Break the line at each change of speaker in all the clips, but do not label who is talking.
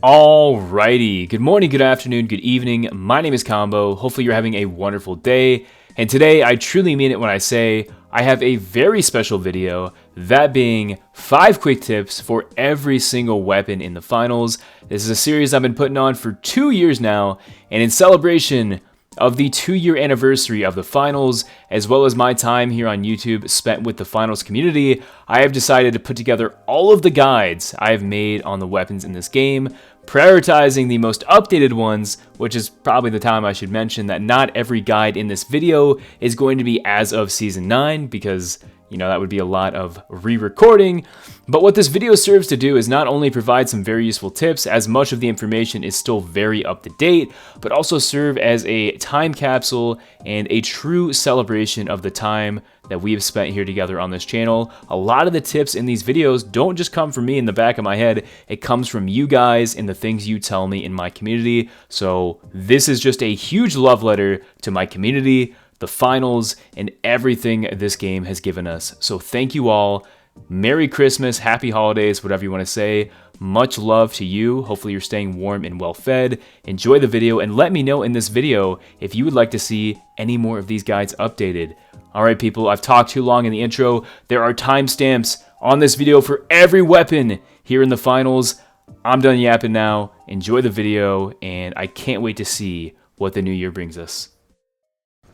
Alrighty, good morning, good afternoon, good evening. My name is Combo. Hopefully you're having a wonderful day. And today, I truly mean it when I say I have a very special video, that being 5 quick tips for every single weapon in the finals. This is a series I've been putting on for 2 years now, and in celebration of the 2-year anniversary of the finals, as well as my time here on YouTube spent with the finals community, I have decided to put together all of the guides I have made on the weapons in this game, prioritizing the most updated ones, which is probably the time I should mention that not every guide in this video is going to be as of Season 9, because that would be a lot of re-recording. But what this video serves to do is not only provide some very useful tips, as much of the information is still very up to date, but also serve as a time capsule and a true celebration of the time that we have spent here together on this channel. A lot of the tips in these videos don't just come from me in the back of my head, it comes from you guys and the things you tell me in my community. So this is just a huge love letter to my community, the finals, and everything this game has given us. So thank you all. Merry Christmas, happy holidays, whatever you want to say. Much love to you. Hopefully you're staying warm and well fed. Enjoy the video and let me know in this video if you would like to see any more of these guides updated. Alright people, I've talked too long in the intro. There are timestamps on this video for every weapon here in the finals. I'm done yapping now. Enjoy the video and I can't wait to see what the new year brings us.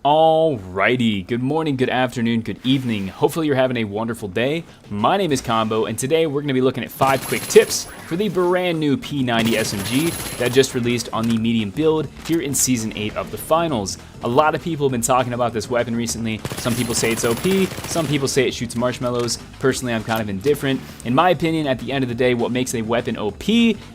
Alrighty, good morning, good afternoon, good evening. Hopefully you're having a wonderful day. My name is Combo, and today we're going to be looking at 5 quick tips for the brand new P90 SMG that just released on the medium build here in Season 8 of the Finals. A lot of people have been talking about this weapon recently. Some people say it's OP, some people say it shoots marshmallows. Personally, I'm kind of indifferent. In my opinion, at the end of the day, what makes a weapon OP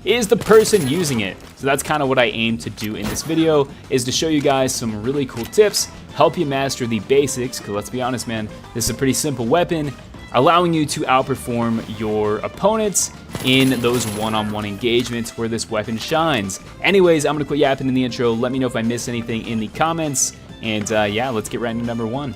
is the person using it. So that's kind of what I aim to do in this video, is to show you guys some really cool tips, help you master the basics, because let's be honest, man, this is a pretty simple weapon, allowing you to outperform your opponents in those one-on-one engagements where this weapon shines. Anyways, I'm gonna quit yapping in the intro. Let me know if I missed anything in the comments, and yeah, let's get right into number 1.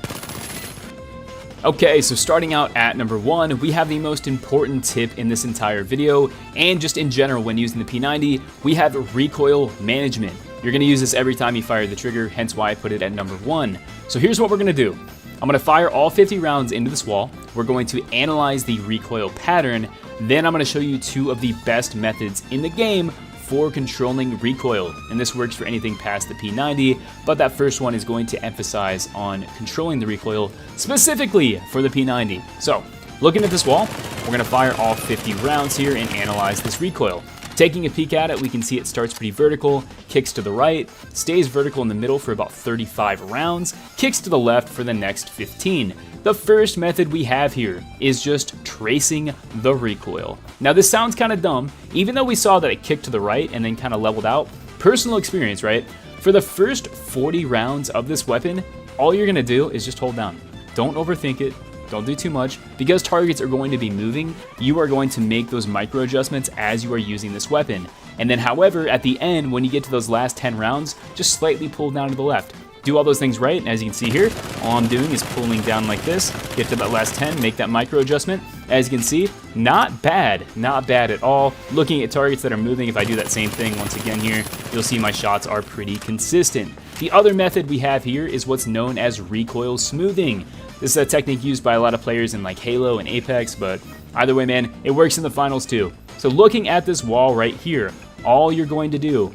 Okay, so starting out at number 1, we have the most important tip in this entire video, and just in general when using the P90, we have recoil management. You're going to use this every time you fire the trigger, hence why I put it at number 1. So here's what we're going to do. I'm going to fire all 50 rounds into this wall. We're going to analyze the recoil pattern. Then I'm going to show you 2 of the best methods in the game for controlling recoil. And this works for anything past the P90, but that first one is going to emphasize on controlling the recoil specifically for the P90. So looking at this wall, we're going to fire all 50 rounds here and analyze this recoil. Taking a peek at it, we can see it starts pretty vertical, kicks to the right, stays vertical in the middle for about 35 rounds, kicks to the left for the next 15. The first method we have here is just tracing the recoil. Now this sounds kind of dumb, even though we saw that it kicked to the right and then kind of leveled out. Personal experience, right? For the first 40 rounds of this weapon, all you're gonna do is just hold down. Don't overthink it. Don't do too much. Because targets are going to be moving, you are going to make those micro adjustments as you are using this weapon. And then however, at the end, when you get to those last 10 rounds, just slightly pull down to the left. Do all those things right, and as you can see here, all I'm doing is pulling down like this, get to that last 10, make that micro adjustment. As you can see, not bad at all. Looking at targets that are moving, if I do that same thing once again here, you'll see my shots are pretty consistent. The other method we have here is what's known as recoil smoothing. This is a technique used by a lot of players in like Halo and Apex, but either way, man, it works in the finals too. So looking at this wall right here, all you're going to do,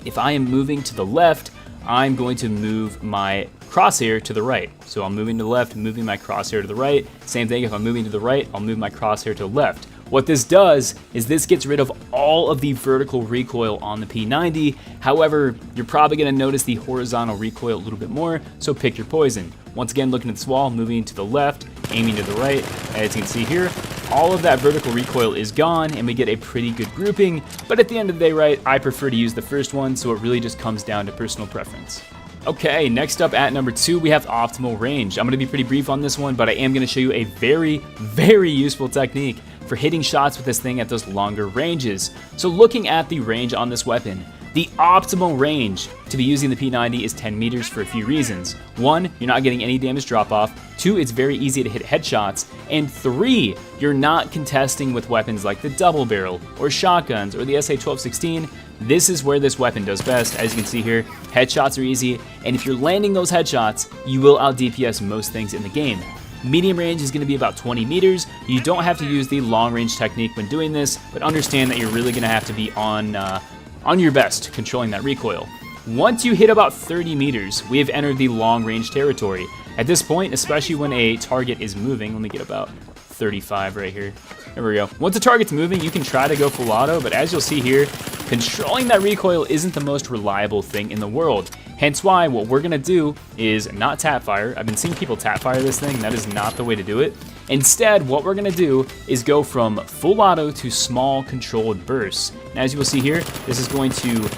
if I am moving to the left, I'm going to move my crosshair to the right. So I'm moving to the left, moving my crosshair to the right. Same thing, if I'm moving to the right, I'll move my crosshair to the left. What this does is this gets rid of all of the vertical recoil on the P90. However, you're probably going to notice the horizontal recoil a little bit more, so pick your poison. Once again, looking at this wall, moving to the left, aiming to the right. As you can see here, all of that vertical recoil is gone, and we get a pretty good grouping. But at the end of the day, right, I prefer to use the first one, so it really just comes down to personal preference. Okay, next up at number 2, we have optimal range. I'm going to be pretty brief on this one, but I am going to show you a very, very useful technique for hitting shots with this thing at those longer ranges. So looking at the range on this weapon, The optimal range to be using the P90 is 10 meters for a few reasons. 1, you're not getting any damage drop off. 2, it's very easy to hit headshots. And 3, you're not contesting with weapons like the double barrel or shotguns or the SA-1216. This is where this weapon does best. As you can see here, headshots are easy, and if you're landing those headshots, you will out DPS most things in the game. Medium range is going to be about 20 meters. You don't have to use the long range technique when doing this, but understand that you're really going to have to be on your best controlling that recoil. Once you hit about 30 meters, we have entered the long range territory. At this point, especially when a target is moving, let me get about 35 right here. There we go. Once a target's moving, you can try to go full auto, but as you'll see here, controlling that recoil isn't the most reliable thing in the world. Hence why what we're gonna do is not tap fire. I've been seeing people tap fire this thing. That is not the way to do it. Instead, what we're gonna do is go from full auto to small controlled bursts. And as you will see here, this is going to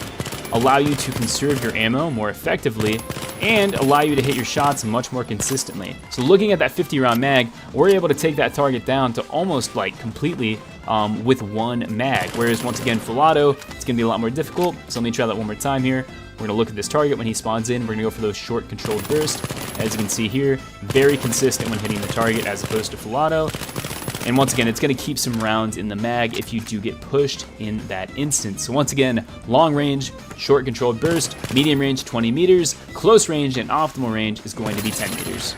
allow you to conserve your ammo more effectively and allow you to hit your shots much more consistently. So looking at that 50 round mag, we're able to take that target down to almost like completely with one mag. Whereas once again, full auto, it's gonna be a lot more difficult. So let me try that one more time here. We're gonna look at this target when he spawns in. We're gonna go for those short controlled bursts. As you can see here, very consistent when hitting the target as opposed to full auto. And once again, it's gonna keep some rounds in the mag if you do get pushed in that instance. So once again, long range, short controlled burst, medium range 20 meters, close range and optimal range is going to be 10 meters.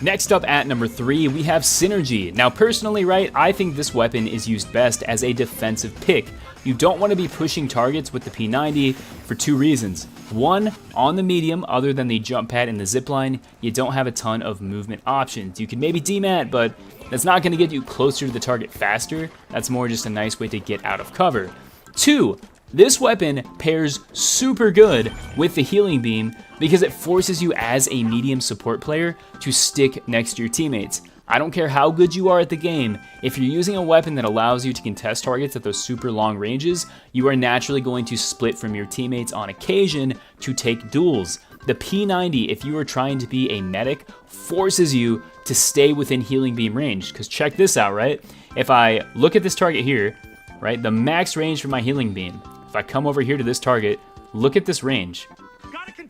Next up at number 3, we have Synergy. Now personally, right, I think this weapon is used best as a defensive pick. You don't want to be pushing targets with the P90 for 2 reasons. 1, on the medium, other than the jump pad and the zipline, you don't have a ton of movement options. You can maybe demat, but that's not going to get you closer to the target faster. That's more just a nice way to get out of cover. 2, this weapon pairs super good with the healing beam because it forces you as a medium support player to stick next to your teammates. I don't care how good you are at the game, if you're using a weapon that allows you to contest targets at those super long ranges, you are naturally going to split from your teammates on occasion to take duels. The P90, if you are trying to be a medic, forces you to stay within healing beam range. Because check this out, right? If I look at this target here, right, the max range for my healing beam, if I come over here to this target, look at this range.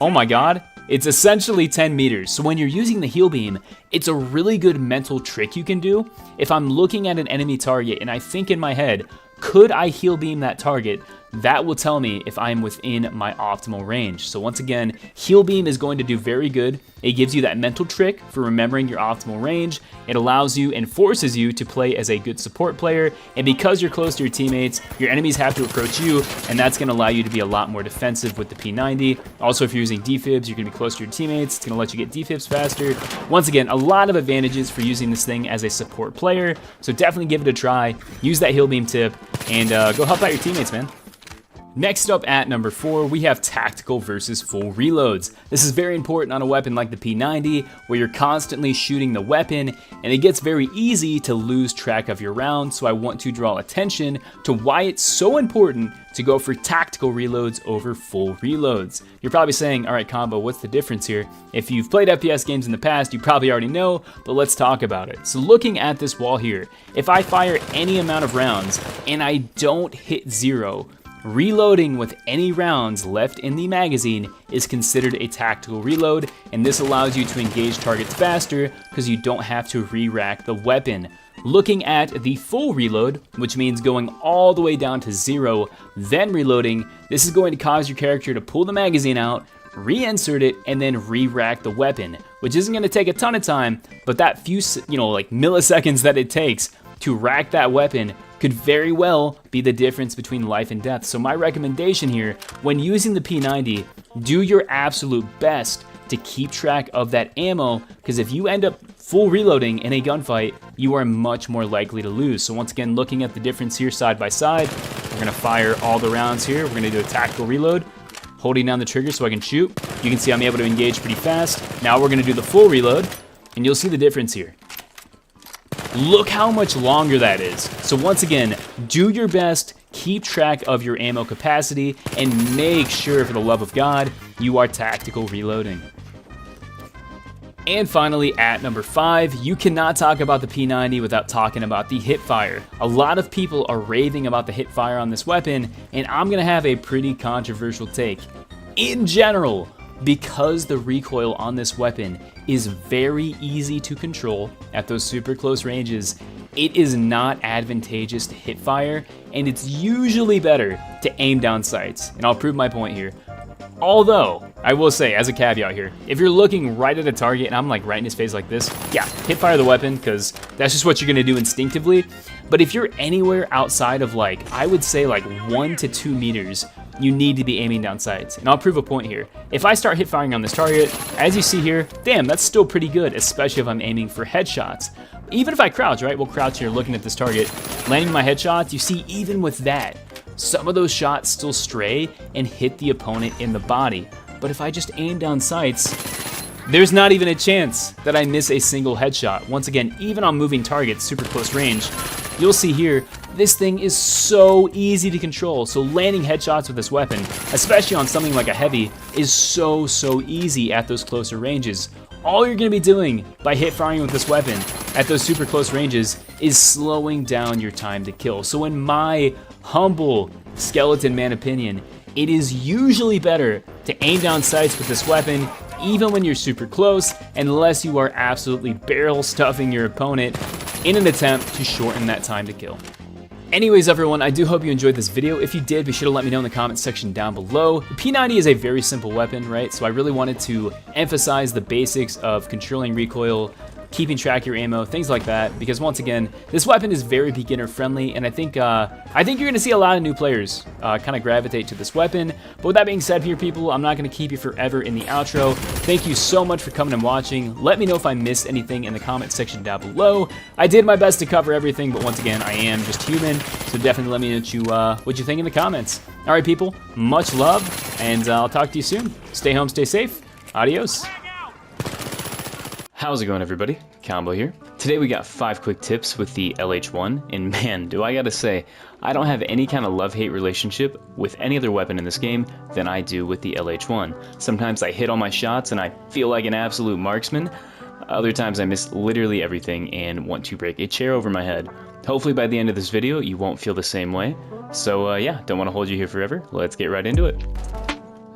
Oh my god, it's essentially 10 meters. So when you're using the heal beam, it's a really good mental trick you can do. If I'm looking at an enemy target and I think in my head, could I heal beam that target? That will tell me if I'm within my optimal range. So once again, heal beam is going to do very good. It gives you that mental trick for remembering your optimal range. It allows you and forces you to play as a good support player. And because you're close to your teammates, your enemies have to approach you, and that's going to allow you to be a lot more defensive with the P90. Also, if you're using defibs, you're going to be close to your teammates. It's going to let you get defibs faster. Once again, a lot of advantages for using this thing as a support player. So definitely give it a try. Use that heal beam tip and go help out your teammates, man. Next up at number 4, we have tactical versus full reloads. This is very important on a weapon like the P90, where you're constantly shooting the weapon, and it gets very easy to lose track of your rounds, so I want to draw attention to why it's so important to go for tactical reloads over full reloads. You're probably saying, all right, Combo, what's the difference here? If you've played FPS games in the past, you probably already know, but let's talk about it. So looking at this wall here, if I fire any amount of rounds and I don't hit 0, reloading with any rounds left in the magazine is considered a tactical reload, and this allows you to engage targets faster because you don't have to re-rack the weapon. Looking at the full reload, which means going all the way down to 0, then reloading, this is going to cause your character to pull the magazine out, reinsert it, and then re-rack the weapon, which isn't going to take a ton of time, but that few, like milliseconds that it takes to rack that weapon could very well be the difference between life and death. So my recommendation here, when using the P90, do your absolute best to keep track of that ammo, because if you end up full reloading in a gunfight, you are much more likely to lose. So once again, looking at the difference here side by side, we're gonna fire all the rounds here. We're gonna do a tactical reload, holding down the trigger so I can shoot. You can see I'm able to engage pretty fast. Now we're gonna do the full reload, and you'll see the difference here. Look how much longer that is. So once again, do your best, keep track of your ammo capacity, and make sure, for the love of God, you are tactical reloading. And finally, at number 5, you cannot talk about the P90 without talking about the hipfire. A lot of people are raving about the hipfire on this weapon, and I'm gonna have a pretty controversial take. In general, because the recoil on this weapon is very easy to control at those super close ranges, it is not advantageous to hipfire, and it's usually better to aim down sights. And I'll prove my point here. Although, I will say, as a caveat here, if you're looking right at a target and I'm like right in his face like this, yeah, hipfire the weapon, because that's just what you're gonna do instinctively. But if you're anywhere outside of like, I would say like 1 to 2 meters, you need to be aiming down sights. And I'll prove a point here. If I start hipfiring on this target, as you see here, damn, that's still pretty good, especially if I'm aiming for headshots. Even if I crouch, right? We'll crouch here looking at this target, landing my headshots, you see even with that, some of those shots still stray and hit the opponent in the body. But if I just aim down sights, there's not even a chance that I miss a single headshot. Once again, even on moving targets, super close range, you'll see here, this thing is so easy to control. So landing headshots with this weapon, especially on something like a heavy, is so easy at those closer ranges. All you're gonna be doing by hit firing with this weapon at those super close ranges is slowing down your time to kill. So in my humble skeleton man opinion, it is usually better to aim down sights with this weapon, even when you're super close, unless you are absolutely barrel stuffing your opponent in an attempt to shorten that time to kill. Anyways, everyone, I do hope you enjoyed this video. If you did, be sure to let me know in the comments section down below. The P90 is a very simple weapon, right? So I really wanted to emphasize the basics of controlling recoil, keeping track of your ammo, things like that, because once again, this weapon is very beginner friendly, and I think you're gonna see a lot of new players kind of gravitate to this weapon. But with that being said here, people, I'm not gonna keep you forever in the outro. Thank you so much for coming and watching. Let me know if I missed anything in the comments section down below. I did my best to cover everything, but once again, I am just human, so definitely let me know what you think in the comments. All right, people, much love, and I'll talk to you soon. Stay home, stay safe. Adios. How's it going, everybody? Combo here. Today we got 5 quick tips with the LH1, and man, do I gotta say, I don't have any kind of love-hate relationship with any other weapon in this game than I do with the LH1. Sometimes I hit all my shots and I feel like an absolute marksman. Other times I miss literally everything and want to break a chair over my head. Hopefully by the end of this video, you won't feel the same way. So yeah, don't want to hold you here forever. Let's get right into it.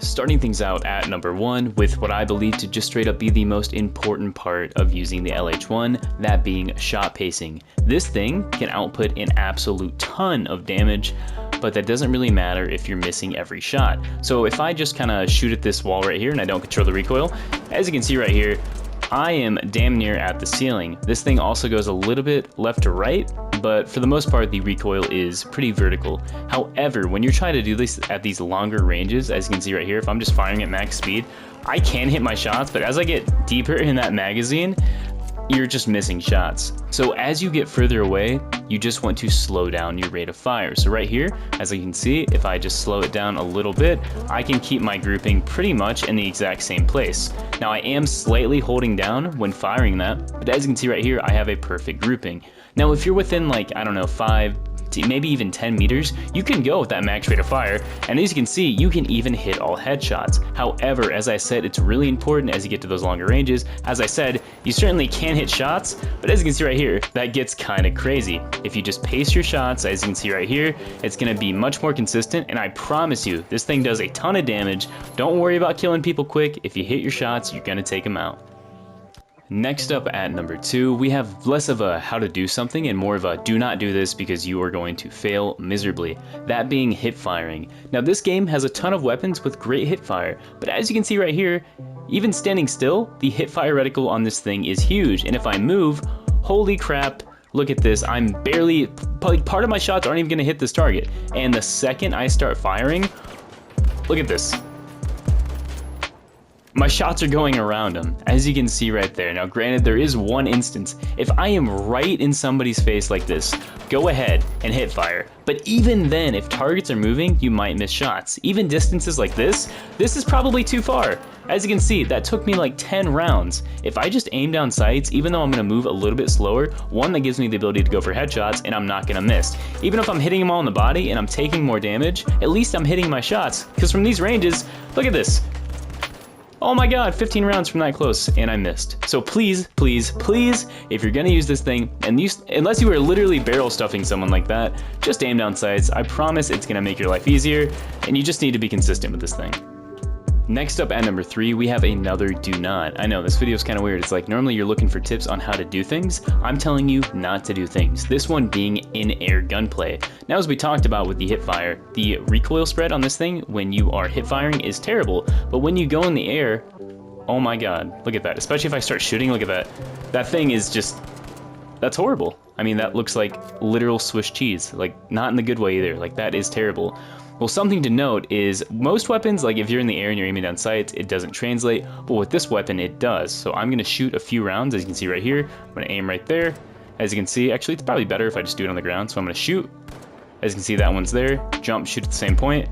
Starting things out at number 1 with what I believe to just straight up be the most important part of using the LH1, that being shot pacing. This thing can output an absolute ton of damage, but that doesn't really matter if you're missing every shot. So if I just kind of shoot at this wall right here and I don't control the recoil, as you can see right here, I am damn near at the ceiling. This thing also goes a little bit left to right, but for the most part the recoil is pretty vertical. However, when you're trying to do this at these longer ranges, as you can see right here, if I'm just firing at max speed, I can hit my shots, but as I get deeper in that magazine, you're just missing shots. So as you get further away, you just want to slow down your rate of fire. So right here, as you can see, if I just slow it down a little bit, I can keep my grouping pretty much in the exact same place. Now I am slightly holding down when firing that, but as you can see right here, I have a perfect grouping. Now if you're within like, I don't know, 5 to maybe even 10 meters, you can go with that max rate of fire, and as you can see, you can even hit all headshots. However, as I said, it's really important as you get to those longer ranges. As I said, you certainly can hit shots, but as you can see right here, that gets kind of crazy. If you just pace your shots, as you can see right here, it's going to be much more consistent, and I promise you, this thing does a ton of damage. Don't worry about killing people quick. If you hit your shots, you're going to take them out. Next up at number 2, we have less of a how to do something and more of a do not do this because you are going to fail miserably. That being hip firing. Now this game has a ton of weapons with great hip fire, but as you can see right here, even standing still, the hip fire reticle on this thing is huge, and if I move, holy crap, look at this, I'm barely, part of my shots aren't even going to hit this target, and the second I start firing, look at this. My shots are going around them, as you can see right there. Now granted, there is one instance. If I am right in somebody's face like this, go ahead and hit fire. But even then, if targets are moving, you might miss shots. Even distances like this is probably too far. As you can see, that took me like 10 rounds. If I just aim down sights, even though I'm gonna move a little bit slower, one, that gives me the ability to go for headshots, and I'm not gonna miss. Even if I'm hitting them all in the body and I'm taking more damage, at least I'm hitting my shots. Because from these ranges, look at this. Oh my god, 15 rounds from that close, and I missed. So please, please, please, if you're gonna use this thing, and unless you are literally barrel stuffing someone like that, just aim down sights. I promise it's gonna make your life easier, and you just need to be consistent with this thing. Next up at number 3, we have another do not. I know, this video is kind of weird. It's like normally you're looking for tips on how to do things. I'm telling you not to do things. This one being in-air gunplay. Now, as we talked about with the hip fire, the recoil spread on this thing when you are hip firing is terrible, but when you go in the air, oh my god, look at that. Especially if I start shooting, look at that. That thing is just, that's horrible. I mean, that looks like literal Swiss cheese, like not in the good way either. Like that is terrible. Well, something to note is most weapons, like if you're in the air and you're aiming down sights, it doesn't translate, but with this weapon, it does. So I'm gonna shoot a few rounds, as you can see right here. I'm gonna aim right there. As you can see, actually it's probably better if I just do it on the ground. So I'm gonna shoot. As you can see, that one's there. Jump, shoot at the same point.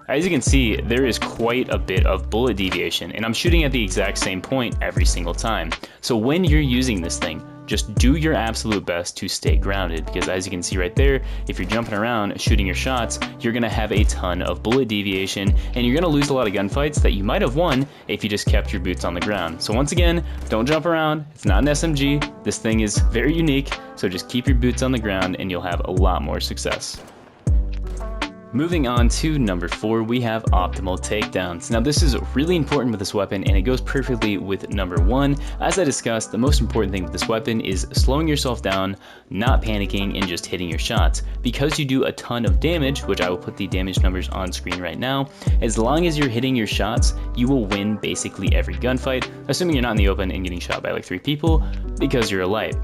As you can see, there is quite a bit of bullet deviation, and I'm shooting at the exact same point every single time. So when you're using this thing, just do your absolute best to stay grounded, because as you can see right there, if you're jumping around shooting your shots, you're gonna have a ton of bullet deviation, and you're gonna lose a lot of gunfights that you might have won if you just kept your boots on the ground. So once again, don't jump around. It's not an SMG. This thing is very unique, so just keep your boots on the ground and you'll have a lot more success. Moving on to number 4, we have optimal takedowns. Now this is really important with this weapon, and it goes perfectly with number 1. As I discussed, the most important thing with this weapon is slowing yourself down, not panicking, and just hitting your shots. Because you do a ton of damage, which I will put the damage numbers on screen right now, as long as you're hitting your shots, you will win basically every gunfight, assuming you're not in the open and getting shot by like 3 people, because you're a light.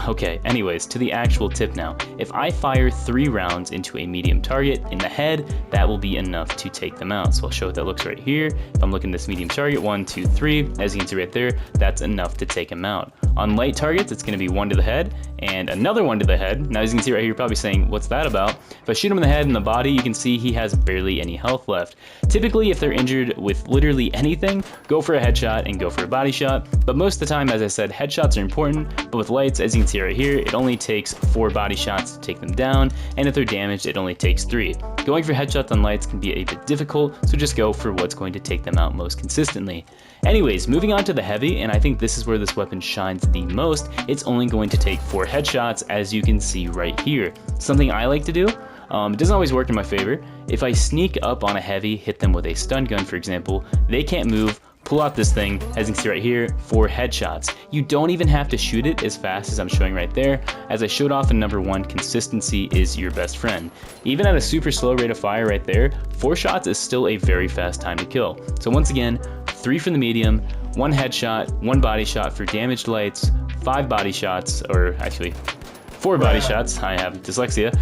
Okay, anyways, to the actual tip now. If I fire 3 rounds into a medium target in the head, that will be enough to take them out. So I'll show what that looks right here. If I'm looking at this medium target, 1, 2, 3, as you can see right there, that's enough to take them out. On light targets, it's gonna be 1 to the head and another 1 to the head. Now as you can see right here, you're probably saying, what's that about? If I shoot him in the head and the body, you can see he has barely any health left. Typically, if they're injured with literally anything, go for a headshot and go for a body shot. But most of the time, as I said, headshots are important, but with lights, as you can see right here, it only takes 4 body shots to take them down, and if they're damaged, it only takes 3. Going for headshots on lights can be a bit difficult, so just go for what's going to take them out most consistently. Anyways, moving on to the heavy, and I think this is where this weapon shines the most. It's only going to take 4 headshots, as you can see right here. Something I like to do, it doesn't always work in my favor. If I sneak up on a heavy, hit them with a stun gun, for example, they can't move, pull out this thing, as you can see right here, 4 headshots. You don't even have to shoot it as fast as I'm showing right there. As I showed off in number 1, consistency is your best friend. Even at a super slow rate of fire right there, 4 shots is still a very fast time to kill. So once again, 3 from the medium, 1 headshot, 1 body shot for damaged lights, 5 body shots, or actually 4 body shots, I have dyslexia,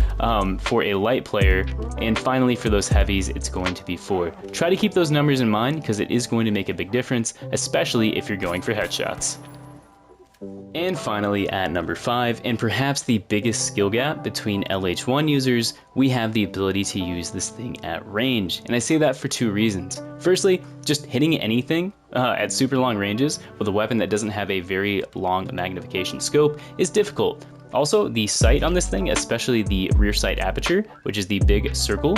for a light player, and finally for those heavies, it's going to be 4. Try to keep those numbers in mind, because it is going to make a big difference, especially if you're going for headshots. And finally, at number 5, and perhaps the biggest skill gap between LH1 users, we have the ability to use this thing at range. And I say that for 2 reasons. Firstly, just hitting anything at super long ranges with a weapon that doesn't have a very long magnification scope is difficult. Also, the sight on this thing, especially the rear sight aperture, which is the big circle,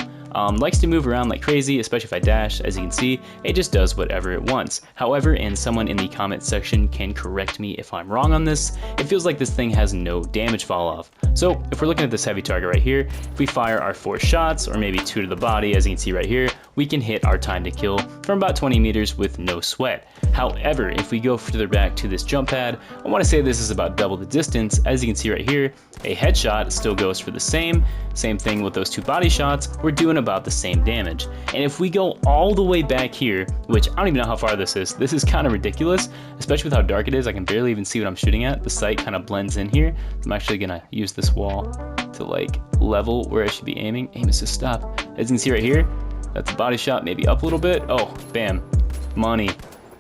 likes to move around like crazy, especially if I dash. As you can see, it just does whatever it wants. However, and someone in the comment section can correct me if I'm wrong on this, it feels like this thing has no damage fall off. So if we're looking at this heavy target right here, if we fire our 4 shots, or maybe 2 to the body, as you can see right here, we can hit our time to kill from about 20 meters with no sweat. However, if we go further back to this jump pad, I want to say this is about double the distance. As you can see right here, a headshot still goes for the same thing with those 2 body shots, we're doing about the same damage. And if we go all the way back here, which I don't even know how far this is kind of ridiculous, especially with how dark it is. I can barely even see what I'm shooting at. The sight kind of blends in here. I'm actually gonna use this wall to like level where I should be aiming. Aim assist stop. As you can see right here, that's a body shot, maybe up a little bit. Oh, bam, money.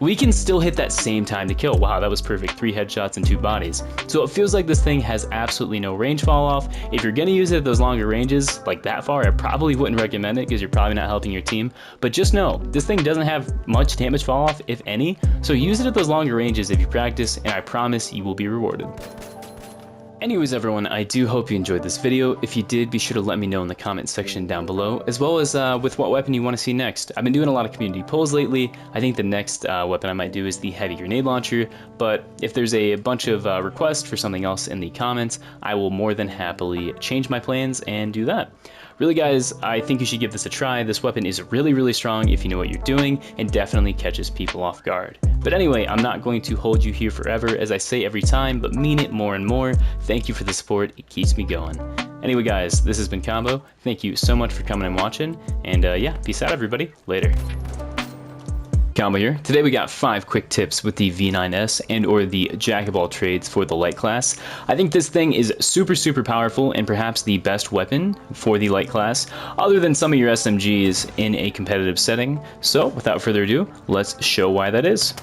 We can still hit that same time to kill. Wow, that was perfect. 3 headshots and 2 bodies. So it feels like this thing has absolutely no range fall off. If you're gonna use it at those longer ranges, like that far, I probably wouldn't recommend it because you're probably not helping your team. But just know, this thing doesn't have much damage fall off, if any. So use it at those longer ranges if you practice, and I promise you will be rewarded. Anyways everyone, I do hope you enjoyed this video. If you did, be sure to let me know in the comment section down below, as well as with what weapon you want to see next. I've been doing a lot of community polls lately. I think the next weapon I might do is the heavy grenade launcher, but if there's a bunch of requests for something else in the comments, I will more than happily change my plans and do that. Really guys, I think you should give this a try. This weapon is really strong if you know what you're doing, and definitely catches people off guard. But anyway, I'm not going to hold you here forever, as I say every time, but mean it more and more. Thank you for the support, it keeps me going. Anyway guys, this has been Combo. Thank you so much for coming and watching, and yeah, peace out everybody, later. Combo here. Today we got 5 quick tips with the V9S and or the Jack of all trades for the light class. I think this thing is super powerful and perhaps the best weapon for the light class, other than some of your SMGs in a competitive setting. So without further ado, let's show why that is.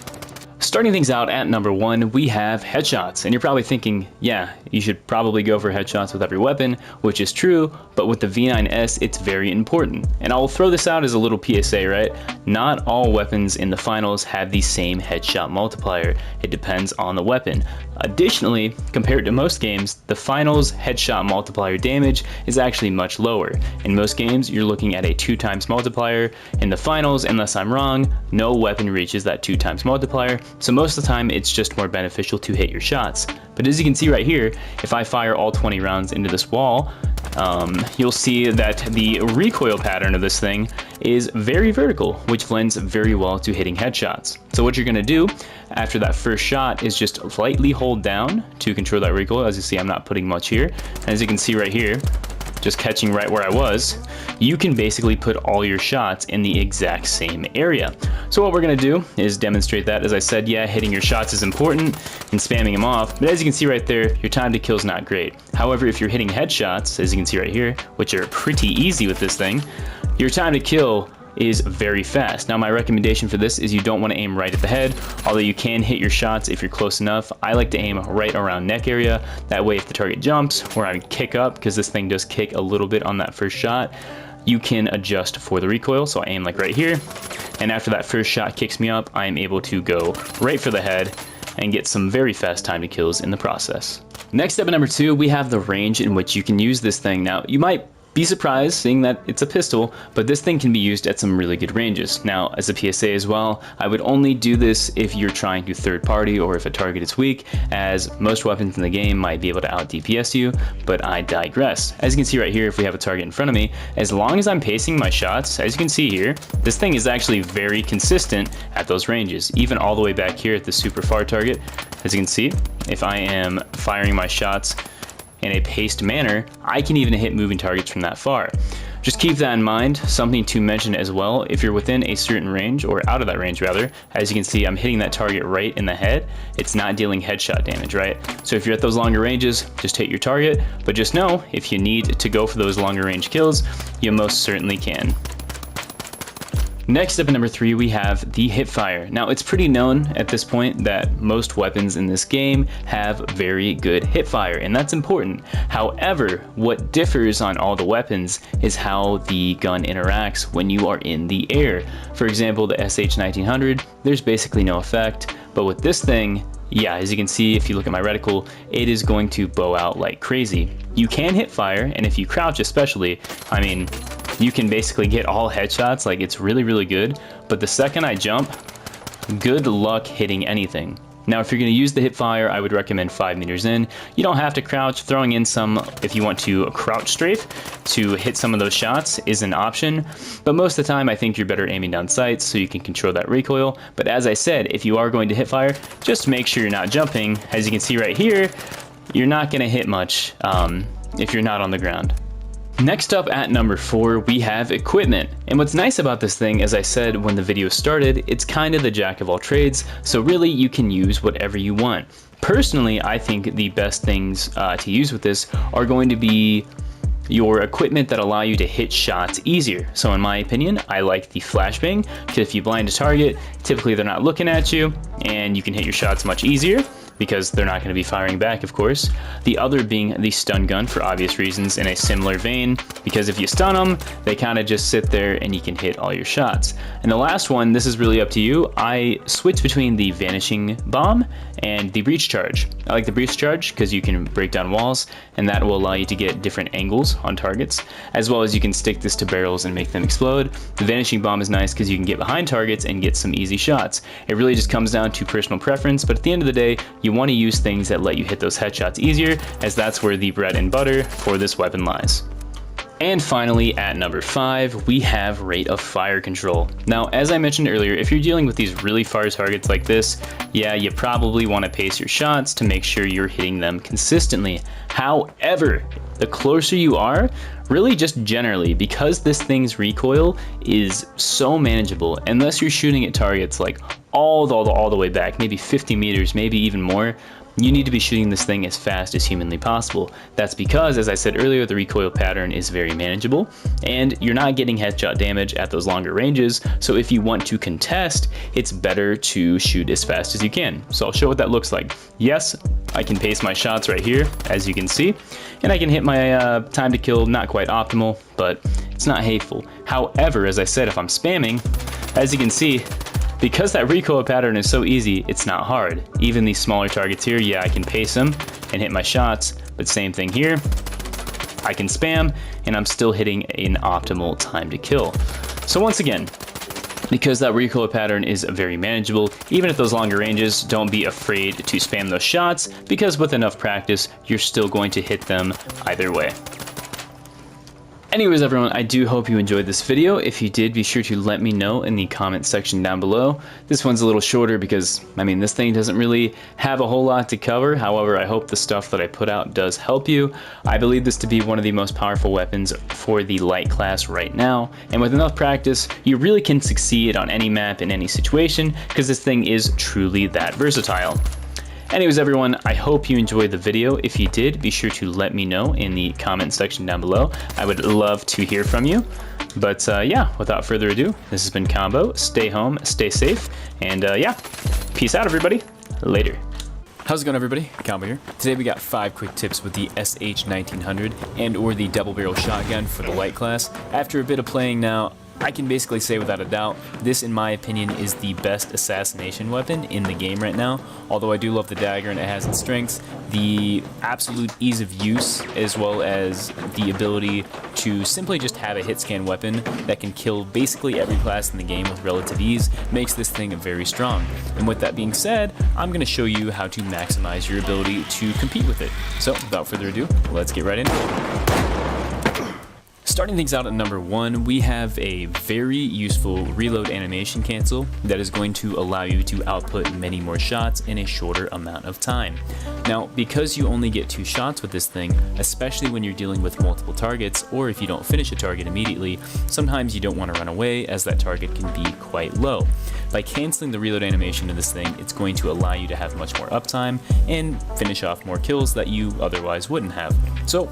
Starting things out at number 1, we have headshots. And you're probably thinking, yeah, you should probably go for headshots with every weapon, which is true, but with the V9S, it's very important. And I'll throw this out as a little PSA, right? Not all weapons in the finals have the same headshot multiplier. It depends on the weapon. Additionally, compared to most games, the finals headshot multiplier damage is actually much lower. In most games, you're looking at a 2 times multiplier. In the finals, unless I'm wrong, no weapon reaches that 2 times multiplier. So most of the time it's just more beneficial to hit your shots. But as you can see right here, if I fire all 20 rounds into this wall, you'll see that the recoil pattern of this thing is very vertical, which lends very well to hitting headshots. So what you're gonna do after that first shot is just lightly hold down to control that recoil. As you see, I'm not putting much here. And as you can see right here, just catching right where I was, you can basically put all your shots in the exact same area. So what we're gonna do is demonstrate that. As I said, yeah, hitting your shots is important and spamming them off, but as you can see right there, your time to kill is not great. However, if you're hitting headshots, as you can see right here, which are pretty easy with this thing, your time to kill is very fast. Now my recommendation for this is you don't want to aim right at the head, although you can hit your shots if you're close enough. I like to aim right around neck area. That way if the target jumps, or I kick up, because this thing does kick a little bit on that first shot, you can adjust for the recoil. So I aim like right here, and after that first shot kicks me up, I am able to go right for the head and get some very fast time to kills in the process. Next up at number 2, we have the range in which you can use this thing. Now you might be surprised seeing that it's a pistol, but this thing can be used at some really good ranges. Now, as a PSA as well, I would only do this if you're trying to third party or if a target is weak, as most weapons in the game might be able to out DPS you, but I digress. As you can see right here, if we have a target in front of me, as long as I'm pacing my shots, as you can see here, this thing is actually very consistent at those ranges, even all the way back here at the super far target. As you can see, if I am firing my shots in a paced manner, I can even hit moving targets from that far. Just keep that in mind. Something to mention as well, if you're within a certain range, or out of that range rather, as you can see, I'm hitting that target right in the head. It's not dealing headshot damage, right? So if you're at those longer ranges, just hit your target, but just know, if you need to go for those longer range kills, you most certainly can. Next up at number 3, we have the hipfire. Now it's pretty known at this point that most weapons in this game have very good hipfire, and that's important. However, what differs on all the weapons is how the gun interacts when you are in the air. For example, the SH-1900, there's basically no effect, but with this thing, yeah, as you can see, if you look at my reticle, it is going to bow out like crazy. You can hit fire, and if you crouch especially, I mean, you can basically get all headshots. Like, it's really good, but the second I jump, good luck hitting anything. Now if you're going to use the hipfire, I would recommend 5 meters in. You don't have to crouch. Throwing in some, if you want to crouch strafe to hit some of those shots, is an option, but most of the time I think you're better aiming down sights so you can control that recoil. But as I said, if you are going to hipfire, just make sure you're not jumping. As you can see right here, you're not going to hit much if you're not on the ground. Next up at number 4, we have equipment. And what's nice about this thing, as I said when the video started, it's kind of the jack of all trades, so really you can use whatever you want. Personally, I think the best things to use with this are going to be your equipment that allow you to hit shots easier. So in my opinion, I like the flashbang, because if you blind a target, typically they're not looking at you, and you can hit your shots much easier. because they're not going to be firing back, of course. The other being the stun gun for obvious reasons in a similar vein, because if you stun them, they kind of just sit there and you can hit all your shots. And the last one, this is really up to you. I switch between the vanishing bomb and the breach charge. I like the breach charge because you can break down walls, and that will allow you to get different angles on targets, as well as you can stick this to barrels and make them explode. The vanishing bomb is nice because you can get behind targets and get some easy shots. It really just comes down to personal preference, but at the end of the day, you want to use things that let you hit those headshots easier, as that's where the bread and butter for this weapon lies. And finally, at number 5, we have rate of fire control. Now, as I mentioned earlier, if you're dealing with these really far targets like this, yeah, you probably want to pace your shots to make sure you're hitting them consistently. However, the closer you are, really just generally, because this thing's recoil is so manageable, unless you're shooting at targets like all the way back, maybe 50 meters, maybe even more, you need to be shooting this thing as fast as humanly possible. That's because, as I said earlier, the recoil pattern is very manageable, and you're not getting headshot damage at those longer ranges, so if you want to contest, it's better to shoot as fast as you can. So I'll show what that looks like. Yes, I can pace my shots right here, as you can see, and I can hit my time to kill, not quite optimal, but it's not hateful. However, as I said, if I'm spamming, as you can see, because that recoil pattern is so easy, it's not hard. Even these smaller targets here, yeah, I can pace them and hit my shots, but same thing here. I can spam, and I'm still hitting an optimal time to kill. So once again, because that recoil pattern is very manageable, even at those longer ranges, don't be afraid to spam those shots, because with enough practice, you're still going to hit them either way. Anyways, everyone, I do hope you enjoyed this video. If you did, be sure to let me know in the comment section down below. This one's a little shorter because, I mean, this thing doesn't really have a whole lot to cover. However, I hope the stuff that I put out does help you. I believe this to be one of the most powerful weapons for the light class right now. And with enough practice, you really can succeed on any map in any situation, because this thing is truly that versatile. Anyways, everyone, I hope you enjoyed the video. If you did, be sure to let me know in the comment section down below. I would love to hear from you. But yeah, without further ado, this has been Combo. Stay home, stay safe, and yeah, peace out, everybody. Later. How's it going, everybody? Combo here. Today we got 5 quick tips with the SH1900 and or the double barrel shotgun for the light class. After a bit of playing now, I can basically say without a doubt, this in my opinion is the best assassination weapon in the game right now. Although I do love the dagger and it has its strengths, the absolute ease of use, as well as the ability to simply just have a hit scan weapon that can kill basically every class in the game with relative ease, makes this thing very strong. And with that being said, I'm going to show you how to maximize your ability to compete with it. So without further ado, let's get right into it. Starting things out at number 1, we have a very useful reload animation cancel that is going to allow you to output many more shots in a shorter amount of time. Now, because you only get 2 shots with this thing, especially when you're dealing with multiple targets, or if you don't finish a target immediately, sometimes you don't want to run away, as that target can be quite low. By canceling the reload animation of this thing, it's going to allow you to have much more uptime and finish off more kills that you otherwise wouldn't have. So,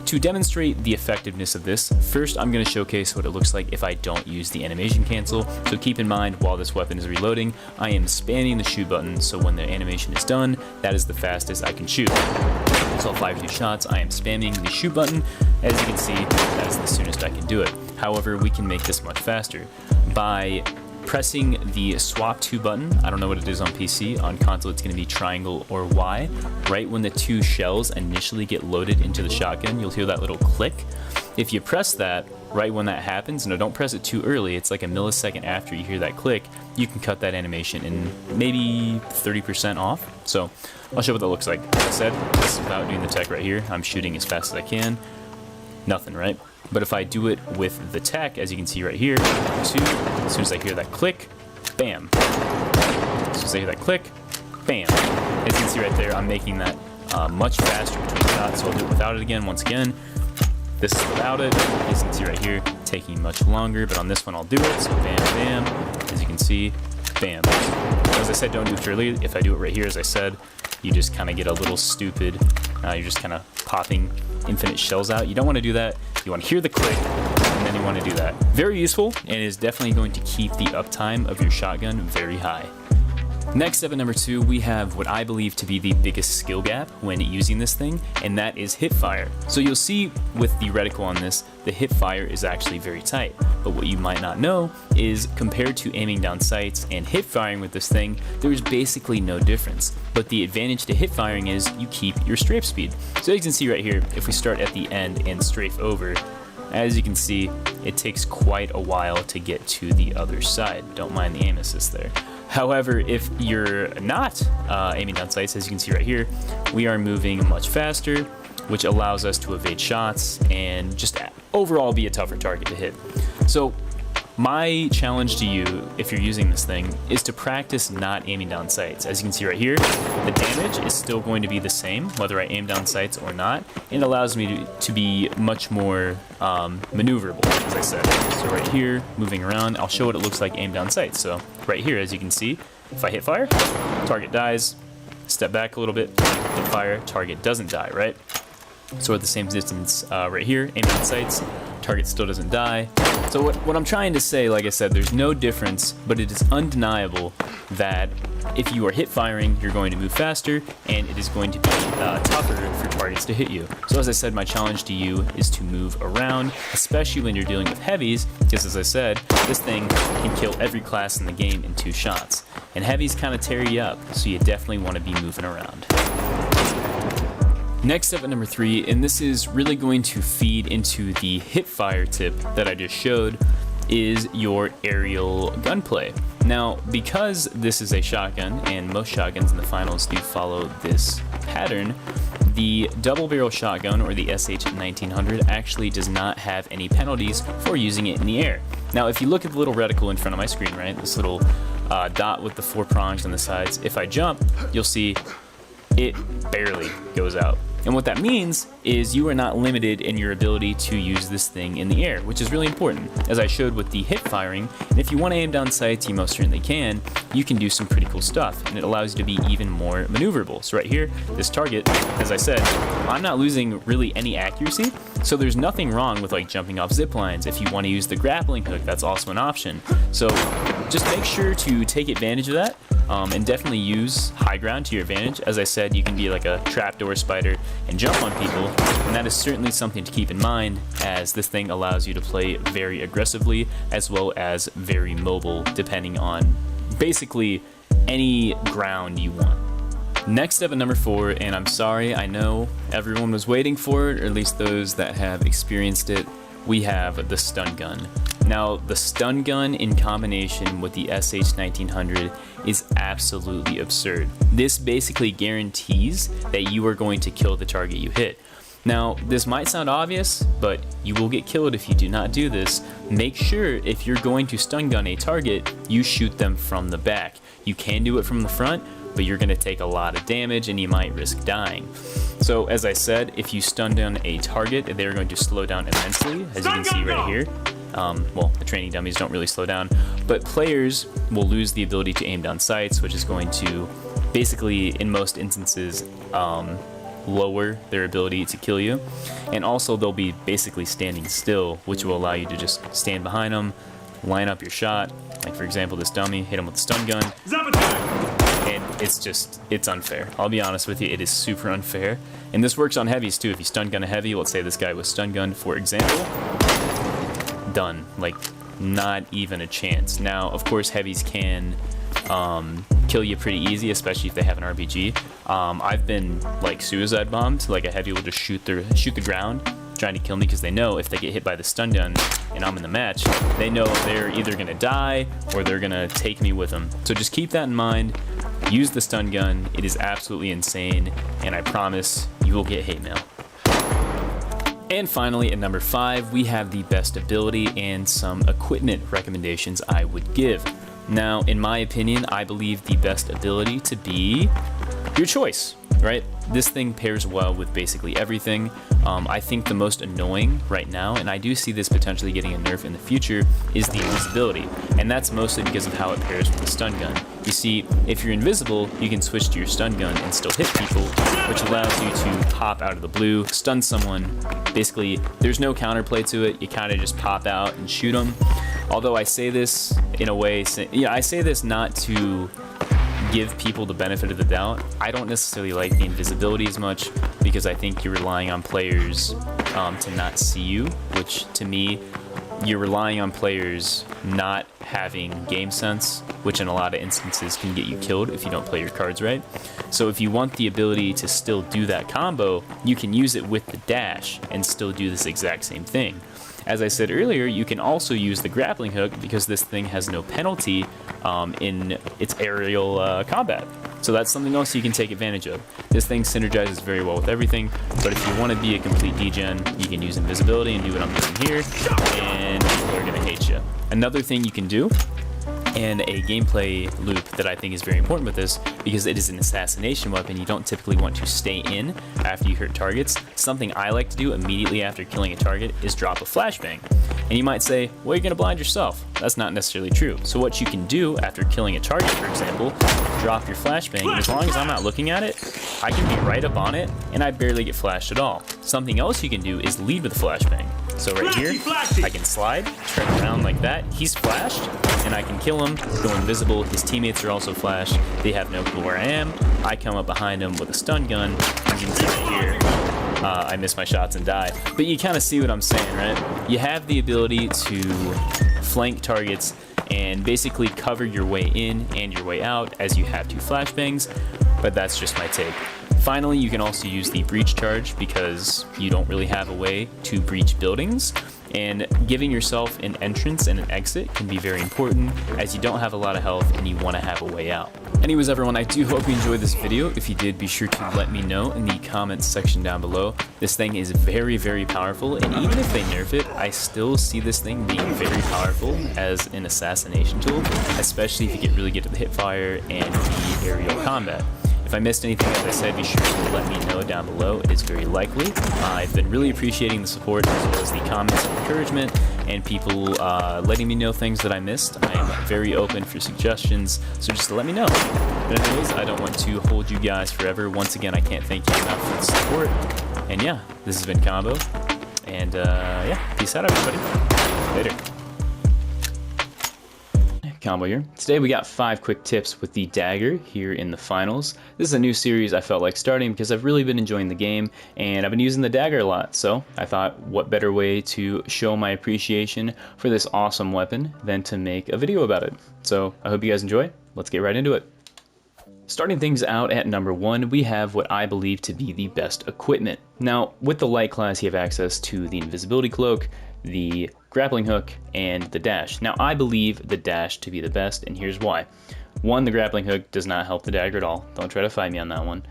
to demonstrate the effectiveness of this, first I'm going to showcase what it looks like if I don't use the animation cancel. So keep in mind, while this weapon is reloading, I am spamming the shoot button, so when the animation is done, that is the fastest I can shoot. So I'll fire 2 shots, I am spamming the shoot button. As you can see, that is the soonest I can do it. However, we can make this much faster by pressing the swap to button. I don't know what it is on PC. On console, it's going to be triangle or Y. Right when the 2 shells initially get loaded into the shotgun, you'll hear that little click. If you press that right when that happens, no, don't press it too early. It's like a millisecond after you hear that click. You can cut that animation in maybe 30% off. So I'll show what that looks like. Like I said, this is without doing the tech right here. I'm shooting as fast as I can. Nothing, right? But if I do it with the tech, as you can see right here, 2, as soon as I hear that click, bam. As soon as I hear that click, bam. As you can see right there, I'm making that much faster between shots, so I'll do it without it again. Once again, this is without it. As you can see right here, taking much longer, but on this one I'll do it, so bam, bam. As you can see, bam. As I said, don't do it early. If I do it right here, as I said, you just kind of get a little stupid. You're just kind of popping infinite shells out. You don't want to do that. You want to hear the click, and then you want to do that. Very useful, and is definitely going to keep the uptime of your shotgun very high. Next up at number 2, we have what I believe to be the biggest skill gap when using this thing, and that is hip fire. So you'll see with the reticle on this, the hip fire is actually very tight. But what you might not know is compared to aiming down sights and hip firing with this thing, there's basically no difference. But the advantage to hip firing is you keep your strafe speed. So as you can see right here, if we start at the end and strafe over, as you can see, it takes quite a while to get to the other side. Don't mind the aim assist there. However, if you're not aiming down sights, as you can see right here, we are moving much faster, which allows us to evade shots and just overall be a tougher target to hit. So my challenge to you, if you're using this thing, is to practice not aiming down sights. As you can see right here, the damage is still going to be the same, whether I aim down sights or not. It allows me to be much more maneuverable, as I said. So right here, moving around, I'll show what it looks like aim down sights. So right here, as you can see, if I hit fire, target dies, step back a little bit, hit fire, target doesn't die, right? So at the same distance right here, aim down sights, target still doesn't die. So what I'm trying to say, like I said, there's no difference, but it is undeniable that if you are hip firing, you're going to move faster, and it is going to be tougher for targets to hit you. So as I said, my challenge to you is to move around, especially when you're dealing with heavies, because as I said, this thing can kill every class in the game in 2 shots. And heavies kind of tear you up, so you definitely want to be moving around. Next up at number 3, and this is really going to feed into the hip fire tip that I just showed, is your aerial gunplay. Now, because this is a shotgun, and most shotguns in the finals do follow this pattern, the double barrel shotgun, or the SH-1900, actually does not have any penalties for using it in the air. Now, if you look at the little reticle in front of my screen, right, this little dot with the 4 prongs on the sides, if I jump, you'll see it barely goes out. And what that means is you are not limited in your ability to use this thing in the air, which is really important, as I showed with the hip firing. And if you want to aim down sights, you most certainly can. You can do some pretty cool stuff, and it allows you to be even more maneuverable. So right here, this target, as I said, I'm not losing really any accuracy, so there's nothing wrong with like jumping off zip lines. If you want to use the grappling hook, that's also an option. So just make sure to take advantage of that. And definitely use high ground to your advantage. As I said, you can be like a trapdoor spider and jump on people, and that is certainly something to keep in mind, as this thing allows you to play very aggressively as well as very mobile, depending on basically any ground you want. Next up at number 4, and I'm sorry, I know everyone was waiting for it, or at least those that have experienced it, we have the stun gun. Now, the stun gun in combination with the SH-1900 is absolutely absurd. This basically guarantees that you are going to kill the target you hit. Now, this might sound obvious, but you will get killed if you do not do this. Make sure if you're going to stun gun a target, you shoot them from the back. You can do it from the front, but you're going to take a lot of damage and you might risk dying. So as I said, if you stun down a target, they're going to slow down immensely, as you can see right here. Well, the training dummies don't really slow down, but players will lose the ability to aim down sights, which is going to basically, in most instances, lower their ability to kill you. And also they'll be basically standing still, which will allow you to just stand behind them, line up your shot, like for example this dummy, hit him with the stun gun, and it's unfair. I'll be honest with you, it is super unfair. And this works on heavies too. If you stun gun a heavy, let's say this guy was stun gunned, for example, done, like not even a chance. Now of course heavies can kill you pretty easy, especially if they have an RPG. I've been like suicide bombed, like a heavy will just shoot the ground trying to kill me, because they know if they get hit by the stun gun and I'm in the match, they know they're either gonna die or they're gonna take me with them. So just keep that in mind. Use the stun gun. It is absolutely insane, and I promise you will get hate mail. And finally, at number 5, we have the best ability and some equipment recommendations I would give. Now, in my opinion, I believe the best ability to be your choice, right? This thing pairs well with basically everything. I think the most annoying right now, and I do see this potentially getting a nerf in the future, is the invisibility. And that's mostly because of how it pairs with the stun gun. You see, if you're invisible, you can switch to your stun gun and still hit people, which allows you to pop out of the blue, stun someone. Basically, there's no counterplay to it. You kind of just pop out and shoot them. Although I say this in a way, I say this not to give people the benefit of the doubt. I don't necessarily like the invisibility as much because I think you're relying on players to not see you, which to me, you're relying on players not having game sense, which in a lot of instances can get you killed if you don't play your cards right. So if you want the ability to still do that combo, you can use it with the dash and still do this exact same thing. As I said earlier, you can also use the grappling hook because this thing has no penalty in its aerial combat. So that's something else you can take advantage of. This thing synergizes very well with everything, but if you want to be a complete degen, you can use invisibility and do what I'm doing here, and people are going to hate you. Another thing you can do, and a gameplay loop that I think is very important with this, because it is an assassination weapon, you don't typically want to stay in after you hurt targets. Something I like to do immediately after killing a target is drop a flashbang. And you might say, well, you're gonna blind yourself. That's not necessarily true. So what you can do after killing a target, for example, drop your flashbang, and as long as I'm not looking at it, I can be right up on it, and I barely get flashed at all. Something else you can do is lead with a flashbang. So right here, I can slide, turn around like that, he's flashed, and I can kill him, go invisible, his teammates are also flashed, they have no clue where I am, I come up behind him with a stun gun, as you can see right here, I miss my shots and die. But you kind of see what I'm saying, right? You have the ability to flank targets and basically cover your way in and your way out as you have two flashbangs, but that's just my take. Finally, you can also use the breach charge because you don't really have a way to breach buildings, and giving yourself an entrance and an exit can be very important as you don't have a lot of health and you want to have a way out. Anyways, everyone, I do hope you enjoyed this video. If you did, be sure to let me know in the comments section down below. This thing is very, very powerful, and even if they nerf it, I still see this thing being very powerful as an assassination tool, especially if you really get to the hipfire and the aerial combat. If I missed anything, as I said, be sure to let me know down below. It is very likely. I've been really appreciating the support as well as the comments and encouragement and people letting me know things that I missed. I am very open for suggestions, so just let me know. But anyways, I don't want to hold you guys forever. Once again, I can't thank you enough for the support. And yeah, this has been Combo. And yeah, peace out, everybody. Later. Combo here. Today we got 5 quick tips with the Dagger here in the finals. This is a new series I felt like starting because I've really been enjoying the game and I've been using the Dagger a lot, so I thought what better way to show my appreciation for this awesome weapon than to make a video about it. So I hope you guys enjoy. Let's get right into it. Starting things out at number 1, we have what I believe to be the best equipment. Now, with the light class, you have access to the invisibility cloak, the grappling hook, and the dash. Now, I believe the dash to be the best, and here's why. 1, the grappling hook does not help the dagger at all. Don't try to fight me on that one.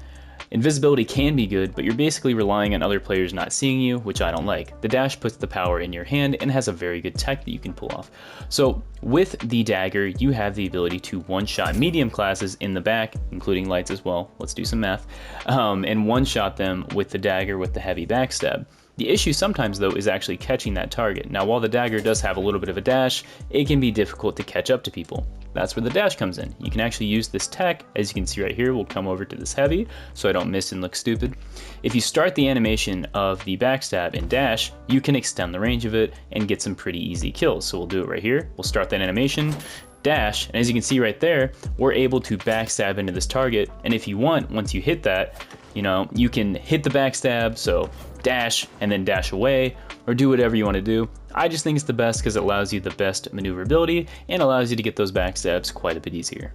Invisibility can be good, but you're basically relying on other players not seeing you, which I don't like. The dash puts the power in your hand and has a very good tech that you can pull off. So with the dagger, you have the ability to one-shot medium classes in the back, including lights as well. Let's do some math. And one-shot them with the dagger with the heavy backstab. The issue sometimes, though, is actually catching that target. Now, while the dagger does have a little bit of a dash, it can be difficult to catch up to people. That's where the dash comes in. You can actually use this tech, as you can see right here. We'll come over to this heavy, so I don't miss and look stupid. If you start the animation of the backstab and dash, you can extend the range of it and get some pretty easy kills. So we'll do it right here. We'll start that animation, dash, and as you can see right there, we're able to backstab into this target. And if you want, once you hit that, you can hit the backstab, so dash and then dash away, or do whatever you want to do. I just think it's the best because it allows you the best maneuverability and allows you to get those backstabs quite a bit easier.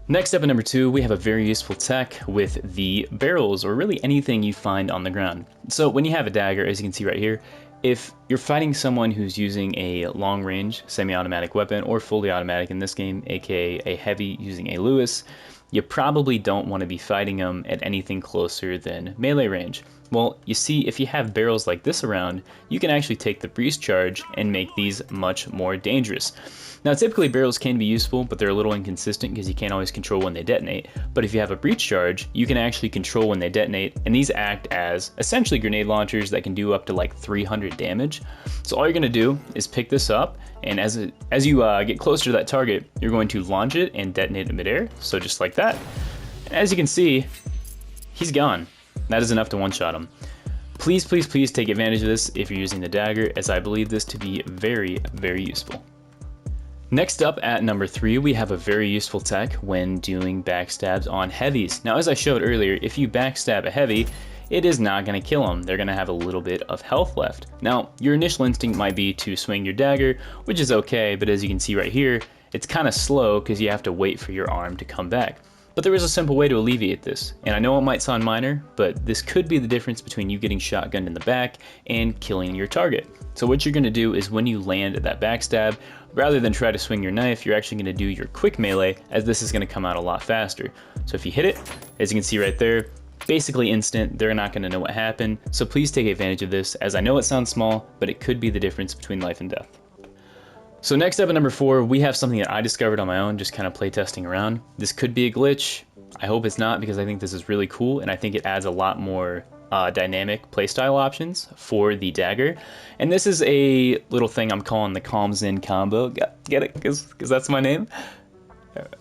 Next up at number 2, we have a very useful tech with the barrels, or really anything you find on the ground. So when you have a dagger, as you can see right here, if you're fighting someone who's using a long-range semi-automatic weapon, or fully automatic in this game, aka a heavy using a Lewis, you probably don't want to be fighting them at anything closer than melee range. Well, you see, if you have barrels like this around, you can actually take the breach charge and make these much more dangerous. Now, typically barrels can be useful, but they're a little inconsistent because you can't always control when they detonate. But if you have a breach charge, you can actually control when they detonate, and these act as essentially grenade launchers that can do up to like 300 damage. So all you're gonna do is pick this up, and as you get closer to that target, you're going to launch it and detonate it midair. So just like that. And as you can see, he's gone. That is enough to one-shot him. Please, please, please take advantage of this if you're using the dagger, as I believe this to be very, very useful. Next up at number 3, we have a very useful tech when doing backstabs on heavies. Now, as I showed earlier, if you backstab a heavy, it is not going to kill them. They're going to have a little bit of health left. Now, your initial instinct might be to swing your dagger, which is okay, but as you can see right here, it's kind of slow because you have to wait for your arm to come back. But there is a simple way to alleviate this, and I know it might sound minor, but this could be the difference between you getting shotgunned in the back and killing your target. So what you're going to do is when you land that backstab, rather than try to swing your knife, you're actually going to do your quick melee, as this is going to come out a lot faster. So if you hit it, as you can see right there, basically instant, they're not going to know what happened. So please take advantage of this, as I know it sounds small, but it could be the difference between life and death. So next up at number 4, we have something that I discovered on my own, just kind of play testing around. This could be a glitch. I hope it's not, because I think this is really cool, and I think it adds a lot more dynamic playstyle options for the dagger. And this is a little thing I'm calling the Calms In combo. Get it? Because that's my name?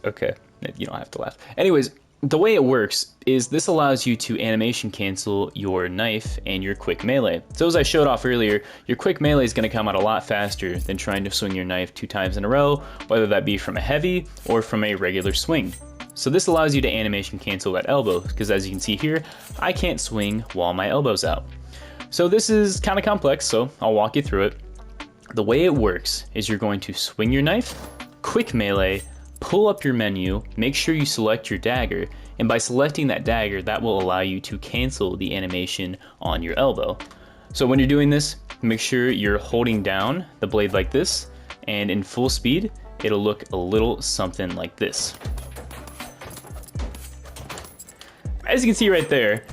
Okay, you don't have to laugh. Anyways, the way it works is this allows you to animation cancel your knife and your quick melee. So as I showed off earlier, your quick melee is going to come out a lot faster than trying to swing your knife 2 times in a row, whether that be from a heavy or from a regular swing. So this allows you to animation cancel that elbow, because as you can see here, I can't swing while my elbow's out. So this is kind of complex, so I'll walk you through it. The way it works is you're going to swing your knife, quick melee, pull up your menu, make sure you select your dagger, and by selecting that dagger, that will allow you to cancel the animation on your elbow. So when you're doing this, make sure you're holding down the blade like this, and in full speed, it'll look a little something like this. As you can see right there,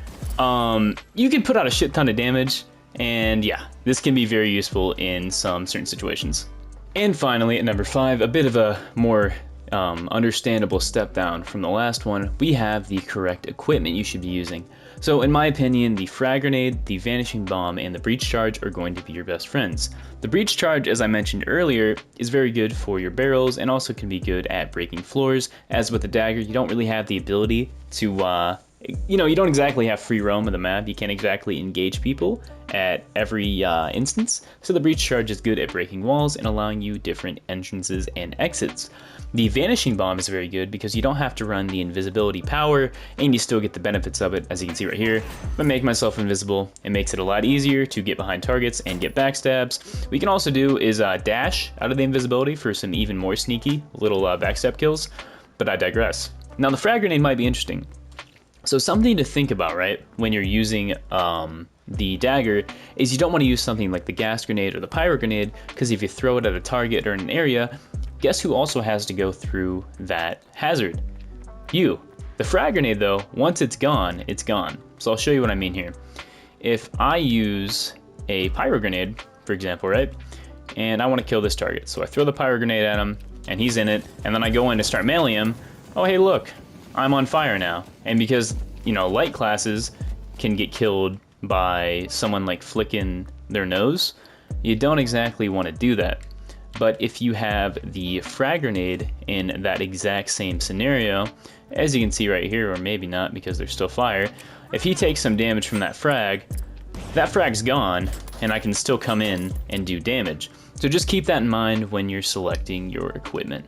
you can put out a shit ton of damage, and yeah, this can be very useful in some certain situations. And finally, at number 5, a bit of a more understandable step down from the last one, we have the correct equipment you should be using. So in my opinion, the frag grenade, the vanishing bomb, and the breach charge are going to be your best friends. The breach charge, as I mentioned earlier, is very good for your barrels and also can be good at breaking floors. As with the dagger, you don't really have the ability to you don't exactly have free roam of the map. You can't exactly engage people at every instance. So the breach charge is good at breaking walls and allowing you different entrances and exits. The vanishing bomb is very good because you don't have to run the invisibility power and you still get the benefits of it, as you can see right here. But make myself invisible, it makes it a lot easier to get behind targets and get backstabs. What you can also do is dash out of the invisibility for some even more sneaky little backstab kills, but I digress. Now the frag grenade might be interesting. So something to think about, right, when you're using the dagger is you don't want to use something like the gas grenade or the pyro grenade, because if you throw it at a target or an area, guess who also has to go through that hazard? You. The frag grenade though, once it's gone, it's gone. So I'll show you what I mean here. If I use a pyro grenade, for example, right, and I want to kill this target, so I throw the pyro grenade at him and he's in it, and then I go in to start meleeing him, oh hey look, I'm on fire now. And because, light classes can get killed by someone like flicking their nose, you don't exactly want to do that. But if you have the frag grenade in that exact same scenario, as you can see right here, or maybe not because there's still fire, if he takes some damage from that frag's gone, and I can still come in and do damage. So just keep that in mind when you're selecting your equipment.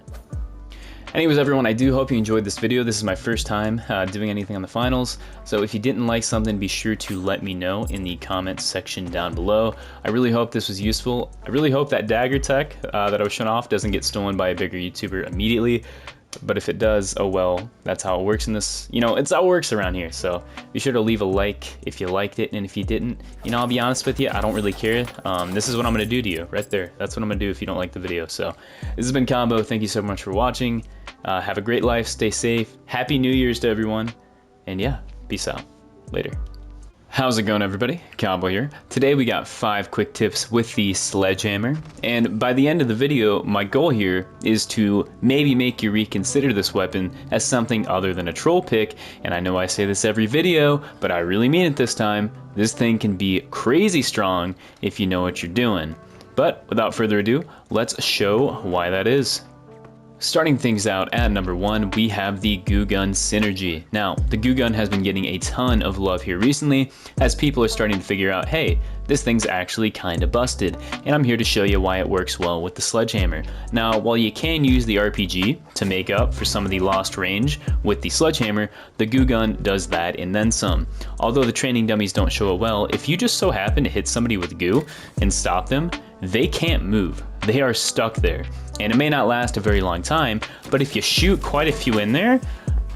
Anyways, everyone, I do hope you enjoyed this video. This is my first time doing anything on the finals, so if you didn't like something, be sure to let me know in the comments section down below. I really hope this was useful. I really hope that dagger tech that I was showing off doesn't get stolen by a bigger YouTuber immediately, but if it does, oh well, that's how it works in this, it's how it works around here. So be sure to leave a like if you liked it, and if you didn't, I'll be honest with you, I don't really care. This is what I'm gonna do to you right there. That's what I'm gonna do if you don't like the video. So this has been Combo. Thank you so much for watching. Have a great life, stay safe, happy New Year's to everyone, and yeah, peace out, later. How's it going, everybody? Combo here. Today we got 5 quick tips with the sledgehammer, and by the end of the video, my goal here is to maybe make you reconsider this weapon as something other than a troll pick, and I know I say this every video, but I really mean it this time. This thing can be crazy strong if you know what you're doing. But without further ado, let's show why that is. Starting things out at number 1, we have the Goo Gun Synergy. Now, the Goo Gun has been getting a ton of love here recently as people are starting to figure out, hey, this thing's actually kinda busted, and I'm here to show you why it works well with the Sledgehammer. Now, while you can use the RPG to make up for some of the lost range with the Sledgehammer, the Goo Gun does that and then some. Although the training dummies don't show it well, if you just so happen to hit somebody with goo and stop them, they can't move. They are stuck there. And it may not last a very long time, but if you shoot quite a few in there,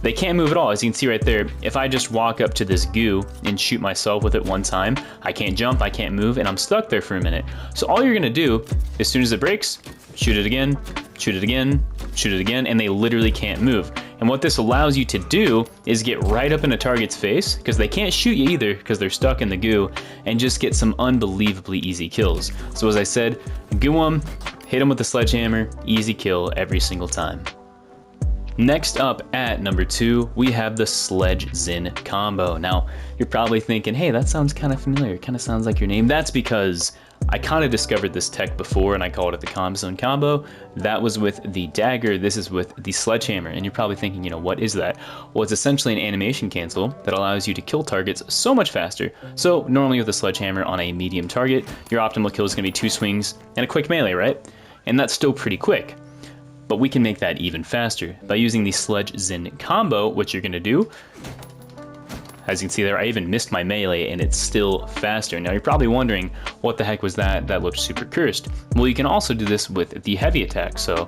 they can't move at all. As you can see right there, if I just walk up to this goo and shoot myself with it one time, I can't jump, I can't move, and I'm stuck there for a minute. So all you're gonna do, as soon as it breaks, shoot it again, shoot it again, shoot it again, and they literally can't move. And what this allows you to do is get right up in a target's face, because they can't shoot you either, because they're stuck in the goo, and just get some unbelievably easy kills. So as I said, goo them, hit them with the Sledgehammer, easy kill every single time. Next up at number 2, we have the Sledge Zin combo. Now, you're probably thinking, hey, that sounds kind of familiar, kind of sounds like your name. That's because I kind of discovered this tech before and I called it the Comp Zone combo. That was with the Dagger, this is with the Sledgehammer. And you're probably thinking, you know, what is that? Well, it's essentially an animation cancel that allows you to kill targets so much faster. So normally with a Sledgehammer on a medium target, your optimal kill is gonna be 2 swings and a quick melee, right? And that's still pretty quick. But we can make that even faster by using the Sledge Zin combo, which you're gonna do. As you can see there, I even missed my melee and it's still faster. Now you're probably wondering, what the heck was that? That looked super cursed. Well, you can also do this with the heavy attack. So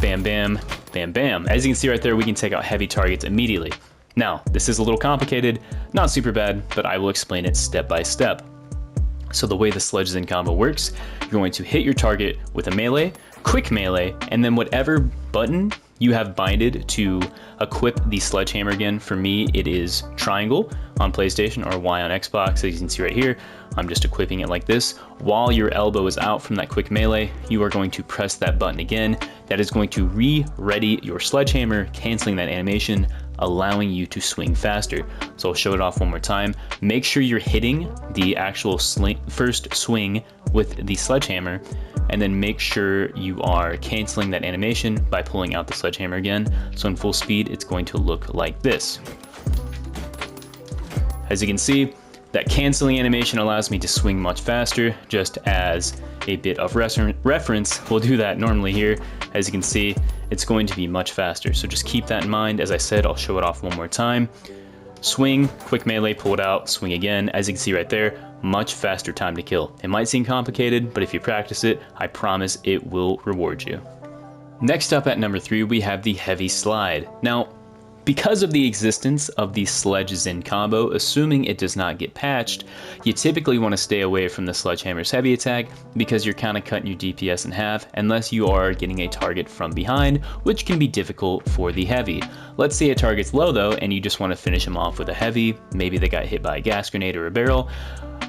bam, bam, bam, bam. As you can see right there, we can take out heavy targets immediately. Now, this is a little complicated, not super bad, but I will explain it step by step. So the way the Sledge Zin combo works, you're going to hit your target with a melee, quick melee, and then whatever button you have binded to equip the Sledgehammer again. For me, it is triangle on PlayStation or Y on Xbox. As you can see right here, I'm just equipping it like this. While your elbow is out from that quick melee, you are going to press that button again. That is going to re-ready your Sledgehammer, canceling that animation, allowing you to swing faster. So I'll show it off one more time. Make sure you're hitting the actual first swing with the Sledgehammer, and then make sure you are canceling that animation by pulling out the Sledgehammer again. So in full speed, it's going to look like this. As you can see, that canceling animation allows me to swing much faster. Just as a bit of reference, we'll do that normally here. As you can see, it's going to be much faster. So just keep that in mind. As I said, I'll show it off one more time. Swing, quick melee, pull it out, swing again. As you can see right there, much faster time to kill. It might seem complicated, but if you practice it, I promise it will reward you. Next up at number 3, we have the Heavy Slide. Now, because of the existence of the Sledge Zin combo, assuming it does not get patched, you typically want to stay away from the Sledgehammer's heavy attack because you're kind of cutting your DPS in half unless you are getting a target from behind, which can be difficult for the heavy. Let's say a target's low though and you just want to finish them off with a heavy, maybe they got hit by a gas grenade or a barrel.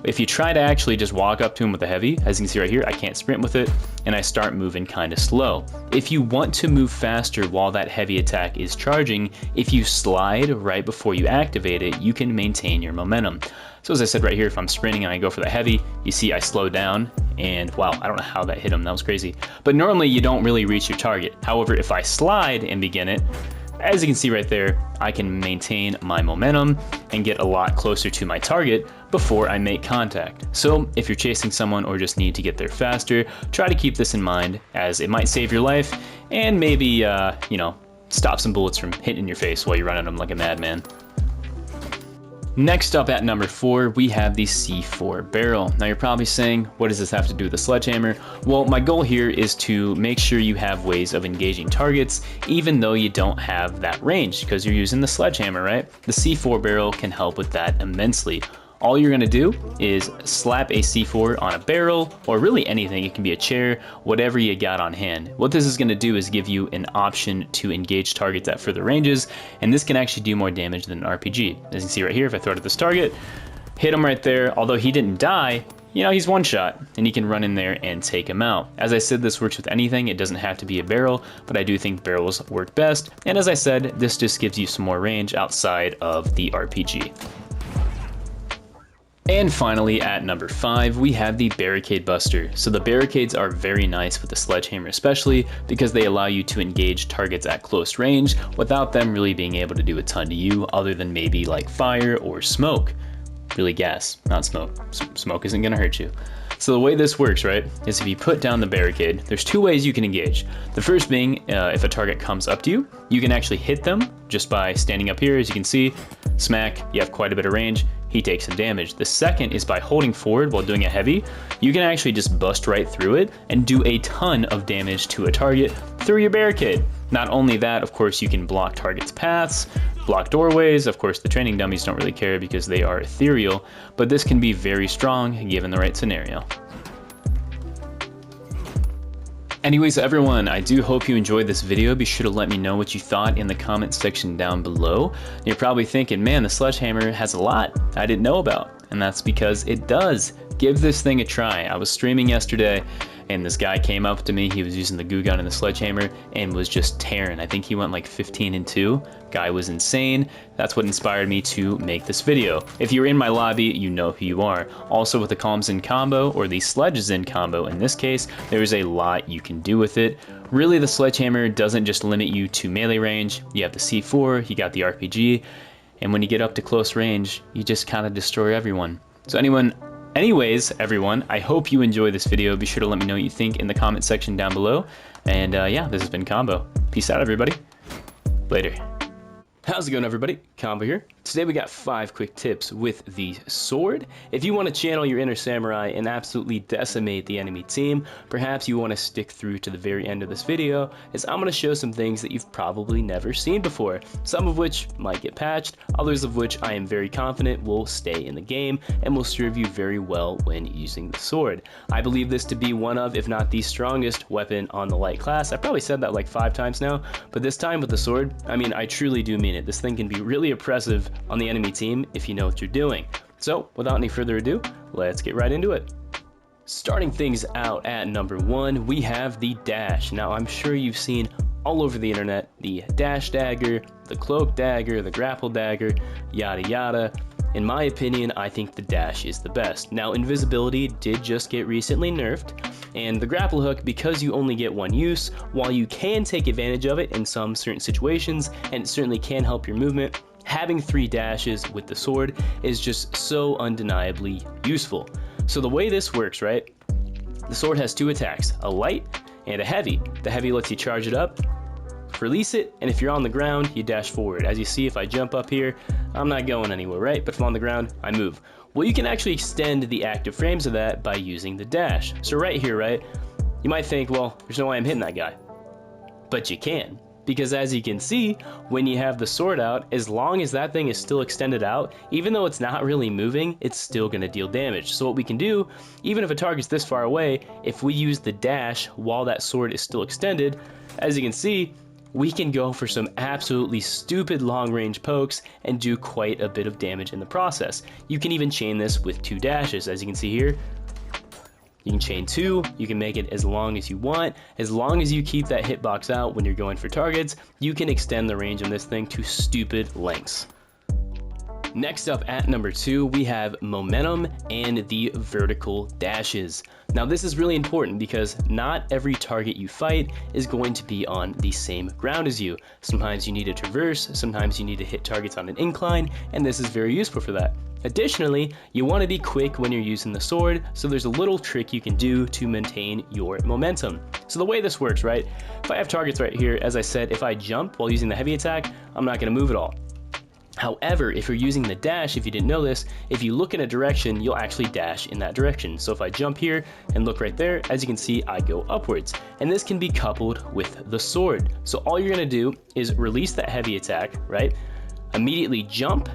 If you try to actually just walk up to him with a heavy, as you can see right here, I can't sprint with it, and I start moving kind of slow. If you want to move faster while that heavy attack is charging, if you slide right before you activate it, you can maintain your momentum. So as I said right here, if I'm sprinting and I go for the heavy, you see I slow down, and wow, I don't know how that hit him, that was crazy. But normally you don't really reach your target. However, if I slide and begin it, as you can see right there, I can maintain my momentum and get a lot closer to my target before I make contact. So if you're chasing someone or just need to get there faster, try to keep this in mind as it might save your life and maybe, you know, stop some bullets from hitting your face while you're running them like a madman. Next up at number 4, we have the C4 barrel. Now you're probably saying, what does this have to do with the Sledgehammer? Well, my goal here is to make sure you have ways of engaging targets, even though you don't have that range, because you're using the Sledgehammer, right? The C4 barrel can help with that immensely. All you're gonna do is slap a C4 on a barrel, or really anything, it can be a chair, whatever you got on hand. What this is gonna do is give you an option to engage targets at further ranges, and this can actually do more damage than an RPG. As you can see right here, if I throw it at this target, hit him right there, although he didn't die, you know, he's one shot, and he can run in there and take him out. As I said, this works with anything, it doesn't have to be a barrel, but I do think barrels work best, and as I said, this just gives you some more range outside of the RPG. And finally, at number 5, we have the Barricade Buster. So the barricades are very nice with the Sledgehammer especially because they allow you to engage targets at close range without them really being able to do a ton to you other than maybe like fire or smoke. Really gas, not smoke. Smoke isn't gonna hurt you. So the way this works, right, is if you put down the barricade, there's 2 ways you can engage. The first being, if a target comes up to you, you can actually hit them just by standing up here. As you can see, smack, you have quite a bit of range, he takes some damage. The second is by holding forward while doing a heavy, you can actually just bust right through it and do a ton of damage to a target through your barricade. Not only that, of course, you can block targets' paths, block doorways. Of course, the training dummies don't really care because they are ethereal, but this can be very strong given the right scenario. Anyways, everyone, I do hope you enjoyed this video. Be sure to let me know what you thought in the comment section down below. You're probably thinking, man, the Sledgehammer has a lot I didn't know about, and that's because it does. Give this thing a try. I was streaming yesterday, and this guy came up to me. He was using the goo gun and the Sledgehammer and was just tearing. I think he went like 15-2. Guy was insane. That's what inspired me to make this video. If you're in my lobby, you know who you are. Also with the Calms in combo, or the Sledges in combo in this case, there's a lot you can do with it. Really, the Sledgehammer doesn't just limit you to melee range. You have the C4, you got the RPG, and when you get up to close range, you just kind of destroy everyone. So anyways, everyone, I hope you enjoy this video. Be sure to let me know what you think in the comment section down below. And yeah, this has been Combo. Peace out, everybody. Later. How's it going, everybody? Combo here. Today we got 5 quick tips with the sword. If you want to channel your inner samurai and absolutely decimate the enemy team, perhaps you want to stick through to the very end of this video, as I'm going to show some things that you've probably never seen before, some of which might get patched, others of which I am very confident will stay in the game and will serve you very well when using the sword. I believe this to be one of, if not the strongest weapon on the light class. I've probably said that like 5 times now, but this time with the sword, I mean, I truly do mean it. This thing can be really oppressive on the enemy team if you know what you're doing. So without any further ado, let's get right into it. Starting things out at number 1, we have the dash. Now I'm sure you've seen all over the internet the dash dagger, the cloak dagger, the grapple dagger, yada yada. In my opinion, I think the dash is the best. Now invisibility did just get recently nerfed, and the grapple hook, because you only get one use, while you can take advantage of it in some certain situations, and it certainly can help your movement, having 3 dashes with the sword is just so undeniably useful. So the way this works, right? The sword has 2 attacks, a light and a heavy. The heavy lets you charge it up, release it, and if you're on the ground, you dash forward. As you see, if I jump up here, I'm not going anywhere, right? But if I'm on the ground, I move. Well, you can actually extend the active frames of that by using the dash. So right here, right, you might think, well, there's no way I'm hitting that guy. But you can. Because as you can see, when you have the sword out, as long as that thing is still extended out, even though it's not really moving, it's still going to deal damage. So what we can do, even if a target's this far away, if we use the dash while that sword is still extended, as you can see, we can go for some absolutely stupid long-range pokes and do quite a bit of damage in the process. You can even chain this with 2 dashes, as you can see here. You can chain 2, you can make it as long as you want. As long as you keep that hitbox out when you're going for targets, you can extend the range on this thing to stupid lengths. Next up at number 2, we have momentum and the vertical dashes. Now this is really important because not every target you fight is going to be on the same ground as you. Sometimes you need to traverse, sometimes you need to hit targets on an incline, and this is very useful for that. Additionally, you want to be quick when you're using the sword, so there's a little trick you can do to maintain your momentum. So the way this works, right, if I have targets right here, as I said, if I jump while using the heavy attack, I'm not going to move at all. However, if you're using the dash, if you didn't know this, if you look in a direction, you'll actually dash in that direction. So if I jump here and look right there, as you can see, I go upwards. And this can be coupled with the sword. So all you're gonna do is release that heavy attack, right? Immediately jump,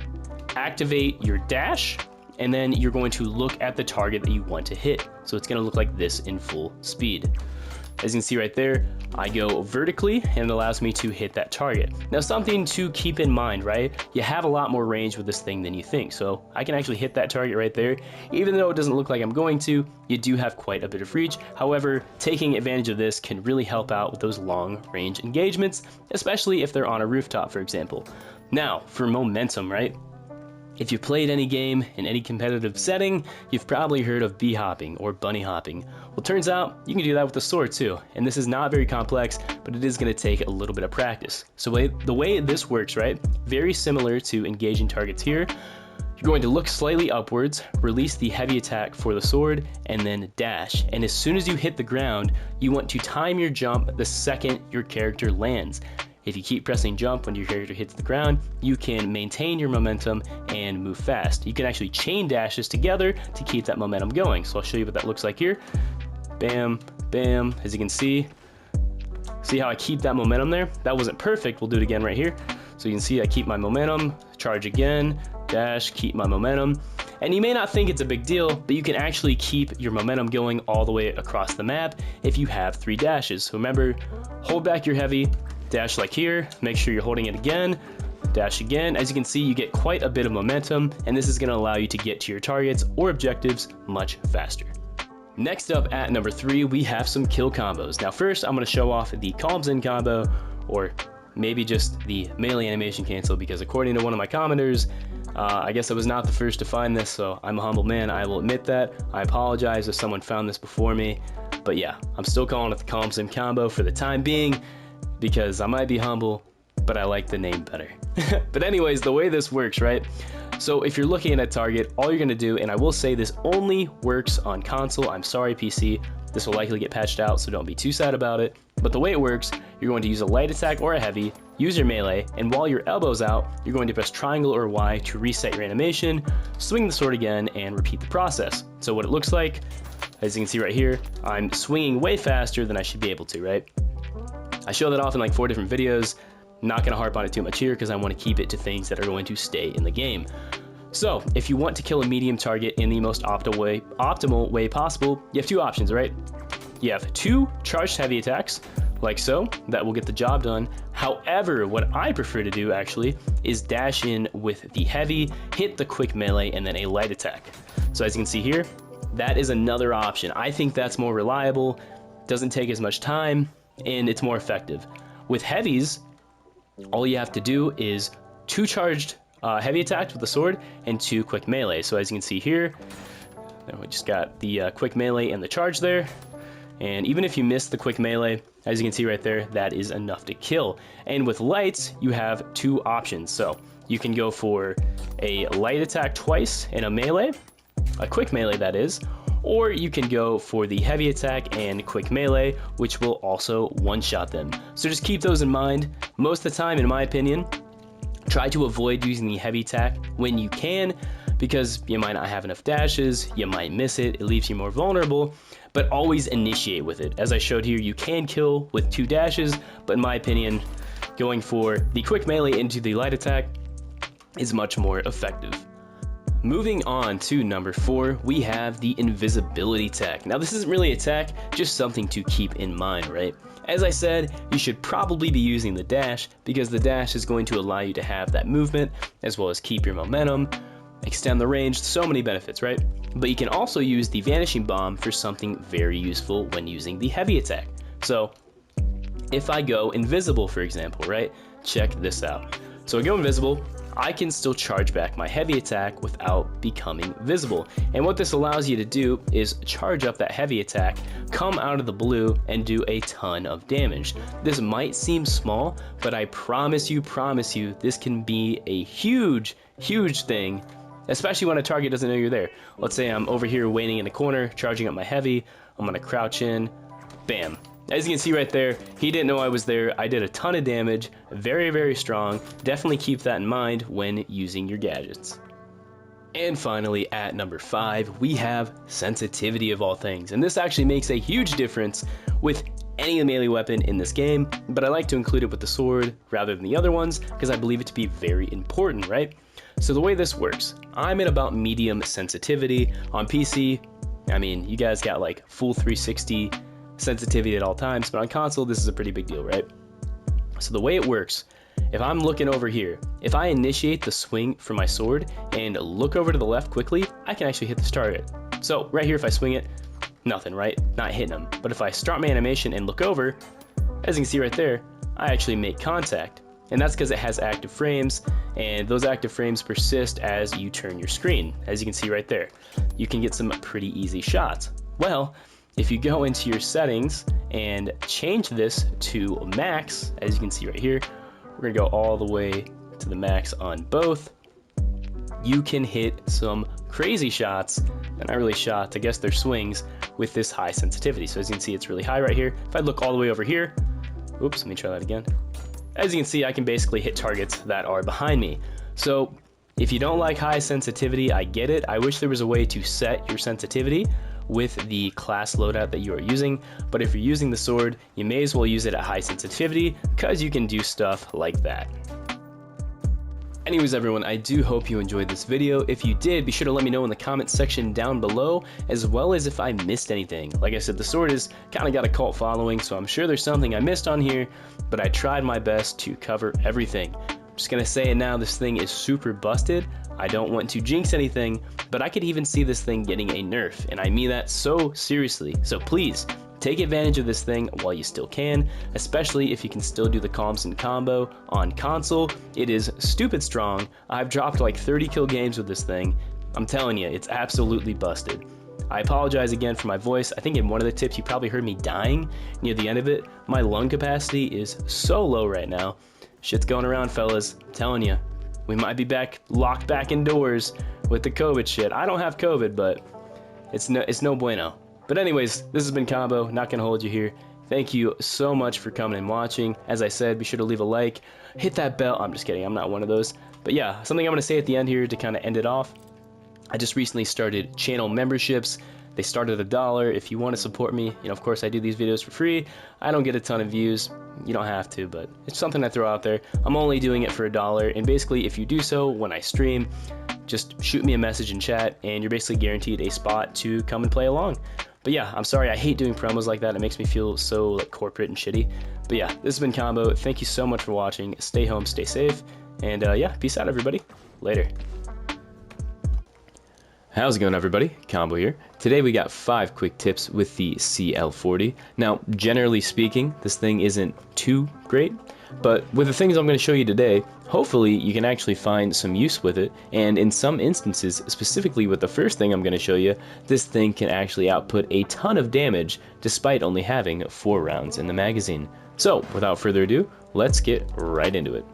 activate your dash, and then you're going to look at the target that you want to hit. So it's gonna look like this in full speed. As you can see right there, I go vertically and it allows me to hit that target. Now something to keep in mind, right? You have a lot more range with this thing than you think. So I can actually hit that target right there. Even though it doesn't look like I'm going to, you do have quite a bit of reach. However, taking advantage of this can really help out with those long range engagements, especially if they're on a rooftop, for example. Now, for momentum, right?
If you've played any game in any competitive setting, you've probably heard of bee hopping or bunny hopping. Well, turns out you can do that with the sword too, and this is not very complex, but it is going to take a little bit of practice. So the way this works, right, very similar to engaging targets here. You're going to look slightly upwards, release the heavy attack for the sword, and then dash. And as soon as you hit the ground, you want to time your jump the second your character lands. If you keep pressing jump when your character hits the ground, you can maintain your momentum and move fast. You can actually chain dashes together to keep that momentum going. So I'll show you what that looks like here. Bam, bam, as you can see how I keep that momentum there? That wasn't perfect, we'll do it again right here. So you can see I keep my momentum, charge again, dash, keep my momentum. And you may not think it's a big deal, but you can actually keep your momentum going all the way across the map if you have 3 dashes. So remember, hold back your heavy, dash like here, make sure you're holding it again, dash again. As you can see, you get quite a bit of momentum, and this is going to allow you to get to your targets or objectives much faster. Next up at number 3, we have some kill combos. Now first, I'm going to show off the calms in combo, or maybe just the melee animation cancel, because according to one of my commenters, I guess I was not the first to find this, so I'm a humble man, I will admit that. I apologize if someone found this before me, but yeah, I'm still calling it the calms in combo for the time being, because I might be humble, but I like the name better. But anyways, the way this works, right? So if you're looking at a target, all you're gonna do, and I will say this only works on console, I'm sorry PC, this will likely get patched out, so don't be too sad about it. But the way it works, you're going to use a light attack or a heavy, use your melee, and while your elbow's out, you're going to press triangle or Y to reset your animation, swing the sword again, and repeat the process. So what it looks like, as you can see right here, I'm swinging way faster than I should be able to, right? I show that off in like 4 different videos. Not gonna harp on it too much here because I want to keep it to things that are going to stay in the game. So if you want to kill a medium target in the most optimal way possible, you have 2 options, right? You have 2 charged heavy attacks, like so, that will get the job done. However, what I prefer to do actually is dash in with the heavy, hit the quick melee, and then a light attack. So as you can see here, that is another option. I think that's more reliable, doesn't take as much time, and it's more effective. With heavies, all you have to do is 2 charged heavy attacks with the sword and 2 quick melee. So as you can see here, we just got the quick melee and the charge there. And even if you miss the quick melee, as you can see right there, that is enough to kill. And with lights, you have 2 options. So you can go for a light attack twice in a melee, a quick melee that is, or you can go for the heavy attack and quick melee, which will also one-shot them. So just keep those in mind. Most of the time, in my opinion, try to avoid using the heavy attack when you can, because you might not have enough dashes, you might miss it, it leaves you more vulnerable, but always initiate with it. As I showed here, you can kill with 2 dashes, but in my opinion, going for the quick melee into the light attack is much more effective. Moving on to number 4, we have the invisibility tech. Now this isn't really a tech, just something to keep in mind, right? As I said, you should probably be using the dash because the dash is going to allow you to have that movement as well as keep your momentum, extend the range, so many benefits, right? But you can also use the vanishing bomb for something very useful when using the heavy attack. So if I go invisible, for example, right? Check this out. So I go invisible, I can still charge back my heavy attack without becoming visible. And what this allows you to do is charge up that heavy attack, come out of the blue, and do a ton of damage. This might seem small, but I promise you, this can be a huge, huge thing, especially when a target doesn't know you're there. Let's say I'm over here waiting in the corner, charging up my heavy, I'm gonna crouch in, bam. As you can see right there, he didn't know I was there. I did a ton of damage, very, very strong. Definitely keep that in mind when using your gadgets. And finally, at number 5, we have sensitivity of all things. And this actually makes a huge difference with any melee weapon in this game, but I like to include it with the sword rather than the other ones because I believe it to be very important, right? So the way this works, I'm at about medium sensitivity. On PC, I mean, you guys got like full 360 sensitivity at all times, but on console this is a pretty big deal, right? So the way it works, if I'm looking over here, if I initiate the swing for my sword and look over to the left quickly, I can actually hit this target. So right here, if I swing it, nothing, right? Not hitting them. But if I start my animation and look over, as you can see right there, I actually make contact. And that's because it has active frames, and those active frames persist as you turn your screen. As you can see right there, you can get some pretty easy shots. Well, if you go into your settings and change this to max, as you can see right here, we're gonna go all the way to the max on both. You can hit some crazy shots, and not really shots, I guess they're swings, with this high sensitivity. So as you can see, it's really high right here. If I look all the way over here, oops, let me try that again. As you can see, I can basically hit targets that are behind me. So if you don't like high sensitivity, I get it. I wish there was a way to set your sensitivity with the class loadout that you are using, but if you're using the sword, you may as well use it at high sensitivity because you can do stuff like that. Anyways, everyone, I do hope you enjoyed this video. If you did, be sure to let me know in the comments section down below, as well as if I missed anything. Like I said, the sword has kind of got a cult following, so I'm sure there's something I missed on here, but I tried my best to cover everything. I'm just gonna say it now, this thing is super busted. I don't want to jinx anything, but I could even see this thing getting a nerf, and I mean that so seriously. So please, take advantage of this thing while you still can, especially if you can still do the comms and combo on console. It is stupid strong. I've dropped like 30 kill games with this thing. I'm telling you, it's absolutely busted. I apologize again for my voice. I think in one of the tips you probably heard me dying near the end of it. My lung capacity is so low right now. Shit's going around, fellas. I'm telling you, we might be locked back indoors with the COVID shit. I don't have COVID, but it's no bueno. But anyways, this has been Combo, not gonna hold you here. Thank you so much for coming and watching. As I said, be sure to leave a like, hit that bell. I'm just kidding, I'm not one of those. But yeah, something I'm gonna say at the end here to kind of end it off. I just recently started channel memberships. They start at $1. If you want to support me, you know, of course I do these videos for free. I don't get a ton of views. You don't have to, but it's something I throw out there. I'm only doing it for $1, and basically if you do so when I stream, just shoot me a message in chat, and you're basically guaranteed a spot to come and play along. But yeah, I'm sorry, I hate doing promos like that. It makes me feel so like corporate and shitty. But yeah, this has been Combo. Thank you so much for watching. Stay home, stay safe, and yeah, peace out, everybody. Later. How's it going, everybody? Combo here. Today we got 5 quick tips with the CL40. Now, generally speaking, this thing isn't too great, but with the things I'm going to show you today, hopefully you can actually find some use with it, and in some instances, specifically with the first thing I'm going to show you, this thing can actually output a ton of damage despite only having 4 rounds in the magazine. So, without further ado, let's get right into it.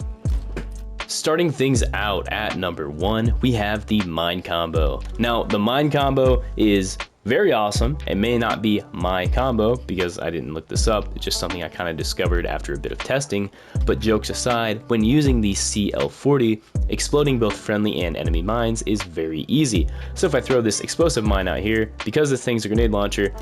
Starting things out at number 1, we have the Mine Combo. Now, the Mine Combo is very awesome. It may not be my combo because I didn't look this up. It's just something I kind of discovered after a bit of testing. But jokes aside, when using the CL40, exploding both friendly and enemy mines is very easy. So if I throw this explosive mine out here, because this thing's a grenade launcher,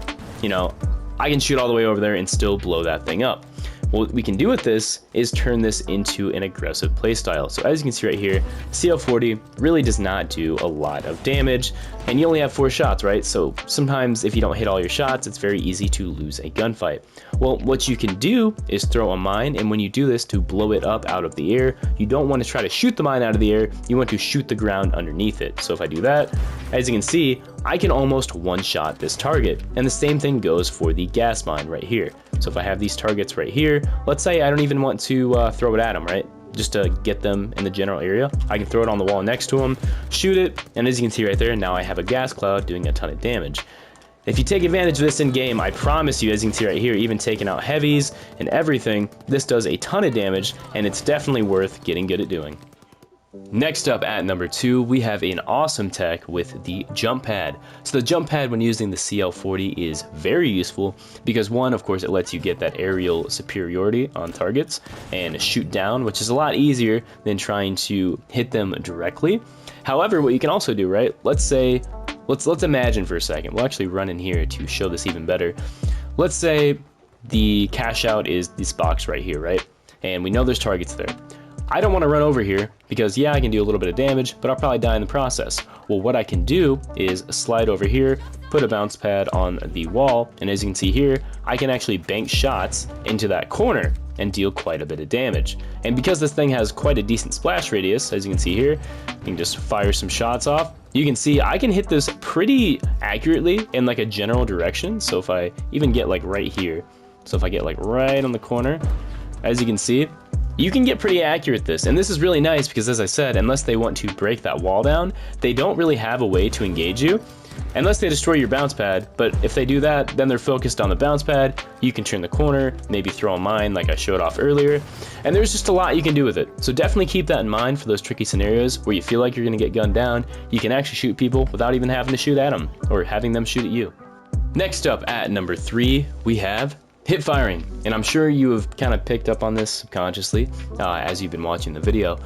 you know, I can shoot all the way over there and still blow that thing up. What we can do with this is turn this into an aggressive playstyle. So as you can see right here, CL40 really does not do a lot of damage, and you only have 4 shots, right? So sometimes if you don't hit all your shots, it's very easy to lose a gunfight. Well, what you can do is throw a mine, and when you do this to blow it up out of the air, you don't want to try to shoot the mine out of the air, you want to shoot the ground underneath it. So if I do that, as you can see, I can almost one-shot this target, and the same thing goes for the gas mine right here. So if I have these targets right here, let's say I don't even want to throw it at them, right? Just to get them in the general area, I can throw it on the wall next to them, shoot it, and as you can see right there, now I have a gas cloud doing a ton of damage. If you take advantage of this in game, I promise you, as you can see right here, even taking out heavies and everything, this does a ton of damage, and it's definitely worth getting good at doing. Next up at number 2, we have an awesome tech with the jump pad. So the jump pad when using the CL40 is very useful because one, of course, it lets you get that aerial superiority on targets and shoot down, which is a lot easier than trying to hit them directly. However, what you can also do, right? Let's imagine for a second. We'll actually run in here to show this even better. Let's say the cash out is this box right here, right? And we know there's targets there. I don't want to run over here because yeah, I can do a little bit of damage, but I'll probably die in the process. Well, what I can do is slide over here, put a bounce pad on the wall, and as you can see here, I can actually bank shots into that corner and deal quite a bit of damage. And because this thing has quite a decent splash radius, as you can see here, you can just fire some shots off. You can see I can hit this pretty accurately in like a general direction. So if I even get like right here, so if I get like right on the corner, as you can see, You can get pretty accurate this, and this is really nice because, as I said, unless they want to break that wall down, they don't really have a way to engage you unless they destroy your bounce pad. But if they do that, then they're focused on the bounce pad. You can turn the corner, maybe throw a mine like I showed off earlier, and there's just a lot you can do with it. So definitely keep that in mind for those tricky scenarios where you feel like you're going to get gunned down. You can actually shoot people without even having to shoot at them or having them shoot at you. Next up at number 3, we have hip firing, and I'm sure you have kind of picked up on this subconsciously as you've been watching the video,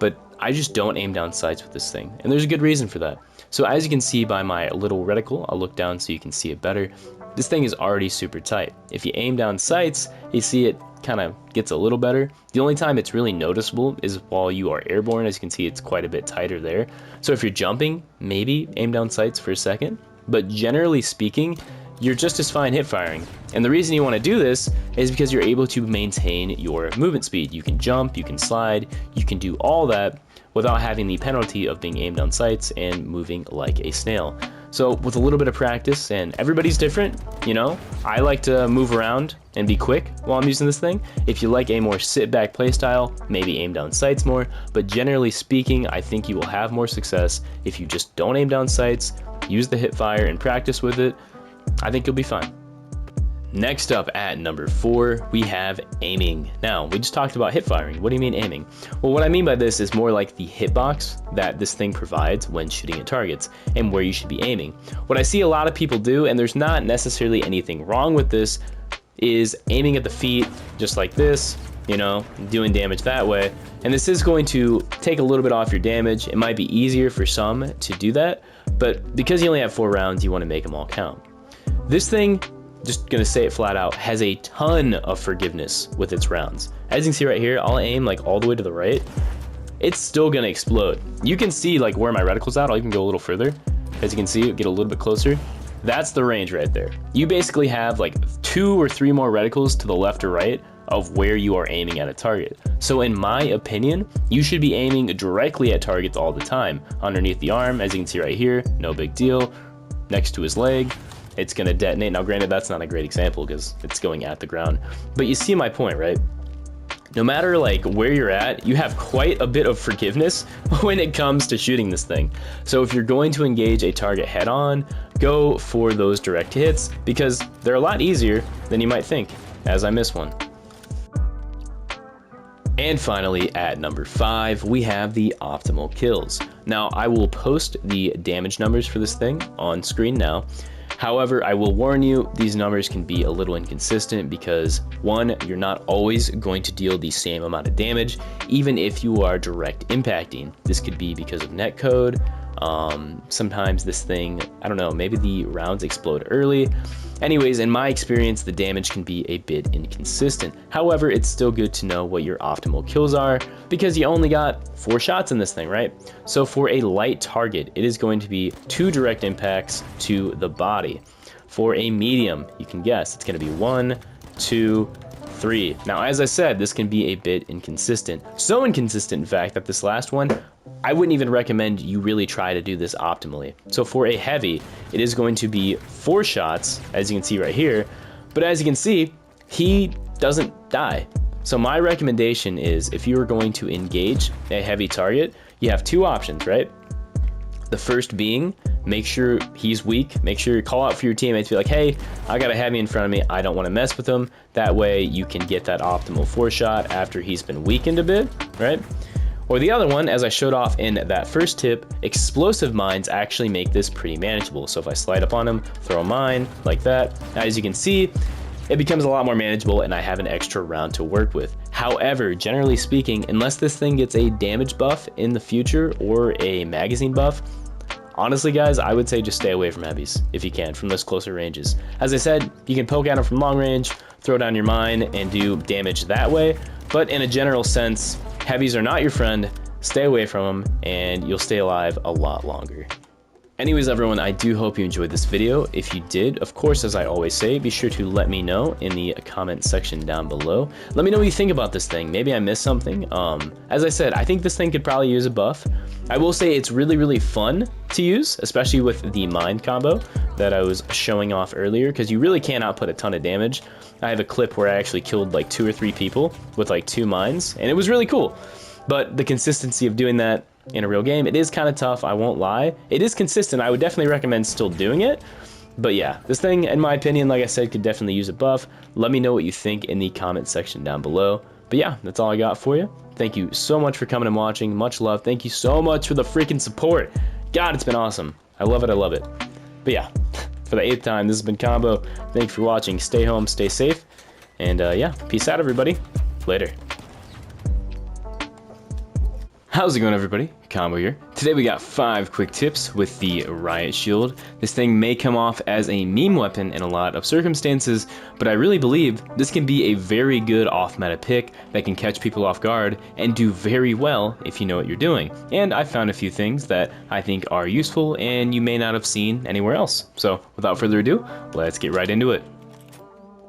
but I just don't aim down sights with this thing, and there's a good reason for that. So as you can see by my little reticle, I'll look down so you can see it better. This thing is already super tight. If you aim down sights, you see it kind of gets a little better. The only time it's really noticeable is while you are airborne. As you can see, it's quite a bit tighter there. So if you're jumping, maybe aim down sights for a second, but generally speaking, you're just as fine hip firing. And the reason you want to do this is because you're able to maintain your movement speed. You can jump, you can slide, you can do all that without having the penalty of being aimed on sights and moving like a snail. So with a little bit of practice, and everybody's different, you know, I like to move around and be quick while I'm using this thing. If you like a more sit back play style, maybe aim down sights more, but generally speaking, I think you will have more success if you just don't aim down sights, use the hip fire and practice with it. I think you'll be fine. Next up at number 4, we have aiming. Now, we just talked about hip firing. What do you mean aiming? Well, what I mean by this is more like the hitbox that this thing provides when shooting at targets and where you should be aiming. What I see a lot of people do, and there's not necessarily anything wrong with this, is aiming at the feet just like this, you know, doing damage that way. And this is going to take a little bit off your damage. It might be easier for some to do that, but because you only have 4 rounds, you want to make them all count. This thing, just gonna say it flat out, has a ton of forgiveness with its rounds. As you can see right here, I'll aim like all the way to the right. It's still gonna explode. You can see like where my reticle's at. I'll even go a little further. As you can see, get a little bit closer. That's the range right there. You basically have like 2 or 3 more reticles to the left or right of where you are aiming at a target. So in my opinion, you should be aiming directly at targets all the time. Underneath the arm, as you can see right here, no big deal. Next to his leg, it's gonna detonate. Now granted, that's not a great example because it's going at the ground, but you see my point, right? No matter like where you're at, you have quite a bit of forgiveness when it comes to shooting this thing. So if you're going to engage a target head on, go for those direct hits because they're a lot easier than you might think, as I miss one. And finally, at number 5, we have the optimal kills. Now I will post the damage numbers for this thing on screen now. However, I will warn you, these numbers can be a little inconsistent because 1, you're not always going to deal the same amount of damage, even if you are direct impacting. This could be because of netcode. Sometimes this thing, I don't know, maybe the rounds explode early. Anyways, in my experience, the damage can be a bit inconsistent. However, it's still good to know what your optimal kills are because you only got 4 shots in this thing, right? So for a light target, it is going to be 2 direct impacts to the body. For a medium, you can guess, it's going to be 1, 2, 3. Now, as I said, this can be a bit inconsistent. So inconsistent, in fact, that this last one, I wouldn't even recommend you really try to do this optimally. So for a heavy, it is going to be 4 shots, as you can see right here. But as you can see, he doesn't die. So my recommendation is if you are going to engage a heavy target, you have 2 options, right? The first being, make sure he's weak. Make sure you call out for your teammates. Be like, hey, I got a heavy in front of me. I don't want to mess with him. That way you can get that optimal 4 shot after he's been weakened a bit, right? Or the other one, as I showed off in that first tip, explosive mines actually make this pretty manageable. So if I slide up on him, throw a mine like that, as you can see, it becomes a lot more manageable and I have an extra round to work with. However, generally speaking, unless this thing gets a damage buff in the future or a magazine buff, honestly guys, I would say just stay away from heavies if you can, from those closer ranges. As I said, you can poke at them from long range, throw down your mine and do damage that way, but in a general sense, heavies are not your friend. Stay away from them and you'll stay alive a lot longer. Anyways, everyone, I do hope you enjoyed this video. If you did, of course, as I always say, be sure to let me know in the comment section down below. Let me know what you think about this thing. Maybe I missed something. As I said, I think this thing could probably use a buff. I will say it's really, really fun to use, especially with the mine combo. that I was showing off earlier, because you really can't output a ton of damage. I have a clip where I actually killed like 2 or 3 people with like 2 mines, and it was really cool. But the consistency of doing that in a real game, it is kind of tough, I won't lie. It is consistent, I would definitely recommend still doing it. But yeah, this thing, in my opinion, like I said, could definitely use a buff. Let me know what you think in the comment section down below. But yeah, that's all I got for you. Thank you so much for coming and watching. Much love. Thank you so much for the freaking support. God, it's been awesome. I love it, I love it. But yeah, for the 8th time, this has been Combo. Thank you for watching. Stay home, stay safe. And yeah, peace out, everybody. Later. How's it going, everybody? Combo here. Today we got 5 quick tips with the Riot Shield. This thing may come off as a meme weapon in a lot of circumstances, but I really believe this can be a very good off-meta pick that can catch people off guard and do very well if you know what you're doing. And I found a few things that I think are useful and you may not have seen anywhere else. So without further ado, let's get right into it.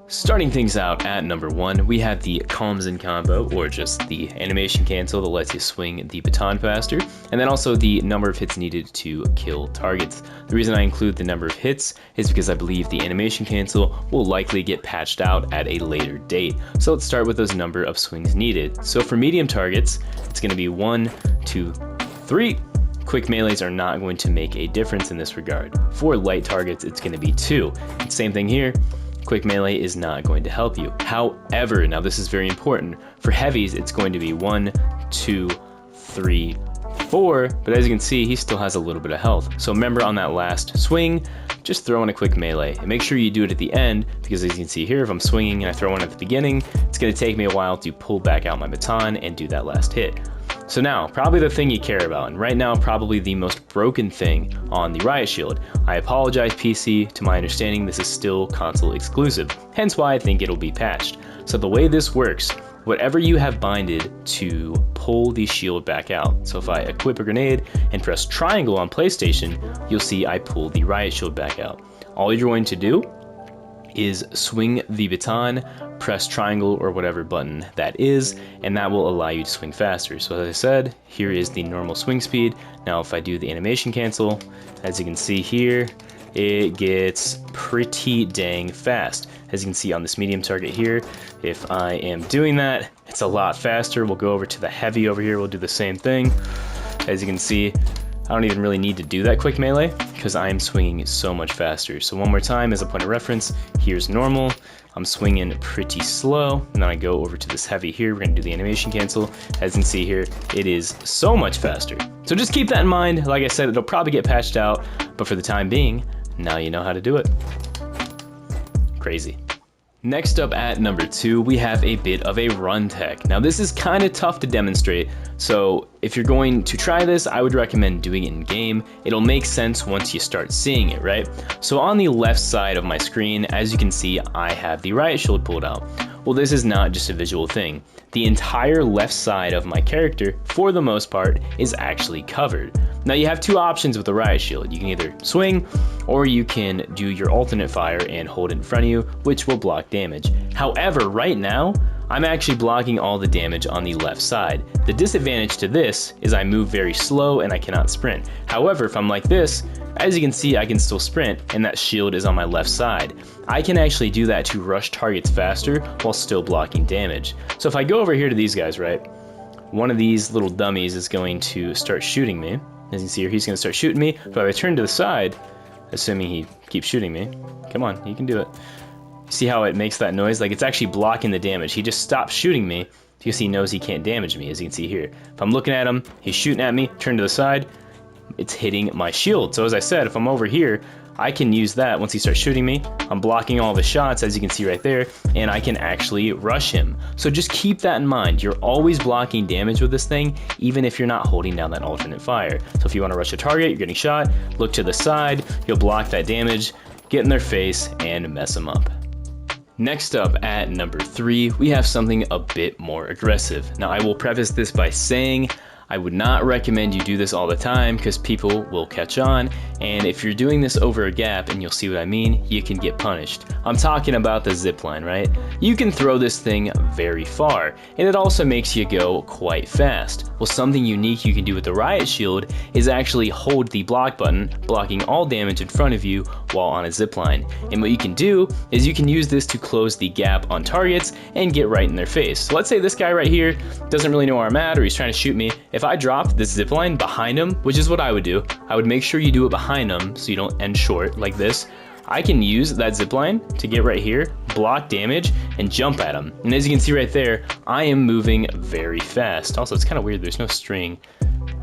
Starting things out at number 1, we have the Calms in combo, or just the animation cancel that lets you swing the baton faster, and then also the number of hits needed to kill targets. The reason I include the number of hits is because I believe the animation cancel will likely get patched out at a later date. So let's start with those number of swings needed. So for medium targets, it's going to be 1, 2, 3. Quick melees are not going to make a difference in this regard. For light targets, it's going to be 2. Same thing here. Quick melee is not going to help you. However, now this is very important, for heavies it's going to be 1, 2, 3, 4, but as you can see, he still has a little bit of health. So remember, on that last swing, just throw in a quick melee. And make sure you do it at the end, because as you can see here, if I'm swinging and I throw one at the beginning, it's going to take me a while to pull back out my baton and do that last hit. So now, probably the thing you care about, and right now probably the most broken thing on the Riot Shield. I apologize, PC, to my understanding this is still console exclusive, hence why I think it'll be patched. So the way this works, whatever you have binded to pull the shield back out. So if I equip a grenade and press triangle on PlayStation, you'll see I pull the Riot Shield back out. All you're going to do is swing the baton, press triangle or whatever button that is, and that will allow you to swing faster. So as I said, here is the normal swing speed. Now if I do the animation cancel, as you can see here, it gets pretty dang fast. As you can see on this medium target here, if I am doing that, it's a lot faster. We'll go over to the heavy over here, we'll do the same thing. As you can see, I don't even really need to do that quick melee because I am swinging so much faster. So one more time as a point of reference, here's normal. I'm swinging pretty slow, and then I go over to this heavy here. We're gonna do the animation cancel. As you can see here, it is so much faster. So just keep that in mind. Like I said, it'll probably get patched out, but for the time being, now you know how to do it. Crazy. Next up at number 2, we have a bit of a run tech. Now this is kind of tough to demonstrate, so if you're going to try this, I would recommend doing it in game. It'll make sense once you start seeing it, right? So on the left side of my screen, as you can see, I have the Riot Shield pulled out. Well, this is not just a visual thing. The entire left side of my character, for the most part, is actually covered. Now you have 2 options with the Riot Shield. You can either swing, or you can do your alternate fire and hold it in front of you, which will block damage. However, right now, I'm actually blocking all the damage on the left side. The disadvantage to this is I move very slow and I cannot sprint. However, if I'm like this, as you can see, I can still sprint, and that shield is on my left side. I can actually do that to rush targets faster while still blocking damage. So if I go over here to these guys, right, one of these little dummies is going to start shooting me. As you can see here, he's going to start shooting me, but if I turn to the side, assuming he keeps shooting me, come on, you can do it. See how it makes that noise? Like, it's actually blocking the damage. He just stops shooting me because he knows he can't damage me, as you can see here. If I'm looking at him, he's shooting at me, turn to the side, it's hitting my shield. So as I said, if I'm over here, I can use that. Once he starts shooting me, I'm blocking all the shots, as you can see right there, and I can actually rush him. So just keep that in mind. You're always blocking damage with this thing, even if you're not holding down that alternate fire. So if you want to rush a target, you're getting shot, look to the side, you'll block that damage, get in their face, and mess them up. Next up at number 3, we have something a bit more aggressive. Now I will preface this by saying I would not recommend you do this all the time because people will catch on, and if you're doing this over a gap, and you'll see what I mean, you can get punished. I'm talking about the zipline, right? You can throw this thing very far, and it also makes you go quite fast. Well, something unique you can do with the Riot Shield is actually hold the block button, blocking all damage in front of you, while on a zipline. And what you can do is you can use this to close the gap on targets and get right in their face. So let's say this guy right here doesn't really know where I'm at, or he's trying to shoot me. If I dropped this zipline behind him, which is what I would do, I would make sure you do it behind him so you don't end short like this. I can use that zipline to get right here, block damage, and jump at him. And as you can see right there, I am moving very fast. Also, it's kind of weird, there's no string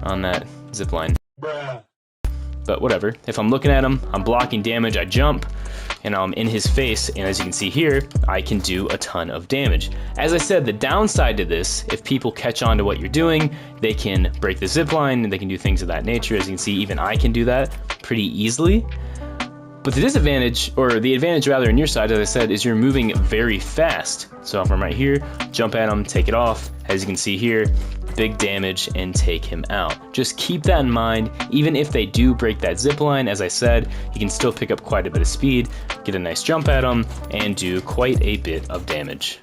on that zipline. But whatever, if I'm looking at him, I'm blocking damage, I jump, and I'm in his face, and as you can see here, I can do a ton of damage. As I said, the downside to this, if people catch on to what you're doing, they can break the zipline, and they can do things of that nature. As you can see, even I can do that pretty easily. But the disadvantage, or the advantage rather on your side, as I said, is you're moving very fast. So if I'm right here, jump at him, take it off, as you can see here, big damage and take him out. Just keep that in mind. Even if they do break that zip line, as I said, you can still pick up quite a bit of speed, get a nice jump at them, and do quite a bit of damage.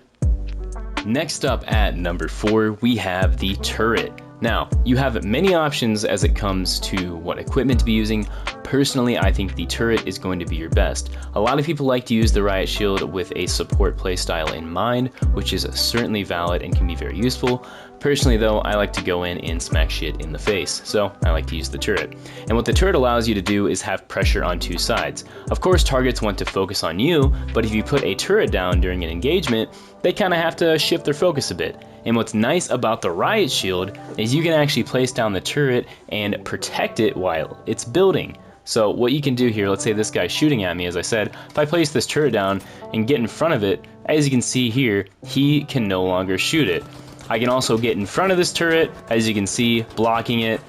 Next up at number 4, we have the turret. Now, you have many options as it comes to what equipment to be using. Personally, I think the turret is going to be your best. A lot of people like to use the Riot Shield with a support playstyle in mind, which is certainly valid and can be very useful. Personally though, I like to go in and smack shit in the face, so I like to use the turret. And what the turret allows you to do is have pressure on two sides. Of course, targets want to focus on you, but if you put a turret down during an engagement, they kind of have to shift their focus a bit. And what's nice about the Riot Shield is you can actually place down the turret and protect it while it's building. So what you can do here, let's say this guy's shooting at me, as I said, if I place this turret down and get in front of it, as you can see here, he can no longer shoot it. I can also get in front of this turret, as you can see, blocking it,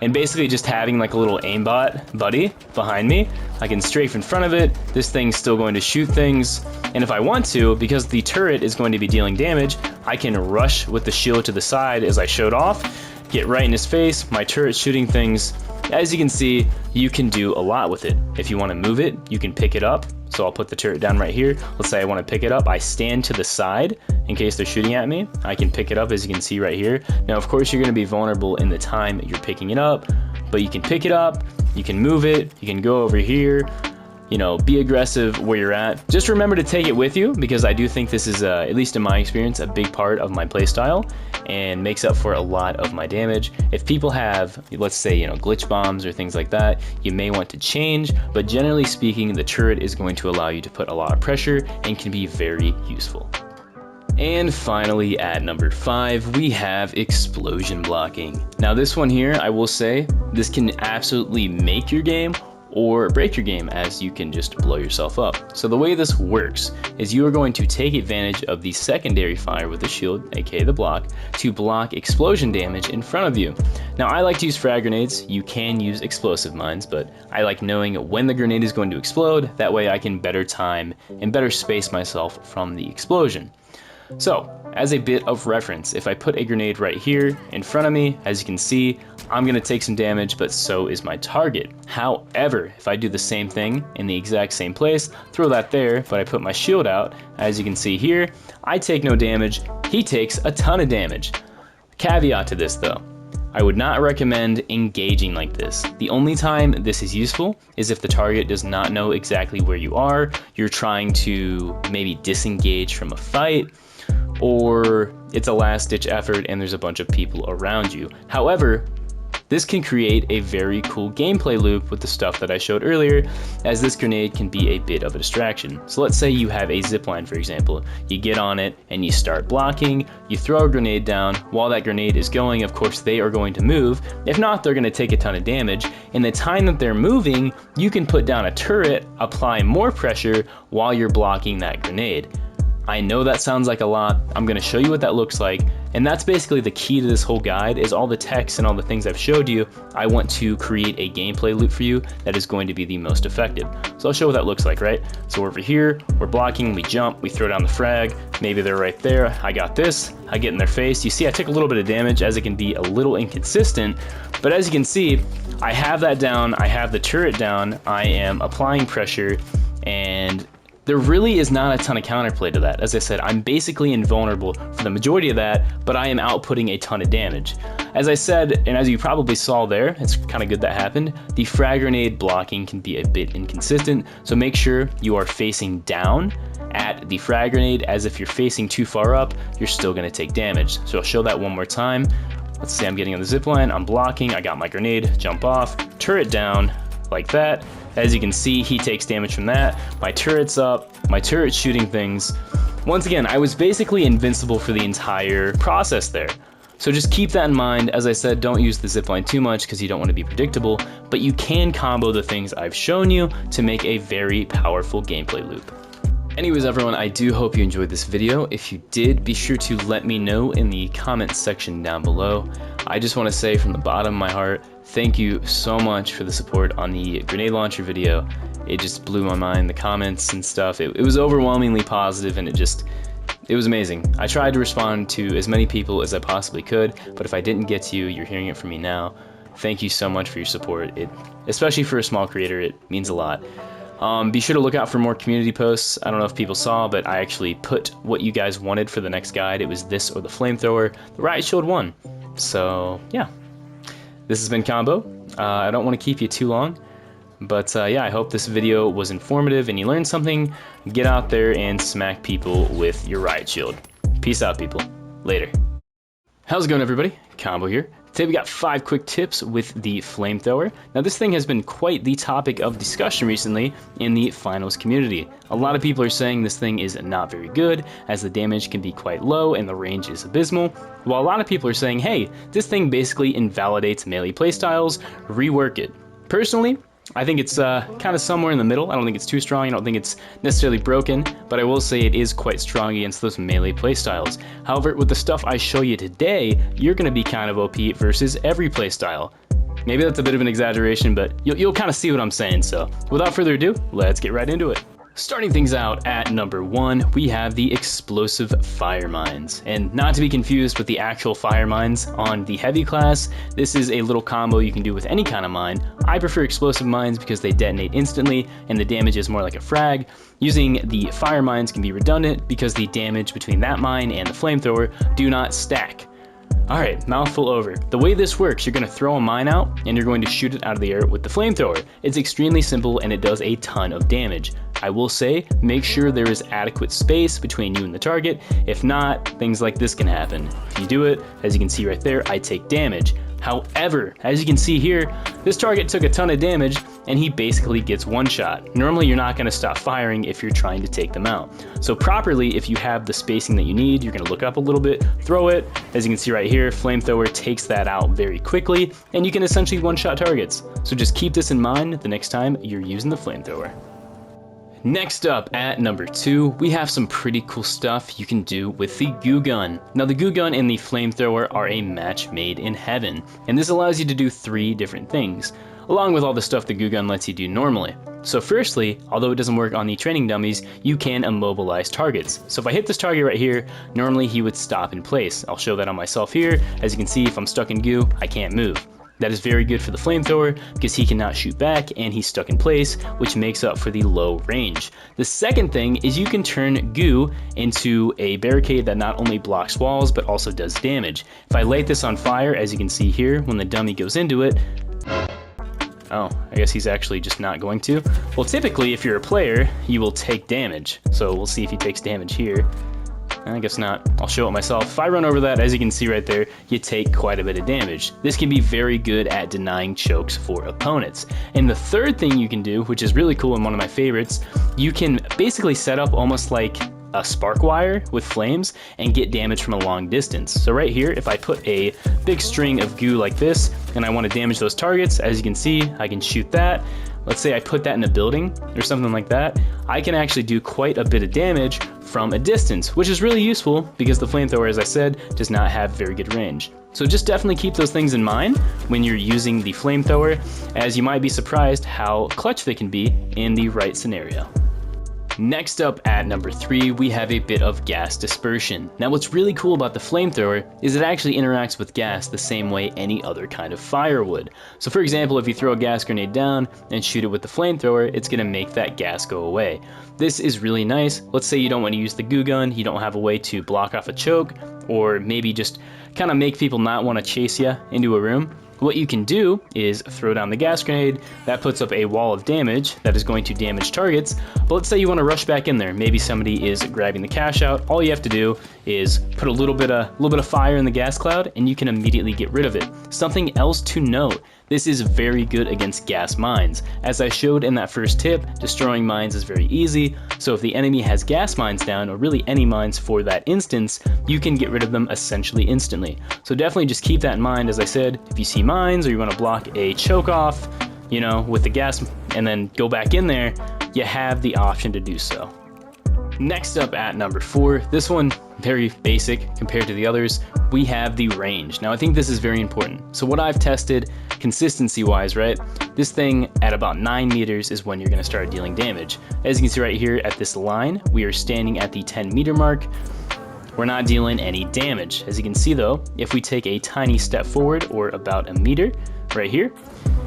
and basically just having like a little aimbot buddy behind me. I can strafe in front of it, this thing's still going to shoot things, and if I want to, because the turret is going to be dealing damage, I can rush with the shield to the side as I showed off, get right in his face, my turret's shooting things. As you can see, you can do a lot with it. If you want to move it, you can pick it up. So I'll put the turret down right here. Let's say I want to pick it up. I stand to the side in case they're shooting at me. I can pick it up, as you can see right here. Now, of course, you're going to be vulnerable in the time you're picking it up, but you can pick it up, you can move it, you can go over here, you know, be aggressive where you're at. Just remember to take it with you, because I do think this is, at least in my experience, a big part of my playstyle and makes up for a lot of my damage. If people have, let's say, you know, glitch bombs or things like that, you may want to change, but generally speaking, the turret is going to allow you to put a lot of pressure and can be very useful. And finally, at number 5, we have explosion blocking. Now this one here, I will say, this can absolutely make your game or break your game, as you can just blow yourself up. So the way this works is you are going to take advantage of the secondary fire with the shield, aka the block, to block explosion damage in front of you. Now I like to use frag grenades. You can use explosive mines, but I like knowing when the grenade is going to explode. That way I can better time and better space myself from the explosion. So, as a bit of reference, if I put a grenade right here in front of me, as you can see, I'm going to take some damage, but so is my target. However, if I do the same thing in the exact same place, throw that there, but I put my shield out, as you can see here, I take no damage, he takes a ton of damage. Caveat to this though, I would not recommend engaging like this. The only time this is useful is if the target does not know exactly where you are, you're trying to maybe disengage from a fight, or it's a last-ditch effort and there's a bunch of people around you. However, this can create a very cool gameplay loop with the stuff that I showed earlier, as this grenade can be a bit of a distraction. So let's say you have a zipline, for example. You get on it and you start blocking, you throw a grenade down. While that grenade is going, of course, they are going to move. If not, they're going to take a ton of damage. In the time that they're moving, you can put down a turret, apply more pressure while you're blocking that grenade. I know that sounds like a lot. I'm going to show you what that looks like, and that's basically the key to this whole guide, is all the text and all the things I've showed you. I want to create a gameplay loop for you that is going to be the most effective. So I'll show what that looks like, right? So we're over here, we're blocking, we jump, we throw down the frag, maybe they're right there, I got this, I get in their face. You see I took a little bit of damage, as it can be a little inconsistent, but as you can see, I have that down, I have the turret down, I am applying pressure, and There really is not a ton of counterplay to that. As I said, I'm basically invulnerable for the majority of that, but I am outputting a ton of damage. As I said, and as you probably saw there, it's kind of good that happened, the frag grenade blocking can be a bit inconsistent, so make sure you are facing down at the frag grenade, as if you're facing too far up, you're still going to take damage. So I'll show that one more time. Let's say I'm getting on the zip line, I'm blocking, I got my grenade, jump off, turret down, like that. As you can see, he takes damage from that. My turret's up, my turret's shooting things. Once again, I was basically invincible for the entire process there. So just keep that in mind. As I said, don't use the zipline too much because you don't want to be predictable, but you can combo the things I've shown you to make a very powerful gameplay loop. Anyways, everyone, I do hope you enjoyed this video. If you did, be sure to let me know in the comments section down below. I just want to say from the bottom of my heart, thank you so much for the support on the grenade launcher video. It just blew my mind, the comments and stuff. It was overwhelmingly positive, and it was amazing. I tried to respond to as many people as I possibly could, but if I didn't get to you, you're hearing it from me now. Thank you so much for your support. Especially for a small creator, it means a lot. Be sure to look out for more community posts. I don't know if people saw, but I actually put what you guys wanted for the next guide. It was this or the flamethrower. The Riot Shield won. So yeah, this has been Combo. I don't want to keep you too long, but yeah, I hope this video was informative and you learned something. Get out there and smack people with your Riot Shield. Peace out, people. Later. How's it going, everybody? Combo here. Today we got 5 quick tips with the flamethrower. Now this thing has been quite the topic of discussion recently in the finals community. A lot of people are saying this thing is not very good, as the damage can be quite low and the range is abysmal, while a lot of people are saying, hey, this thing basically invalidates melee playstyles, rework it. Personally, I think it's kind of somewhere in the middle. I don't think it's too strong, I don't think it's necessarily broken, but I will say it is quite strong against those melee playstyles. However, with the stuff I show you today, you're going to be kind of OP versus every playstyle. Maybe that's a bit of an exaggeration, but you'll kind of see what I'm saying, so without further ado, let's get right into it. Starting things out at number 1, we have the explosive fire mines. And not to be confused with the actual fire mines on the heavy class, this is a little combo you can do with any kind of mine. I prefer explosive mines because they detonate instantly and the damage is more like a frag. Using the fire mines can be redundant because the damage between that mine and the flamethrower do not stack. Alright, mouthful over. The way this works, you're going to throw a mine out and you're going to shoot it out of the air with the flamethrower. It's extremely simple and it does a ton of damage. I will say, make sure there is adequate space between you and the target. If not, things like this can happen. If you do it, as you can see right there, I take damage. However, as you can see here, this target took a ton of damage and he basically gets one shot. Normally you're not going to stop firing if you're trying to take them out. So properly, if you have the spacing that you need, you're going to look up a little bit, throw it. As you can see right here, flamethrower takes that out very quickly and you can essentially one-shot targets. So just keep this in mind the next time you're using the flamethrower. Next up at number 2, we have some pretty cool stuff you can do with the goo gun. Now the goo gun and the flamethrower are a match made in heaven, and this allows you to do 3 different things, along with all the stuff the goo gun lets you do normally. So firstly, although it doesn't work on the training dummies, you can immobilize targets. So if I hit this target right here, normally he would stop in place. I'll show that on myself here. As you can see, if I'm stuck in goo, I can't move. That is very good for the flamethrower because he cannot shoot back and he's stuck in place, which makes up for the low range. The second thing is you can turn goo into a barricade that not only blocks walls but also does damage. If I light this on fire, as you can see here, when the dummy goes into it, oh, I guess he's actually just not going to. Well, typically if you're a player, you will take damage. So we'll see if he takes damage here. I guess not. I'll show it myself. If I run over that, as you can see right there, you take quite a bit of damage. This can be very good at denying chokes for opponents. And the third thing you can do, which is really cool and one of my favorites, you can basically set up almost like a spark wire with flames and get damage from a long distance. So right here, if I put a big string of goo like this and I want to damage those targets, as you can see, I can shoot that. Let's say I put that in a building or something like that, I can actually do quite a bit of damage from a distance, which is really useful because the flamethrower, as I said, does not have very good range. So just definitely keep those things in mind when you're using the flamethrower, as you might be surprised how clutch they can be in the right scenario. Next up at number 3, we have a bit of gas dispersion. Now what's really cool about the flamethrower is it actually interacts with gas the same way any other kind of fire would. So for example, if you throw a gas grenade down and shoot it with the flamethrower, it's going to make that gas go away. This is really nice. Let's say you don't want to use the goo gun, you don't have a way to block off a choke, or maybe just kind of make people not want to chase you into a room. What you can do is throw down the gas grenade. That puts up a wall of damage that is going to damage targets. But let's say you want to rush back in there. Maybe somebody is grabbing the cash out. All you have to do is put a little bit of fire in the gas cloud, and you can immediately get rid of it. Something else to note: this is very good against gas mines. As I showed in that first tip, destroying mines is very easy. So if the enemy has gas mines down, or really any mines for that instance, you can get rid of them essentially instantly. So definitely just keep that in mind. As I said, if you see mines or you want to block a choke off, you know, with the gas and then go back in there, you have the option to do so. Next up at number 4, this one very basic compared to the others, we have the range. Now I think this is very important. So what I've tested consistency wise, right, this thing at about 9 meters is when you're going to start dealing damage. As you can see right here at this line, we are standing at the 10 meter mark. We're not dealing any damage. As you can see though, if we take a tiny step forward, or about a meter right here,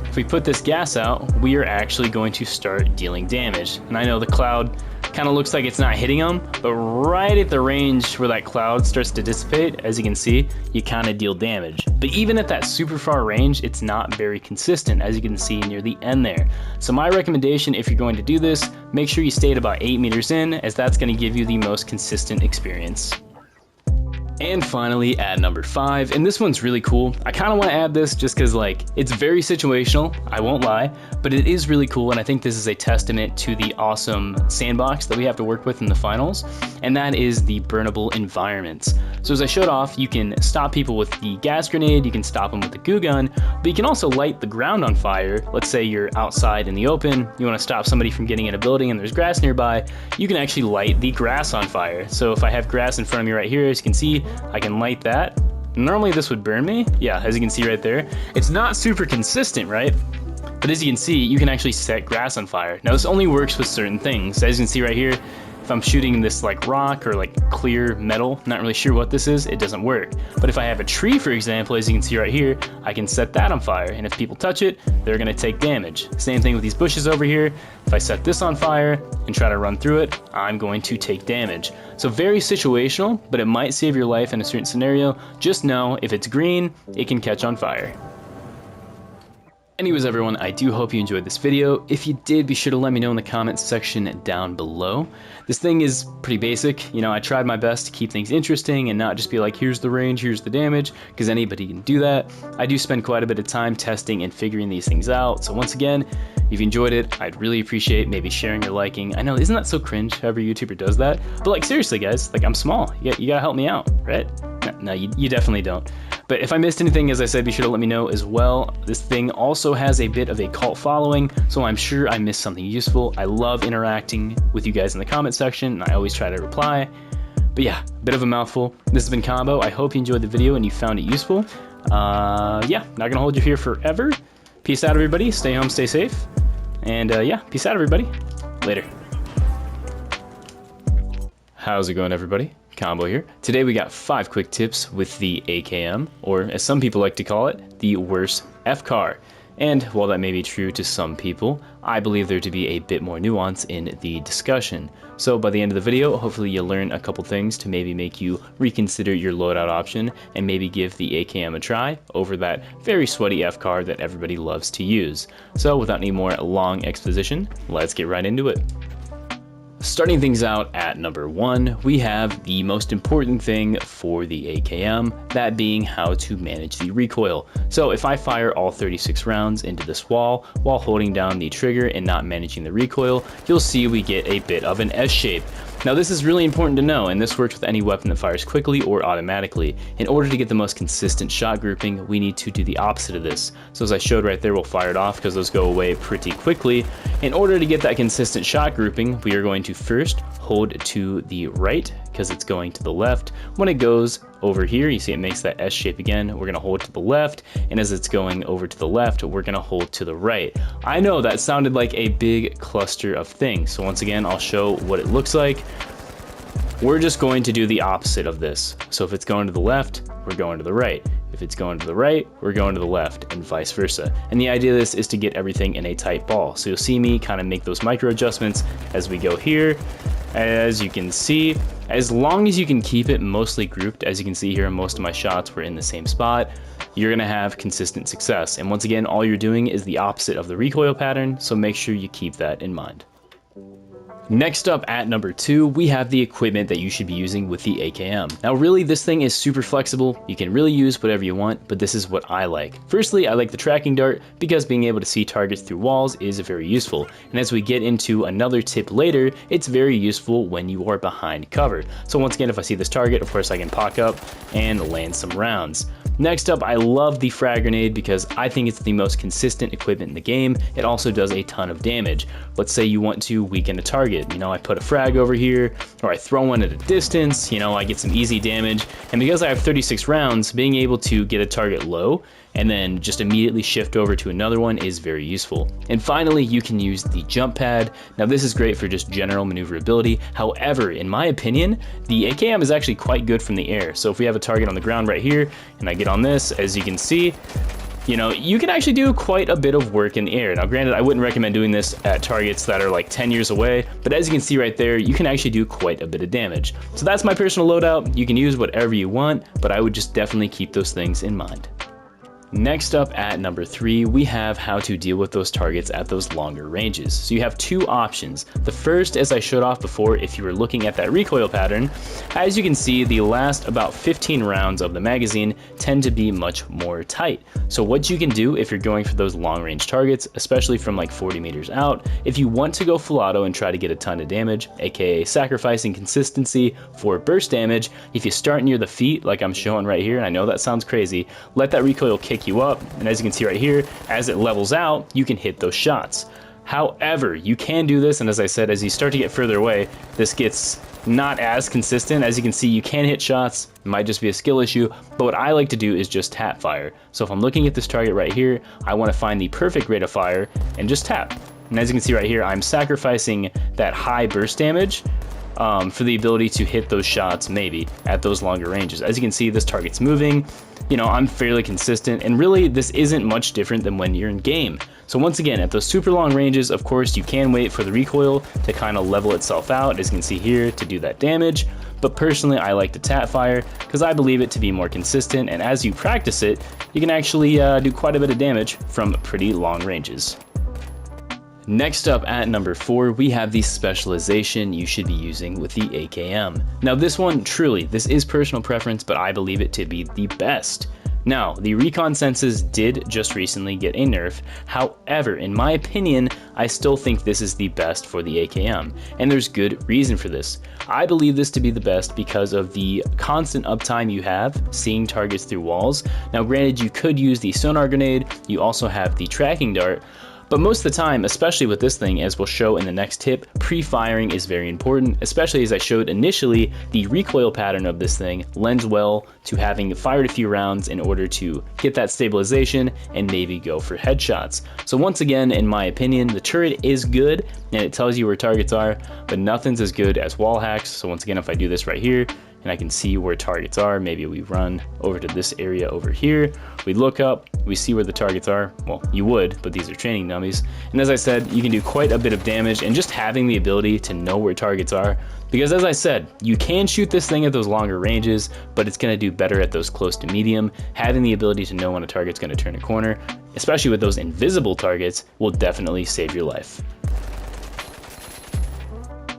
if we put this gas out, we are actually going to start dealing damage. And I know the cloud kind of looks like it's not hitting them, but right at the range where that cloud starts to dissipate, as you can see, you kind of deal damage. But even at that super far range, it's not very consistent, as you can see near the end there. So my recommendation, if you're going to do this, make sure you stay at about 8 meters in, as that's going to give you the most consistent experience. And finally at number 5, and this one's really cool. I kind of want to add this just because, like, it's very situational, I won't lie, but it is really cool, and I think this is a testament to the awesome sandbox that we have to work with in the finals, and that is the burnable environments. So as I showed off, you can stop people with the gas grenade, you can stop them with the goo gun, but you can also light the ground on fire. Let's say you're outside in the open, you want to stop somebody from getting in a building and there's grass nearby, you can actually light the grass on fire. So if I have grass in front of me right here, as you can see, I can light that. Normally this would burn me. Yeah, as you can see right there. It's not super consistent, right? But as you can see, you can actually set grass on fire. Now this only works with certain things. As you can see right here, if I'm shooting this like rock or like clear metal, not really sure what this is, it doesn't work. But if I have a tree, for example, as you can see right here, I can set that on fire. And if people touch it, they're gonna take damage. Same thing with these bushes over here. If I set this on fire and try to run through it, I'm going to take damage. So very situational, but it might save your life in a certain scenario. Just know if it's green, it can catch on fire. Anyways everyone, I do hope you enjoyed this video. If you did, be sure to let me know in the comments section down below. This thing is pretty basic. You know, I tried my best to keep things interesting and not just be like, here's the range, here's the damage, because anybody can do that. I do spend quite a bit of time testing and figuring these things out. So once again, if you enjoyed it, I'd really appreciate maybe sharing or liking. I know, isn't that so cringe, however YouTuber does that? But like seriously guys, like I'm small, you gotta help me out, right? No, you definitely don't. But if I missed anything, as I said, be sure to let me know as well. This thing also has a bit of a cult following, so I'm sure I missed something useful. I love interacting with you guys in the comment section, and I always try to reply. But yeah, a bit of a mouthful. This has been Combo. I hope you enjoyed the video and you found it useful. Yeah, not gonna hold you here forever. Peace out, everybody. Stay home, stay safe. And yeah, peace out, everybody. Later. How's it going, everybody? Combo here. Today we got 5 quick tips with the AKM, or as some people like to call it, the worst FCAR. And while that may be true to some people, I believe there to be a bit more nuance in the discussion. So by the end of the video, hopefully you'll learn a couple things to maybe make you reconsider your loadout option and maybe give the AKM a try over that very sweaty FCAR that everybody loves to use. So without any more long exposition, let's get right into it. Starting things out at number 1, we have the most important thing for the AKM, that being how to manage the recoil. So if I fire all 36 rounds into this wall while holding down the trigger and not managing the recoil, you'll see we get a bit of an S shape. Now this is really important to know, and this works with any weapon that fires quickly or automatically. In order to get the most consistent shot grouping, we need to do the opposite of this. So as I showed right there, we'll fire it off because those go away pretty quickly. In order to get that consistent shot grouping, we are going to first hold to the right because it's going to the left. When it goes over here, you see it makes that S shape again. We're gonna hold to the left, and as it's going over to the left, we're gonna hold to the right. I know that sounded like a big cluster of things. So once again, I'll show what it looks like. We're just going to do the opposite of this. So if it's going to the left, we're going to the right. If it's going to the right, we're going to the left, and vice versa. And the idea of this is to get everything in a tight ball. So you'll see me kind of make those micro adjustments as we go here. As you can see, as long as you can keep it mostly grouped, as you can see here, most of my shots were in the same spot, you're gonna have consistent success. And once again, all you're doing is the opposite of the recoil pattern, so make sure you keep that in mind. Next up at number 2, we have the equipment that you should be using with the AKM. Now really, this thing is super flexible. You can really use whatever you want, but this is what I like. Firstly, I like the tracking dart because being able to see targets through walls is very useful. And as we get into another tip later, it's very useful when you are behind cover. So once again, if I see this target, of course I can pock up and land some rounds. Next up, I love the frag grenade because I think it's the most consistent equipment in the game. It also does a ton of damage. Let's say you want to weaken a target. You know, I put a frag over here, or I throw one at a distance, you know, I get some easy damage. And because I have 36 rounds, being able to get a target low and then just immediately shift over to another one is very useful. And finally, you can use the jump pad. Now this is great for just general maneuverability. However, in my opinion, the AKM is actually quite good from the air. So if we have a target on the ground right here, and I get on this, as you can see, you know, you can actually do quite a bit of work in the air. Now granted, I wouldn't recommend doing this at targets that are like 10 years away, but as you can see right there, you can actually do quite a bit of damage. So that's my personal loadout. You can use whatever you want, but I would just definitely keep those things in mind. Next up at number 3, we have how to deal with those targets at those longer ranges. So you have two options. The first, as I showed off before, if you were looking at that recoil pattern, as you can see, the last about 15 rounds of the magazine tend to be much more tight. So what you can do if you're going for those long range targets, especially from like 40 meters out, if you want to go full auto and try to get a ton of damage, aka sacrificing consistency for burst damage, if you start near the feet, like I'm showing right here, and I know that sounds crazy, let that recoil kick you up, and as you can see right here, as it levels out, you can hit those shots. However, you can do this, and as I said, as you start to get further away, this gets not as consistent. As you can see, you can hit shots, it might just be a skill issue, but what I like to do is just tap fire. So if I'm looking at this target right here, I want to find the perfect rate of fire and just tap. And as you can see right here, I'm sacrificing that high burst damage for the ability to hit those shots maybe at those longer ranges. As you can see, this target's moving. You know, I'm fairly consistent, and really this isn't much different than when you're in game. So once again, at those super long ranges, of course, you can wait for the recoil to kind of level itself out, as you can see here, to do that damage. But personally, I like to tap fire because I believe it to be more consistent, and as you practice it, you can actually do quite a bit of damage from pretty long ranges. Next up at number 4, we have the specialization you should be using with the AKM. Now this one, truly, this is personal preference, but I believe it to be the best. Now, the recon senses did just recently get a nerf. However, in my opinion, I still think this is the best for the AKM, and there's good reason for this. I believe this to be the best because of the constant uptime you have seeing targets through walls. Now granted, you could use the sonar grenade, you also have the tracking dart, but most of the time, especially with this thing, as we'll show in the next tip, pre-firing is very important, especially as I showed initially, the recoil pattern of this thing lends well to having fired a few rounds in order to get that stabilization and maybe go for headshots. So once again, in my opinion, the turret is good and it tells you where targets are, but nothing's as good as wall hacks. So once again, if I do this right here, and I can see where targets are. Maybe we run over to this area over here. We look up, we see where the targets are. Well, you would, but these are training dummies. And as I said, you can do quite a bit of damage, and just having the ability to know where targets are, because as I said, you can shoot this thing at those longer ranges, but it's gonna do better at those close to medium. Having the ability to know when a target's gonna turn a corner, especially with those invisible targets, will definitely save your life.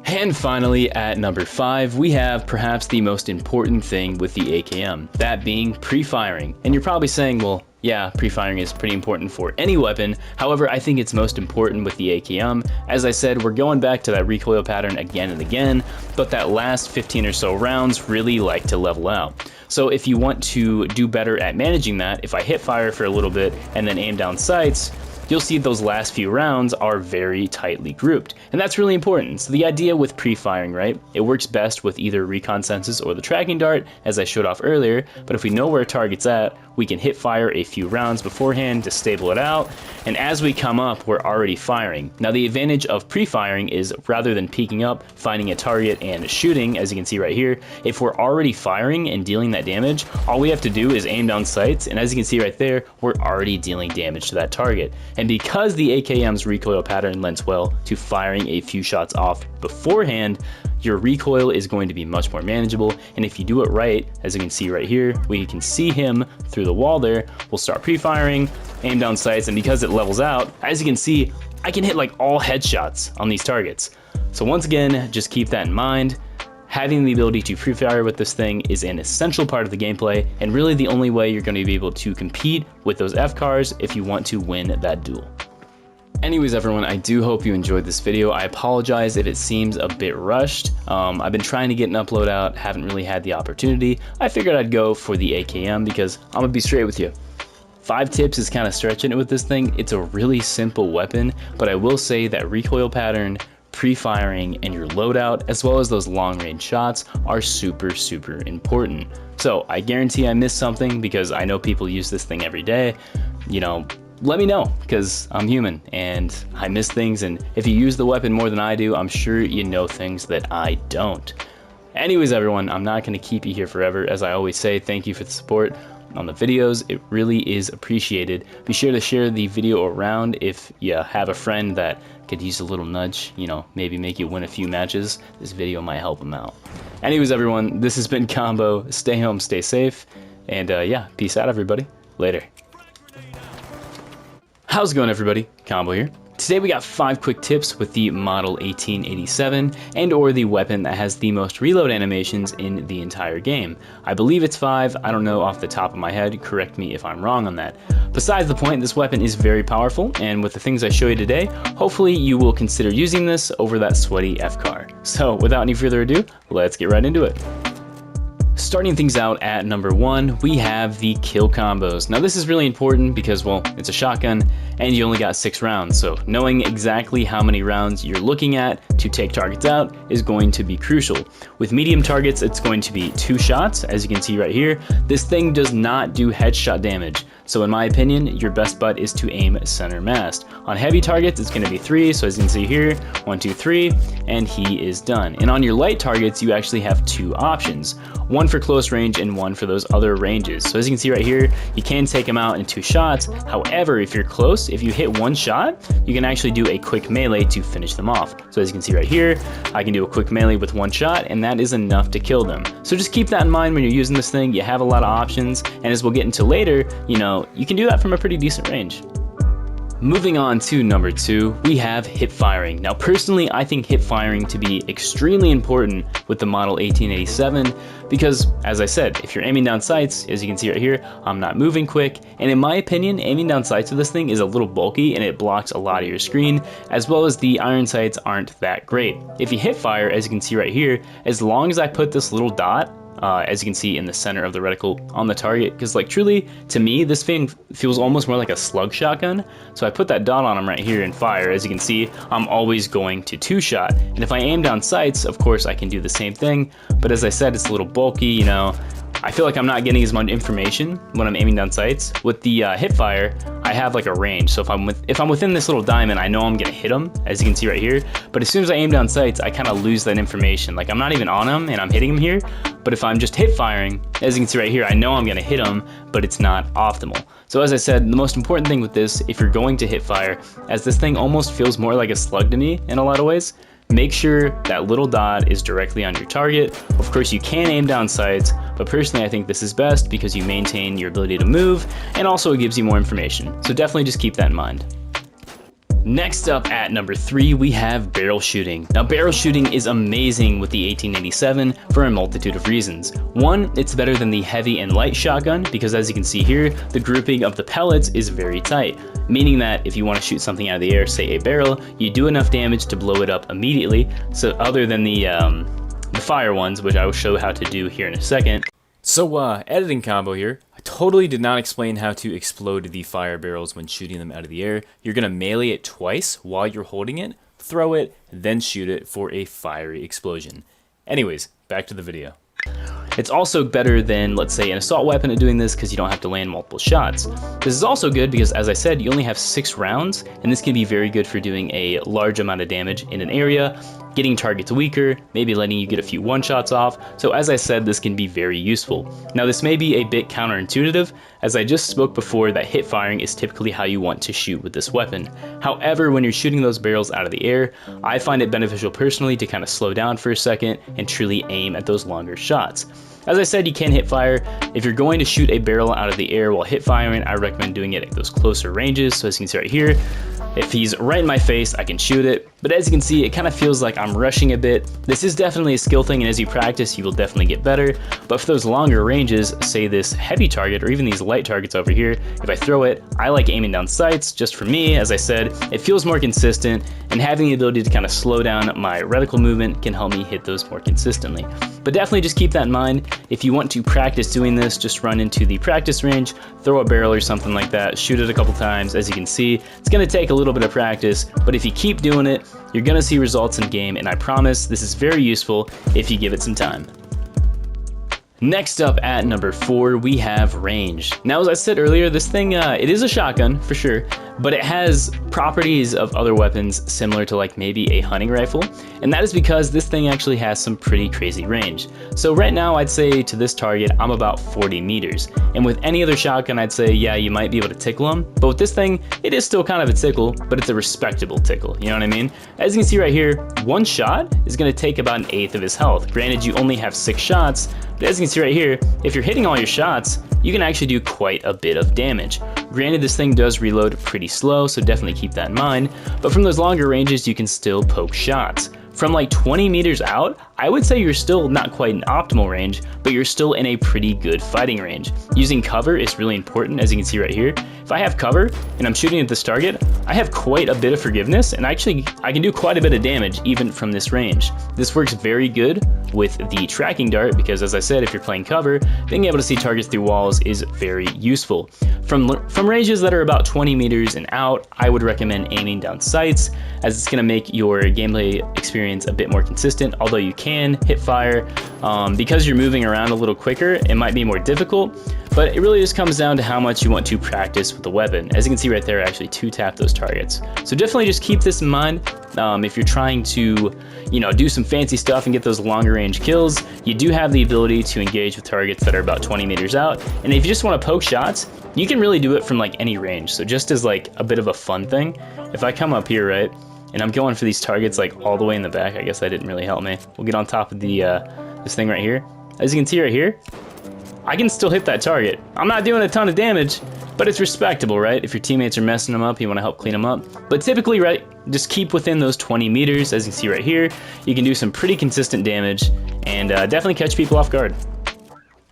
And finally, at number 5, we have perhaps the most important thing with the AKM, that being pre-firing. And you're probably saying, well, yeah, pre-firing is pretty important for any weapon. However, I think it's most important with the AKM. As I said, we're going back to that recoil pattern again and again, but that last 15 or so rounds really like to level out. So if you want to do better at managing that, if I hit fire for a little bit and then aim down sights, you'll see those last few rounds are very tightly grouped. And that's really important. So the idea with pre-firing, right? It works best with either recon senses or the tracking dart, as I showed off earlier, but if we know where a target's at, we can hit fire a few rounds beforehand to stable it out, and as we come up, we're already firing. Now the advantage of pre-firing is rather than peeking up, finding a target and shooting, as you can see right here, if we're already firing and dealing that damage, all we have to do is aim down sights, and as you can see right there, we're already dealing damage to that target. And because the AKM's recoil pattern lends well to firing a few shots off beforehand, your recoil is going to be much more manageable, and if you do it right, as you can see right here, we can see him through the wall there, we'll start pre-firing, aim down sights, and because it levels out, as you can see, I can hit like all headshots on these targets. So once again, just keep that in mind. Having the ability to pre-fire with this thing is an essential part of the gameplay, and really the only way you're going to be able to compete with those FCARs if you want to win that duel. Anyways everyone, I do hope you enjoyed this video. I apologize if it seems a bit rushed. I've been trying to get an upload out, haven't really had the opportunity. I figured I'd go for the AKM because I'm gonna be straight with you. 5 tips is kind of stretching it with this thing. It's a really simple weapon, but I will say that recoil pattern, pre-firing, and your loadout, as well as those long range shots, are super important. So I guarantee I missed something because I know people use this thing every day. You know, let me know, because I'm human and I miss things, and if you use the weapon more than I do, I'm sure you know things that I don't. Anyways everyone, I'm not going to keep you here forever. As I always say, thank you for the support on the videos. It really is appreciated. Be sure to share the video around if you have a friend that could use a little nudge, you know, maybe make you win a few matches. This video might help them out. Anyways everyone, this has been Combo. Stay home, stay safe, and yeah, peace out everybody. Later. How's it going everybody? Combo here. Today we got 5 quick tips with the Model 1887 and or the weapon that has the most reload animations in the entire game. I believe it's 5, I don't know off the top of my head, correct me if I'm wrong on that. Besides the point, this weapon is very powerful, and with the things I show you today, hopefully you will consider using this over that sweaty FCAR. So without any further ado, let's get right into it. Starting things out at number 1, we have the kill combos. Now this is really important because, well, it's a shotgun and you only got 6 rounds, so knowing exactly how many rounds you're looking at to take targets out is going to be crucial. With medium targets, it's going to be 2 shots, as you can see right here. This thing does not do headshot damage, so in my opinion, your best bet is to aim center mast. On heavy targets, it's going to be 3, so as you can see here, 1, 2, 3, and he is done. And on your light targets, you actually have 2 options. One for close range and one for those other ranges. So as you can see right here, you can take them out in 2 shots. However, if you're close, if you hit 1 shot, you can actually do a quick melee to finish them off. So as you can see right here, I can do a quick melee with 1 shot, and that is enough to kill them. So just keep that in mind when you're using this thing. You have a lot of options, and as we'll get into later, you know, you can do that from a pretty decent range. Moving on to number 2, we have hip firing. Now personally, I think hip firing to be extremely important with the Model 1887 because, as I said, if you're aiming down sights, as you can see right here, I'm not moving quick, and in my opinion, aiming down sights with this thing is a little bulky and it blocks a lot of your screen, as well as the iron sights aren't that great. If you hip fire, as you can see right here, as long as I put this little dot, as you can see in the center of the reticle on the target, because like truly to me this thing feels almost more like a slug shotgun, so I put that dot on him right here and fire. As you can see, I'm always going to 2-shot, and if I aim down sights, of course I can do the same thing, but as I said, it's a little bulky, you know. I feel like I'm not getting as much information when I'm aiming down sights. With the hip fire, I have like a range, so if I'm within this little diamond, I know I'm gonna hit him, as you can see right here. But as soon as I aim down sights, I kind of lose that information. Like I'm not even on him, and I'm hitting him here. But if I'm just hip firing, as you can see right here, I know I'm gonna hit him, but it's not optimal. So as I said, the most important thing with this, if you're going to hip fire, as this thing almost feels more like a slug to me in a lot of ways, make sure that little dot is directly on your target. Of course, you can aim down sights, but personally I think this is best because you maintain your ability to move, and also it gives you more information. So definitely just keep that in mind. Next up at number 3, we have barrel shooting. Now barrel shooting is amazing with the 1887 for a multitude of reasons. One, it's better than the heavy and light shotgun because as you can see here, the grouping of the pellets is very tight, meaning that if you want to shoot something out of the air, say a barrel, you do enough damage to blow it up immediately. So other than the fire ones, which I will show how to do here in a second.
So editing Combo here, I I totally did not explain how to explode the fire barrels when shooting them out of the air. You're going to melee it twice while you're holding it, throw it, then shoot it for a fiery explosion. Anyways, back to the video.
It's also better than, let's say, an assault weapon at doing this because you don't have to land multiple shots. This is also good because, as I said, you only have 6 rounds, and this can be very good for doing a large amount of damage in an area, getting targets weaker, maybe letting you get a few one-shots off. So as I said, this can be very useful. Now this may be a bit counterintuitive, as I just spoke before that hip firing is typically how you want to shoot with this weapon. However, when you're shooting those barrels out of the air, I find it beneficial personally to kind of slow down for a second and truly aim at those longer shots. As I said, you can hip fire. If you're going to shoot a barrel out of the air while hip firing, I recommend doing it at those closer ranges. So as you can see right here, if he's right in my face, I can shoot it. But as you can see, it kind of feels like I'm rushing a bit. This is definitely a skill thing, and as you practice, you will definitely get better. But for those longer ranges, say this heavy target or even these light targets over here, if I throw it, I like aiming down sights. Just for me, as I said, it feels more consistent, and having the ability to kind of slow down my reticle movement can help me hit those more consistently. But definitely just keep that in mind. If you want to practice doing this, just run into the practice range, throw a barrel or something like that, shoot it a couple times. As you can see, it's going to take a little bit of practice, but if you keep doing it, you're going to see results in game, and I promise this is very useful if you give it some time. Next up at number 4, we have range. Now, as I said earlier, this thing, it is a shotgun for sure, but it has properties of other weapons similar to like maybe a hunting rifle, and that is because this thing actually has some pretty crazy range. So right now, I'd say to this target, I'm about 40 meters, and with any other shotgun, I'd say, yeah, you might be able to tickle them, but with this thing, it is still kind of a tickle, but it's a respectable tickle, you know what I mean? As you can see right here, one shot is gonna take about 1/8 of his health. Granted, you only have 6 shots, but as you can see right here, if you're hitting all your shots, you can actually do quite a bit of damage. Granted, this thing does reload pretty slow, so definitely keep that in mind, but from those longer ranges, you can still poke shots. From like 20 meters out, I would say you're still not quite in optimal range, but you're still in a pretty good fighting range. Using cover is really important, as you can see right here. If I have cover and I'm shooting at this target, I have quite a bit of forgiveness, and actually I can do quite a bit of damage even from this range. This works very good with the tracking dart because, as I said, if you're playing cover, being able to see targets through walls is very useful. From ranges that are about 20 meters and out, I would recommend aiming down sights, as it's going to make your gameplay experience a bit more consistent. Although you can hit fire, because you're moving around a little quicker, it might be more difficult, but it really just comes down to how much you want to practice with the weapon. As you can see right there, I actually 2-tap those targets. So definitely just keep this in mind. If you're trying to, do some fancy stuff and get those longer range kills, you do have the ability to engage with targets that are about 20 meters out. And if you just want to poke shots, you can really do it from like any range. So just as like a bit of a fun thing, if I come up here, right, and I'm going for these targets like all the way in the back, I guess that didn't really help me. We'll get on top of the this thing right here. As you can see right here, I can still hit that target. I'm not doing a ton of damage, but it's respectable, right? If your teammates are messing them up, you want to help clean them up. But typically, right, just keep within those 20 meters. As you can see right here, you can do some pretty consistent damage and definitely catch people off guard.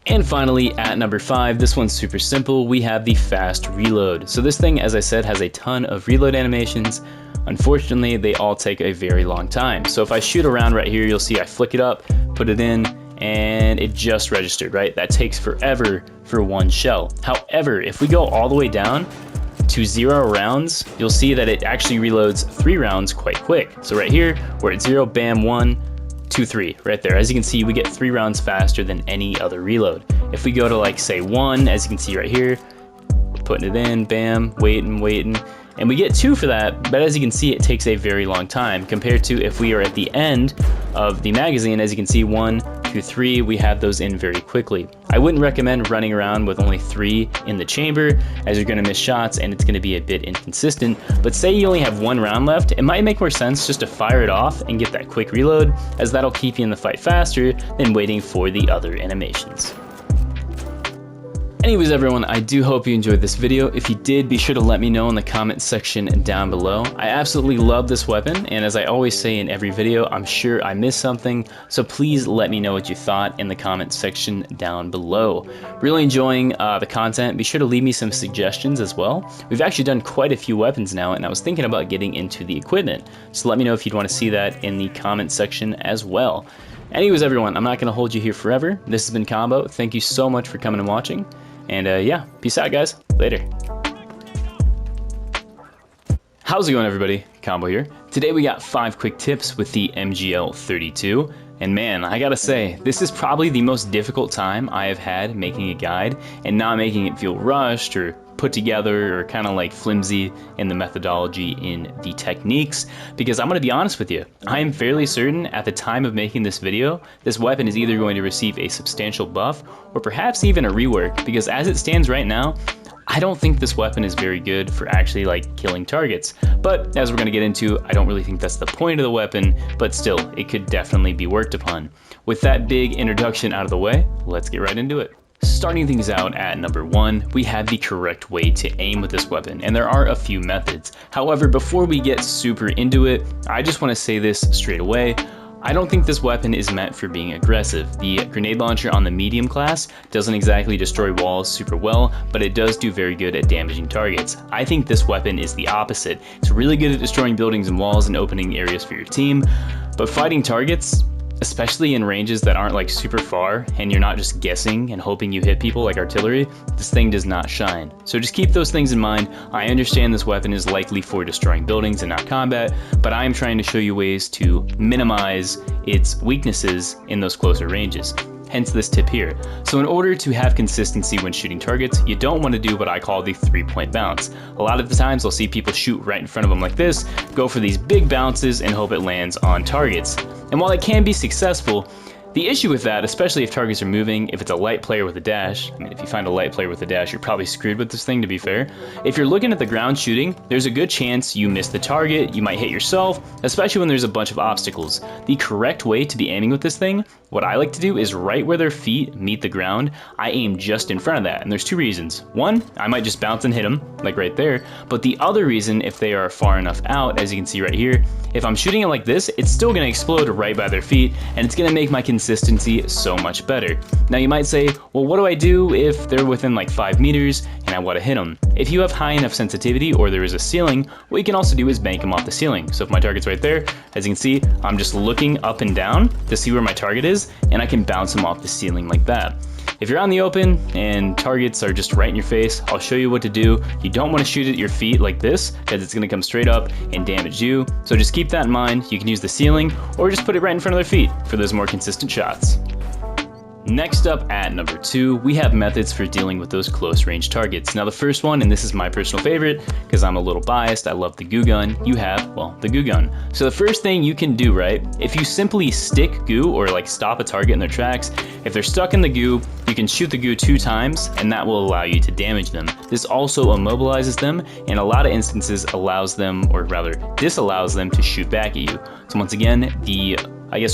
And finally, at number 5, this one's super simple. We have the fast reload. So this thing, as I said, has a ton of reload animations. Unfortunately, they all take a very long time. So if I shoot around right here, you'll see I flick it up, put it in, and it just registered, right? That takes forever for one shell. However, if we go all the way down to 0 rounds, you'll see that it actually reloads 3 rounds quite quick. So right here, we're at 0, bam, 1, 2, 3, right there. As you can see, we get 3 rounds faster than any other reload. If we go to like say 1, as you can see right here, we're putting it in, bam, waiting, and we get 2 for that, but as you can see, it takes a very long time compared to if we are at the end of the magazine. As you can see, 1, 2, 3, we have those in very quickly. I wouldn't recommend running around with only 3 in the chamber, as you're gonna miss shots and it's gonna be a bit inconsistent. But say you only have 1 round left, it might make more sense just to fire it off and get that quick reload, as that'll keep you in the fight faster than waiting for the other animations. Anyways, everyone, I do hope you enjoyed this video. If you did, be sure to let me know in the comment section down below. I absolutely love this weapon, and as I always say in every video, I'm sure I missed something, so please let me know what you thought in the comment section down below. Really enjoying the content. Be sure to leave me some suggestions as well. We've actually done quite a few weapons now, and I was thinking about getting into the equipment, so let me know if you'd want to see that in the comment section as well. Anyways, everyone, I'm not going to hold you here forever. This has been Combo. Thank you so much for coming and watching, And yeah, peace out, guys. Later. How's it going, everybody? Combo here. Today we got 5 quick tips with the MGL 32. And man, I gotta say, this is probably the most difficult time I have had making a guide and not making it feel rushed or put together or kind of like flimsy in the methodology in the techniques, because I'm gonna be honest with you, I am fairly certain at the time of making this video, this weapon is either going to receive a substantial buff or perhaps even a rework, because as it stands right now, I don't think this weapon is very good for actually like killing targets. But as we're gonna get into, I don't really think that's the point of the weapon, but still, it could definitely be worked upon. With that big introduction out of the way, let's get right into it. Starting things out at number 1, we have the correct way to aim with this weapon, and there are a few methods. However, before we get super into it, I just wanna say this straight away. I don't think this weapon is meant for being aggressive. The grenade launcher on the medium class doesn't exactly destroy walls super well, but it does do very good at damaging targets. I think this weapon is the opposite. It's really good at destroying buildings and walls and opening areas for your team, but fighting targets, especially in ranges that aren't like super far and you're not just guessing and hoping you hit people like artillery, this thing does not shine. So just keep those things in mind. I understand this weapon is likely for destroying buildings and not combat, but I am trying to show you ways to minimize its weaknesses in those closer ranges. Hence this tip here. So in order to have consistency when shooting targets, you don't want to do what I call the 3-point bounce. A lot of the times I'll see people shoot right in front of them like this, go for these big bounces and hope it lands on targets. And while it can be successful, the issue with that, especially if targets are moving, if it's a light player with a dash, I mean, if you find a light player with a dash, you're probably screwed with this thing, to be fair. If you're looking at the ground shooting, there's a good chance you miss the target, you might hit yourself, especially when there's a bunch of obstacles. The correct way to be aiming with this thing, what I like to do is right where their feet meet the ground, I aim just in front of that, and there's 2 reasons. One, I might just bounce and hit them, like right there, but the other reason, if they are far enough out, as you can see right here, if I'm shooting it like this, it's still gonna explode right by their feet, and it's gonna make my consistency so much better. Now you might say, well, what do I do if they're within like 5 meters and I wanna hit them? If you have high enough sensitivity or there is a ceiling, what you can also do is bank them off the ceiling. So if my target's right there, as you can see, I'm just looking up and down to see where my target is, and I can bounce them off the ceiling like that. If you're on the open and targets are just right in your face, I'll show you what to do. You don't want to shoot at your feet like this, because it's going to come straight up and damage you. So just keep that in mind. You can use the ceiling or just put it right in front of their feet for those more consistent shots. Next up at number 2, we have methods for dealing with those close range targets. Now the first one, and this is my personal favorite because I'm a little biased, I love the goo gun, you have, well, the goo gun. So the first thing you can do, right, if you simply stick goo or like stop a target in their tracks, if they're stuck in the goo, you can shoot the goo 2 times and that will allow you to damage them. This also immobilizes them and a lot of instances allows them, or rather disallows them, to shoot back at you. So once again, the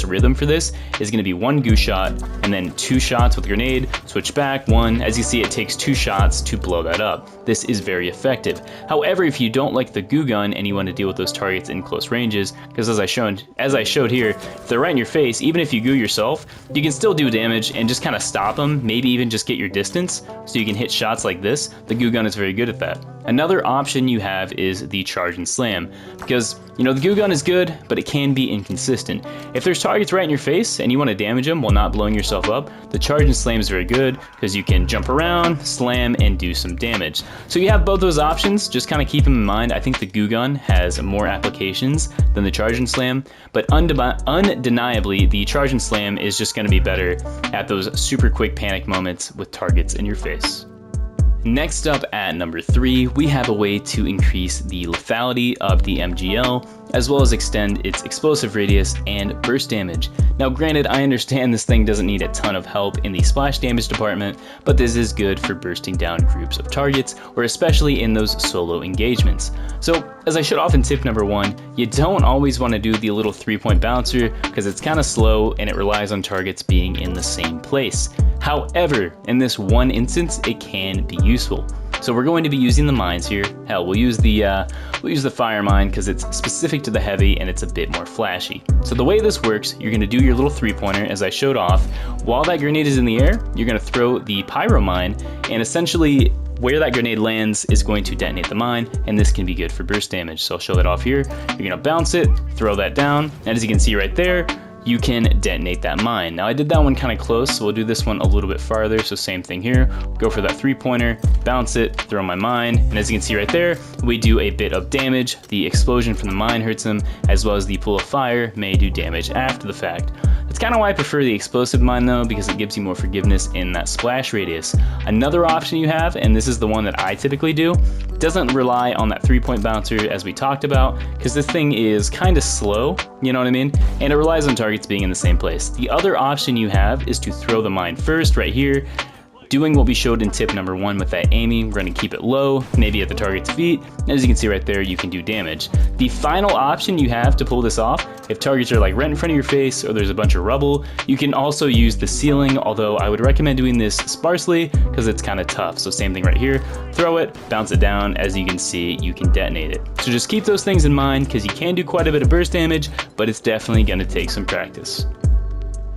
rhythm for this is going to be 1 goo shot and then 2 shots with grenade, switch back, 1. As you see, it takes 2 shots to blow that up. This is very effective. However, if you don't like the goo gun and you want to deal with those targets in close ranges, because as I showed here, if they're right in your face, even if you goo yourself, you can still do damage and just kind of stop them, maybe even just get your distance, so you can hit shots like this. The goo gun is very good at that. Another option you have is the charge and slam, because you know the goo gun is good, but it can be inconsistent. If there's targets right in your face and you want to damage them while not blowing yourself up, the charge and slam is very good because you can jump around, slam, and do some damage. So you have both those options, just kind of keep them in mind. I think the goo gun has more applications than the charge and slam, but undeniably the charge and slam is just going to be better at those super quick panic moments with targets in your face. Next up at number 3, we have a way to increase the lethality of the MGL, as well as extend its explosive radius and burst damage. Now granted, I understand this thing doesn't need a ton of help in the splash damage department, but this is good for bursting down groups of targets, or especially in those solo engagements. So as I showed off in tip number 1, you don't always want to do the little 3-point bouncer because it's kind of slow and it relies on targets being in the same place. However, in this one instance, it can be useful. So we're going to be using the mines here. Hell, we'll use the fire mine because it's specific to the heavy and it's a bit more flashy. So the way this works, you're going to do your little 3-pointer as I showed off. While that grenade is in the air, you're going to throw the pyro mine, and essentially where that grenade lands is going to detonate the mine, and this can be good for burst damage. So I'll show that off here. You're going to bounce it, throw that down, and as you can see right there, you can detonate that mine. Now I did that one kind of close, so we'll do this one a little bit farther. So same thing here, go for that 3-pointer, bounce it, throw my mine, and as you can see right there, we do a bit of damage. The explosion from the mine hurts him, as well as the pool of fire may do damage after the fact. That's kind of why I prefer the explosive mine though, because it gives you more forgiveness in that splash radius. Another option you have, and this is the one that I typically do, doesn't rely on that 3-point bouncer as we talked about, because this thing is kind of slow, you know what I mean? And it relies on targets being in the same place. The other option you have is to throw the mine first right here, doing what we showed in tip number 1 with that aiming. We're going to keep it low, maybe at the target's feet. As you can see right there, you can do damage. The final option you have to pull this off, if targets are like right in front of your face or there's a bunch of rubble, you can also use the ceiling, although I would recommend doing this sparsely because it's kind of tough. So same thing right here, throw it, bounce it down. As you can see, you can detonate it. So just keep those things in mind because you can do quite a bit of burst damage, but it's definitely going to take some practice.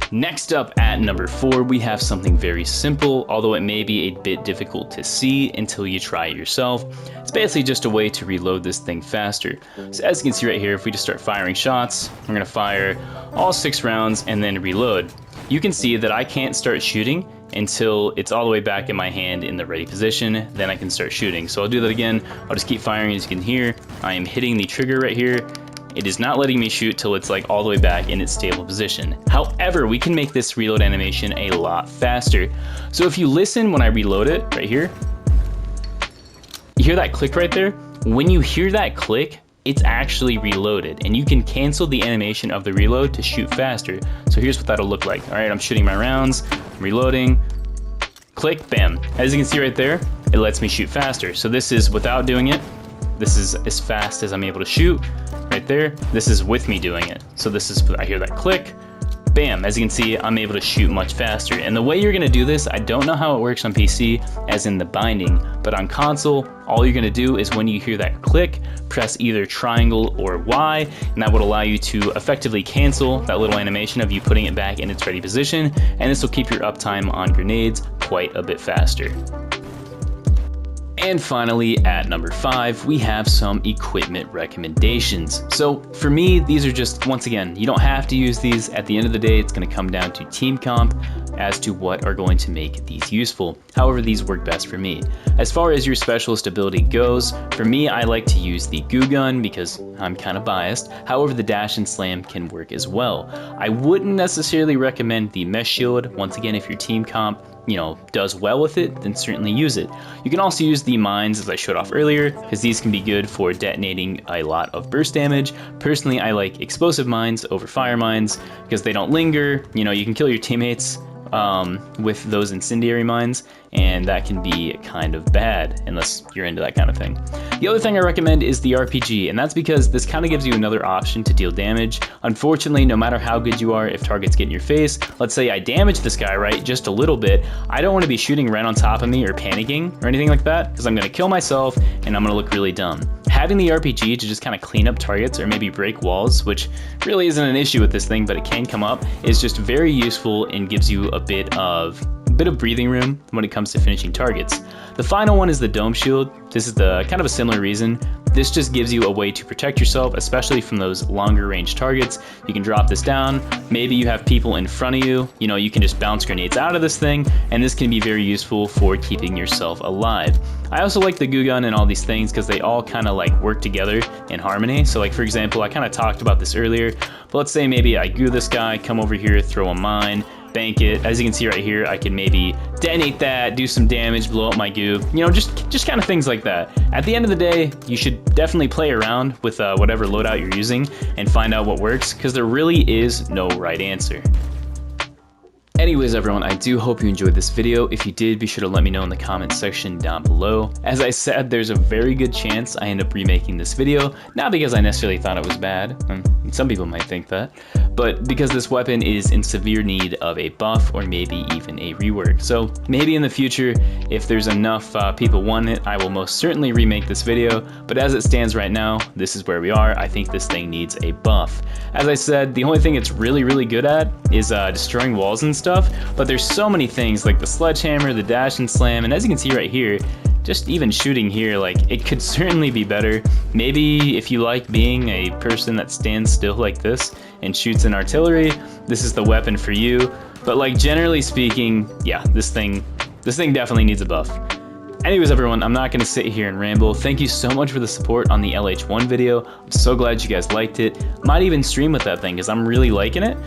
Next up at number 4, we have something very simple, although it may be a bit difficult to see until you try it yourself. It's basically just a way to reload this thing faster. So as you can see right here, if we just start firing shots, we're going to fire all 6 rounds and then reload. You can see that I can't start shooting until it's all the way back in my hand in the ready position, then I can start shooting. So I'll do that again, I'll just keep firing. As you can hear, I am hitting the trigger right here. It is not letting me shoot till it's like all the way back in its stable position. However, we can make this reload animation a lot faster. So if you listen when I reload it right here, you hear that click right there? When you hear that click, it's actually reloaded, and you can cancel the animation of the reload to shoot faster. So here's what that'll look like. All right, I'm shooting my rounds, I'm reloading, click, bam. As you can see right there, it lets me shoot faster. So this is without doing it. This is as fast as I'm able to shoot. Right there, this is with me doing it. So this is, I hear that click, bam. As you can see, I'm able to shoot much faster. And the way you're gonna do this, I don't know how it works on PC, as in the binding, but on console, all you're gonna do is when you hear that click, press either triangle or Y, and that would allow you to effectively cancel that little animation of you putting it back in its ready position, and this will keep your uptime on grenades quite a bit faster. And finally, at number 5, we have some equipment recommendations. So for me, these are just, once again, you don't have to use these. At the end of the day, it's going to come down to team comp as to what are going to make these useful. However, these work best for me. As far as your specialist ability goes, for me, I like to use the goo gun because I'm kind of biased. However, the dash and slam can work as well. I wouldn't necessarily recommend the mesh shield. Once again, if your team comp does well with it, then certainly use it. You can also use the mines as I showed off earlier, because these can be good for detonating a lot of burst damage. Personally, I like explosive mines over fire mines because they don't linger. You can kill your teammates with those incendiary mines, and that can be kind of bad unless you're into that kind of thing. The other thing I recommend is the RPG, and that's because this kind of gives you another option to deal damage. Unfortunately, no matter how good you are, if targets get in your face, let's say I damage this guy, right, just a little bit, I don't want to be shooting right on top of me or panicking or anything like that, because I'm going to kill myself and I'm going to look really dumb. Having the RPG to just kind of clean up targets or maybe break walls, which really isn't an issue with this thing, but it can come up, is just very useful and gives you a bit of breathing room when it comes to finishing targets. The final one is the dome shield. This is the kind of a similar reason. This just gives you a way to protect yourself, especially from those longer range targets. You can drop this down. Maybe you have people in front of you. You can just bounce grenades out of this thing, and this can be very useful for keeping yourself alive. I also like the goo gun and all these things because they all kind of like work together in harmony. So like, for example, I kind of talked about this earlier, but let's say maybe I goo this guy, come over here, throw a mine, bank it. As you can see right here, I can maybe detonate that, do some damage, blow up my goo, just kind of things like that. At the end of the day, you should definitely play around with whatever loadout you're using and find out what works, because there really is no right answer. Anyways, everyone, I do hope you enjoyed this video. If you did, be sure to let me know in the comments section down below. As I said, there's a very good chance I end up remaking this video, not because I necessarily thought it was bad, some people might think that, but because this weapon is in severe need of a buff or maybe even a rework. So maybe in the future, if there's enough people want it, I will most certainly remake this video, but as it stands right now, this is where we are. I think this thing needs a buff. As I said, the only thing it's really, really good at is destroying walls and stuff, but there's so many things like the sledgehammer, the dash and slam, and as you can see right here, just even shooting here, like, it could certainly be better. Maybe if you like being a person that stands still like this and shoots an artillery, this is the weapon for you. But like, generally speaking, yeah, this thing definitely needs a buff. Anyways, everyone, I'm not going to sit here and ramble. Thank you so much for the support on the LH1 video. I'm so glad you guys liked it. Might even stream with that thing because I'm really liking it.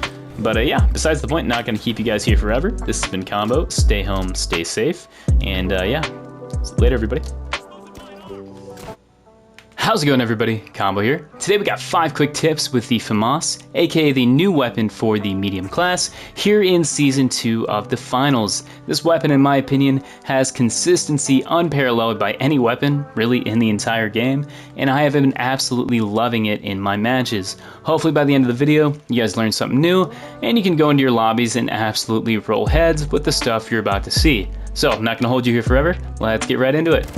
But yeah, besides the point, not going to keep you guys here forever. This has been Combo. Stay home, stay safe, and yeah, later, everybody. How's it going, everybody? Combo here. Today we got 5 quick tips with the FAMAS, aka the new weapon for the medium class, here in Season 2 of the Finals. This weapon, in my opinion, has consistency unparalleled by any weapon, really, in the entire game, and I have been absolutely loving it in my matches. Hopefully by the end of the video, you guys learned something new, and you can go into your lobbies and absolutely roll heads with the stuff you're about to see. So, I'm not going to hold you here forever, let's get right into it.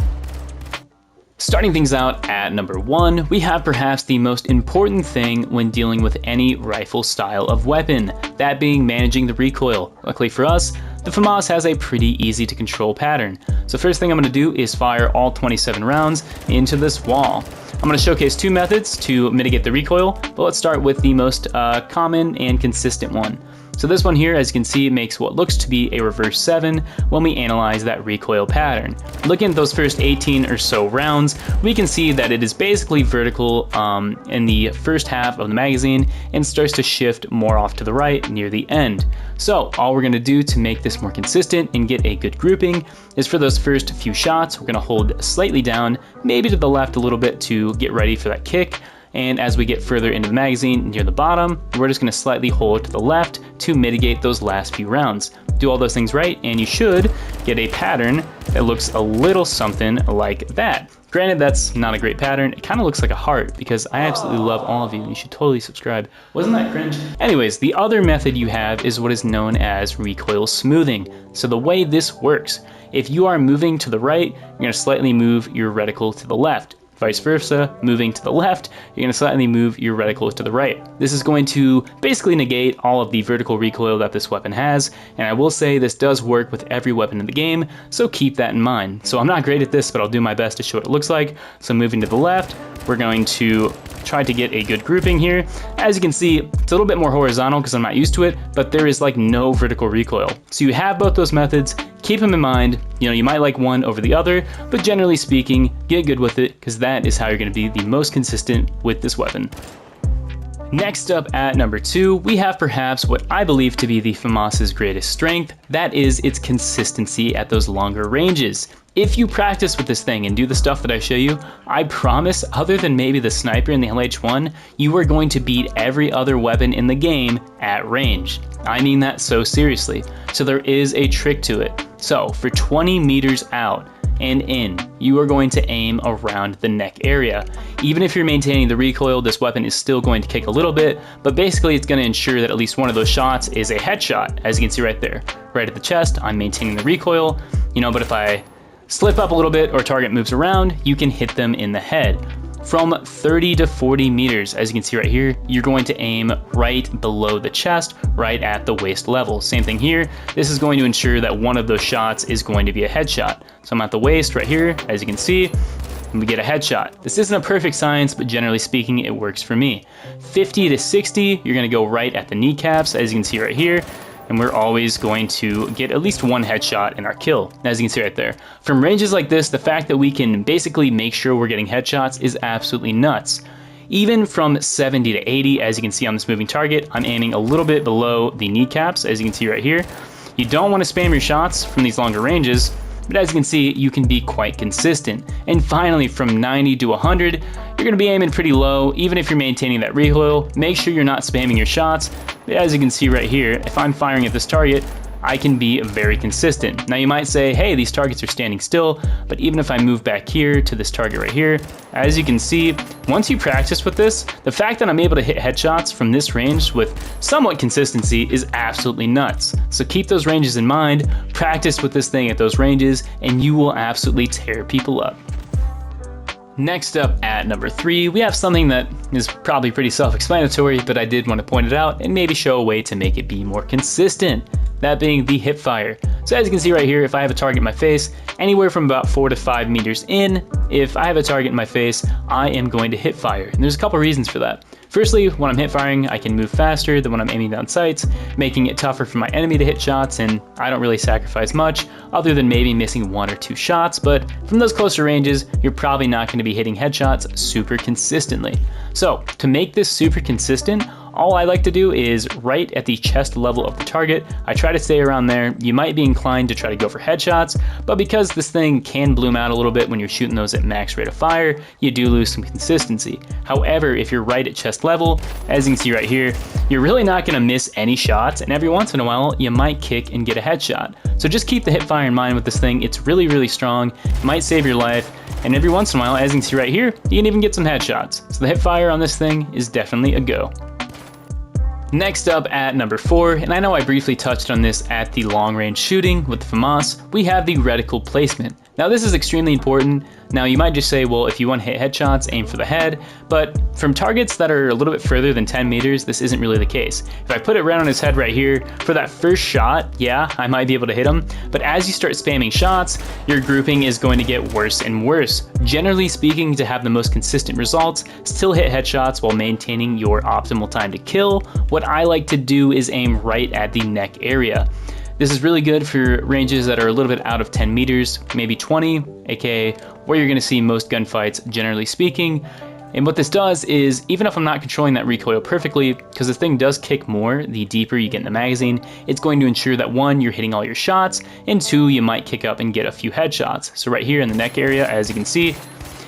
Starting things out at number 1, we have perhaps the most important thing when dealing with any rifle style of weapon, that being managing the recoil. Luckily for us, the FAMAS has a pretty easy to control pattern. So first thing I'm going to do is fire all 27 rounds into this wall. I'm going to showcase 2 methods to mitigate the recoil, but let's start with the most common and consistent one. So this one here, as you can see, makes what looks to be a reverse 7 when we analyze that recoil pattern. Looking at those first 18 or so rounds, we can see that it is basically vertical in the first half of the magazine and starts to shift more off to the right near the end. So all we're going to do to make this more consistent and get a good grouping is for those first few shots, we're going to hold slightly down, maybe to the left a little bit to get ready for that kick. And as we get further into the magazine near the bottom, we're just going to slightly hold to the left to mitigate those last few rounds. Do all those things right, and you should get a pattern that looks a little something like that. Granted, that's not a great pattern. It kind of looks like a heart because I absolutely love all of you. You should totally subscribe. Wasn't that cringe? Anyways, the other method you have is what is known as recoil smoothing. So the way this works, if you are moving to the right, you're going to slightly move your reticle to the left. Vice versa, moving to the left, you're going to slightly move your reticle to the right. This is going to basically negate all of the vertical recoil that this weapon has, and I will say this does work with every weapon in the game, so keep that in mind. So I'm not great at this, but I'll do my best to show what it looks like. So moving to the left, we're going to try to get a good grouping here. As you can see, it's a little bit more horizontal because I'm not used to it, but there is like no vertical recoil. So you have both those methods. Keep them in mind. You know, you might like one over the other, but generally speaking, get good with it because that is how you're going to be the most consistent with this weapon. Next up at number 2, we have perhaps what I believe to be the FAMAS's greatest strength, that is its consistency at those longer ranges. If you practice with this thing and do the stuff that I show you, I promise, other than maybe the sniper in the LH1, you are going to beat every other weapon in the game at range. I mean that so seriously. So there is a trick to it. So for 20 meters out and in, you are going to aim around the neck area. Even if you're maintaining the recoil, this weapon is still going to kick a little bit, but basically it's going to ensure that at least one of those shots is a headshot, as you can see right there. Right at the chest, I'm maintaining the recoil, but if I slip up a little bit or target moves around, you can hit them in the head. From 30 to 40 meters, as you can see right here, you're going to aim right below the chest, right at the waist level. Same thing here. This is going to ensure that one of those shots is going to be a headshot. So I'm at the waist right here, as you can see, and we get a headshot. This isn't a perfect science, but generally speaking, it works for me. 50 to 60, you're gonna go right at the kneecaps, as you can see right here. And we're always going to get at least one headshot in our kill, as you can see right there. From ranges like this, the fact that we can basically make sure we're getting headshots is absolutely nuts. Even from 70 to 80, as you can see on this moving target, I'm aiming a little bit below the kneecaps, as you can see right here. You don't want to spam your shots from these longer ranges, but as you can see, you can be quite consistent. And finally, from 90 to 100, you're going to be aiming pretty low. Even if you're maintaining that recoil, make sure you're not spamming your shots. But as you can see right here, if I'm firing at this target, I can be very consistent. Now you might say, hey, these targets are standing still, but even if I move back here to this target right here, as you can see, once you practice with this, the fact that I'm able to hit headshots from this range with somewhat consistency is absolutely nuts. So keep those ranges in mind, practice with this thing at those ranges, and you will absolutely tear people up. Next up at number 3, we have something that is probably pretty self-explanatory, but I did want to point it out and maybe show a way to make it be more consistent. that being the hip fire. So as you can see right here, if I have a target in my face, anywhere from about 4 to 5 meters in, if I have a target in my face, I am going to hip fire. And there's a couple reasons for that. Firstly, when I'm hip firing, I can move faster than when I'm aiming down sights, making it tougher for my enemy to hit shots, and I don't really sacrifice much, other than maybe missing 1 or 2 shots, but from those closer ranges, you're probably not going to be hitting headshots super consistently. So, to make this super consistent, all I like to do is right at the chest level of the target. I try to stay around there. You might be inclined to try to go for headshots, but because this thing can bloom out a little bit when you're shooting those at max rate of fire, you do lose some consistency. However, if you're right at chest level, as you can see right here, you're really not going to miss any shots, and every once in a while, you might kick and get a headshot. So just keep the hip fire in mind with this thing. It's really, really strong. It might save your life, and every once in a while, as you can see right here, you can even get some headshots. So the hip fire on this thing is definitely a go. Next up at number 4, and I know I briefly touched on this at the long range shooting with the FAMAS, we have the reticle placement. Now this is extremely important. Now you might just say, well, if you want to hit headshots, aim for the head, but from targets that are a little bit further than 10 meters, this isn't really the case. If I put it right on his head right here, for that first shot, yeah, I might be able to hit him, but as you start spamming shots, your grouping is going to get worse and worse. Generally speaking, to have the most consistent results, still hit headshots while maintaining your optimal time to kill. What I like to do is aim right at the neck area. This is really good for ranges that are a little bit out of 10 meters, maybe 20, aka where you're going to see most gunfights generally speaking. And what this does is, even if I'm not controlling that recoil perfectly, because this thing does kick more the deeper you get in the magazine, it's going to ensure that 1, you're hitting all your shots, and 2, you might kick up and get a few headshots. So right here in the neck area, as you can see,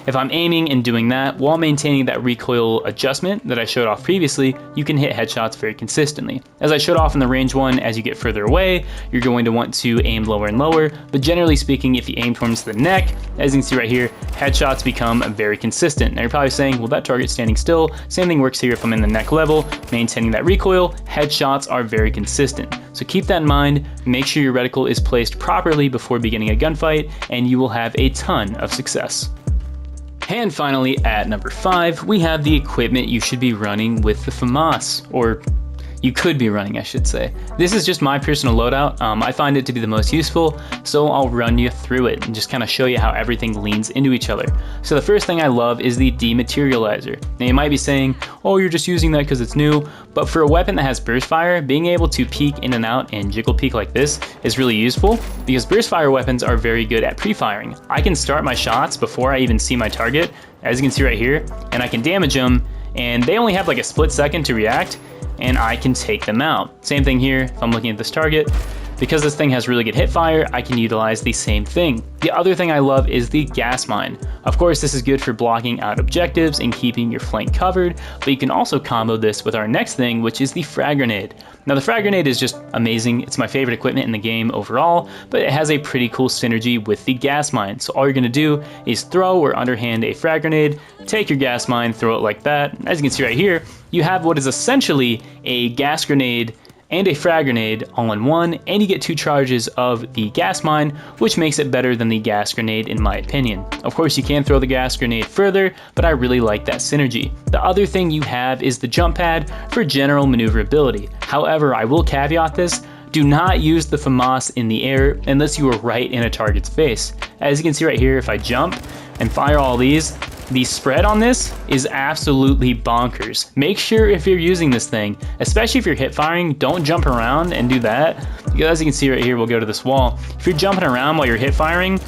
if I'm aiming and doing that while maintaining that recoil adjustment that I showed off previously, you can hit headshots very consistently. As I showed off in the range one, as you get further away, you're going to want to aim lower and lower, but generally speaking, if you aim towards the neck, as you can see right here, headshots become very consistent. Now you're probably saying, well, that target's standing still. Same thing works here if I'm in the neck level, maintaining that recoil, headshots are very consistent. So keep that in mind, make sure your reticle is placed properly before beginning a gunfight, and you will have a ton of success. And finally, at number 5, we have the equipment you should be running with the FAMAS, or you could be running, I should say. This is just my personal loadout. I find it to be the most useful, so I'll run you through it and just kind of show you how everything leans into each other. So the first thing I love is the dematerializer. Now you might be saying, oh, you're just using that because it's new, but for a weapon that has burst fire, being able to peek in and out and jiggle peek like this is really useful, because burst fire weapons are very good at pre-firing. I can start my shots before I even see my target, as you can see right here, and I can damage them, and they only have like a split second to react, and I can take them out. Same thing here, if I'm looking at this target. Because this thing has really good hip fire, I can utilize the same thing. The other thing I love is the gas mine. Of course, this is good for blocking out objectives and keeping your flank covered, but you can also combo this with our next thing, which is the frag grenade. Now the frag grenade is just amazing. It's my favorite equipment in the game overall, but it has a pretty cool synergy with the gas mine. So all you're gonna do is throw or underhand a frag grenade, take your gas mine, throw it like that. As you can see right here, you have what is essentially a gas grenade and a frag grenade all in one, and you get 2 charges of the gas mine, which makes it better than the gas grenade in my opinion. Of course, you can throw the gas grenade further, but I really like that synergy. The other thing you have is the jump pad for general maneuverability. However, I will caveat this. Do not use the FAMAS in the air unless you are right in a target's face. As you can see right here, if I jump and fire all these, the spread on this is absolutely bonkers. Make sure if you're using this thing, especially if you're hip firing, don't jump around and do that. Because as you can see right here, we'll go to this wall. If you're jumping around while you're hip firing,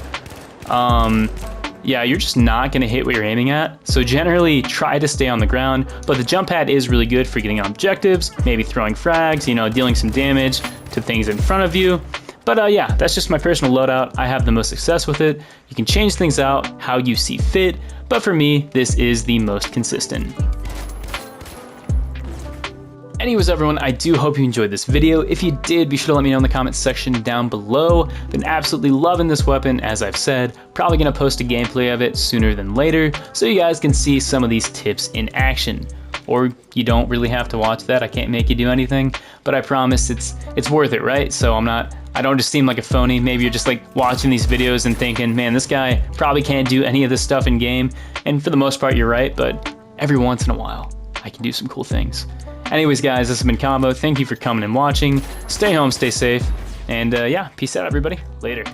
yeah, you're just not gonna hit what you're aiming at. So generally try to stay on the ground, but the jump pad is really good for getting on objectives, maybe throwing frags, dealing some damage to things in front of you. But yeah, that's just my personal loadout. I have the most success with it. You can change things out how you see fit, but for me, this is the most consistent. Anyways, everyone, I do hope you enjoyed this video. If you did, be sure to let me know in the comments section down below. Been absolutely loving this weapon, as I've said. Probably gonna post a gameplay of it sooner than later, so you guys can see some of these tips in action. Or you don't really have to watch that. I can't make you do anything, but I promise it's worth it, right? So I don't just seem like a phony. Maybe you're just like watching these videos and thinking, man, this guy probably can't do any of this stuff in game. And for the most part, you're right, but every once in a while, I can do some cool things. Anyways, guys, this has been Combo. Thank you for coming and watching. Stay home, stay safe, and yeah, peace out, everybody. Later.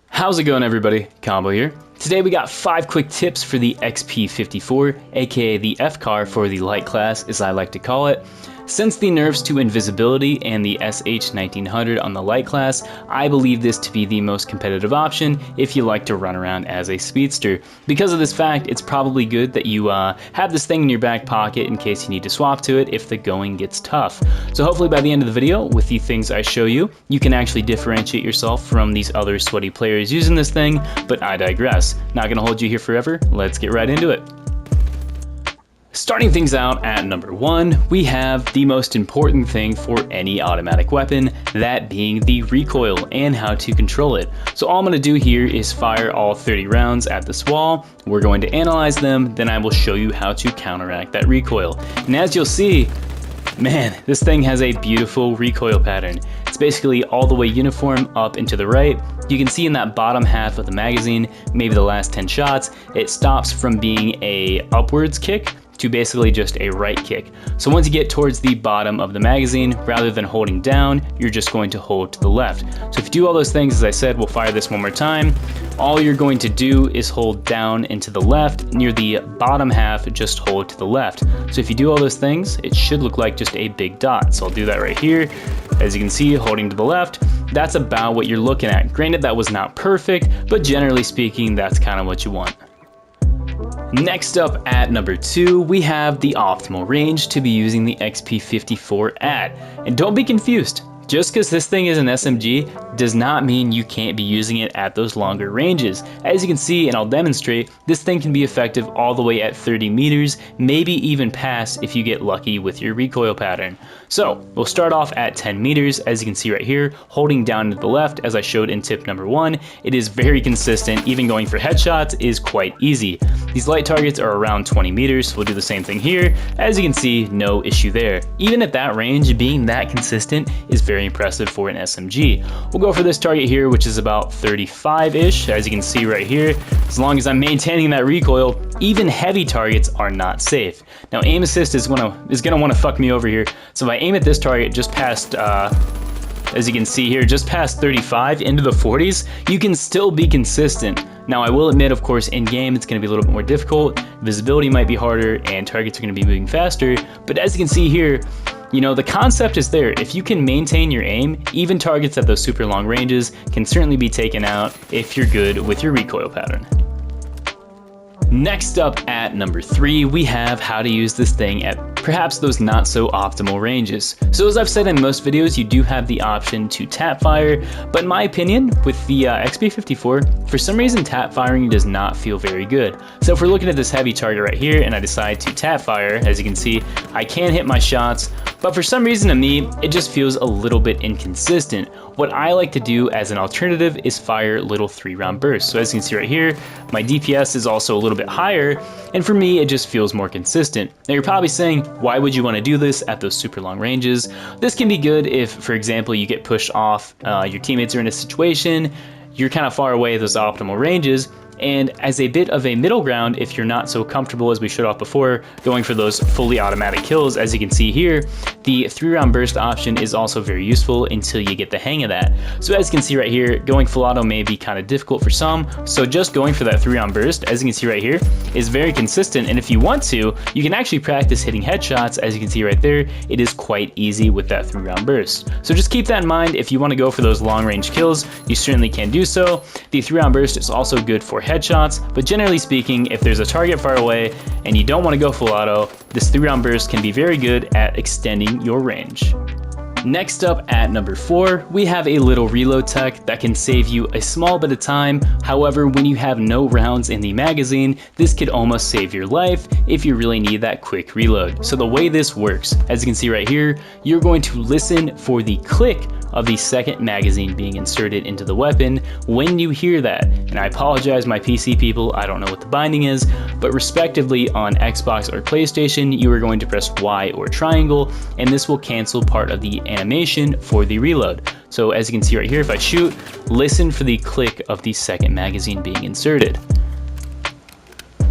How's it going, everybody? Combo here. Today we got 5 quick tips for the XP54, aka the FCAR for the light class, as I like to call it. Since the nerfs to invisibility and the SH1900 on the light class, I believe this to be the most competitive option if you like to run around as a speedster. Because of this fact, it's probably good that you have this thing in your back pocket in case you need to swap to it if the going gets tough. So hopefully by the end of the video, with the things I show you, you can actually differentiate yourself from these other sweaty players using this thing, but I digress. Not gonna hold you here forever, let's get right into it. Starting things out at number 1, we have the most important thing for any automatic weapon, that being the recoil and how to control it. So all I'm going to do here is fire all 30 rounds at this wall. We're going to analyze them, then I will show you how to counteract that recoil. And as you'll see, man, this thing has a beautiful recoil pattern. It's basically all the way uniform up and to the right. You can see in that bottom half of the magazine, maybe the last 10 shots, it stops from being a upwards kick to basically just a right kick. So once you get towards the bottom of the magazine, rather than holding down, you're just going to hold to the left. So if you do all those things, as I said, we'll fire this one more time. All you're going to do is hold down and to the left. Near the bottom half, just hold to the left. So if you do all those things, it should look like just a big dot. So I'll do that right here. As you can see, holding to the left, that's about what you're looking at. Granted, that was not perfect, but generally speaking, that's kind of what you want. Next up at number 2, we have the optimal range to be using the XP54 at. And don't be confused, just because this thing is an SMG does not mean you can't be using it at those longer ranges. As you can see, and I'll demonstrate, this thing can be effective all the way at 30 meters, maybe even past if you get lucky with your recoil pattern. So we'll start off at 10 meters, as you can see right here, holding down to the left as I showed in tip number 1. It is very consistent, even going for headshots is quite easy. These light targets are around 20 meters, so we'll do the same thing here. As you can see, no issue there. Even at that range, being that consistent is very impressive for an SMG. We'll go for this target here, which is about 35-ish, as you can see right here. As long as I'm maintaining that recoil, even heavy targets are not safe. Now aim assist is gonna want to fuck me over here. So if I aim at this target just past, as you can see here, just past 35 into the 40s, you can still be consistent. Now I will admit, of course, in game it's going to be a little bit more difficult, visibility might be harder, and targets are going to be moving faster, but as you can see here, you know, the concept is there. If you can maintain your aim, even targets at those super long ranges can certainly be taken out if you're good with your recoil pattern. Next up at number 3, we have how to use this thing at perhaps those not so optimal ranges. So as I've said in most videos, you do have the option to tap fire, but in my opinion, with the XP54, for some reason tap firing does not feel very good. So if we're looking at this heavy target right here and I decide to tap fire, as you can see, I can hit my shots, but for some reason to me, it just feels a little bit inconsistent. What I like to do as an alternative is fire little 3-round bursts. So as you can see right here, my DPS is also a little bit higher, and for me, it just feels more consistent. Now you're probably saying, why would you want to do this at those super long ranges? This can be good if, for example, you get pushed off, your teammates are in a situation, you're kind of far away at those optimal ranges, and as a bit of a middle ground, if you're not so comfortable, as we showed off before, going for those fully automatic kills, as you can see here, the 3-round burst option is also very useful until you get the hang of that. So as you can see right here, going full auto may be kind of difficult for some, so just going for that 3-round burst, as you can see right here, is very consistent, and if you want to, you can actually practice hitting headshots. As you can see right there, it is quite easy with that 3-round burst. So just keep that in mind. If you want to go for those long range kills, you certainly can do so. The 3-round burst is also good for headshots, but generally speaking, if there's a target far away and you don't want to go full auto, this 3-round burst can be very good at extending your range. Next up at number 4, we have a little reload tech that can save you a small bit of time. However, when you have no rounds in the magazine, this could almost save your life if you really need that quick reload. So the way this works, as you can see right here, you're going to listen for the click of the second magazine being inserted into the weapon when you hear that. And I apologize, my PC people, I don't know what the binding is, but respectively on Xbox or PlayStation, you are going to press Y or triangle, and this will cancel part of the animation for the reload. So as you can see right here, if I shoot, listen for the click of the second magazine being inserted.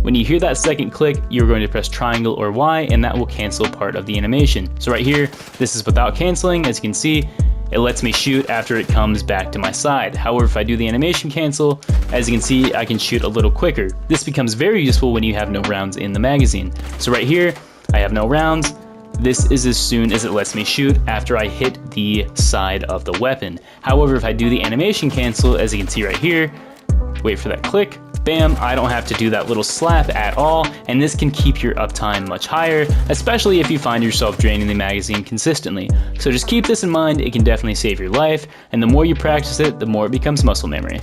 When you hear that second click, you're going to press triangle or Y, and that will cancel part of the animation. So right here, this is without canceling. As you can see, it lets me shoot after it comes back to my side. However, if I do the animation cancel, as you can see, I can shoot a little quicker. This becomes very useful when you have no rounds in the magazine. So right here, I have no rounds. This is as soon as it lets me shoot after I hit the side of the weapon. However, if I do the animation cancel, as you can see right here, wait for that click, bam, I don't have to do that little slap at all, and this can keep your uptime much higher, especially if you find yourself draining the magazine consistently. So just keep this in mind, it can definitely save your life, and the more you practice it, the more it becomes muscle memory.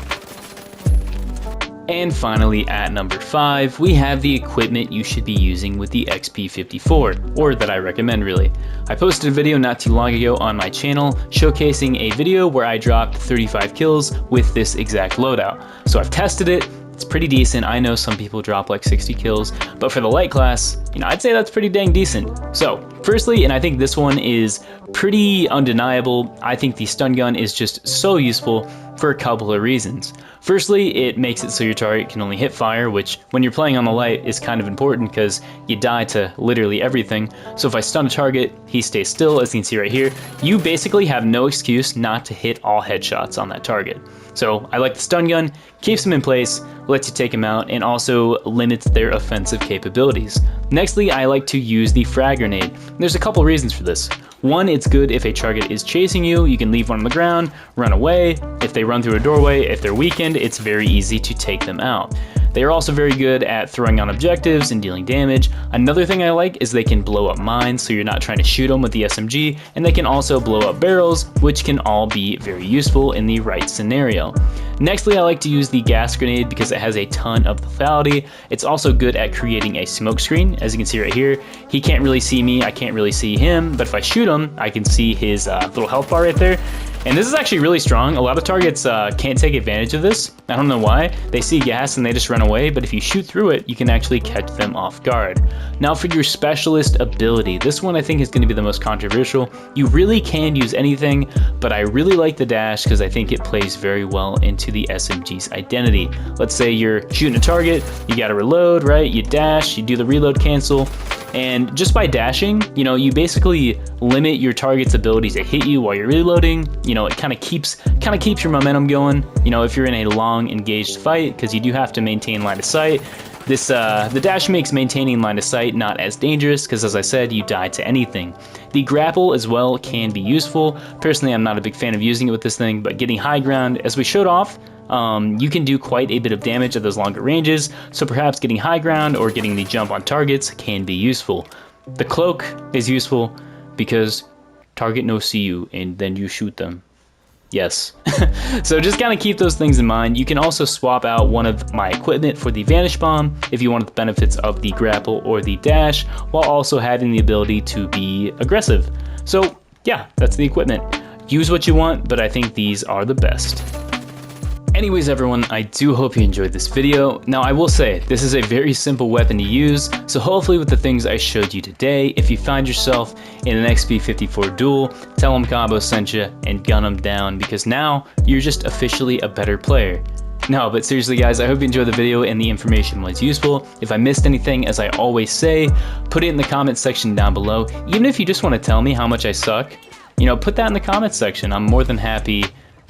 And finally, at number 5, we have the equipment you should be using with the XP54, or that I recommend really. I posted a video not too long ago on my channel showcasing a video where I dropped 35 kills with this exact loadout. So I've tested it. It's pretty decent. I know some people drop like 60 kills, but for the light class, I'd say that's pretty dang decent. So firstly, and I think this one is pretty undeniable, I think the stun gun is just so useful for a couple of reasons. Firstly, it makes it so your target can only hit fire, which when you're playing on the light is kind of important because you die to literally everything. So if I stun a target, he stays still, as you can see right here. You basically have no excuse not to hit all headshots on that target. So I like the stun gun, keeps them in place, lets you take them out, and also limits their offensive capabilities. Nextly, I like to use the frag grenade. There's a couple reasons for this. One, it's good if a target is chasing you, you can leave one on the ground, run away. If they run through a doorway, if they're weakened, it's very easy to take them out. They are also very good at throwing on objectives and dealing damage. Another thing I like is they can blow up mines, so you're not trying to shoot them with the SMG, and they can also blow up barrels, which can all be very useful in the right scenario. Nextly, I like to use the gas grenade because it has a ton of lethality. It's also good at creating a smoke screen. As you can see right here, he can't really see me, I can't really see him, but if I shoot him, I can see his little health bar right there. And this is actually really strong. A lot of targets can't take advantage of this. I don't know why. They see gas and they just run away, but if you shoot through it, you can actually catch them off guard. Now for your specialist ability, this one I think is going to be the most controversial. You really can use anything, but I really like the dash because I think it plays very well into the SMG's identity. Let's say you're shooting a target, you gotta reload, right? You dash, you do the reload cancel, and just by dashing, you basically limit your target's ability to hit you while you're reloading. It kind of keeps your momentum going, if you're in a long engaged fight, because you do have to maintain line of sight. The dash makes maintaining line of sight not as dangerous because, as I said, you die to anything. The grapple as well can be useful. Personally, I'm not a big fan of using it with this thing, but getting high ground, as we showed off, you can do quite a bit of damage at those longer ranges, so perhaps getting high ground or getting the jump on targets can be useful. The cloak is useful because target no see you and then you shoot them. Yes. So just kind of keep those things in mind. You can also swap out one of my equipment for the Vanish Bomb if you want the benefits of the grapple or the dash, while also having the ability to be aggressive. So yeah, that's the equipment. Use what you want, but I think these are the best. Anyways everyone, I do hope you enjoyed this video. Now I will say, this is a very simple weapon to use, so hopefully with the things I showed you today, if you find yourself in an XP54 duel, tell them Combo sent you and gun them down, because now you're just officially a better player. No, but seriously guys, I hope you enjoyed the video and the information was useful. If I missed anything, as I always say, put it in the comments section down below. Even if you just want to tell me how much I suck, put that in the comments section. I'm more than happy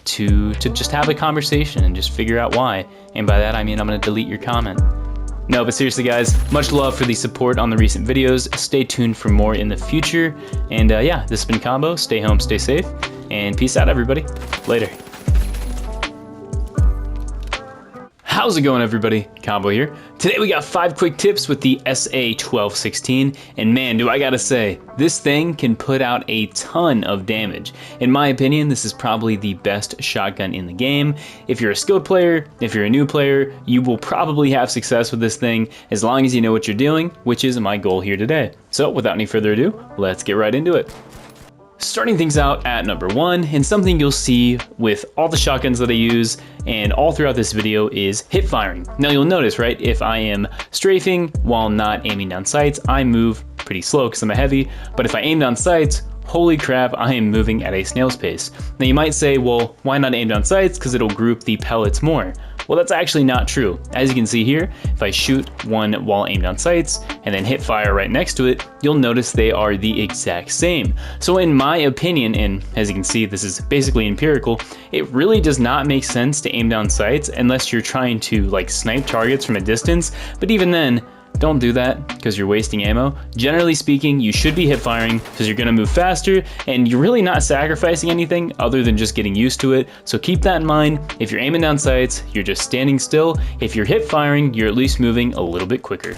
to just have a conversation and just figure out why. And by that I mean I'm gonna delete your comment. No, but seriously guys, much love for the support on the recent videos. Stay tuned for more in the future. And yeah, this has been Combo. Stay home, stay safe, and peace out everybody. Later. How's it going everybody? Combo here. Today we got 5 quick tips with the SA-1216, and man, do I gotta say, this thing can put out a ton of damage. In my opinion, this is probably the best shotgun in the game. If you're a skilled player, if you're a new player, you will probably have success with this thing as long as you know what you're doing, which is my goal here today. So without any further ado, let's get right into it. Starting things out at number 1, and something you'll see with all the shotguns that I use and all throughout this video is hip firing. Now you'll notice, right, if I am strafing while not aiming down sights, I move pretty slow because I'm a heavy, but if I aim down sights, holy crap, I am moving at a snail's pace. Now you might say, well, why not aim down sights? Because it'll group the pellets more.
Well, that's actually not true. As you can see here, if I shoot one while aimed on sights and then hit fire right next to it, you'll notice they are the exact same. So in my opinion, and as you can see, this is basically empirical, it really does not make sense to aim down sights unless you're trying to like snipe targets from a distance. But even then, don't do that because you're wasting ammo. Generally speaking, you should be hip firing because you're gonna move faster and you're really not sacrificing anything other than just getting used to it. So keep that in mind. If you're aiming down sights, you're just standing still. If you're hip firing, you're at least moving a little bit quicker.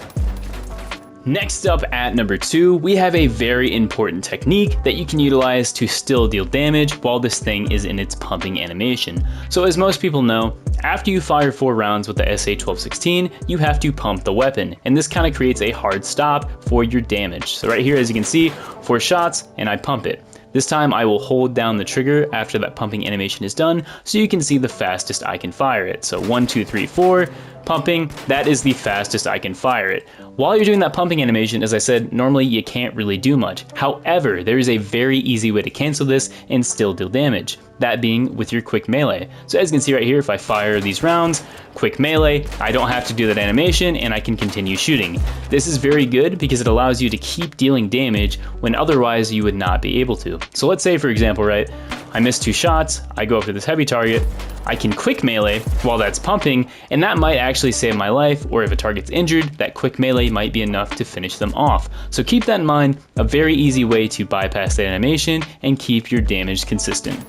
Next up at number 2, we have a very important technique that you can utilize to still deal damage while this thing is in its pumping animation. So as most people know, after you fire 4 rounds with the SA-1216, you have to pump the weapon, and this kind of creates a hard stop for your damage. So right here, as you can see, 4 shots, and I pump it. This time I will hold down the trigger after that pumping animation is done so you can see the fastest I can fire it. So 1, 2, 3, 4, pumping, that is the fastest I can fire it. While you're doing that pumping animation, as I said, normally you can't really do much. However, there is a very easy way to cancel this and still deal damage. That being with your quick melee. So as you can see right here, if I fire these rounds, quick melee, I don't have to do that animation and I can continue shooting. This is very good because it allows you to keep dealing damage when otherwise you would not be able to. So let's say, for example, right, I miss 2 shots, I go after this heavy target, I can quick melee while that's pumping, and that might actually save my life, or if a target's injured, that quick melee might be enough to finish them off. So keep that in mind, a very easy way to bypass that animation and keep your damage consistent.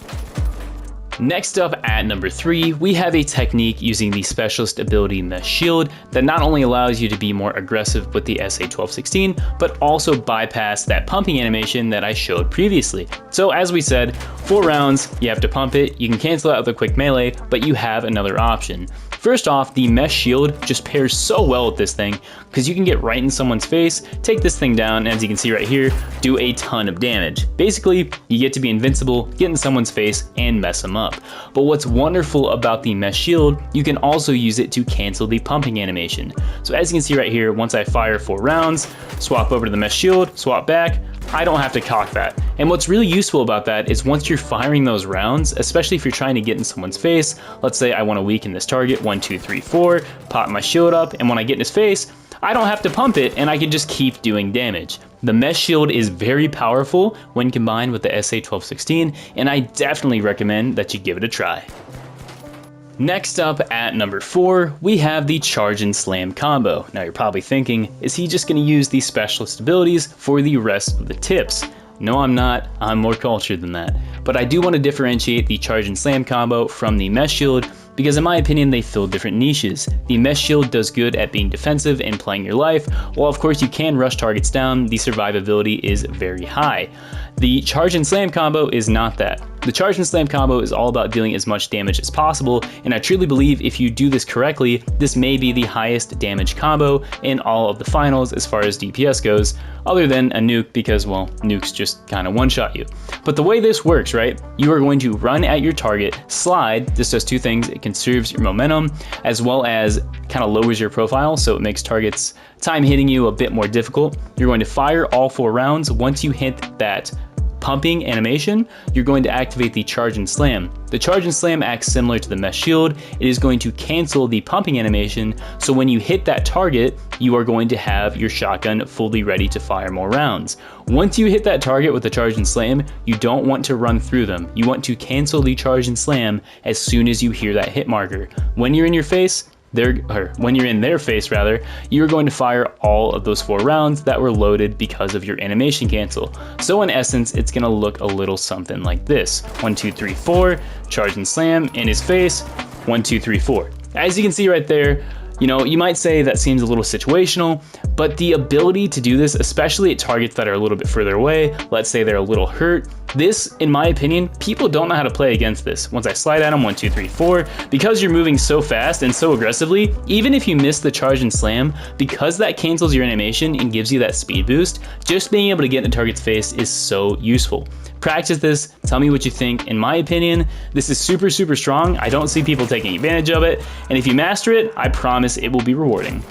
Next up at number 3, we have a technique using the specialist ability Mesh Shield that not only allows you to be more aggressive with the SA-1216, but also bypass that pumping animation that I showed previously. So as we said, 4 rounds, you have to pump it, you can cancel out with a quick melee, but you have another option. First off, the Mesh Shield just pairs so well with this thing because you can get right in someone's face, take this thing down, and as you can see right here, do a ton of damage. Basically, you get to be invincible, get in someone's face, and mess them up. But what's wonderful about the Mesh Shield, you can also use it to cancel the pumping animation. So as you can see right here, once I fire 4 rounds, swap over to the Mesh Shield, swap back, I don't have to cock that. And what's really useful about that is once you're firing those rounds, especially if you're trying to get in someone's face, let's say I want to weaken this target, 1, 2, 3, 4, pop my shield up, and when I get in his face, I don't have to pump it and I can just keep doing damage. The Mesh Shield is very powerful when combined with the SA-1216, and I definitely recommend that you give it a try. Next up at number 4, we have the Charge and Slam combo. Now you're probably thinking, is he just going to use these specialist abilities for the rest of the tips? No, I'm not. I'm more cultured than that. But I do want to differentiate the Charge and Slam combo from the Mesh Shield because in my opinion they fill different niches. The Mesh Shield does good at being defensive and playing your life, while of course you can rush targets down, the survivability is very high. The Charge and Slam combo is not that. The Charge and Slam combo is all about dealing as much damage as possible, and I truly believe if you do this correctly, this may be the highest damage combo in all of the finals as far as DPS goes, other than a nuke because, well, nukes just kind of one-shot you. But the way this works, right, you are going to run at your target, slide, this does 2 things, it conserves your momentum, as well as kind of lowers your profile, so it makes targets time hitting you a bit more difficult. You're going to fire all 4 rounds. Once you hit that pumping animation, you're going to activate the Charge and Slam. The Charge and Slam acts similar to the Mesh Shield. It is going to cancel the pumping animation, so when you hit that target, you are going to have your shotgun fully ready to fire more rounds. Once you hit that target with the Charge and Slam, you don't want to run through them. You want to cancel the Charge and Slam as soon as you hear that hit marker. When you're in your face, when you're in their face rather, you're going to fire all of those 4 rounds that were loaded because of your animation cancel. So in essence, it's gonna look a little something like this. 1, 2, 3, 4, Charge and Slam in his face, 1, 2, 3, 4. As you can see right there, you know, you might say that seems a little situational, but the ability to do this, especially at targets that are a little bit further away, let's say they're a little hurt, this, in my opinion, people don't know how to play against this. Once I slide at them, 1, 2, 3, 4, because you're moving so fast and so aggressively, even if you miss the Charge and Slam, because that cancels your animation and gives you that speed boost, just being able to get in the target's face is so useful. Practice this, tell me what you think. In my opinion, this is super, super strong. I don't see people taking advantage of it, and if you master it, I promise it will be rewarding.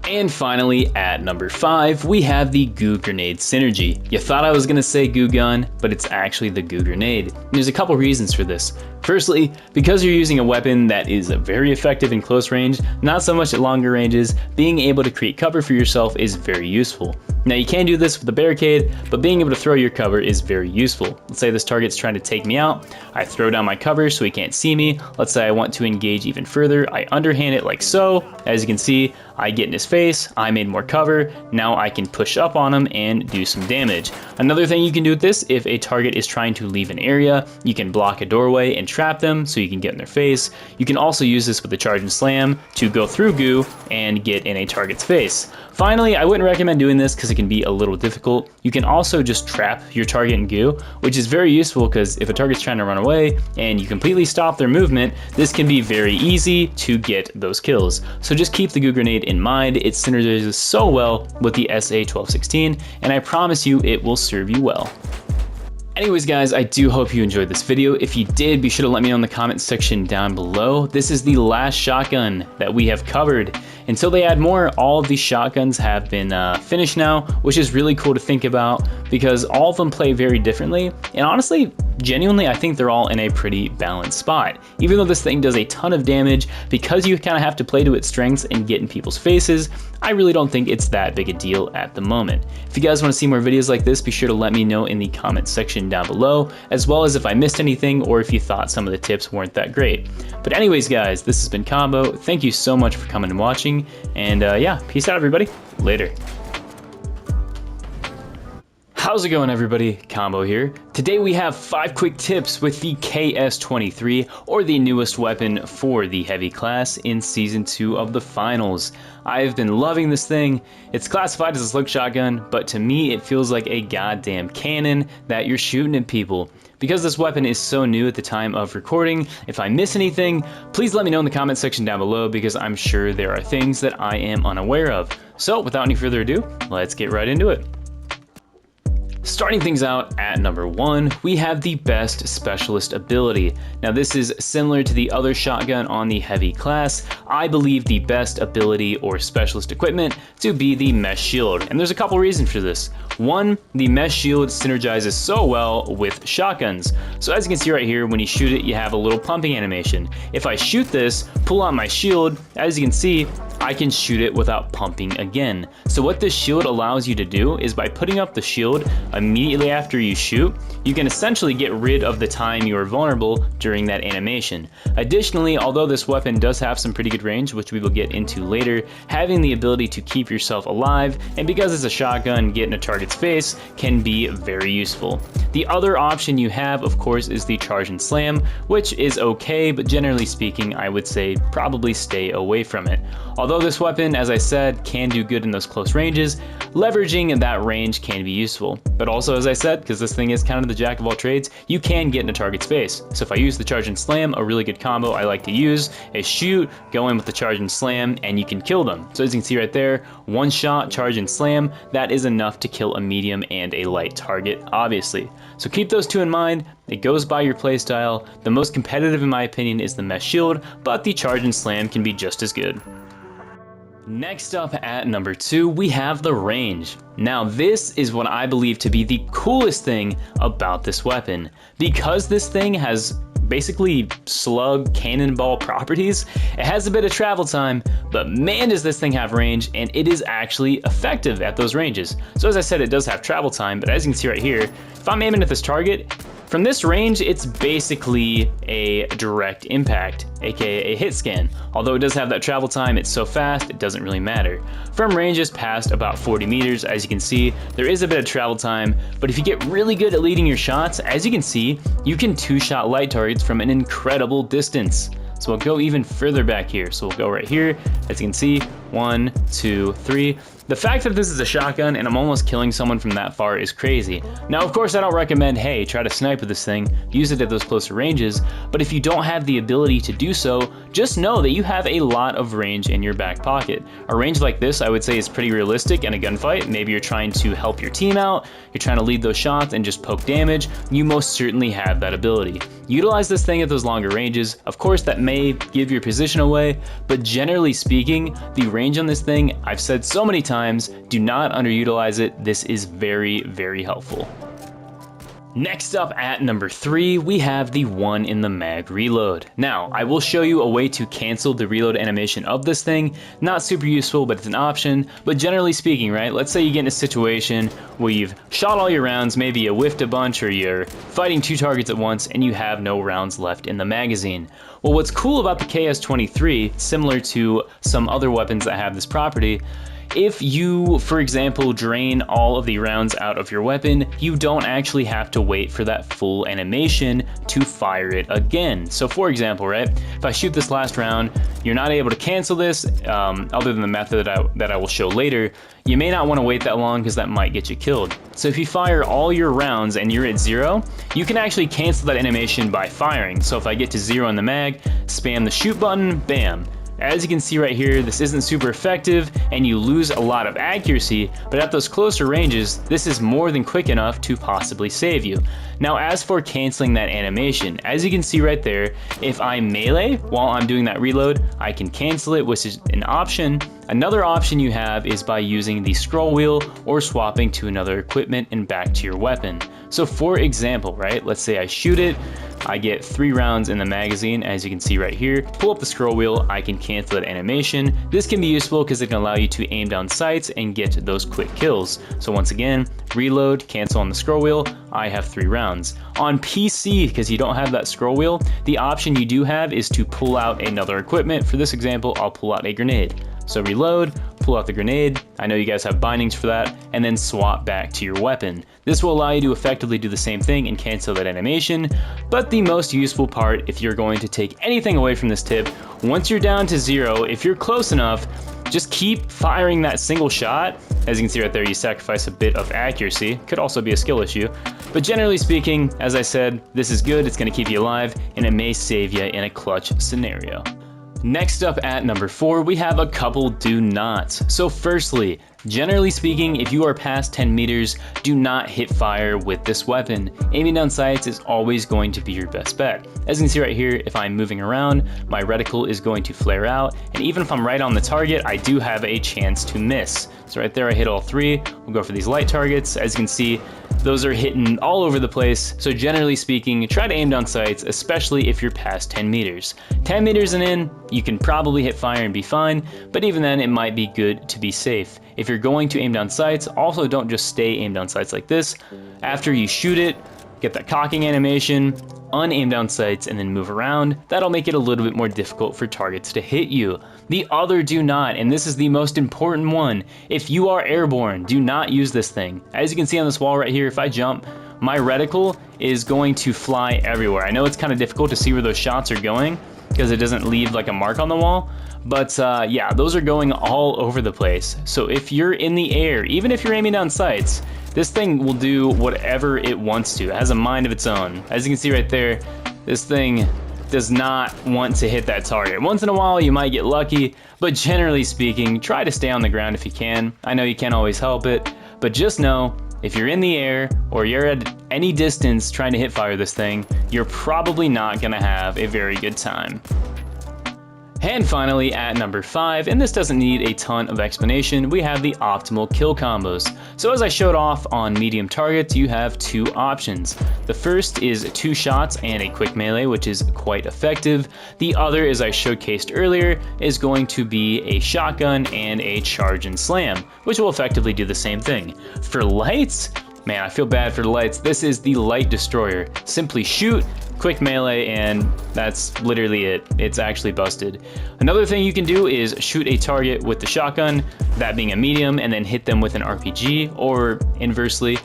And finally, at number 5, we have the Goo Grenade Synergy. You thought I was gonna say Goo Gun, but it's actually the Goo Grenade. And there's a couple reasons for this. Firstly, because you're using a weapon that is very effective in close range, not so much at longer ranges, being able to create cover for yourself is very useful. Now you can do this with a barricade, but being able to throw your cover is very useful. Let's say this target's trying to take me out, I throw down my cover so he can't see me. Let's say I want to engage even further, I underhand it like so. As you can see, I get in his face, I made more cover, now I can push up on him and do some damage. Another thing you can do with this, if a target is trying to leave an area, you can block a doorway and trap them so you can get in their face. You can also use this with the charge and slam to go through goo and get in a target's face. Finally, I wouldn't recommend doing this because it can be a little difficult. You can also just trap your target in goo, which is very useful because if a target's trying to run away and you completely stop their movement, this can be very easy to get those kills. So just keep the Goo Grenade in mind. It synergizes so well with the SA-1216, and I promise you it will serve you well. Anyways guys, I do hope you enjoyed this video. If you did, be sure to let me know in the comment section down below. This is the last shotgun that we have covered. Until they add more, all of these shotguns have been finished now, which is really cool to think about because all of them play very differently. And honestly, genuinely, I think they're all in a pretty balanced spot. Even though this thing does a ton of damage, because you kind of have to play to its strengths and get in people's faces, I really don't think it's that big a deal at the moment. If you guys want to see more videos like this, be sure to let me know in the comment section down below, as well as if I missed anything or if you thought some of the tips weren't that great. But anyways guys, this has been Combo. Thank you so much for coming and watching, and yeah, peace out everybody. Later. How's it going everybody? Combo here. Today we have 5 quick tips with the KS-23, or the newest weapon for the heavy class in Season 2 of the Finals. I've been loving this thing. It's classified as a slug shotgun, but to me it feels like a goddamn cannon that you're shooting at people. Because this weapon is so new at the time of recording, if I miss anything, please let me know in the comment section down below because I'm sure there are things that I am unaware of. So without any further ado, let's get right into it. Starting things out at number 1, we have the best specialist ability. Now this is similar to the other shotgun on the heavy class. I believe the best ability or specialist equipment to be the mesh shield, and there's a couple reasons for this. One, the mesh shield synergizes so well with shotguns. So as you can see right here, when you shoot it, you have a little pumping animation. If I shoot this, pull on my shield, as you can see, I can shoot it without pumping again. So what this shield allows you to do is by putting up the shield immediately after you shoot, you can essentially get rid of the time you are vulnerable during that animation. Additionally, although this weapon does have some pretty good range, which we will get into later, having the ability to keep yourself alive, and because it's a shotgun, get in a target's face, can be very useful. The other option you have, of course, is the charge and slam, which is okay, but generally speaking, I would say probably stay away from it. Although this weapon, as I said, can do good in those close ranges, leveraging that range can be useful. But also, as I said, because this thing is kind of the jack of all trades, you can get in a target's face. So if I use the charge and slam, a really good combo I like to use is shoot, go in with the charge and slam, and you can kill them. So as you can see right there, one shot, charge and slam, that is enough to kill a medium and a light target, obviously. So keep those two in mind. It goes by your playstyle. The most competitive in my opinion is the mesh shield, but the charge and slam can be just as good. Next up at number 2, we have the range. Now this is what I believe to be the coolest thing about this weapon. Because this thing has basically slug cannonball properties, it has a bit of travel time, but man does this thing have range, and it is actually effective at those ranges. So as I said, it does have travel time, but as you can see right here, if I'm aiming at this target, from this range, it's basically a direct impact, aka a hit scan. Although it does have that travel time, it's so fast, it doesn't really matter. From ranges past about 40 meters, as you can see, there is a bit of travel time, but if you get really good at leading your shots, as you can see, you can two-shot light targets from an incredible distance. So we'll go even further back here. So we'll go right here, as you can see, 1, 2, 3. The fact that this is a shotgun and I'm almost killing someone from that far is crazy. Now, of course, I don't recommend, hey, try to snipe with this thing, use it at those closer ranges, but if you don't have the ability to do so, just know that you have a lot of range in your back pocket. A range like this, I would say, is pretty realistic in a gunfight. Maybe you're trying to help your team out, you're trying to lead those shots and just poke damage. You most certainly have that ability. Utilize this thing at those longer ranges. Of course, that may give your position away, but generally speaking, the range on this thing, I've said so many times, do not underutilize it. This is very, very helpful. Next up at number 3, we have the one in the mag reload. Now, I will show you a way to cancel the reload animation of this thing. Not super useful, but it's an option. But generally speaking, right, let's say you get in a situation where you've shot all your rounds, maybe you whiffed a bunch or you're fighting 2 targets at once and you have no rounds left in the magazine. Well, what's cool about the KS-23, similar to some other weapons that have this property, if you, for example, drain all of the rounds out of your weapon, you don't actually have to wait for that full animation to fire it again. So for example, right, if I shoot this last round, you're not able to cancel this, other than the method that I will show later. You may not want to wait that long because that might get you killed. So if you fire all your rounds and you're at 0, you can actually cancel that animation by firing. So if I get to 0 in the mag, spam the shoot button, bam. As you can see right here, this isn't super effective and you lose a lot of accuracy, but at those closer ranges, this is more than quick enough to possibly save you. Now, as for canceling that animation, as you can see right there, if I melee while I'm doing that reload, I can cancel it, which is an option. Another option you have is by using the scroll wheel or swapping to another equipment and back to your weapon. So for example, right, let's say I shoot it, I get 3 rounds in the magazine, as you can see right here. Pull up the scroll wheel, I can cancel that animation. This can be useful because it can allow you to aim down sights and get those quick kills. So once again, reload, cancel on the scroll wheel, I have 3 rounds. On PC, because you don't have that scroll wheel, the option you do have is to pull out another equipment. For this example, I'll pull out a grenade. So reload, pull out the grenade, I know you guys have bindings for that, and then swap back to your weapon. This will allow you to effectively do the same thing and cancel that animation, but the most useful part, if you're going to take anything away from this tip, once you're down to 0, if you're close enough, just keep firing that single shot. As you can see right there, you sacrifice a bit of accuracy. Could also be a skill issue. But generally speaking, as I said, this is good, it's going to keep you alive, and it may save you in a clutch scenario. Next up at number 4, we have a couple do nots. So firstly, generally speaking, if you are past 10 meters, do not hit fire with this weapon. Aiming down sights is always going to be your best bet. As you can see right here, if I'm moving around, my reticle is going to flare out, and even if I'm right on the target, I do have a chance to miss. So right there, I hit all 3. We'll go for these light targets. As you can see, those are hitting all over the place. So generally speaking, try to aim down sights, especially if you're past 10 meters. 10 meters and in, you can probably hit fire and be fine, but even then it might be good to be safe. If you're going to aim down sights, also don't just stay aim down sights like this. After you shoot it, get that cocking animation, unaim down sights, and then move around. That'll make it a little bit more difficult for targets to hit you. The other do not, and this is the most important one, if you are airborne, do not use this thing. As you can see on this wall right here, if I jump, my reticle is going to fly everywhere. I know it's kind of difficult to see where those shots are going because it doesn't leave like a mark on the wall, but yeah, those are going all over the place. So if you're in the air, even if you're aiming down sights, this thing will do whatever it wants to. It has a mind of its own. As you can see right there, this thing does not want to hit that target. Once in a while, you might get lucky, but generally speaking, try to stay on the ground if you can. I know you can't always help it, but just know, if you're in the air or you're at any distance trying to hit fire this thing, you're probably not gonna have a very good time. And finally, at number 5, and this doesn't need a ton of explanation, we have the optimal kill combos. So as I showed off on medium targets, you have 2 options. The first is 2 shots and a quick melee, which is quite effective. The other, as I showcased earlier, is going to be a shotgun and a charge and slam, which will effectively do the same thing. For lights, man, I feel bad for the lights. This is the light destroyer. Simply shoot, quick melee, and that's literally it. It's actually busted. Another thing you can do is shoot a target with the shotgun, that being a medium, and then hit them with an RPG, or inversely,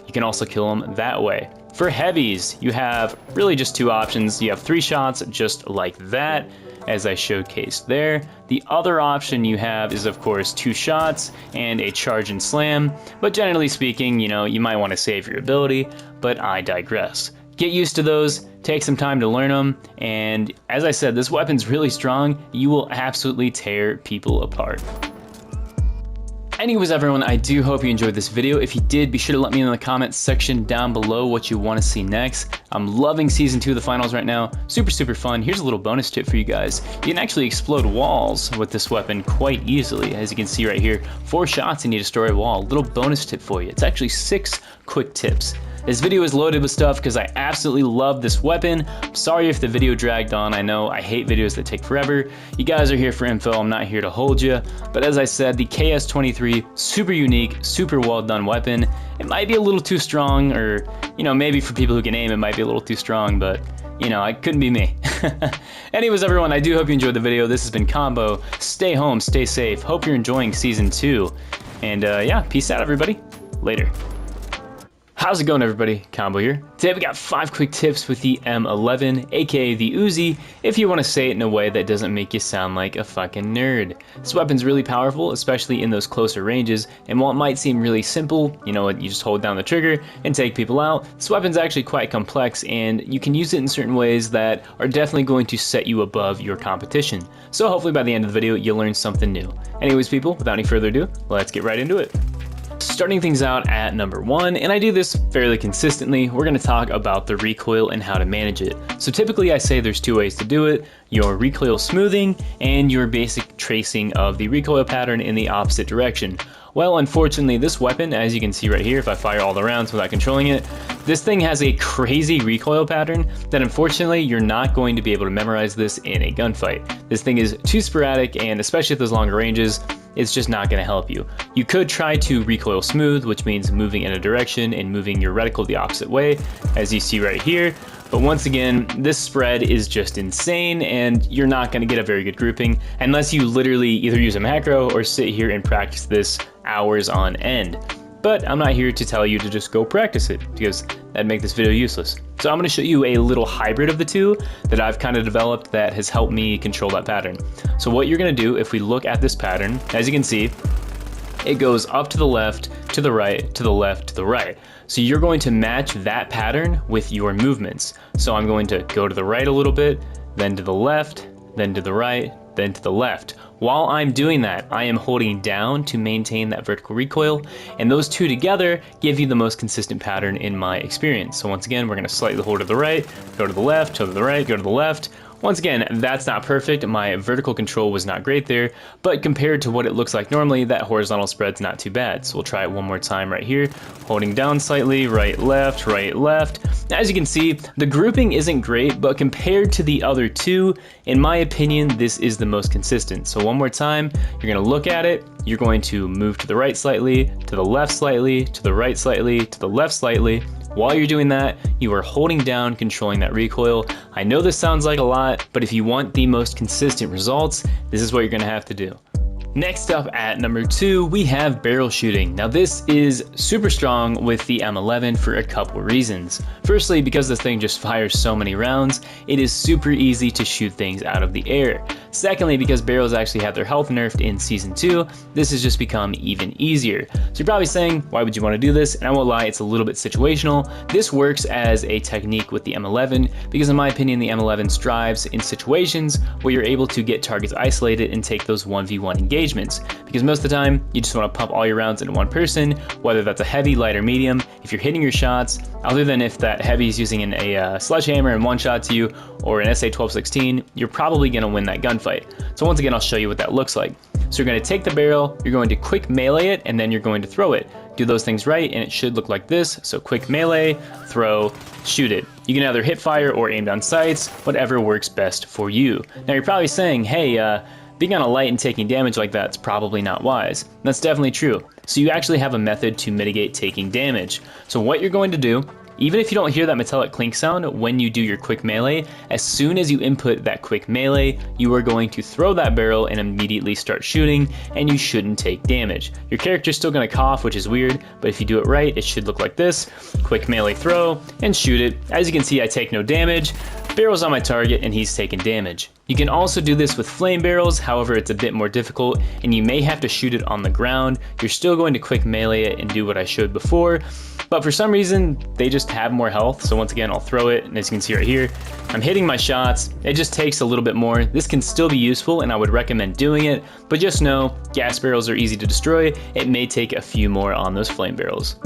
you can also kill them that way. For heavies, you have really just 2 options. You have 3 shots just like that.
as I showcased there. The other option you have is of course 2 shots and a charge and slam, but generally speaking, you know, you might want to save your ability, but I digress. Get used to those, take some time to learn them, and as I said, this weapon's really strong. You will absolutely tear people apart. Anyways everyone, I do hope you enjoyed this video. If you did, be sure to let me know in the comments section down below what you want to see next. I'm loving Season 2 of the Finals right now. Super fun. Here's a little bonus tip for you guys. You can actually explode walls with this weapon quite easily. As you can see right here, 4 shots and you destroy a wall. Little bonus tip for you. It's actually 6 quick tips. This video is loaded with stuff because I absolutely love this weapon. I'm sorry if the video dragged on. I know I hate videos that take forever. You guys are here for info. I'm not here to hold you. But as I said, the KS-23, super unique, super well done weapon. It might be a little too strong, or, you know, maybe for people who can aim, it might be a little too strong, but, you know, it couldn't be me. Anyways, everyone, I do hope you enjoyed the video. This has been Combo. Stay home, stay safe. Hope you're enjoying Season 2. And yeah, peace out, everybody. Later. How's it going, everybody? Combo here. Today we got 5 quick tips with the M11, aka the Uzi, if you want to say it in a way that doesn't make you sound like a fucking nerd. This weapon's really powerful, especially in those closer ranges, and while it might seem really simple, you know, you just hold down the trigger and take people out, this weapon's actually quite complex, and you can use it in certain ways that are definitely going to set you above your competition. So hopefully by the end of the video, you'll learn something new. Anyways, people, without any further ado, let's get right into it. Starting things out at number 1, and I do this fairly consistently, we're going to talk about the recoil and how to manage it. So typically I say there's 2 ways to do it: your recoil smoothing and your basic tracing of the recoil pattern in the opposite direction. Well, unfortunately, this weapon, as you can see right here, if I fire all the rounds without controlling it, this thing has a crazy recoil pattern that unfortunately you're not going to be able to memorize this in a gunfight. This thing is too sporadic, and especially at those longer ranges, it's just not going to help you. You could try to recoil smooth, which means moving in a direction and moving your reticle the opposite way, as you see right here. But once again, this spread is just insane, and you're not going to get a very good grouping unless you literally either use a macro or sit here and practice this hours on end. But I'm not here to tell you to just go practice it, because that'd make this video useless. So I'm going to show you a little hybrid of the two that I've kind of developed that has helped me control that pattern. So what you're going to do, if we look at this pattern, as you can see, it goes up to the left, to the right, to the left, to the right. So you're going to match that pattern with your movements. So I'm going to go to the right a little bit, then to the left, then to the right, then to the left. While I'm doing that, I am holding down to maintain that vertical recoil, and those two together give you the most consistent pattern in my experience. So once again, we're going to slightly hold to the right, go to the left, go to the right, go to the left. Once again, that's not perfect. My vertical control was not great there, but compared to what it looks like normally, that horizontal spread's not too bad. So we'll try it one more time right here, holding down slightly, right, left, right, left. As you can see, the grouping isn't great, but compared to the other two, in my opinion, this is the most consistent. So one more time, you're gonna look at it, you're going to move to the right slightly, to the left slightly, to the right slightly, to the left slightly. While you're doing that, you are holding down, controlling that recoil. I know this sounds like a lot, but if you want the most consistent results, this is what you're gonna have to do. Next up at number 2, we have barrel shooting. Now this is super strong with the M11 for a couple reasons. Firstly, because this thing just fires so many rounds, it is super easy to shoot things out of the air. Secondly, because barrels actually have their health nerfed in Season 2, this has just become even easier. So you're probably saying, why would you want to do this? And I won't lie, it's a little bit situational. This works as a technique with the M11 because in my opinion, the M11 strives in situations where you're able to get targets isolated and take those 1v1 engagements. Because most of the time, you just want to pump all your rounds into one person, whether that's a heavy, light, or medium. If you're hitting your shots, other than if that heavy is using a sledgehammer and one shot to you, or an SA-1216, you're probably going to win that gunfight. So once again, I'll show you what that looks like. So you're going to take the barrel, you're going to quick melee it, and then you're going to throw it. Do those things right, and it should look like this. So quick melee, throw, shoot it. You can either hip fire or aim down sights, whatever works best for you. Now you're probably saying, hey, being on a light and taking damage like that's probably not wise. That's definitely true. So you actually have a method to mitigate taking damage. So what you're going to do, even if you don't hear that metallic clink sound when you do your quick melee, as soon as you input that quick melee, you are going to throw that barrel and immediately start shooting, and you shouldn't take damage. Your character's still gonna cough, which is weird, but if you do it right, it should look like this. Quick melee throw, and shoot it. As you can see, I take no damage, barrels on my target and he's taking damage. You can also do this with flame barrels, however it's a bit more difficult and you may have to shoot it on the ground. You're still going to quick melee it and do what I showed before, but for some reason they just have more health. So once again, I'll throw it, and as you can see right here, I'm hitting my shots. It just takes a little bit more. This can still be useful and I would recommend doing it, but just know gas barrels are easy to destroy. It may take a few more on those flame barrels.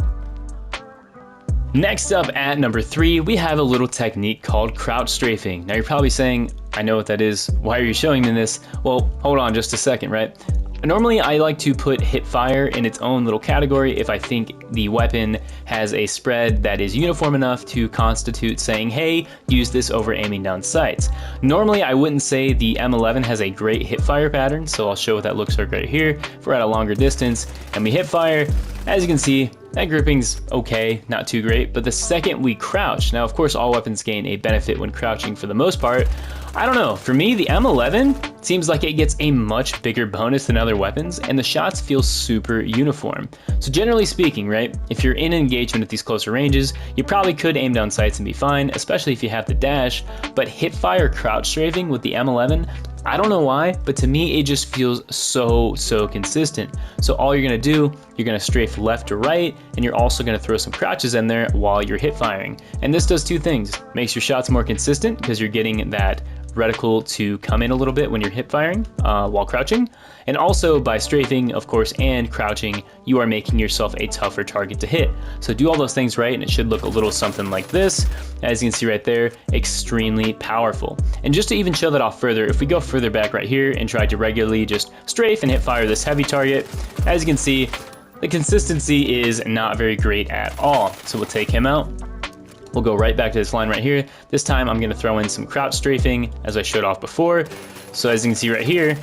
Next up at number 3, we have a little technique called crouch strafing. Now you're probably saying, I know what that is. Why are you showing me this? Well, hold on just a second, right? Normally I like to put hip fire in its own little category if I think the weapon has a spread that is uniform enough to constitute saying, hey, use this over aiming down sights. Normally I wouldn't say the M11 has a great hip fire pattern, so I'll show what that looks like right here. If we're at a longer distance and we hip fire, as you can see, that gripping's okay, not too great, but the second we crouch, now of course all weapons gain a benefit when crouching for the most part. I don't know, for me the M11 seems like it gets a much bigger bonus than other weapons and the shots feel super uniform. So generally speaking, right, if you're in an engagement at these closer ranges, you probably could aim down sights and be fine, especially if you have the dash, but hip fire crouch strafing with the M11, I don't know why, but to me it just feels so consistent. So all you're gonna do, you're gonna strafe left to right, and you're also gonna throw some crouches in there while you're hip firing. And this does two things. Makes your shots more consistent because you're getting that reticle to come in a little bit when you're hip firing while crouching. And also by strafing, of course, and crouching, you are making yourself a tougher target to hit. So do all those things right and it should look a little something like this. As you can see right there, extremely powerful. And just to even show that off further, if we go further back right here and try to regularly just strafe and hip fire this heavy target, as you can see, the consistency is not very great at all. So we'll take him out. We'll go right back to this line right here. This time I'm gonna throw in some crouch strafing as I showed off before. So as you can see right here,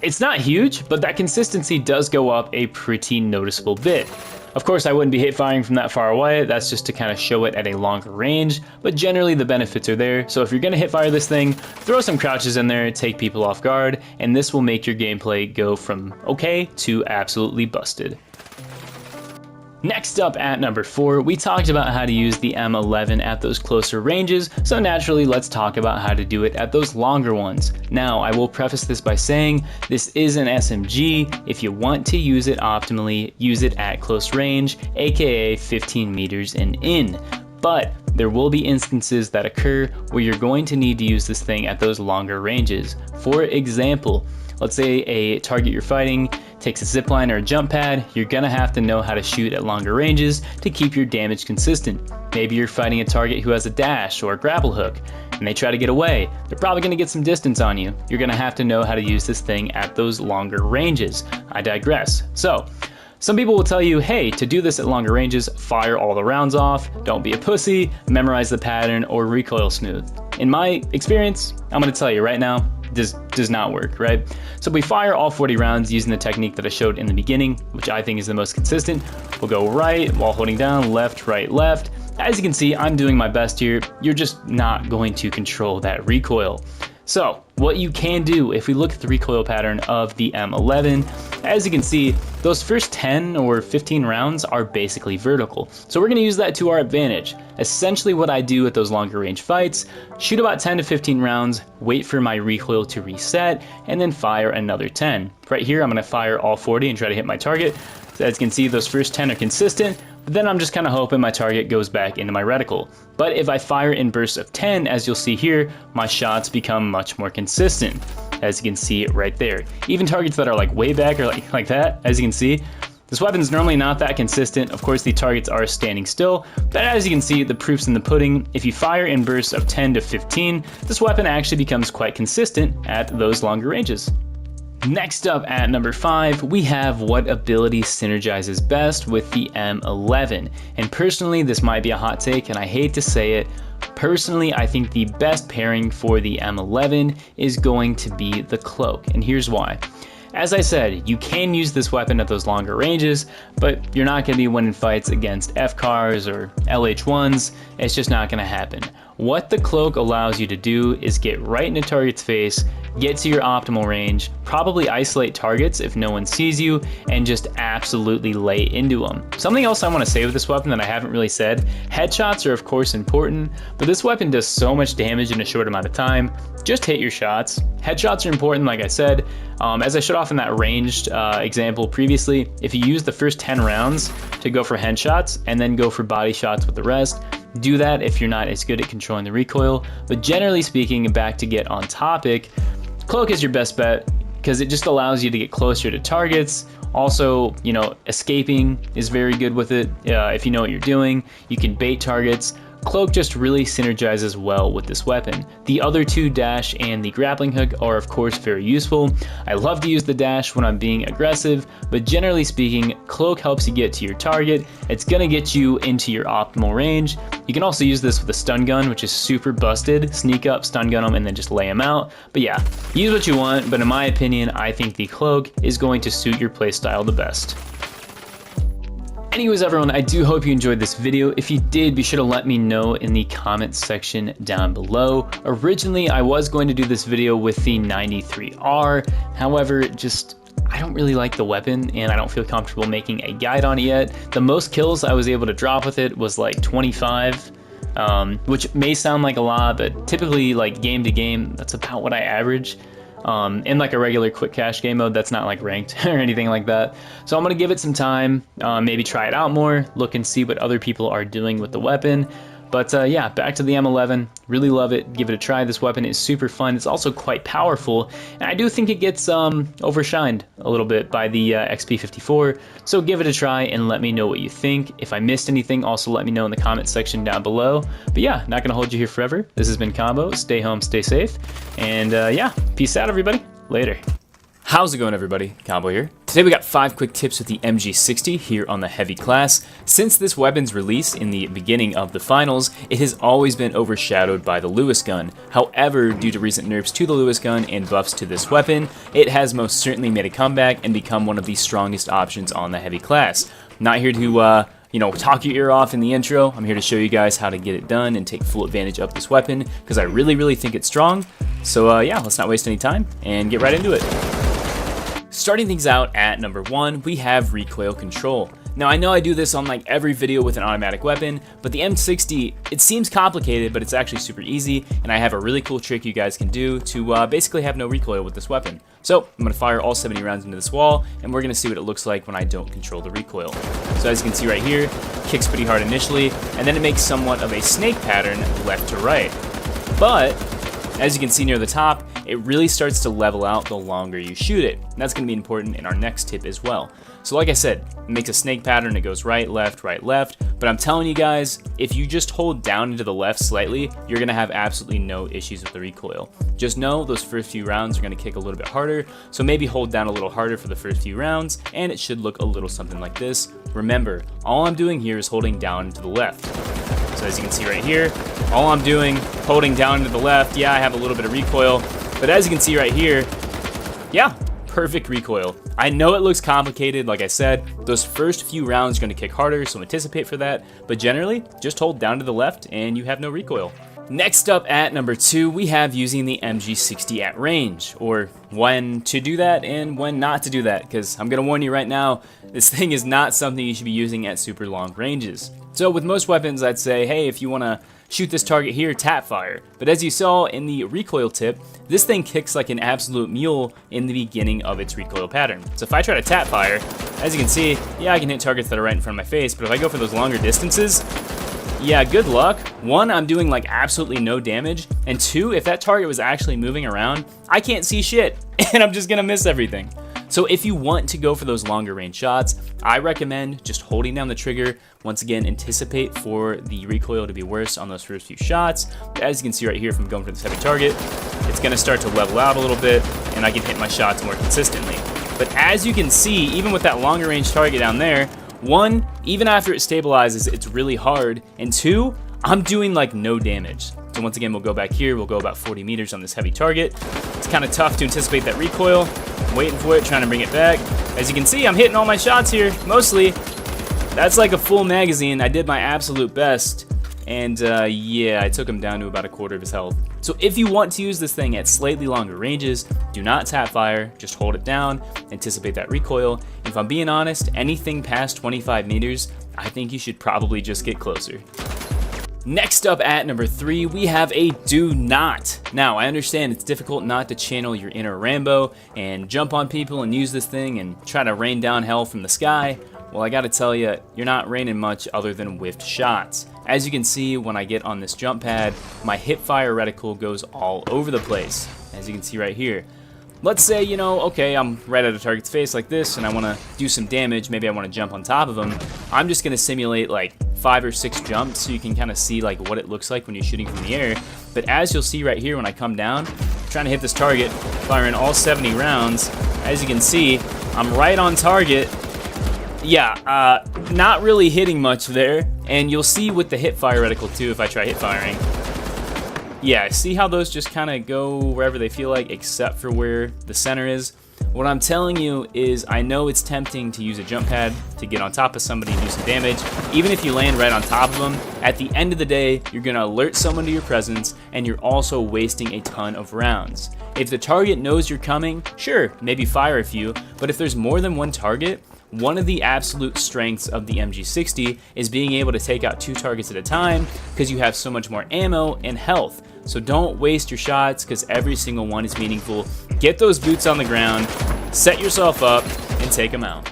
it's not huge, but that consistency does go up a pretty noticeable bit. Of course, I wouldn't be hip firing from that far away. That's just to kind of show it at a longer range, but generally the benefits are there. So if you're gonna hip fire this thing, throw some crouches in there, take people off guard, and this will make your gameplay go from okay to absolutely busted. Next up at number 4, we talked about how to use the M11 at those closer ranges, so naturally let's talk about how to do it at those longer ones. Now, I will preface this by saying this is an SMG. If you want to use it optimally, use it at close range, aka 15 meters and in. But there will be instances that occur where you're going to need to use this thing at those longer ranges. For example, let's say a target you're fighting takes a zipline or a jump pad, you're gonna have to know how to shoot at longer ranges to keep your damage consistent. Maybe you're fighting a target who has a dash or a grapple hook, and they try to get away. They're probably gonna get some distance on you. You're gonna have to know how to use this thing at those longer ranges. I digress. So, some people will tell you, hey, to do this at longer ranges, fire all the rounds off, don't be a pussy, memorize the pattern, or recoil smooth. In my experience, I'm gonna tell you right now, this does not work, right? So we fire all 40 rounds using the technique that I showed in the beginning, which I think is the most consistent. We'll go right while holding down, left, right, left. As you can see, I'm doing my best here. You're just not going to control that recoil. So what you can do, if we look at the recoil pattern of the M11, as you can see, those first 10 or 15 rounds are basically vertical. So we're gonna use that to our advantage. Essentially what I do at those longer range fights, shoot about 10 to 15 rounds, wait for my recoil to reset, and then fire another 10. Right here, I'm gonna fire all 40 and try to hit my target. So as you can see, those first 10 are consistent, but then I'm just kind of hoping my target goes back into my reticle. But if I fire in bursts of 10, as you'll see here, my shots become much more consistent, as you can see right there. Even targets that are like way back or like that, as you can see, this weapon's normally not that consistent. Of course, the targets are standing still, but as you can see, the proof's in the pudding. If you fire in bursts of 10 to 15, this weapon actually becomes quite consistent at those longer ranges. Next up at number 5, we have what ability synergizes best with the M11. And personally, this might be a hot take and I hate to say it, personally I think the best pairing for the M11 is going to be the cloak, and here's why. As I said, you can use this weapon at those longer ranges, but you're not going to be winning fights against FCARs or LH1s, it's just not going to happen. What the cloak allows you to do is get right in a target's face, get to your optimal range, probably isolate targets if no one sees you, and just absolutely lay into them. Something else I want to say with this weapon that I haven't really said, headshots are of course important, but this weapon does so much damage in a short amount of time. Just hit your shots. Headshots are important, like I said. As I showed off in that ranged example previously, if you use the first 10 rounds to go for headshots and then go for body shots with the rest, do that if you're not as good at controlling the recoil. But generally speaking, back to get on topic, cloak is your best bet because it just allows you to get closer to targets. Also, you know, escaping is very good with it. If you know what you're doing, you can bait targets. Cloak just really synergizes well with this weapon. The other two, dash and the grappling hook, are of course very useful. I love to use the dash when I'm being aggressive, but generally speaking, cloak helps you get to your target. It's gonna get you into your optimal range. You can also use this with a stun gun, which is super busted. Sneak up, stun gun them, and then just lay them out. But yeah, use what you want, but in my opinion, I think the cloak is going to suit your playstyle the best. Anyways, everyone, I do hope you enjoyed this video. If you did, be sure to let me know in the comments section down below. Originally, I was going to do this video with the 93R. However, I don't really like the weapon and I don't feel comfortable making a guide on it yet. The most kills I was able to drop with it was like 25, which may sound like a lot, but typically like game to game, that's about what I average. In like a regular quick cash game mode that's not like ranked or anything like that. So I'm gonna give it some time, maybe try it out more, look and see what other people are doing with the weapon. But yeah, back to the M11, really love it, give it a try. This weapon is super fun, it's also quite powerful, and I do think it gets overshined a little bit by the XP54, so give it a try and let me know what you think. If I missed anything, also let me know in the comment section down below. But yeah, not gonna hold you here forever. This has been Combo, stay home, stay safe, and yeah, peace out everybody, later.
How's it going, everybody? Combo here. Today we got 5 quick tips with the MG60 here on the heavy class. Since this weapon's release in the beginning of the finals, it has always been overshadowed by the Lewis gun. However, due to recent nerfs to the Lewis gun and buffs to this weapon, it has most certainly made a comeback and become one of the strongest options on the heavy class. Not here to you know, talk your ear off in the intro. I'm here to show you guys how to get it done and take full advantage of this weapon because I really think it's strong. So yeah, let's not waste any time and get right into it. Starting things out at number 1, we have recoil control. Now I know I do this on like every video with an automatic weapon, but the M60, it seems complicated, but it's actually super easy, and I have a really cool trick you guys can do to basically have no recoil with this weapon. So I'm gonna fire all 70 rounds into this wall, and we're gonna see what it looks like when I don't control the recoil. So as you can see right here, kicks pretty hard initially, and then it makes somewhat of a snake pattern left to right. But as you can see near the top, it really starts to level out the longer you shoot it. And that's going to be important in our next tip as well. So like I said, it makes a snake pattern, it goes right, left, but I'm telling you guys, if you just hold down into the left slightly, you're going to have absolutely no issues with the recoil. Just know those first few rounds are going to kick a little bit harder, so maybe hold down a little harder for the first few rounds, and it should look a little something like this. Remember, all I'm doing here is holding down to the left. So as you can see right here, all I'm doing, holding down to the left, yeah, I have a little bit of recoil, but as you can see right here, yeah, perfect recoil. I know it looks complicated, like I said, those first few rounds are going to kick harder, so anticipate for that, but generally, just hold down to the left and you have no recoil. Next up at number 2, we have using the MG60 at range, or when to do that and when not to do that, because I'm going to warn you right now, this thing is not something you should be using at super long ranges. So with most weapons, I'd say, hey, if you want to shoot this target here, tap fire. But as you saw in the recoil tip, this thing kicks like an absolute mule in the beginning of its recoil pattern. So if I try to tap fire, as you can see, yeah, I can hit targets that are right in front of my face, but if I go for those longer distances, yeah, good luck. 1, I'm doing like absolutely no damage, and 2, if that target was actually moving around, I can't see shit, and I'm just gonna miss everything. So if you want to go for those longer range shots, I recommend just holding down the trigger. Once again, anticipate for the recoil to be worse on those first few shots. As you can see right here, if I'm going for this heavy target, it's gonna start to level out a little bit, and I can hit my shots more consistently. But as you can see, even with that longer range target down there, 1, even after it stabilizes, it's really hard, and 2, I'm doing like no damage. So once again, we'll go back here, we'll go about 40 meters on this heavy target. It's kind of tough to anticipate that recoil. I'm waiting for it, trying to bring it back. As you can see, I'm hitting all my shots here, mostly. That's like a full magazine. I did my absolute best, and yeah, I took him down to about a quarter of his health. So if you want to use this thing at slightly longer ranges, do not tap fire, just hold it down, anticipate that recoil, and if I'm being honest, anything past 25 meters, I think you should probably just get closer. Next up at number 3, we have a do not. Now, I understand it's difficult not to channel your inner Rambo and jump on people and use this thing and try to rain down hell from the sky. Well, I gotta tell you, you're not raining much other than whiffed shots. As you can see, when I get on this jump pad, my hip fire reticle goes all over the place, as you can see right here. Let's say, you know, okay, I'm right at a target's face like this, and I want to do some damage. Maybe I want to jump on top of him. I'm just going to simulate like 5 or 6 jumps so you can kind of see like what it looks like when you're shooting from the air. But as you'll see right here when I come down, I'm trying to hit this target, firing all 70 rounds. As you can see, I'm right on target. Yeah, not really hitting much there. And you'll see with the hip fire reticle too if I try hip firing. Yeah, see how those just kind of go wherever they feel like, except for where the center is? What I'm telling you is I know it's tempting to use a jump pad to get on top of somebody and do some damage. Even if you land right on top of them, at the end of the day, you're going to alert someone to your presence, and you're also wasting a ton of rounds. If the target knows you're coming, sure, maybe fire a few, but if there's more than one target, one of the absolute strengths of the MG60 is being able to take out 2 targets at a time because you have so much more ammo and health. So don't waste your shots because every single one is meaningful. Get those boots on the ground, set yourself up, and take them out.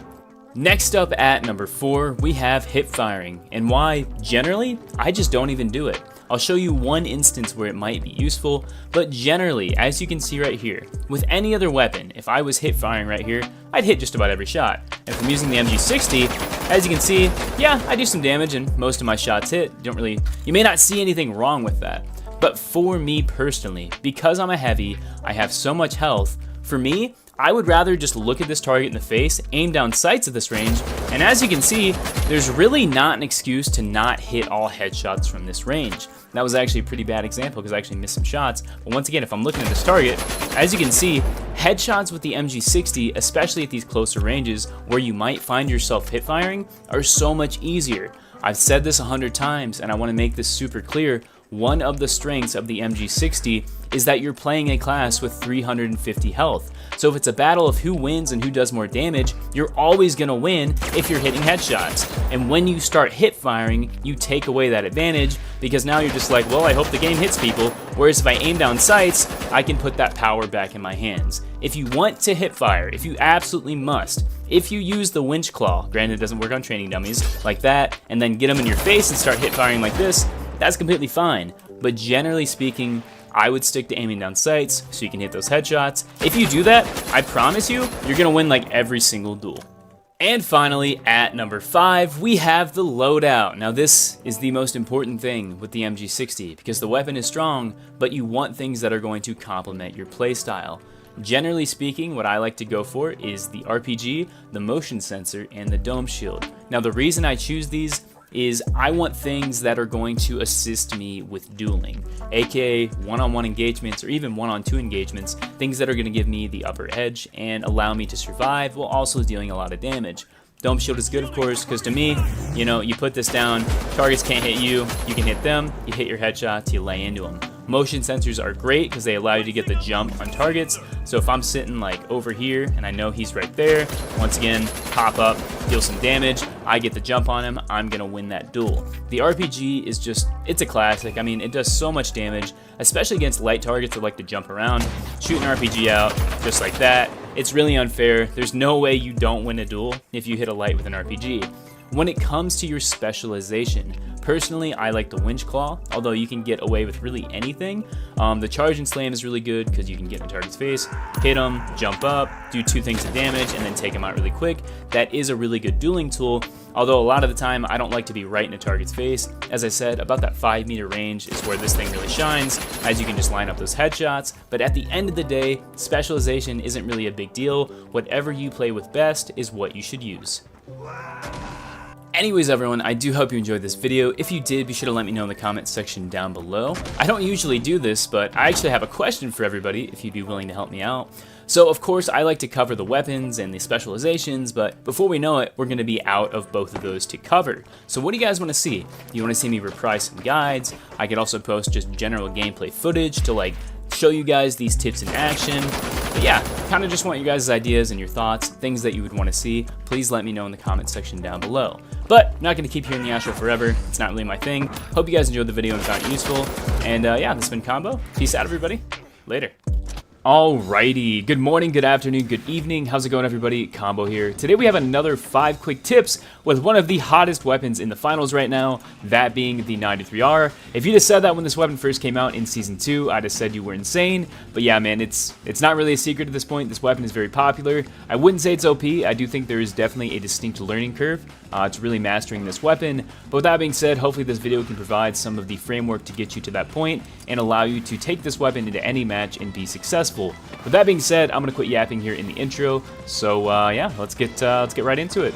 Next up at number 4, we have hip firing. And why? Generally, I just don't even do it. I'll show you one instance where it might be useful, but generally, as you can see right here, with any other weapon, if I was hip firing right here, I'd hit just about every shot. And if I'm using the MG60, as you can see, yeah, I do some damage and most of my shots hit. You may not see anything wrong with that. But for me personally, because I'm a heavy, I have so much health, for me, I would rather just look at this target in the face, aim down sights at this range, and as you can see, there's really not an excuse to not hit all headshots from this range. That was actually a pretty bad example because I actually missed some shots, but once again, if I'm looking at this target, as you can see, headshots with the MG60, especially at these closer ranges where you might find yourself hip firing, are so much easier. I've said this 100 times and I want to make this super clear. One of the strengths of the MG60 is that you're playing a class with 350 health. So if it's a battle of who wins and who does more damage, you're always gonna win if you're hitting headshots. And when you start hip firing, you take away that advantage because now you're just like, well, I hope the game hits people. Whereas if I aim down sights, I can put that power back in my hands. If you want to hip fire, if you absolutely must, if you use the winch claw, granted it doesn't work on training dummies, like that, and then get them in your face and start hip firing like this, that's completely fine. But generally speaking, I would stick to aiming down sights so you can hit those headshots. If you do that, I promise you, you're gonna win like every single duel. And finally, at number 5, we have the loadout. Now this is the most important thing with the MG60 because the weapon is strong, but you want things that are going to complement your playstyle. Generally speaking, what I like to go for is the RPG, the motion sensor, and the dome shield. Now the reason I choose these is I want things that are going to assist me with dueling, aka one-on-one engagements or even one-on-two engagements, things that are going to give me the upper edge and allow me to survive while also dealing a lot of damage. Dome shield is good, of course, because to me, you know, you put this down, targets can't hit you, you can hit them, you hit your headshots, you lay into them. Motion sensors are great because they allow you to get the jump on targets. So if I'm sitting like over here and I know he's right there, once again, pop up, deal some damage, I get the jump on him, I'm gonna win that duel. The RPG is just, it's a classic. I mean, it does so much damage, especially against light targets that like to jump around. Shoot an RPG out just like that. It's really unfair. There's no way you don't win a duel if you hit a light with an RPG. When it comes to your specialization, personally, I like the winch claw, although you can get away with really anything. The charge and slam is really good because you can get in a target's face, hit them, jump up, do 2 things of damage, and then take them out really quick. That is a really good dueling tool, although a lot of the time I don't like to be right in a target's face. As I said, about that 5-meter range is where this thing really shines, as you can just line up those headshots. But at the end of the day, specialization isn't really a big deal. Whatever you play with best is what you should use. Anyways, everyone, I do hope you enjoyed this video. If you did, be sure to let me know in the comment section down below. I don't usually do this, but I actually have a question for everybody if you'd be willing to help me out. So, of course, I like to cover the weapons and the specializations, but before we know it, we're going to be out of both of those to cover. So what do you guys want to see? Do you want to see me reprise some guides? I could also post just general gameplay footage to, like, show you guys these tips in action. But yeah, kind of just want you guys' ideas and your thoughts, things that you would want to see. Please let me know in the comment section down below. But I'm not going to keep you in the astral forever. It's not really my thing. Hope you guys enjoyed the video and found it useful. And yeah, this has been Combo. Peace out, everybody. Later. Alrighty, good morning, good afternoon, good evening. How's it going, everybody? Combo here. Today we have another 5 quick tips with one of the hottest weapons in the finals right now, that being the 93R. If you'd have said that when this weapon first came out in Season 2, I'd have said you were insane. But yeah, man, it's not really a secret at this point. This weapon is very popular. I wouldn't say it's OP. I do think there is definitely a distinct learning curve to really mastering this weapon. But with that being said, hopefully this video can provide some of the framework to get you to that point and allow you to take this weapon into any match and be successful. With that being said, I'm gonna quit yapping here in the intro. So yeah, let's get right into it.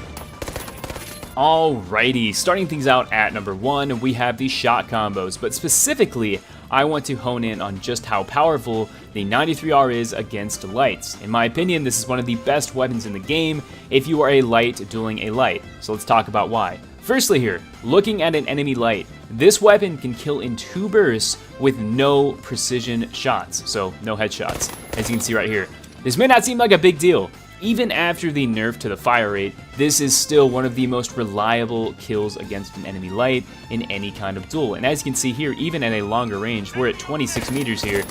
Alrighty, starting things out at number 1, we have the shot combos, but specifically, I want to hone in on just how powerful the 93R is against lights. In my opinion, this is one of the best weapons in the game if you are a light dueling a light. So let's talk about why. Firstly here, looking at an enemy light, this weapon can kill in 2 bursts with no precision shots, so no headshots, as you can see right here. This may not seem like a big deal. Even after the nerf to the fire rate, this is still one of the most reliable kills against an enemy light in any kind of duel. And as you can see here, even at a longer range, we're at 26 meters here,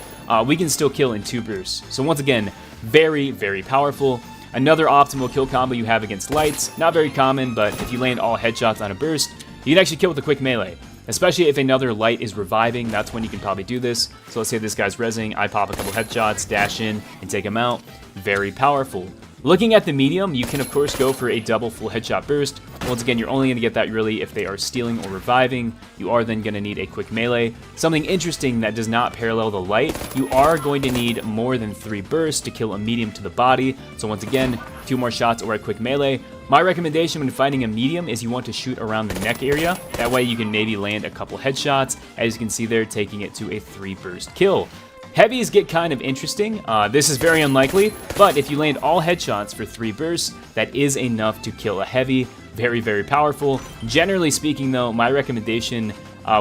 we can still kill in 2 bursts. So once again, very, very powerful. Another optimal kill combo you have against lights, not very common, but if you land all headshots on a burst, you can actually kill with a quick melee. Especially if another light is reviving, that's when you can probably do this. So let's say this guy's rezzing, I pop a couple headshots, dash in, and take him out. Very powerful. Looking at the medium, you can of course go for a double full headshot burst. Once again, you're only going to get that really if they are stealing or reviving. You are then going to need a quick melee. Something interesting that does not parallel the light, you are going to need more than 3 bursts to kill a medium to the body. So once again, 2 more shots or a quick melee. My recommendation when fighting a medium is you want to shoot around the neck area. That way you can maybe land a couple headshots. As you can see there, taking it to a 3 burst kill. Heavies get kind of interesting. This is very unlikely, but if you land all headshots for 3 bursts, that is enough to kill a heavy. Very, very powerful. Generally speaking though, my recommendation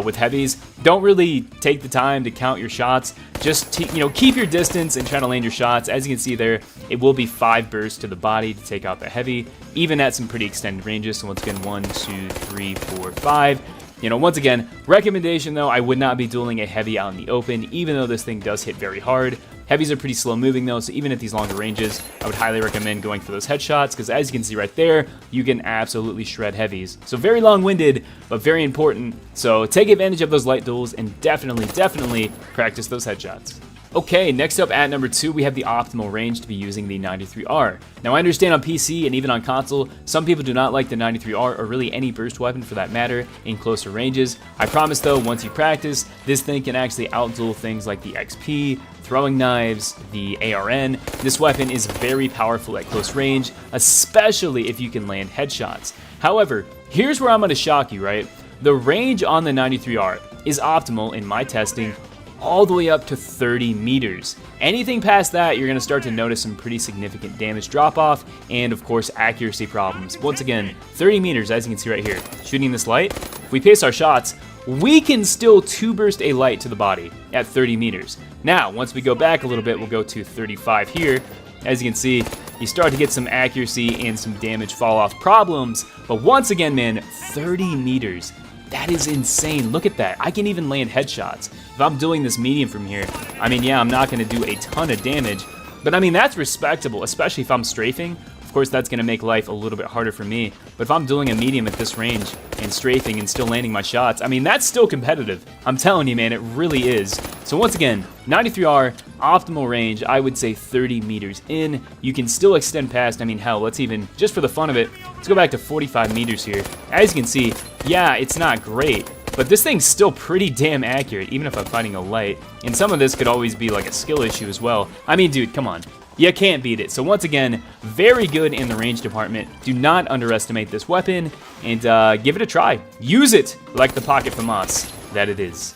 with heavies, don't really take the time to count your shots. Just keep your distance and try to land your shots. As you can see there, it will be 5 bursts to the body to take out the heavy, even at some pretty extended ranges. So once again, 1, 2, 3, 4, 5. Once again, recommendation though, I would not be dueling a heavy out in the open, even though this thing does hit very hard. Heavies are pretty slow moving though, so even at these longer ranges, I would highly recommend going for those headshots, because as you can see right there, you can absolutely shred heavies. So very long-winded, but very important. So take advantage of those light duels and definitely practice those headshots. Okay, next up at number 2, we have the optimal range to be using the 93R. Now I understand on PC and even on console, some people do not like the 93R or really any burst weapon for that matter in closer ranges. I promise though, once you practice, this thing can actually outduel things like the XP, throwing knives, the ARN. This weapon is very powerful at close range, especially if you can land headshots. However, here's where I'm going to shock you, right? The range on the 93R is optimal in my testing all the way up to 30 meters. Anything past that, you're going to start to notice some pretty significant damage drop-off and, of course, accuracy problems. Once again, 30 meters, as you can see right here. Shooting this light, if we pace our shots, we can still 2-burst a light to the body at 30 meters. Now, once we go back a little bit, we'll go to 35 here. As you can see, you start to get some accuracy and some damage fall-off problems. But once again, man, 30 meters. That is insane. Look at that. I can even land headshots. If I'm doing this medium from here, I mean, yeah, I'm not going to do a ton of damage, but I mean, that's respectable, especially if I'm strafing. Of course, that's going to make life a little bit harder for me, but if I'm doing a medium at this range and strafing and still landing my shots, I mean, that's still competitive. I'm telling you, man, it really is. So once again, 93R, optimal range, I would say 30 meters in. You can still extend past, I mean, hell, let's even, just for the fun of it, let's go back to 45 meters here. As you can see, yeah, it's not great, but this thing's still pretty damn accurate, even if I'm fighting a light. And some of this could always be like a skill issue as well. I mean, dude, come on. You can't beat it. So once again, very good in the range department. Do not underestimate this weapon, and give it a try. Use it like the pocket FAMAS that it is.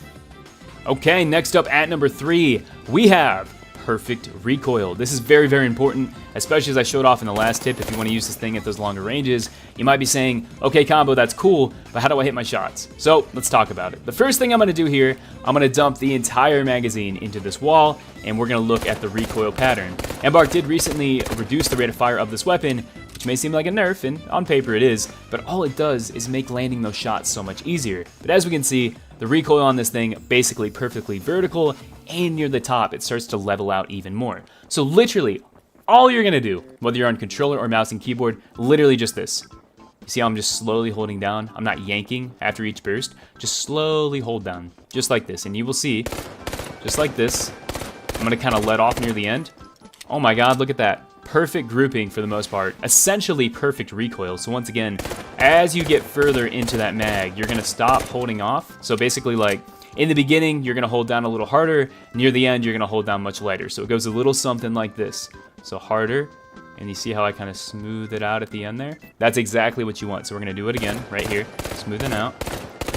Okay, next up at number 3, we have perfect recoil. This is very, very important, especially as I showed off in the last tip. If you want to use this thing at those longer ranges, you might be saying, okay, Combo, that's cool, but how do I hit my shots? So let's talk about it. The first thing I'm going to do here, I'm going to dump the entire magazine into this wall, and we're going to look at the recoil pattern. Embark did recently reduce the rate of fire of this weapon, which may seem like a nerf, and on paper it is, but all it does is make landing those shots so much easier. But as we can see, the recoil on this thing basically perfectly vertical, and near the top, it starts to level out even more. So literally, all you're gonna do, whether you're on controller or mouse and keyboard, literally just this. You see how I'm just slowly holding down? I'm not yanking after each burst, just slowly hold down, just like this. And you will see, just like this, I'm gonna kind of let off near the end. Oh my God, look at that. Perfect grouping for the most part, essentially perfect recoil. So once again, as you get further into that mag, you're gonna stop holding off. So basically, like, in the beginning, you're gonna hold down a little harder. Near the end, you're gonna hold down much lighter. So it goes a little something like this. So harder, and you see how I kind of smooth it out at the end there? That's exactly what you want. So we're gonna do it again, right here. Smoothing out,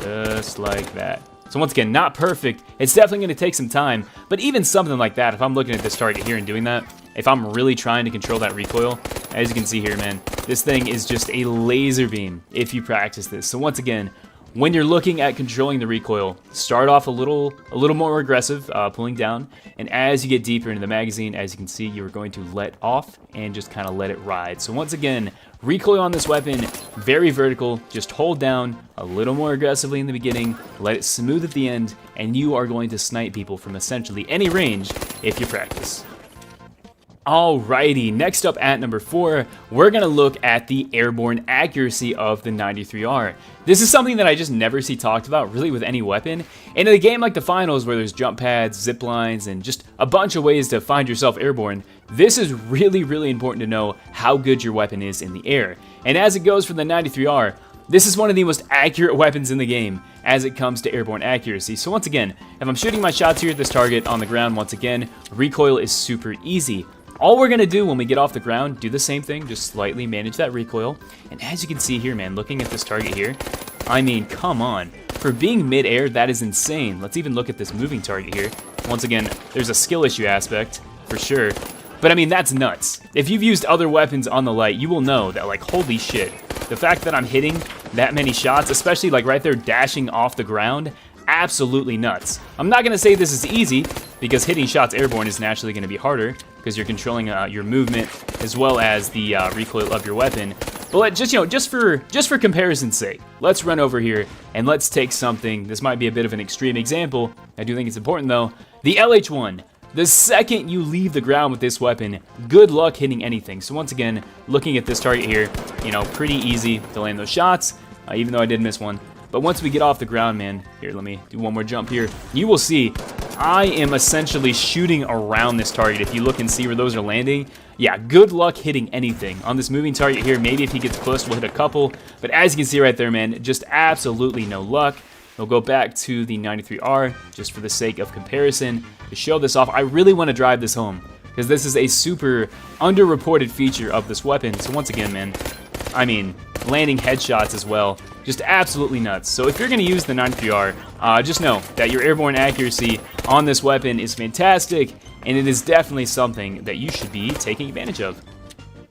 just like that. So once again, not perfect. It's definitely gonna take some time, but even something like that, if I'm looking at this target here and doing that, if I'm really trying to control that recoil, as you can see here, man, this thing is just a laser beam if you practice this. So once again, when you're looking at controlling the recoil, start off a little more aggressive, pulling down, and as you get deeper into the magazine, as you can see, you're going to let off and just kind of let it ride. So once again, recoil on this weapon, very vertical, just hold down a little more aggressively in the beginning, let it smooth at the end, and you are going to snipe people from essentially any range if you practice. Alrighty, next up at number 4, we're gonna look at the airborne accuracy of the 93R. This is something that I just never see talked about really with any weapon. And in a game like the finals where there's jump pads, zip lines, and just a bunch of ways to find yourself airborne, this is really, really important to know how good your weapon is in the air. And as it goes for the 93R, this is one of the most accurate weapons in the game as it comes to airborne accuracy. So once again, if I'm shooting my shots here at this target on the ground, once again, recoil is super easy. All we're gonna do when we get off the ground, do the same thing, just slightly manage that recoil. And as you can see here, man, looking at this target here, I mean, come on. For being mid-air, that is insane. Let's even look at this moving target here. Once again, there's a skill issue aspect, for sure. But I mean, that's nuts. If you've used other weapons on the light, you will know that, like, holy shit. The fact that I'm hitting that many shots, especially like right there dashing off the ground, absolutely nuts. I'm not gonna say this is easy, because hitting shots airborne is naturally gonna be harder, because you're controlling your movement as well as the recoil of your weapon. But just for comparison's sake, let's run over here and let's take something. This might be a bit of an extreme example. I do think it's important though. The LH1. The second you leave the ground with this weapon, good luck hitting anything. So once again, looking at this target here, pretty easy to land those shots, even though I did miss one. But once we get off the ground, man, here, let me do one more jump here. You will see, I am essentially shooting around this target. If you look and see where those are landing, yeah, good luck hitting anything. On this moving target here, maybe if he gets pushed, we'll hit a couple. But as you can see right there, man, just absolutely no luck. We'll go back to the 93R, just for the sake of comparison. To show this off, I really want to drive this home, because this is a super underreported feature of this weapon. So once again, man, I mean, landing headshots as well, just absolutely nuts. So if you're going to use the 93R, just know that your airborne accuracy on this weapon is fantastic, and it is definitely something that you should be taking advantage of.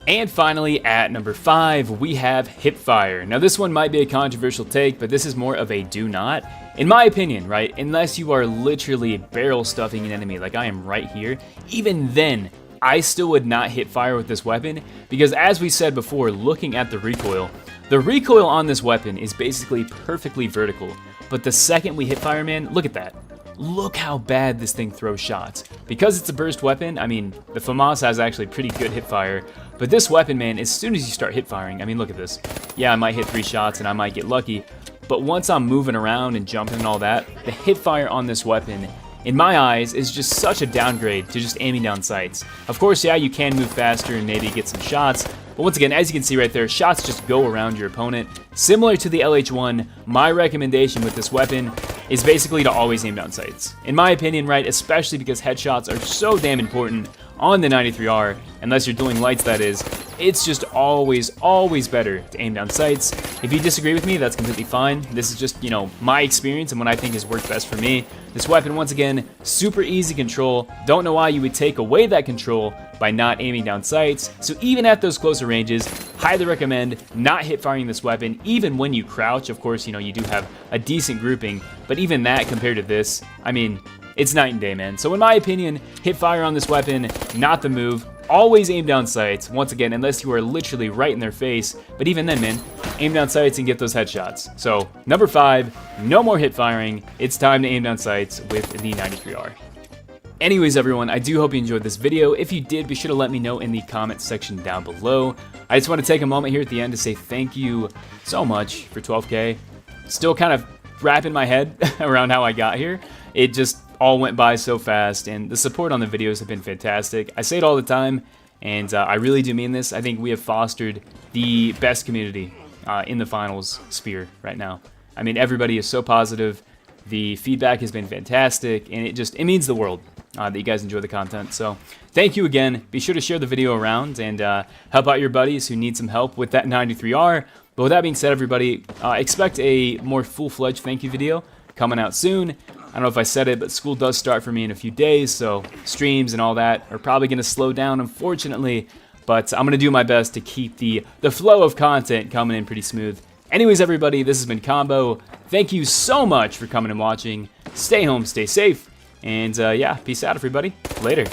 And finally, at number 5, we have hipfire. Now this one might be a controversial take, but this is more of a do not. In my opinion, right, unless you are literally barrel stuffing an enemy like I am right here, even then, I still would not hit fire with this weapon, because as we said before, looking at the recoil on this weapon is basically perfectly vertical. But the second we hit fire, man, look at that. Look how bad this thing throws shots. Because it's a burst weapon, I mean, the FAMAS has actually pretty good hip fire, but this weapon, man, as soon as you start hip firing, I mean, look at this. Yeah, I might hit 3 shots and I might get lucky, but once I'm moving around and jumping and all that, the hip fire on this weapon, in my eyes, is just such a downgrade to just aiming down sights. Of course, yeah, you can move faster and maybe get some shots, but once again, as you can see right there, shots just go around your opponent. Similar to the LH1, my recommendation with this weapon is basically to always aim down sights. In my opinion, right, especially because headshots are so damn important on the 93R, unless you're dueling lights that is, it's just always better to aim down sights. If you disagree with me, that's completely fine. This is just, you know, my experience and what I think has worked best for me. This weapon, once again, super easy control. Don't know why you would take away that control by not aiming down sights. So even at those closer ranges, highly recommend not hip firing this weapon, even when you crouch. Of course, you know, you do have a decent grouping, but even that compared to this, I mean, it's night and day, man. So in my opinion, hip fire on this weapon, not the move. Always aim down sights, once again, unless you are literally right in their face. But even then, man, aim down sights and get those headshots. So, number 5, no more hip firing. It's time to aim down sights with the 93R. Anyways, everyone, I do hope you enjoyed this video. If you did, be sure to let me know in the comments section down below. I just want to take a moment here at the end to say thank you so much for 12K. Still kind of wrapping my head around how I got here. It just all went by so fast, and the support on the videos have been fantastic. I say it all the time, and I really do mean this. I think we have fostered the best community in the finals sphere right now. I mean, everybody is so positive. The feedback has been fantastic, and it means the world that you guys enjoy the content. So thank you again. Be sure to share the video around and help out your buddies who need some help with that 93R. But with that being said, everybody, expect a more full-fledged thank you video coming out soon. I don't know if I said it, but school does start for me in a few days, so streams and all that are probably going to slow down, unfortunately. But I'm going to do my best to keep the flow of content coming in pretty smooth. Anyways, everybody, this has been Combo. Thank you so much for coming and watching. Stay home, stay safe, and yeah, peace out, everybody. Later.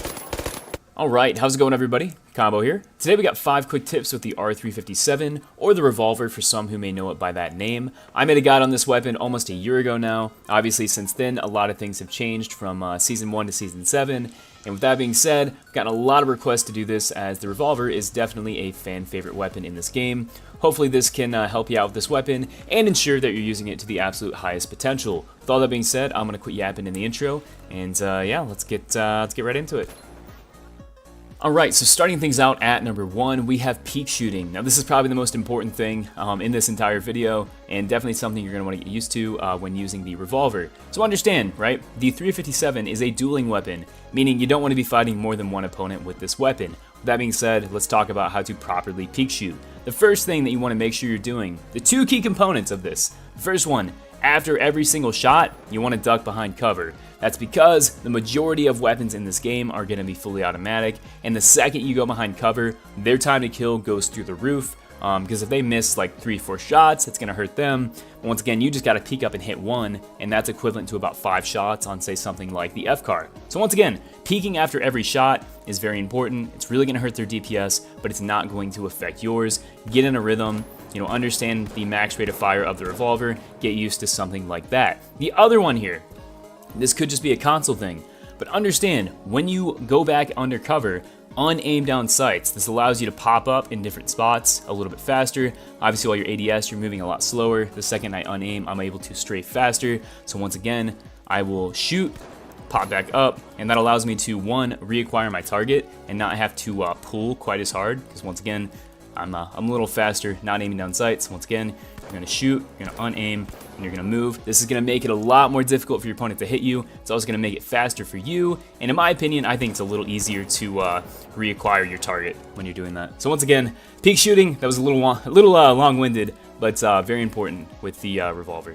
Alright, how's it going, everybody? Combo here. Today we got 5 quick tips with the R357, or the revolver for some who may know it by that name. I made a guide on this weapon almost a year ago now. Obviously, since then, a lot of things have changed from Season 1 to Season 7. And with that being said, I've gotten a lot of requests to do this, as the revolver is definitely a fan favorite weapon in this game. Hopefully this can help you out with this weapon, and ensure that you're using it to the absolute highest potential. With all that being said, I'm going to quit yapping in the intro, and yeah, let's get right into it. Alright, so starting things out at number 1, we have peak shooting. Now this is probably the most important thing in this entire video, and definitely something you're going to want to get used to when using the revolver. So understand, right, the 357 is a dueling weapon, meaning you don't want to be fighting more than one opponent with this weapon. With that being said, let's talk about how to properly peak shoot. The first thing that you want to make sure you're doing, the 2 key components of this. The first one, after every single shot, you want to duck behind cover. That's because the majority of weapons in this game are going to be fully automatic, and the second you go behind cover, their time to kill goes through the roof, because if they miss like 3-4 shots, it's going to hurt them. But once again, you just got to peek up and hit 1, and that's equivalent to about 5 shots on, say, something like the FCAR. So once again, peeking after every shot is very important. It's really going to hurt their DPS, but it's not going to affect yours. Get in a rhythm. You know, understand the max rate of fire of the revolver. Get used to something like that. The other one here, this could just be a console thing, but understand, when you go back undercover, unaim down sights, this allows you to pop up in different spots a little bit faster. Obviously, while you're ADS, you're moving a lot slower. The second I unaim, I'm able to strafe faster. So once again, I will shoot, pop back up, and that allows me to, 1, reacquire my target and not have to pull quite as hard, because once again, I'm a little faster, not aiming down sights. Once again, you're going to shoot, you're going to unaim, and you're going to move. This is going to make it a lot more difficult for your opponent to hit you. It's also going to make it faster for you. And in my opinion, I think it's a little easier to reacquire your target when you're doing that. So once again, peak shooting, that was a little long-winded, but very important with the revolver.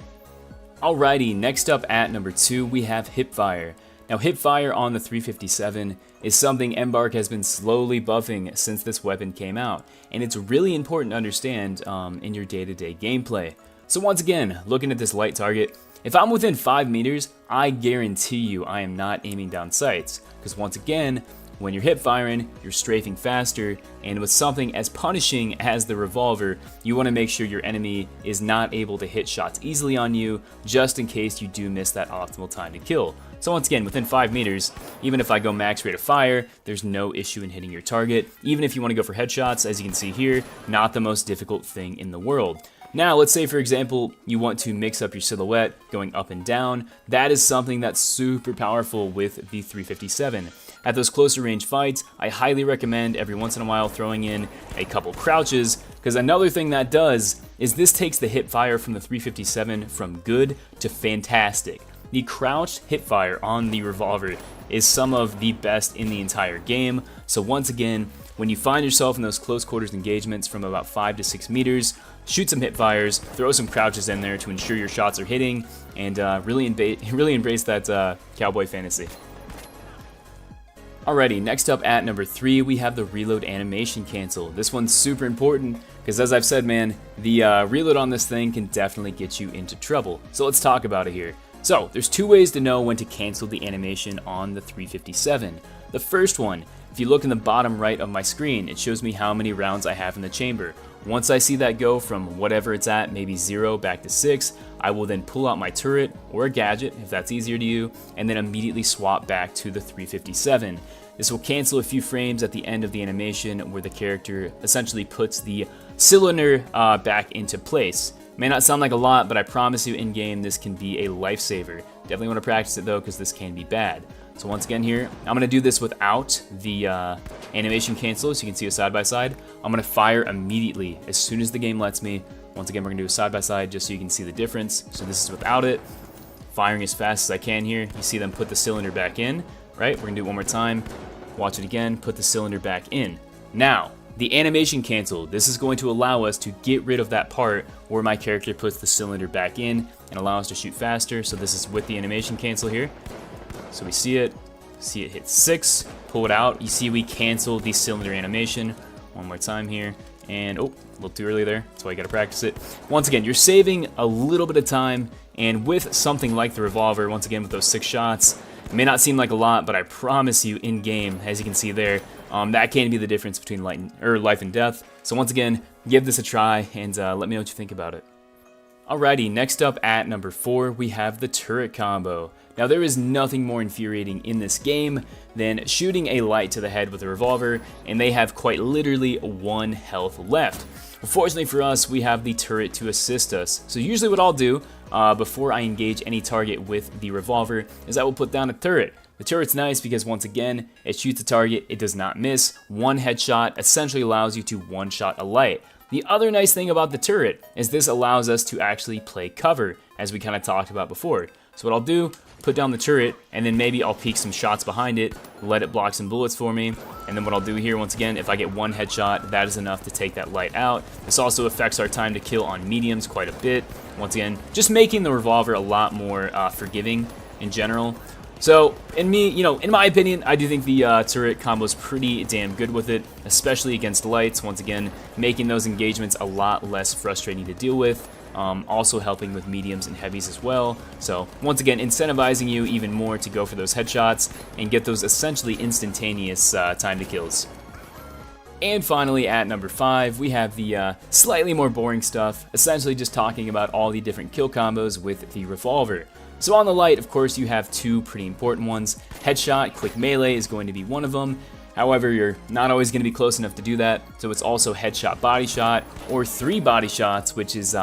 Alrighty, next up at number 2, we have hip fire. Now, hip fire on the 357 is something Embark has been slowly buffing since this weapon came out, and it's really important to understand in your day-to-day gameplay. So once again, looking at this light target, if I'm within 5 meters, I guarantee you I am not aiming down sights, because once again, when you're hip firing, you're strafing faster, and with something as punishing as the revolver, you want to make sure your enemy is not able to hit shots easily on you, just in case you do miss that optimal time to kill. So once again, within 5 meters, even if I go max rate of fire, there's no issue in hitting your target. Even if you want to go for headshots, as you can see here, not the most difficult thing in the world. Now, let's say, for example, you want to mix up your silhouette going up and down. That is something that's super powerful with the 357. At those closer range fights, I highly recommend every once in a while throwing in a couple crouches, because another thing that does is this takes the hip fire from the 357 from good to fantastic. the crouched hipfire on the revolver is some of the best in the entire game. So once again, when you find yourself in those close quarters engagements from about 5 to 6 meters, shoot some hipfires, throw some crouches in there to ensure your shots are hitting, and really embrace that cowboy fantasy. Alrighty, next up at number 3, we have the reload animation cancel. This one's super important because, as I've said, man, the reload on this thing can definitely get you into trouble. So let's talk about it here. So there's 2 ways to know when to cancel the animation on the 357. The first one, if you look in the bottom right of my screen, it shows me how many rounds I have in the chamber. Once I see that go from whatever it's at, maybe 0 back to 6, I will then pull out my turret or a gadget, if that's easier to you, and then immediately swap back to the 357. This will cancel a few frames at the end of the animation where the character essentially puts the cylinder back into place. May not sound like a lot, but I promise you in-game this can be a lifesaver. Definitely want to practice it though, because this can be bad. So once again here, I'm going to do this without the animation cancel, so you can see a side-by-side. I'm going to fire immediately as soon as the game lets me. Once again, we're going to do a side-by-side just so you can see the difference. So this is without it. Firing as fast as I can here. You see them put the cylinder back in, right? We're going to do it one more time. Watch it again, put the cylinder back in. Now, the animation cancel, this is going to allow us to get rid of that part where my character puts the cylinder back in and allow us to shoot faster. So this is with the animation cancel here. So we see it hit 6, pull it out. You see we cancel the cylinder animation. One more time here. And oh, a little too early there. That's why you gotta practice it. Once again, you're saving a little bit of time, and with something like the revolver, once again with those 6 shots, it may not seem like a lot, but I promise you in game, as you can see there, that can be the difference between life and death. So once again, give this a try and let me know what you think about it. Alrighty, next up at number 4, we have the turret combo. Now there is nothing more infuriating in this game than shooting a light to the head with a revolver, and they have quite literally 1 health left. Fortunately for us, we have the turret to assist us. So usually what I'll do before I engage any target with the revolver is I will put down a turret. The turret's nice because once again, it shoots a target, it does not miss. 1 headshot essentially allows you to one-shot a light. The other nice thing about the turret is this allows us to actually play cover, as we kind of talked about before. So what I'll do, put down the turret, and then maybe I'll peek some shots behind it, let it block some bullets for me, and then what I'll do here, once again, if I get 1 headshot, that is enough to take that light out. This also affects our time to kill on mediums quite a bit. Once again, just making the revolver a lot more forgiving in general. So, in my opinion, I do think the turret combo is pretty damn good with it, especially against lights. Once again, making those engagements a lot less frustrating to deal with. Also helping with mediums and heavies as well. So, once again, incentivizing you even more to go for those headshots and get those essentially instantaneous time to kills. And finally, at number 5, we have the slightly more boring stuff, essentially just talking about all the different kill combos with the revolver. So on the light, of course, you have 2 pretty important ones. Headshot, quick melee is going to be one of them. However, you're not always going to be close enough to do that, so it's also headshot, body shot, or 3 body shots, which is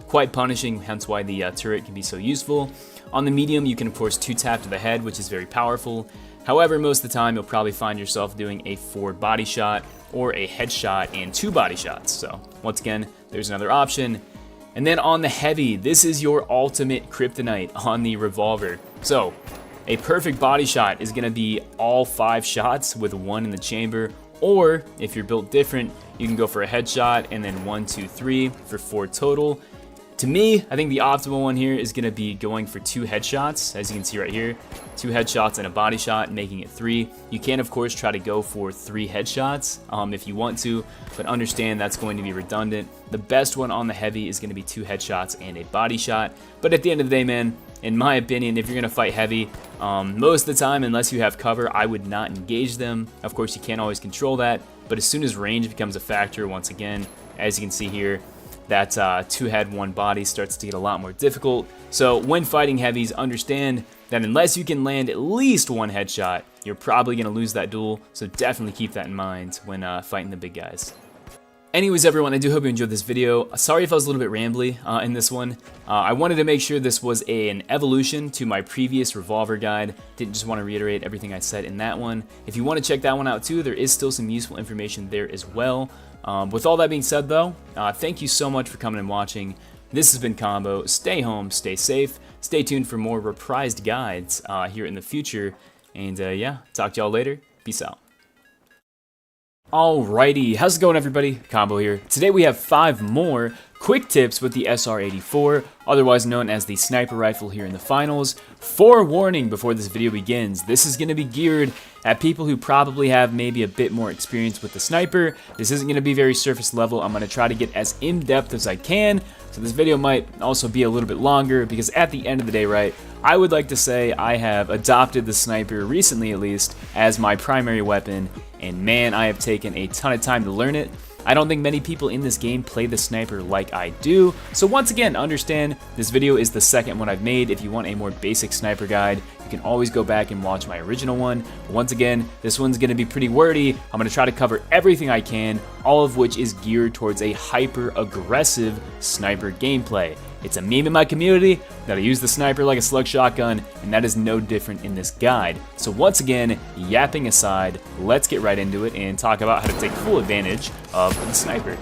quite punishing, hence why the turret can be so useful. On the medium, you can of course 2-tap to the head, which is very powerful. However, most of the time, you'll probably find yourself doing a 4 body shot or a headshot and 2 body shots. So once again, there's another option. And then on the heavy, this is your ultimate kryptonite on the revolver. So a perfect body shot is going to be all 5 shots with 1 in the chamber, or if you're built different, you can go for a headshot and then 1, 2, 3 for 4 total. To me, I think the optimal one here is going to be going for 2 headshots, as you can see right here. 2 headshots and a body shot, making it 3. You can, of course, try to go for 3 headshots if you want to, but understand that's going to be redundant. The best one on the heavy is going to be 2 headshots and a body shot. But at the end of the day, man, in my opinion, if you're going to fight heavy, most of the time, unless you have cover, I would not engage them. Of course, you can't always control that, but as soon as range becomes a factor, once again, as you can see here, that 2 head, 1 body starts to get a lot more difficult. So when fighting heavies, understand that unless you can land at least 1 headshot, you're probably going to lose that duel. So definitely keep that in mind when fighting the big guys. Anyways, everyone, I do hope you enjoyed this video. Sorry if I was a little bit rambly in this one. I wanted to make sure this was an evolution to my previous revolver guide. Didn't just want to reiterate everything I said in that one. If you want to check that one out too, there is still some useful information there as well. With all that being said though, thank you so much for coming and watching. This has been Combo. Stay home, stay safe, stay tuned for more reprised guides here in the future. And yeah, talk to y'all later. Peace out. Alrighty, how's it going everybody? Combo here. Today we have 5 more quick tips with the SR84, otherwise known as the sniper rifle here in the finals. Forewarning before this video begins, this is going to be geared at people who probably have maybe a bit more experience with the sniper. This isn't going to be very surface level. I'm going to try to get as in-depth as I can, so this video might also be a little bit longer because at the end of the day, right, I would like to say I have adopted the sniper recently at least as my primary weapon, and man, I have taken a ton of time to learn it. I don't think many people in this game play the sniper like I do, so once again, understand this video is the second one I've made. If you want a more basic sniper guide, you can always go back and watch my original one. But once again, this one's going to be pretty wordy. I'm going to try to cover everything I can, all of which is geared towards a hyper-aggressive sniper gameplay. It's a meme in my community that I use the sniper like a slug shotgun, and that is no different in this guide. So once again, yapping aside, let's get right into it and talk about how to take full advantage of the sniper.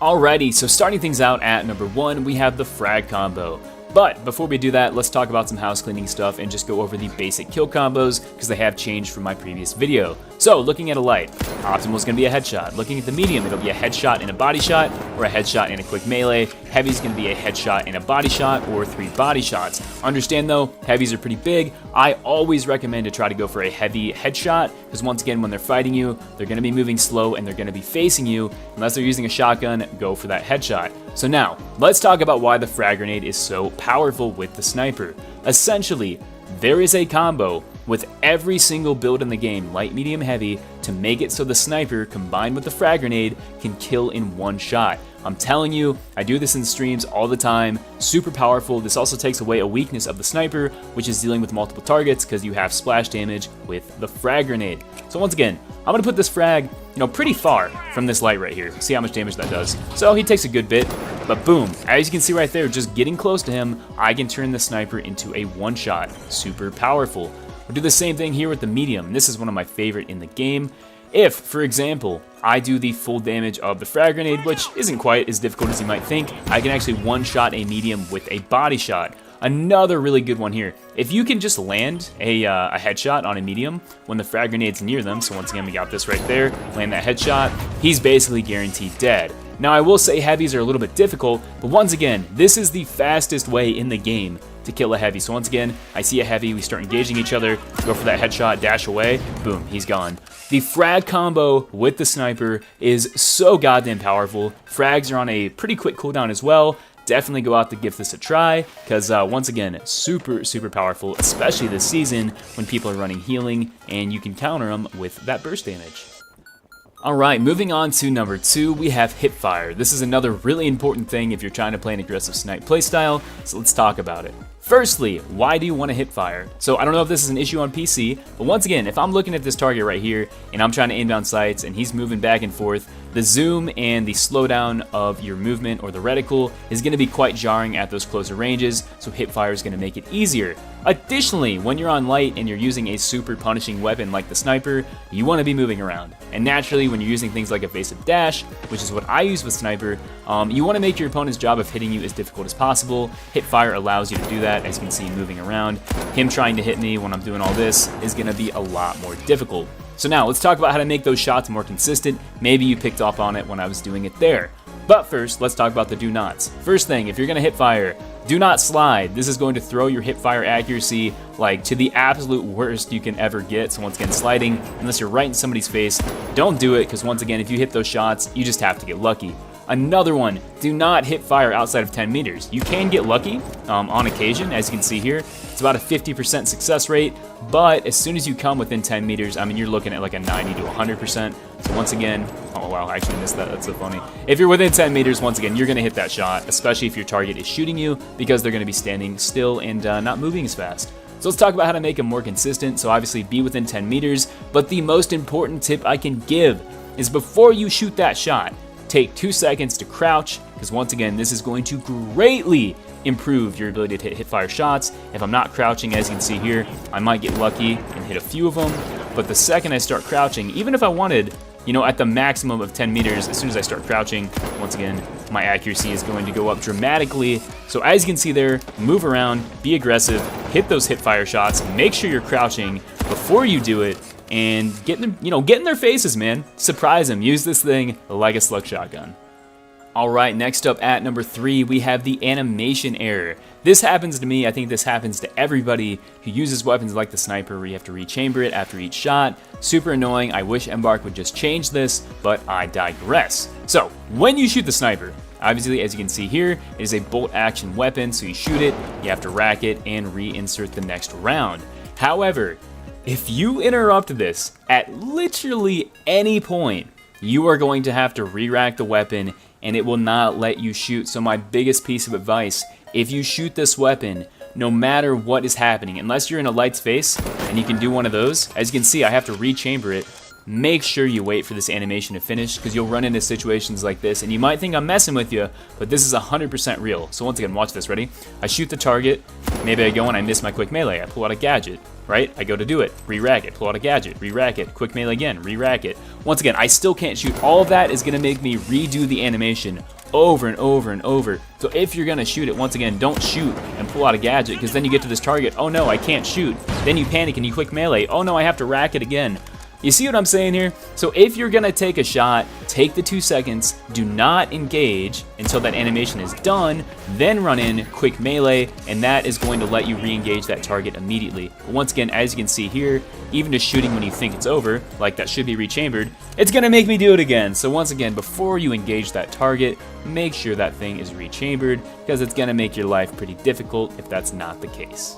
Alrighty, so starting things out at number 1, we have the frag combo. But before we do that, let's talk about some house cleaning stuff and just go over the basic kill combos because they have changed from my previous video. So looking at a light, optimal is going to be a headshot. Looking at the medium, it'll be a headshot and a body shot, or a headshot and a quick melee. Heavy is going to be a headshot and a body shot, or 3 body shots. Understand though, heavies are pretty big. I always recommend to try to go for a heavy headshot because once again, when they're fighting you, they're going to be moving slow and they're going to be facing you. Unless they're using a shotgun, go for that headshot. So now, let's talk about why the frag grenade is so powerful with the sniper. Essentially, there is a combo with every single build in the game, light, medium, heavy, to make it so the sniper combined with the frag grenade can kill in one shot. I'm telling you, I do this in streams all the time, super powerful. This also takes away a weakness of the sniper, which is dealing with multiple targets because you have splash damage with the frag grenade. So once again, I'm gonna put this frag, pretty far from this light right here. See how much damage that does. So he takes a good bit, but boom, as you can see right there, just getting close to him, I can turn the sniper into a one-shot. Super powerful. We'll do the same thing here with the medium. This is one of my favorite in the game. If, for example, I do the full damage of the frag grenade, which isn't quite as difficult as you might think, I can actually one-shot a medium with a body shot. Another really good one here. If you can just land a headshot on a medium when the frag grenade's near them, so once again we got this right there, land that headshot, he's basically guaranteed dead. Now I will say heavies are a little bit difficult, but once again, this is the fastest way in the game to kill a heavy. So once again, I see a heavy, we start engaging each other, go for that headshot, dash away, boom, he's gone. The frag combo with the sniper is so goddamn powerful. Frags are on a pretty quick cooldown as well. Definitely go out to give this a try because once again, super powerful, especially this season when people are running healing and you can counter them with that burst damage. Alright, moving on to number 2, we have hipfire. This is another really important thing if you're trying to play an aggressive snipe playstyle, so let's talk about it. Firstly, why do you want to hipfire? So I don't know if this is an issue on PC, but once again, if I'm looking at this target right here and I'm trying to aim down sights and he's moving back and forth, the zoom and the slowdown of your movement or the reticle is going to be quite jarring at those closer ranges, so hipfire is going to make it easier. Additionally, when you're on light and you're using a super punishing weapon like the sniper, you want to be moving around. And naturally, when you're using things like evasive dash, which is what I use with sniper, you want to make your opponent's job of hitting you as difficult as possible. Hipfire allows you to do that, as you can see moving around. Him trying to hit me when I'm doing all this is going to be a lot more difficult. So now let's talk about how to make those shots more consistent. Maybe you picked up on it when I was doing it there. But first, let's talk about the do nots. First thing, if you're going to hipfire, do not slide. This is going to throw your hipfire accuracy like to the absolute worst you can ever get. So once again, sliding, unless you're right in somebody's face, don't do it because once again, if you hit those shots, you just have to get lucky. Another one, do not hit fire outside of 10 meters. You can get lucky on occasion, as you can see here. It's about a 50% success rate, but as soon as you come within 10 meters, I mean, you're looking at like a 90 to 100%. So once again, oh wow, I actually missed that, that's so funny. If you're within 10 meters, once again, you're gonna hit that shot, especially if your target is shooting you, because they're gonna be standing still and not moving as fast. So let's talk about how to make them more consistent. So obviously be within 10 meters, but the most important tip I can give is before you shoot that shot, take 2 seconds to crouch, because once again, this is going to greatly improve your ability to hit fire shots. If I'm not crouching, as you can see here, I might get lucky and hit a few of them, but the second I start crouching, even if I wanted, you know, at the maximum of 10 meters, as soon as I start crouching, once again, my accuracy is going to go up dramatically. So as you can see there, move around, be aggressive, hit those hip fire shots, make sure you're crouching before you do it, and get in their faces, man. Surprise them. Use this thing like a slug shotgun. All right, next up at number 3, we have the animation error. This happens to me. I think this happens to everybody who uses weapons like the sniper, where you have to rechamber it after each shot. Super annoying. I wish Embark would just change this, but I digress. So when you shoot the sniper, obviously, as you can see here, it is a bolt action weapon, so you shoot it, you have to rack it, and reinsert the next round. However, if you interrupt this at literally any point, you are going to have to re-rack the weapon, and it will not let you shoot. So my biggest piece of advice, if you shoot this weapon, no matter what is happening, unless you're in a light's face and you can do one of those, as you can see, I have to rechamber it. Make sure you wait for this animation to finish, because you'll run into situations like this, and you might think I'm messing with you, but this is 100% real. So once again, watch this, ready? I shoot the target, maybe I go and I miss my quick melee, I pull out a gadget, right? I go to do it, re-rack it, pull out a gadget, re-rack it, quick melee again, re-rack it. Once again, I still can't shoot. All of that is gonna make me redo the animation over and over and over. So if you're gonna shoot it, once again, don't shoot and pull out a gadget, because then you get to this target, oh no, I can't shoot. Then you panic and you quick melee, oh no, I have to rack it again. You see what I'm saying here? So if you're gonna take a shot, take the 2 seconds, do not engage until that animation is done, then run in, quick melee, and that is going to let you re-engage that target immediately. But once again, as you can see here, even just shooting when you think it's over, like that should be rechambered, it's gonna make me do it again. So once again, before you engage that target, make sure that thing is rechambered, because it's gonna make your life pretty difficult if that's not the case.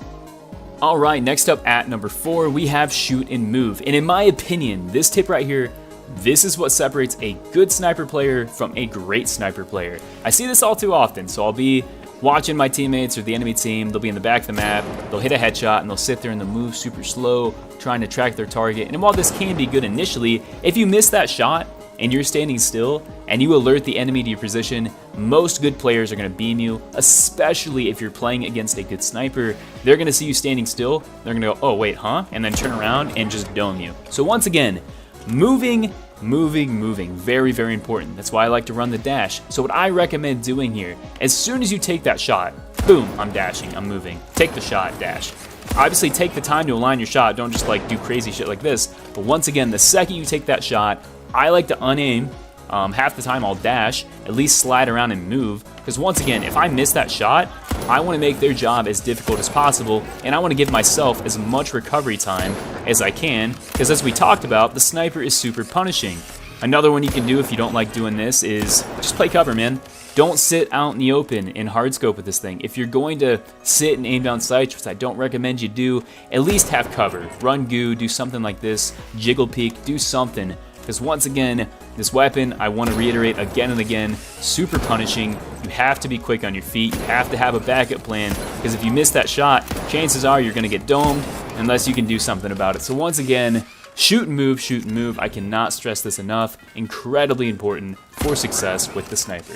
All right, next up at number 4, we have shoot and move. And in my opinion, this tip right here, this is what separates a good sniper player from a great sniper player. I see this all too often, so I'll be watching my teammates or the enemy team, they'll be in the back of the map, they'll hit a headshot, and they'll sit there and they'll move super slow, trying to track their target. And while this can be good initially, if you miss that shot, and you're standing still, and you alert the enemy to your position, most good players are going to beam you, especially if you're playing against a good sniper. They're going to see you standing still, they're going to go, oh wait, huh? And then turn around and just dome you. So once again, moving, very, very important. That's why I like to run the dash. So what I recommend doing here, as soon as you take that shot, boom, I'm dashing, I'm moving. Take the shot, dash. Obviously take the time to align your shot, don't just like do crazy shit like this, but once again, the second you take that shot, I like to unaim. Half the time I'll dash, at least slide around and move, because once again, if I miss that shot, I want to make their job as difficult as possible, and I want to give myself as much recovery time as I can, because as we talked about, the sniper is super punishing. Another one you can do if you don't like doing this is just play cover, man. Don't sit out in the open in hardscope with this thing. If you're going to sit and aim down sights, which I don't recommend you do, at least have cover. Run goo, do something like this, jiggle peek, do something. Because once again, this weapon, I want to reiterate again and again, super punishing. You have to be quick on your feet. You have to have a backup plan, because if you miss that shot, chances are you're going to get domed unless you can do something about it. So once again, shoot and move, shoot and move. I cannot stress this enough. Incredibly important for success with the sniper.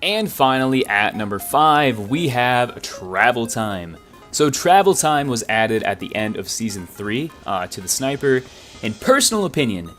And finally, at number 5, we have travel time. So travel time was added at the end of Season 3 to the sniper. In personal opinion,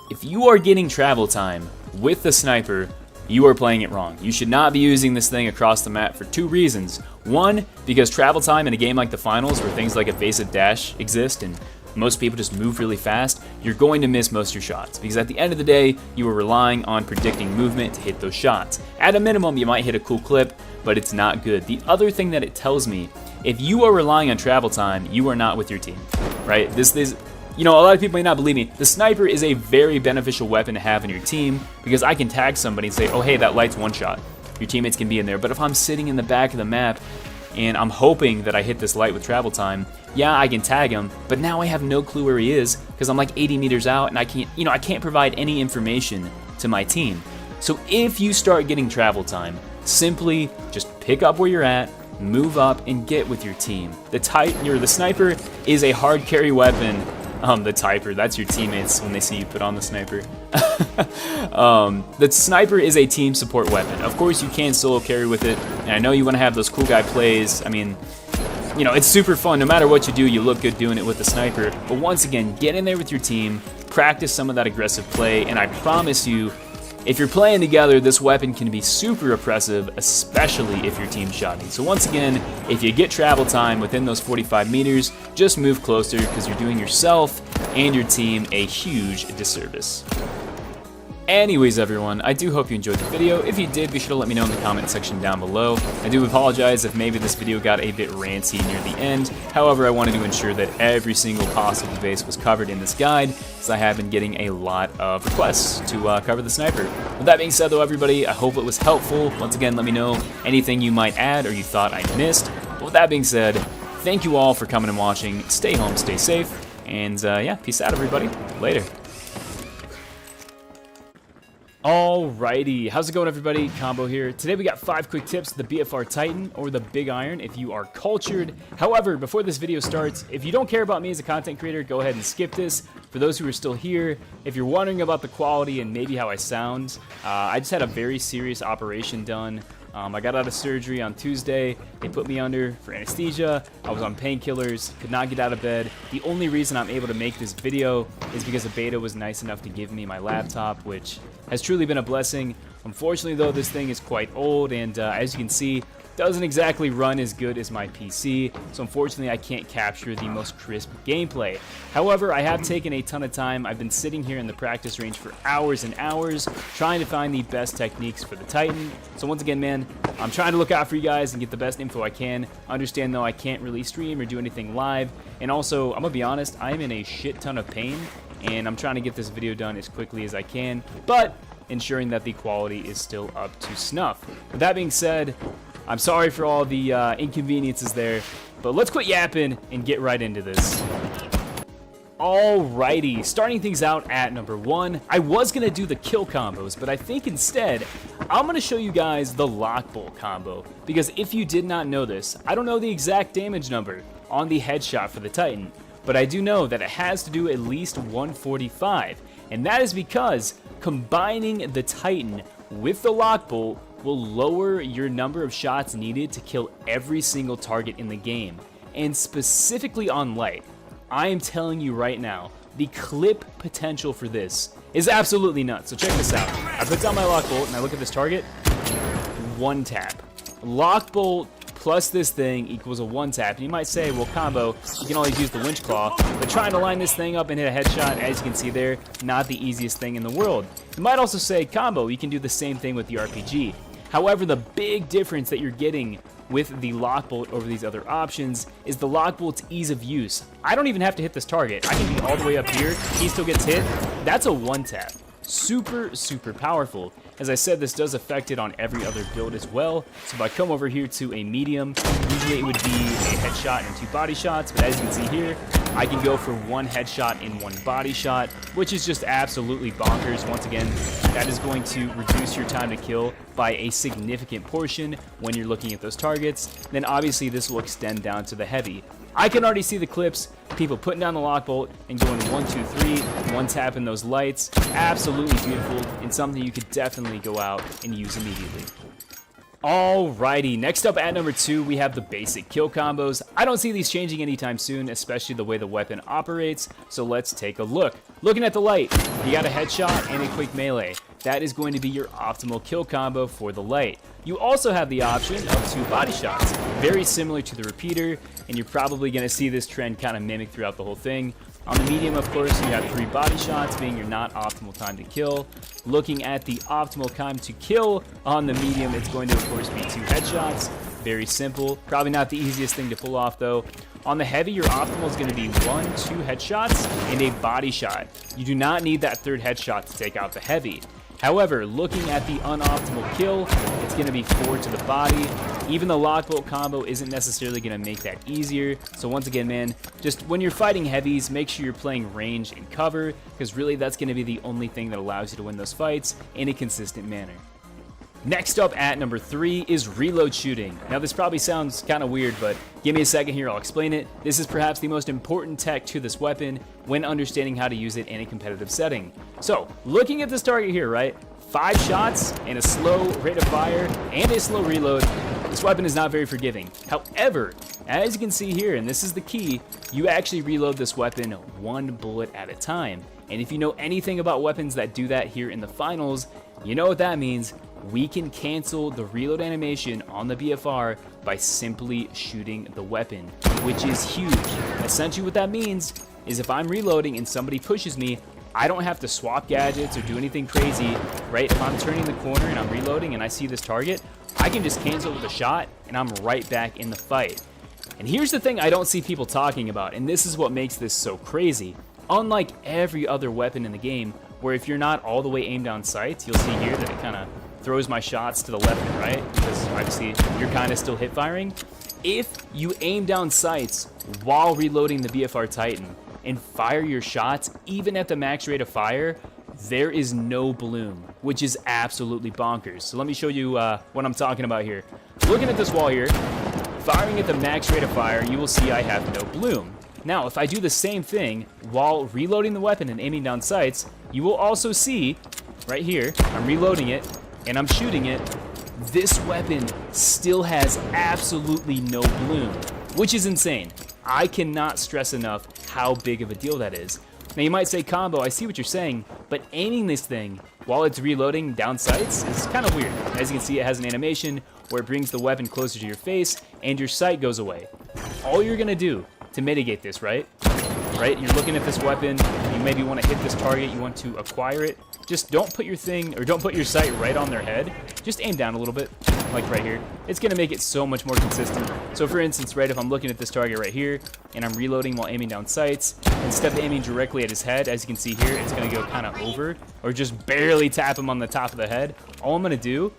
if you are getting travel time with the sniper, you are playing it wrong. You should not be using this thing across the map for 2 reasons. 1, because travel time in a game like the finals, where things like evasive dash exist and most people just move really fast, you're going to miss most of your shots, because at the end of the day, you are relying on predicting movement to hit those shots. At a minimum, you might hit a cool clip, but it's not good. The other thing that it tells me, if you are relying on travel time, you are not with your team, right? You know, a lot of people may not believe me. The sniper is a very beneficial weapon to have in your team, because I can tag somebody and say, oh hey, that light's one shot. Your teammates can be in there. But if I'm sitting in the back of the map and I'm hoping that I hit this light with travel time, yeah, I can tag him, but now I have no clue where he is, because I'm like 80 meters out and I can't provide any information to my team. So if you start getting travel time, simply just pick up where you're at, move up, and get with your team. The sniper is a hard carry weapon. The typer, that's your teammates when they see you put on the sniper. The sniper is a team support weapon. Of course, you can solo carry with it, and I know you want to have those cool guy plays. I mean, you know, it's super fun. No matter what you do, you look good doing it with the sniper. But once again, get in there with your team, practice some of that aggressive play, and I promise you, If you're playing together, this weapon can be super oppressive, especially if your team's shotting. So once again, if you get travel time within those 45 meters, just move closer because you're doing yourself and your team a huge disservice. Anyways, everyone, I do hope you enjoyed the video. If you did, be sure to let me know in the comment section down below. I do apologize if maybe this video got a bit ranty near the end. However, I wanted to ensure that every single possible base was covered in this guide, as I have been getting a lot of requests to cover the sniper. With that being said, though, everybody, I hope it was helpful. Once again, let me know anything you might add or you thought I missed. But with that being said, thank you all for coming and watching. Stay home, stay safe, and yeah, peace out, everybody. Later. Alrighty, how's it going, everybody? Combo here. Today we got 5 quick tips to the BFR Titan or the Big Iron if you are cultured. However, before this video starts, if you don't care about me as a content creator, go ahead and skip this. For those who are still here, if you're wondering about the quality and maybe how I sound, I just had a very serious operation done. I got out of surgery on Tuesday. They put me under for anesthesia. I was on painkillers, could not get out of bed. The only reason I'm able to make this video is because a beta was nice enough to give me my laptop, which has truly been a blessing. Unfortunately, though, this thing is quite old, and as you can see, doesn't exactly run as good as my PC, so unfortunately I can't capture the most crisp gameplay. However, I have taken a ton of time. I've been sitting here in the practice range for hours and hours trying to find the best techniques for the Titan. So once again, man, I'm trying to look out for you guys and get the best info I can. Understand, though, I can't really stream or do anything live, and also, I'm gonna be honest, I'm in a shit ton of pain, and I'm trying to get this video done as quickly as I can, but ensuring that the quality is still up to snuff. With that being said, I'm sorry for all the inconveniences there, but let's quit yapping and get right into this. Alrighty, starting things out at number 1. I was going to do the kill combos, but I think instead, I'm going to show you guys the lock bolt combo. Because if you did not know this, I don't know the exact damage number on the headshot for the Titan, but I do know that it has to do at least 145. And that is because combining the Titan with the lock bolt will lower your number of shots needed to kill every single target in the game. And specifically on light, I am telling you right now, the clip potential for this is absolutely nuts. So check this out. I put down my lock bolt and I look at this target, 1 tap. Lock bolt plus this thing equals a 1 tap. And you might say, well, combo, you can always use the winch claw, but trying to line this thing up and hit a headshot, as you can see there, not the easiest thing in the world. You might also say, combo, you can do the same thing with the RPG. However, the big difference that you're getting with the lock bolt over these other options is the lock bolt's ease of use. I don't even have to hit this target. I can be all the way up here. He still gets hit. That's a 1 tap. Super, super powerful. As I said, this does affect it on every other build as well. So if I come over here to a medium, usually it would be a headshot and 2 body shots, but as you can see here, I can go for 1 headshot and 1 body shot, which is just absolutely bonkers. Once again, that is going to reduce your time to kill by a significant portion when you're looking at those targets. Then obviously this will extend down to the heavy. I can already see the clips, people putting down the lock bolt and going 1, 2, 3, 1 tap in those lights. Absolutely beautiful and something you could definitely go out and use immediately. Alrighty, next up at number 2, we have the basic kill combos. I don't see these changing anytime soon, especially the way the weapon operates, so let's take a look. Looking at the light, you got a headshot and a quick melee. That is going to be your optimal kill combo for the light. You also have the option of 2 body shots, very similar to the repeater, and you're probably going to see this trend kind of mimic throughout the whole thing. On the medium, of course, you have 3 body shots, being your not optimal time to kill. Looking at the optimal time to kill on the medium, it's going to, of course, be 2 headshots. Very simple. Probably not the easiest thing to pull off, though. On the heavy, your optimal is going to be 1, 2 headshots and a body shot. You do not need that 3rd headshot to take out the heavy. However, looking at the unoptimal kill, it's going to be 4 to the body. Even the lock bolt combo isn't necessarily going to make that easier. So once again, man, just when you're fighting heavies, make sure you're playing range and cover, because really that's going to be the only thing that allows you to win those fights in a consistent manner. Next up at number 3 is reload shooting. Now this probably sounds kind of weird, but give me a second here, I'll explain it. This is perhaps the most important tech to this weapon when understanding how to use it in a competitive setting. So, looking at this target here, right? 5 shots and a slow rate of fire and a slow reload. This weapon is not very forgiving. However, as you can see here, and this is the key, you actually reload this weapon 1 bullet at a time. And if you know anything about weapons that do that here in the finals, You know what that means? We can cancel the reload animation on the BFR by simply shooting the weapon, which is huge. Essentially what that means is if I'm reloading and somebody pushes me, I don't have to swap gadgets or do anything crazy, right? If I'm turning the corner and I'm reloading and I see this target, I can just cancel with a shot and I'm right back in the fight. And here's the thing I don't see people talking about, and this is what makes this so crazy. Unlike every other weapon in the game, where if you're not all the way aimed down sights, you'll see here that it kind of throws my shots to the left and right, because obviously you're kind of still hip firing. If you aim down sights while reloading the BFR Titan and fire your shots, even at the max rate of fire, there is no bloom, which is absolutely bonkers. So let me show you what I'm talking about here. Looking at this wall here, firing at the max rate of fire, you will see I have no bloom. Now, if I do the same thing while reloading the weapon and aiming down sights, you will also see right here, I'm reloading it and I'm shooting it, this weapon still has absolutely no bloom, which is insane. I cannot stress enough how big of a deal that is. Now you might say, Combo, I see what you're saying, but aiming this thing while it's reloading down sights is kind of weird. As you can see, it has an animation where it brings the weapon closer to your face and your sight goes away. All you're gonna do to mitigate this, right? You're looking at this weapon, you maybe want to hit this target, you want to acquire it. Just don't put your sight right on their head. Just aim down a little bit, like right here. It's gonna make it so much more consistent. So for instance, right, if I'm looking at this target right here and I'm reloading while aiming down sights, instead of aiming directly at his head, as you can see here, it's gonna go kind of over or just barely tap him on the top of the head. All I'm gonna do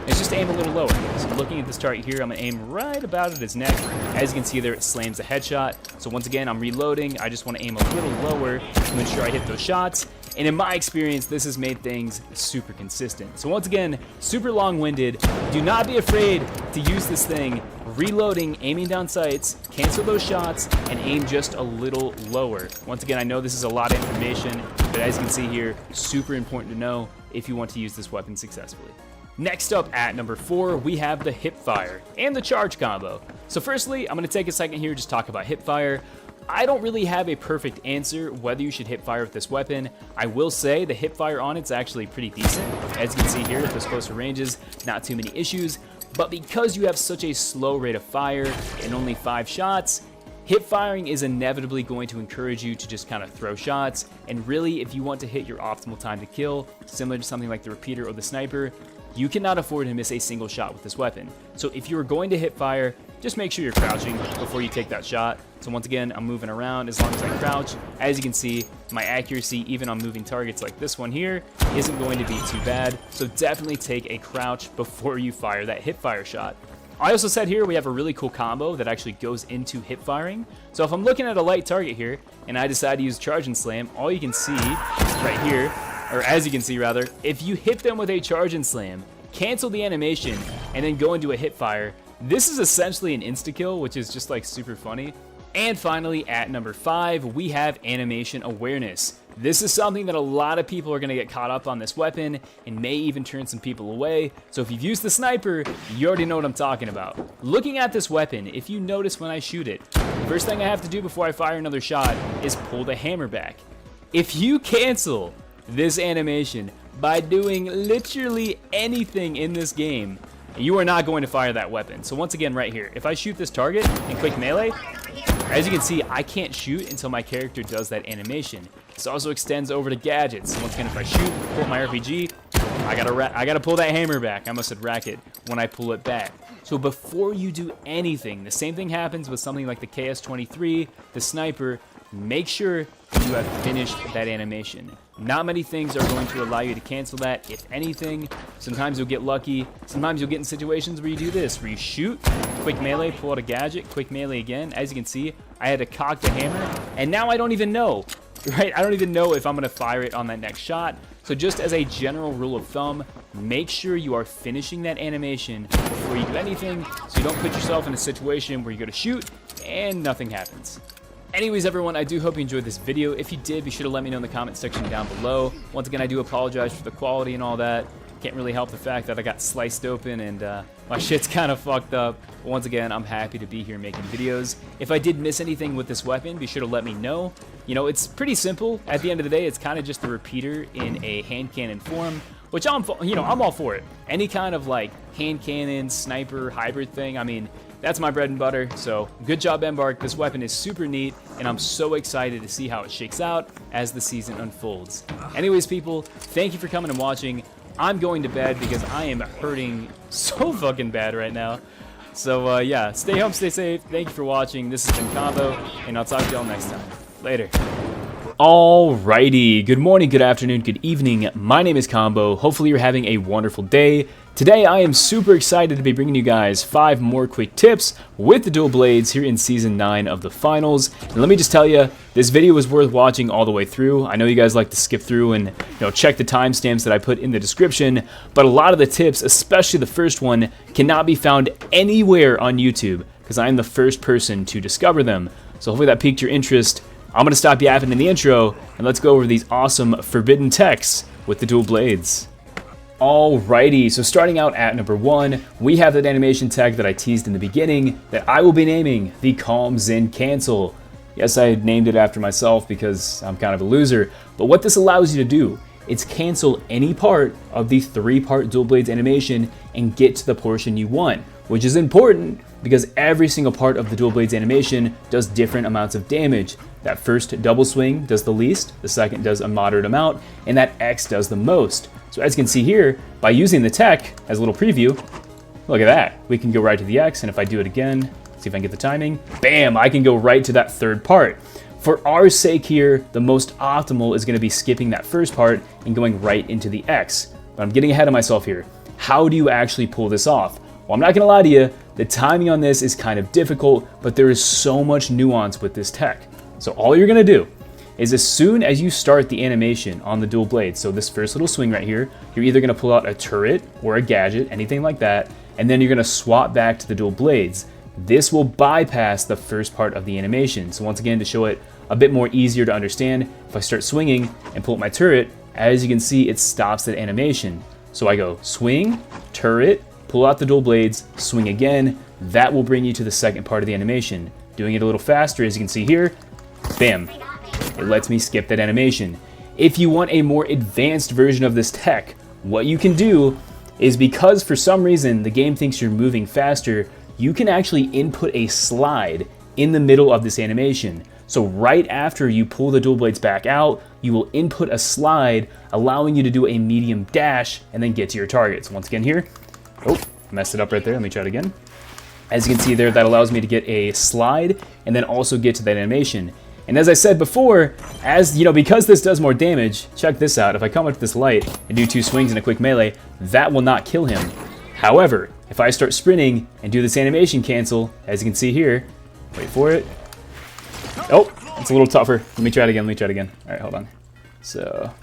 is just aim a little lower. So looking at this target here, I'm gonna aim right about at his neck. As you can see there, it slams a headshot. So once again, I'm reloading. I just wanna aim a little lower to ensure I hit those shots. And in my experience, this has made things super consistent. So once again, super long-winded. Do not be afraid to use this thing. Reloading, aiming down sights, cancel those shots, and aim just a little lower. Once again, I know this is a lot of information, but as you can see here, super important to know if you want to use this weapon successfully. Next up at number 4, we have the hip fire and the charge combo. So firstly, I'm going to take a second here to just talk about hip fire. I don't really have a perfect answer whether you should hip fire with this weapon. I will say the hip fire on it's actually pretty decent. As you can see here at those closer ranges, not too many issues. But because you have such a slow rate of fire and only 5 shots, hip firing is inevitably going to encourage you to just kind of throw shots. And really, if you want to hit your optimal time to kill, similar to something like the repeater or the sniper, you cannot afford to miss a single shot with this weapon. So if you are going to hip fire, just make sure you're crouching before you take that shot. So once again, I'm moving around as long as I crouch. As you can see, my accuracy, even on moving targets like this one here, isn't going to be too bad. So definitely take a crouch before you fire that hip fire shot. I also said here we have a really cool combo that actually goes into hip firing. So if I'm looking at a light target here and I decide to use charge and slam, all you can see right here, or as you can see rather, if you hit them with a charge and slam, cancel the animation, and then go into a hip fire, this is essentially an insta-kill, which is just like super funny. And finally, at number 5, we have animation awareness. This is something that a lot of people are going to get caught up on this weapon and may even turn some people away. So if you've used the sniper, you already know what I'm talking about. Looking at this weapon, if you notice when I shoot it, the first thing I have to do before I fire another shot is pull the hammer back. If you cancel this animation by doing literally anything in this game, you are not going to fire that weapon. So once again right here, if I shoot this target in quick melee, as you can see, I can't shoot until my character does that animation. This also extends over to gadgets. So once again, if I shoot, pull my RPG, I gotta pull that hammer back. I almost said racket when I pull it back. So before you do anything, the same thing happens with something like the KS-23, the sniper. Make sure you have finished that animation. Not many things are going to allow you to cancel that. If anything, sometimes you'll get lucky. Sometimes you'll get in situations where you do this, where you shoot, quick melee, pull out a gadget, quick melee again. As you can see, I had to cock the hammer, and now I don't even know, right? I don't even know if I'm gonna fire it on that next shot. So just as a general rule of thumb, make sure you are finishing that animation before you do anything, so you don't put yourself in a situation where you go to shoot and nothing happens. Anyways, everyone, I do hope you enjoyed this video. If you did, be sure to let me know in the comment section down below. Once again, I do apologize for the quality and all that. Can't really help the fact that I got sliced open and my shit's kind of fucked up. But once again, I'm happy to be here making videos. If I did miss anything with this weapon, be sure to let me know. You know, it's pretty simple. At the end of the day, it's kind of just a repeater in a hand cannon form. which I'm all for it. Any kind of like hand cannon, sniper, hybrid thing, I mean, that's my bread and butter. So good job, Embark. This weapon is super neat, and I'm so excited to see how it shakes out as the season unfolds. Anyways, people, thank you for coming and watching. I'm going to bed because I am hurting so fucking bad right now. So yeah, stay home, stay safe. Thank you for watching. This has been Combo, and I'll talk to y'all next time. Later. Alrighty, good morning, good afternoon, good evening. My name is Combo. Hopefully you're having a wonderful day. Today I am super excited to be bringing you guys 5 more quick tips with the dual blades here in Season 9 of the Finals. And let me just tell you, this video was worth watching all the way through. I know you guys like to skip through and check the timestamps that I put in the description, but a lot of the tips, especially the first one, cannot be found anywhere on YouTube because I am the first person to discover them. So hopefully that piqued your interest. I'm going to stop yapping in the intro, and let's go over these awesome forbidden techs with the dual blades. Alrighty, so starting out at number 1, we have that animation tech that I teased in the beginning that I will be naming the Calm Zen Cancel. Yes, I named it after myself because I'm kind of a loser, but what this allows you to do is cancel any part of the 3-part dual blades animation and get to the portion you want, which is important because every single part of the dual blades animation does different amounts of damage. That first double swing does the least, the second does a moderate amount, and that X does the most. So as you can see here, by using the tech as a little preview, look at that. We can go right to the X, and if I do it again, see if I can get the timing, bam, I can go right to that 3rd part. For our sake here, the most optimal is going to be skipping that first part and going right into the X. But I'm getting ahead of myself here. How do you actually pull this off? Well, I'm not going to lie to you, the timing on this is kind of difficult, but there is so much nuance with this tech. So all you're going to do is as soon as you start the animation on the dual blade, so this first little swing right here, you're either going to pull out a turret or a gadget, anything like that, and then you're going to swap back to the dual blades. This will bypass the first part of the animation. So once again, to show it a bit more easier to understand, if I start swinging and pull up my turret, as you can see, it stops that animation. So I go swing, turret, pull out the dual blades, swing again. That will bring you to the second part of the animation. Doing it a little faster, as you can see here, bam, it lets me skip that animation. If you want a more advanced version of this tech, what you can do is, because for some reason the game thinks you're moving faster, you can actually input a slide in the middle of this animation. So right after you pull the dual blades back out, you will input a slide, allowing you to do a medium dash and then get to your targets. Once again here, oh, messed it up right there, let me try it again. As you can see there, that allows me to get a slide and then also get to that animation. And as I said before, because this does more damage, check this out. If I come up to this light and do 2 swings and a quick melee, that will not kill him. However, if I start sprinting and do this animation cancel, as you can see here, wait for it. Oh, it's a little tougher. Let me try it again, All right, hold on. So,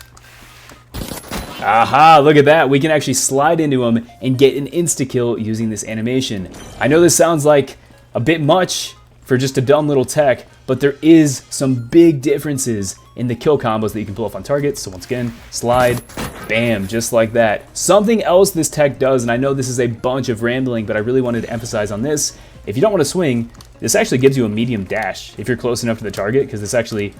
aha, look at that. We can actually slide into him and get an insta-kill using this animation. I know this sounds like a bit much for just a dumb little tech, but there is some big differences in the kill combos that you can pull off on targets. So once again, slide, bam, just like that. Something else this tech does, and I know this is a bunch of rambling, but I really wanted to emphasize on this. If you don't want to swing, this actually gives you a medium dash if you're close enough to the target, because this actually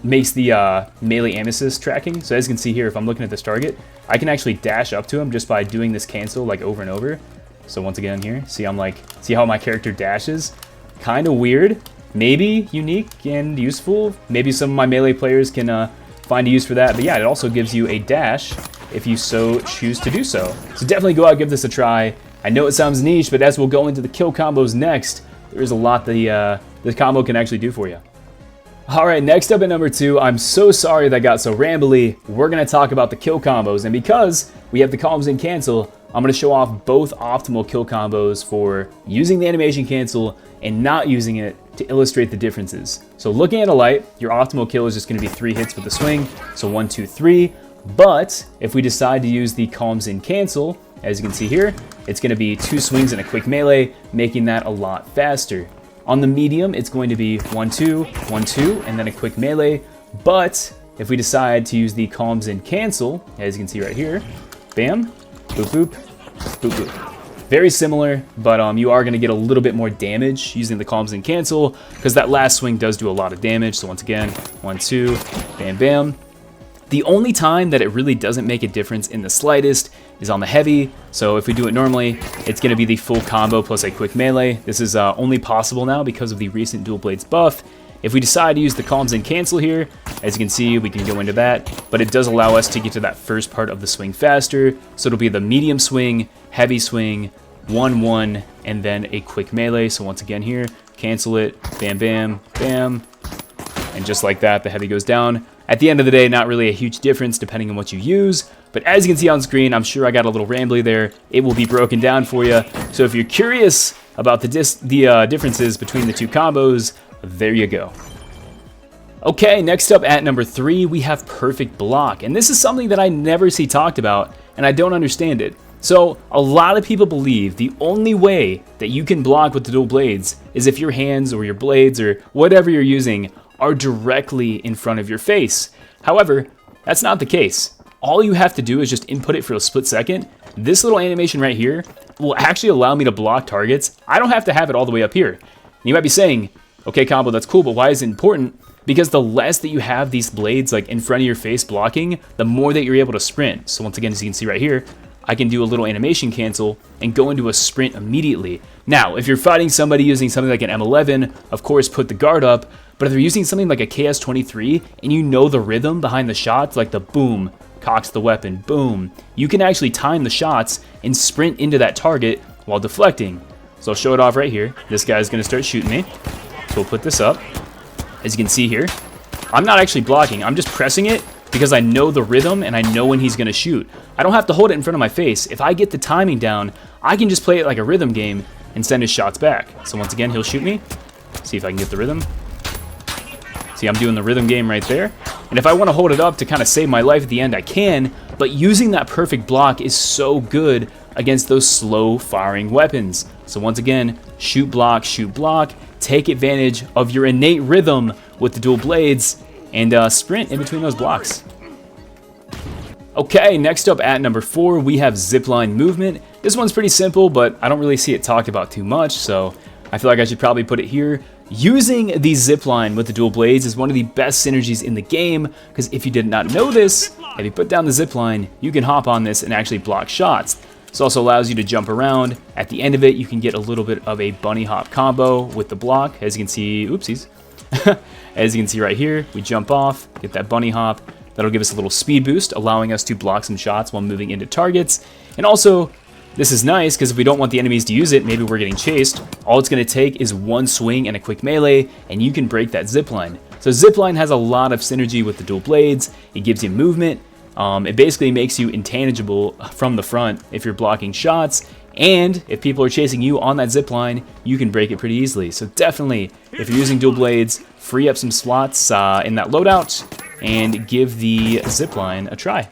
makes the melee aim assist tracking. So as you can see here, if I'm looking at this target, I can actually dash up to him just by doing this cancel like over and over. So once again here, see how my character dashes? Kind of weird, maybe unique and useful. Maybe some of my melee players can find a use for that. But yeah, it also gives you a dash if you so choose to do so. So definitely go out, give this a try. I know it sounds niche, but as we'll go into the kill combos next, there is a lot the combo can actually do for you. Alright, next up at number 2, I'm so sorry that got so rambly. We're going to talk about the kill combos, and because we have the Calm Zen Cancel, I'm going to show off both optimal kill combos for using the animation cancel and not using it to illustrate the differences. So looking at a light, your optimal kill is just going to be 3 hits with the swing, so 1, 2, 3. But if we decide to use the Calm Zen Cancel, as you can see here, it's going to be 2 swings and a quick melee, making that a lot faster. On the medium, it's going to be 1, 2, 1, 2, and then a quick melee. But if we decide to use the Calm Zen Cancel, as you can see right here, bam, boop, boop, boop, boop. Very similar, but you are going to get a little bit more damage using the Calm Zen Cancel, because that last swing does do a lot of damage. So once again, 1, 2, bam, bam. The only time that it really doesn't make a difference in the slightest is on the heavy. So if we do it normally, it's going to be the full combo plus a quick melee. This is only possible now because of the recent dual blades buff. If we decide to use the calms and cancel here, as you can see, we can go into that, but it does allow us to get to that first part of the swing faster. So it'll be the medium swing, heavy swing, 1-1, and then a quick melee. So once again here, cancel it, bam, bam, bam, and just like that, the heavy goes down. At the end of the day, not really a huge difference depending on what you use, but as you can see on screen, I'm sure I got a little rambly there. It will be broken down for you. So if you're curious about the differences between the two combos, there you go. Okay, next up at number 3, we have perfect block, and this is something that I never see talked about, and I don't understand it. So a lot of people believe the only way that you can block with the dual blades is if your hands or your blades or whatever you're using are directly in front of your face. However, that's not the case. All you have to do is just input it for a split second. This little animation right here will actually allow me to block targets. I don't have to have it all the way up here. You might be saying, okay, Combo, that's cool, but why is it important? Because the less that you have these blades like in front of your face blocking, the more that you're able to sprint. So once again, as you can see right here, I can do a little animation cancel and go into a sprint immediately. Now, if you're fighting somebody using something like an M11, of course, put the guard up. But if they're using something like a KS-23 and you know the rhythm behind the shots, like the boom, cocks the weapon, boom, you can actually time the shots and sprint into that target while deflecting. So I'll show it off right here. This guy's gonna start shooting me. So we'll put this up. As you can see here, I'm not actually blocking. I'm just pressing it because I know the rhythm and I know when he's gonna shoot. I don't have to hold it in front of my face. If I get the timing down, I can just play it like a rhythm game and send his shots back. So once again, he'll shoot me. See if I can get the rhythm. See, I'm doing the rhythm game right there. And if I want to hold it up to kind of save my life at the end, I can. But using that perfect block is so good against those slow firing weapons. So once again, shoot, block, take advantage of your innate rhythm with the dual blades, and sprint in between those blocks. Okay, next up at number 4, we have zipline movement. This one's pretty simple, but I don't really see it talked about too much, so I feel like I should probably put it here. Using the zipline with the dual blades is one of the best synergies in the game, because if you did not know this, if you put down the zipline, you can hop on this and actually block shots. This also allows you to jump around. At the end of it, you can get a little bit of a bunny hop combo with the block. As you can see, oopsies. As you can see right here, we jump off, get that bunny hop. That'll give us a little speed boost, allowing us to block some shots while moving into targets. And also, this is nice because if we don't want the enemies to use it, maybe we're getting chased, all it's going to take is one swing and a quick melee, and you can break that zipline. So zipline has a lot of synergy with the dual blades. It gives you movement. It basically makes you intangible from the front if you're blocking shots, and if people are chasing you on that zipline, you can break it pretty easily. So definitely, if you're using dual blades, free up some slots in that loadout, and give the zipline a try.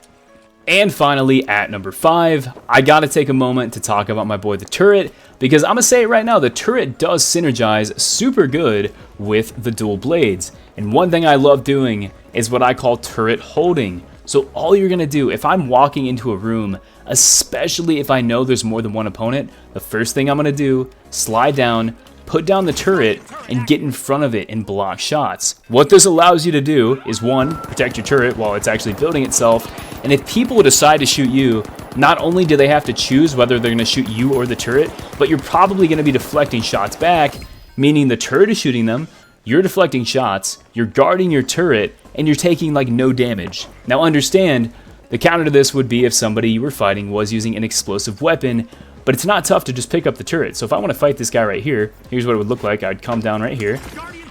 And finally, at number 5, I gotta take a moment to talk about my boy the turret, because I'm gonna say it right now, the turret does synergize super good with the dual blades. And one thing I love doing is what I call turret holding. So all you're gonna do, if I'm walking into a room, especially if I know there's more than one opponent, the first thing I'm gonna do, slide down, put down the turret, and get in front of it and block shots. What this allows you to do is 1, protect your turret while it's actually building itself, and if people decide to shoot you, not only do they have to choose whether they're gonna shoot you or the turret, but you're probably gonna be deflecting shots back, meaning the turret is shooting them, you're deflecting shots, you're guarding your turret, and you're taking like no damage. Now understand, the counter to this would be if somebody you were fighting was using an explosive weapon, but it's not tough to just pick up the turret. So if I want to fight this guy right here, here's what it would look like. I'd come down right here.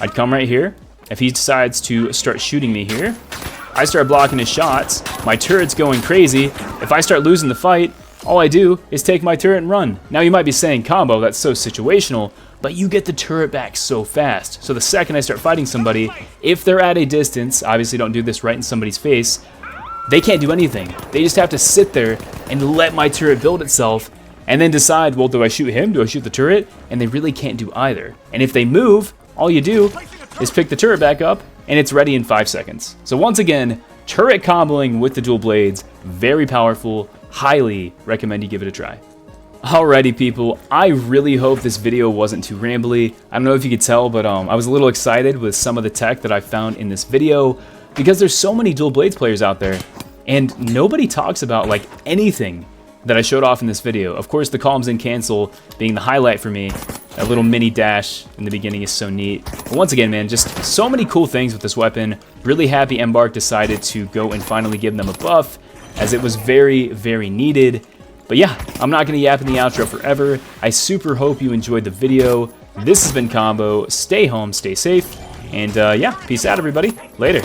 I'd come right here. If he decides to start shooting me here, I start blocking his shots. My turret's going crazy. If I start losing the fight, all I do is take my turret and run. Now you might be saying, Combo, that's so situational, but you get the turret back so fast. So the second I start fighting somebody, if they're at a distance, obviously don't do this right in somebody's face, they can't do anything. They just have to sit there and let my turret build itself, and then decide, well, do I shoot him? Do I shoot the turret? And they really can't do either. And if they move, all you do is pick the turret back up, and it's ready in 5 seconds. So once again, turret comboing with the dual blades, very powerful. Highly recommend you give it a try. Alrighty people, I really hope this video wasn't too rambly. I don't know if you could tell, but I was a little excited with some of the tech that I found in this video. because there's so many dual blades players out there, and nobody talks about like anything that I showed off in this video. Of course, the columns in cancel being the highlight for me. That little mini dash in the beginning is so neat. But once again, man, just so many cool things with this weapon. Really happy Embark decided to go and finally give them a buff, as it was very, very needed. But yeah, I'm not gonna yap in the outro forever. I super hope you enjoyed the video. This has been Combo. Stay home, stay safe, and yeah, peace out, everybody. Later.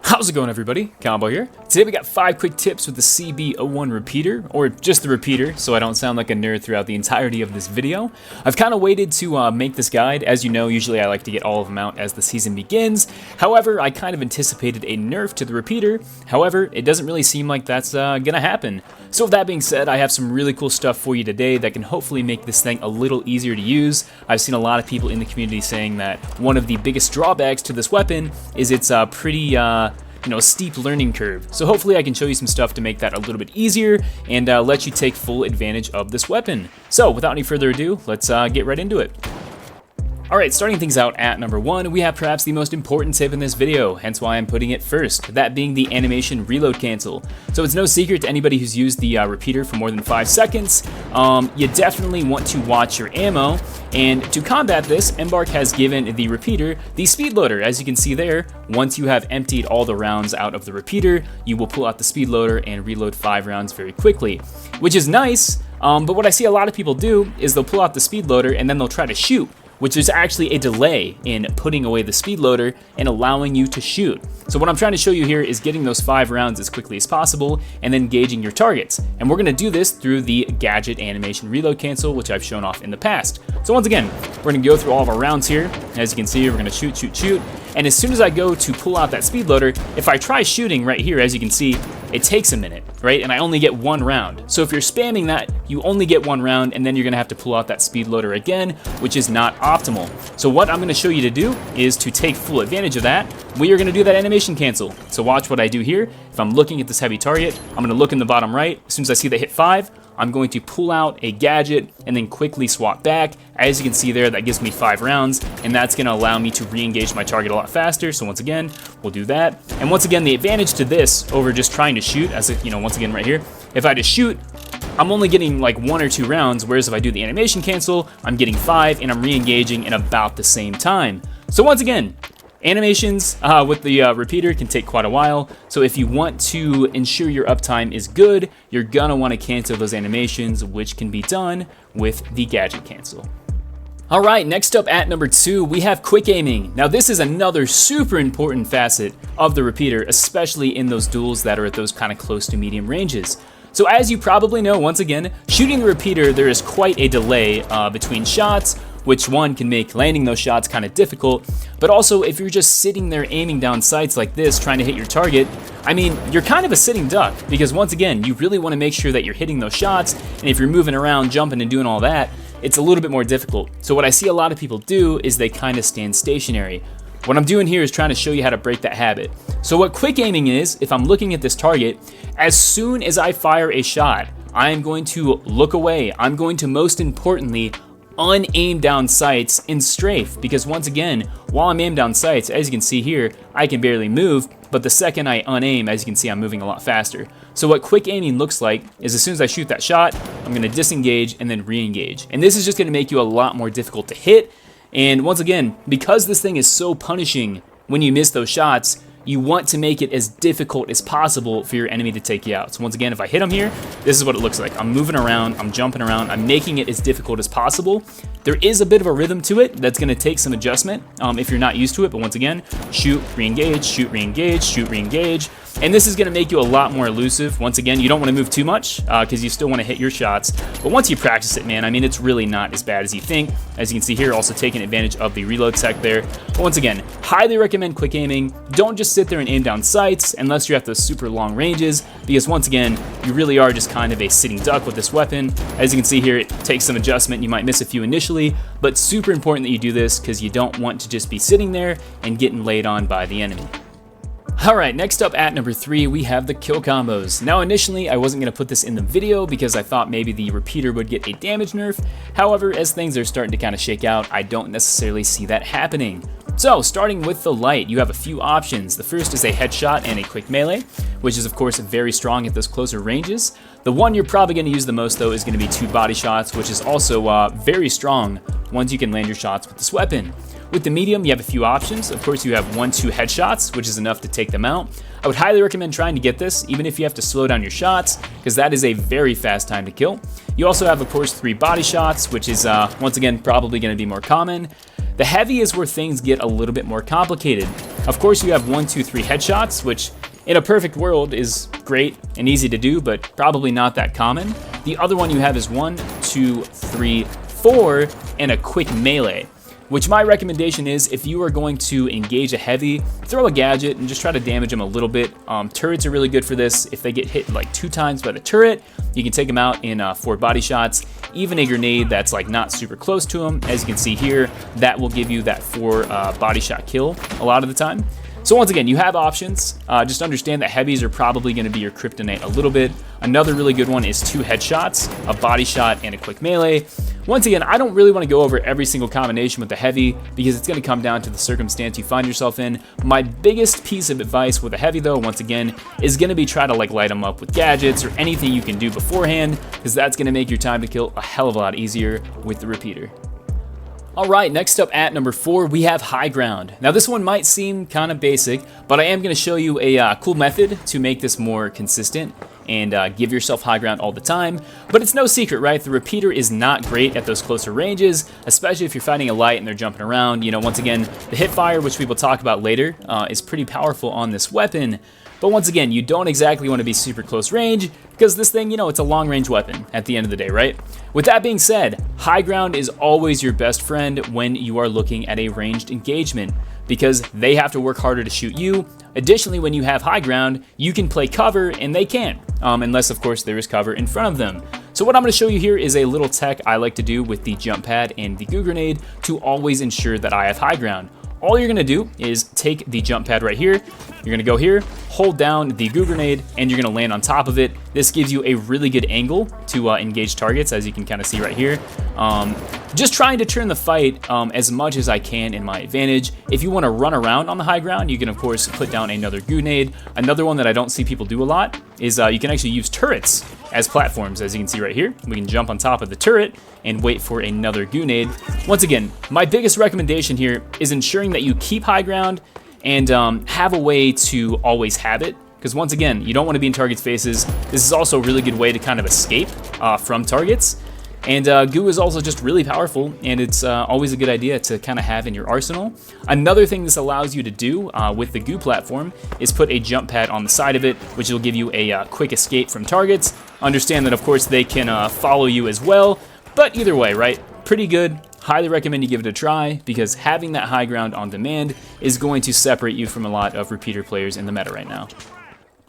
How's it going, everybody? Combo here. Today we got 5 quick tips with the CB01 repeater, or just the repeater, so I don't sound like a nerd throughout the entirety of this video. I've kind of waited to make this guide. As you know, usually I like to get all of them out as the season begins. However, I kind of anticipated a nerf to the repeater. However, it doesn't really seem like that's gonna happen. So with that being said, I have some really cool stuff for you today that can hopefully make this thing a little easier to use. I've seen a lot of people in the community saying that one of the biggest drawbacks to this weapon is it's pretty you know, steep learning curve. So hopefully I can show you some stuff to make that a little bit easier and let you take full advantage of this weapon. So without any further ado, let's get right into it. Alright, starting things out at number 1, we have perhaps the most important tip in this video, hence why I'm putting it first, that being the animation reload cancel. So it's no secret to anybody who's used the repeater for more than 5 seconds, you definitely want to watch your ammo, and to combat this, Embark has given the repeater the speed loader. As you can see there, once you have emptied all the rounds out of the repeater, you will pull out the speed loader and reload 5 rounds very quickly, which is nice, but what I see a lot of people do is they'll pull out the speed loader and then they'll try to shoot, which is actually a delay in putting away the speed loader and allowing you to shoot. So what I'm trying to show you here is getting those 5 rounds as quickly as possible and then gauging your targets. And we're gonna do this through the gadget animation reload cancel, which I've shown off in the past. So once again, we're gonna go through all of our rounds here. As you can see, we're gonna shoot, shoot, shoot. And as soon as I go to pull out that speed loader, if I try shooting right here, as you can see, it takes a minute, right? And I only get 1 round. So if you're spamming that, you only get 1 round, and then you're gonna have to pull out that speed loader again, which is not optimal. So what I'm gonna show you to do is to take full advantage of that. We are gonna do that animation cancel. So watch what I do here. If I'm looking at this heavy target, I'm gonna look in the bottom right. As soon as I see that hit 5, I'm going to pull out a gadget and then quickly swap back. As you can see there, that gives me 5 rounds, and that's gonna allow me to re-engage my target a lot faster. So once again, we'll do that. And once again, the advantage to this over just trying to shoot, as if, you know, once again right here, if I just shoot, I'm only getting like 1 or 2 rounds, whereas if I do the animation cancel, I'm getting 5 and I'm re-engaging in about the same time. So once again, animations with the repeater can take quite a while, so if you want to ensure your uptime is good, you're gonna want to cancel those animations, which can be done with the gadget cancel. Alright, next up at number 2, we have quick aiming. Now this is another super important facet of the repeater, especially in those duels that are at those kind of close to medium ranges. So as you probably know, once again, shooting the repeater, there is quite a delay between shots, which one can make landing those shots kind of difficult, but also if you're just sitting there aiming down sights like this, trying to hit your target, I mean, you're kind of a sitting duck, because once again, you really want to make sure that you're hitting those shots, and if you're moving around, jumping and doing all that, it's a little bit more difficult. So what I see a lot of people do is they kind of stand stationary. What I'm doing here is trying to show you how to break that habit. So what quick aiming is, if I'm looking at this target, as soon as I fire a shot, I am going to look away. I'm going to, most importantly, unaim down sights and strafe, because once again, while I'm aimed down sights, as you can see here, I can barely move, but the second I unaim, as you can see, I'm moving a lot faster. So what quick aiming looks like is as soon as I shoot that shot, I'm gonna disengage and then re-engage. And this is just gonna make you a lot more difficult to hit. And once again, because this thing is so punishing when you miss those shots, you want to make it as difficult as possible for your enemy to take you out. So once again, if I hit him here, this is what it looks like. I'm moving around, I'm jumping around, I'm making it as difficult as possible. There is a bit of a rhythm to it that's gonna take some adjustment if you're not used to it, but once again, shoot, re-engage, shoot, re-engage, shoot, re-engage. And this is gonna make you a lot more elusive. Once again, you don't wanna move too much because you still wanna hit your shots. But once you practice it, man, I mean, it's really not as bad as you think. As you can see here, also taking advantage of the reload tech there. But once again, highly recommend quick aiming. Don't just sit there and aim down sights unless you're at those super long ranges, because once again, you really are just kind of a sitting duck with this weapon. As you can see here, it takes some adjustment. You might miss a few initially, but super important that you do this because you don't want to just be sitting there and getting laid on by the enemy. Alright, next up at number 3, we have the kill combos. Now initially, I wasn't going to put this in the video because I thought maybe the repeater would get a damage nerf. However, as things are starting to kind of shake out, I don't necessarily see that happening. So, starting with the light, you have a few options. The first is a headshot and a quick melee, which is of course very strong at those closer ranges. The one you're probably going to use the most though is going to be 2 body shots, which is also very strong once you can land your shots with this weapon. With the medium, you have a few options. Of course, you have 1-2 headshots, which is enough to take them out. I would highly recommend trying to get this, even if you have to slow down your shots, because that is a very fast time to kill. You also have, of course, 3 body shots, which is, once again, probably going to be more common. The heavy is where things get a little bit more complicated. Of course, you have 1-2-3 headshots, which in a perfect world is great and easy to do, but probably not that common. The other one you have is 1-2-3-4 and a quick melee, which my recommendation is if you are going to engage a heavy, throw a gadget and just try to damage them a little bit. Turrets are really good for this. If they get hit like 2 times by the turret, you can take them out in 4 body shots. Even a grenade that's like not super close to them, as you can see here, that will give you that 4 body shot kill a lot of the time. So once again, you have options. Just understand that heavies are probably going to be your kryptonite a little bit. Another really good one is 2 headshots, a body shot, and a quick melee. Once again, I don't really want to go over every single combination with the heavy because it's going to come down to the circumstance you find yourself in. My biggest piece of advice with a heavy though, once again, is going to be try to like light them up with gadgets or anything you can do beforehand, because that's going to make your time to kill a hell of a lot easier with the repeater. Alright, next up at number 4, we have high ground. Now this one might seem kind of basic, but I am going to show you a cool method to make this more consistent and give yourself high ground all the time. But it's no secret, right? The repeater is not great at those closer ranges, especially if you're fighting a light and they're jumping around. You know, once again, the hip fire, which we will talk about later, is pretty powerful on this weapon. But once again, you don't exactly want to be super close range because this thing, you know, it's a long range weapon at the end of the day, right? With that being said, high ground is always your best friend when you are looking at a ranged engagement because they have to work harder to shoot you. Additionally, when you have high ground, you can play cover and they can't, unless of course there is cover in front of them. So what I'm going to show you here is a little tech I like to do with the jump pad and the goo grenade to always ensure that I have high ground. All you're gonna do is take the jump pad right here, you're gonna go here, hold down the goo grenade, and you're gonna land on top of it. This gives you a really good angle to engage targets, as you can kind of see right here. Just trying to turn the fight as much as I can in my advantage. If you wanna run around on the high ground, you can of course put down another grenade. Another one that I don't see people do a lot is you can actually use turrets as platforms, as you can see right here. We can jump on top of the turret and wait for another grenade. Once again, my biggest recommendation here is ensuring that you keep high ground and have a way to always have it. Because once again, you don't want to be in targets' faces. This is also a really good way to kind of escape from targets. And goo is also just really powerful, and it's always a good idea to kind of have in your arsenal. Another thing this allows you to do with the goo platform is put a jump pad on the side of it, which will give you a quick escape from targets. Understand that, of course, they can follow you as well, but either way, right? Pretty good. Highly recommend you give it a try, because having that high ground on demand is going to separate you from a lot of repeater players in the meta right now.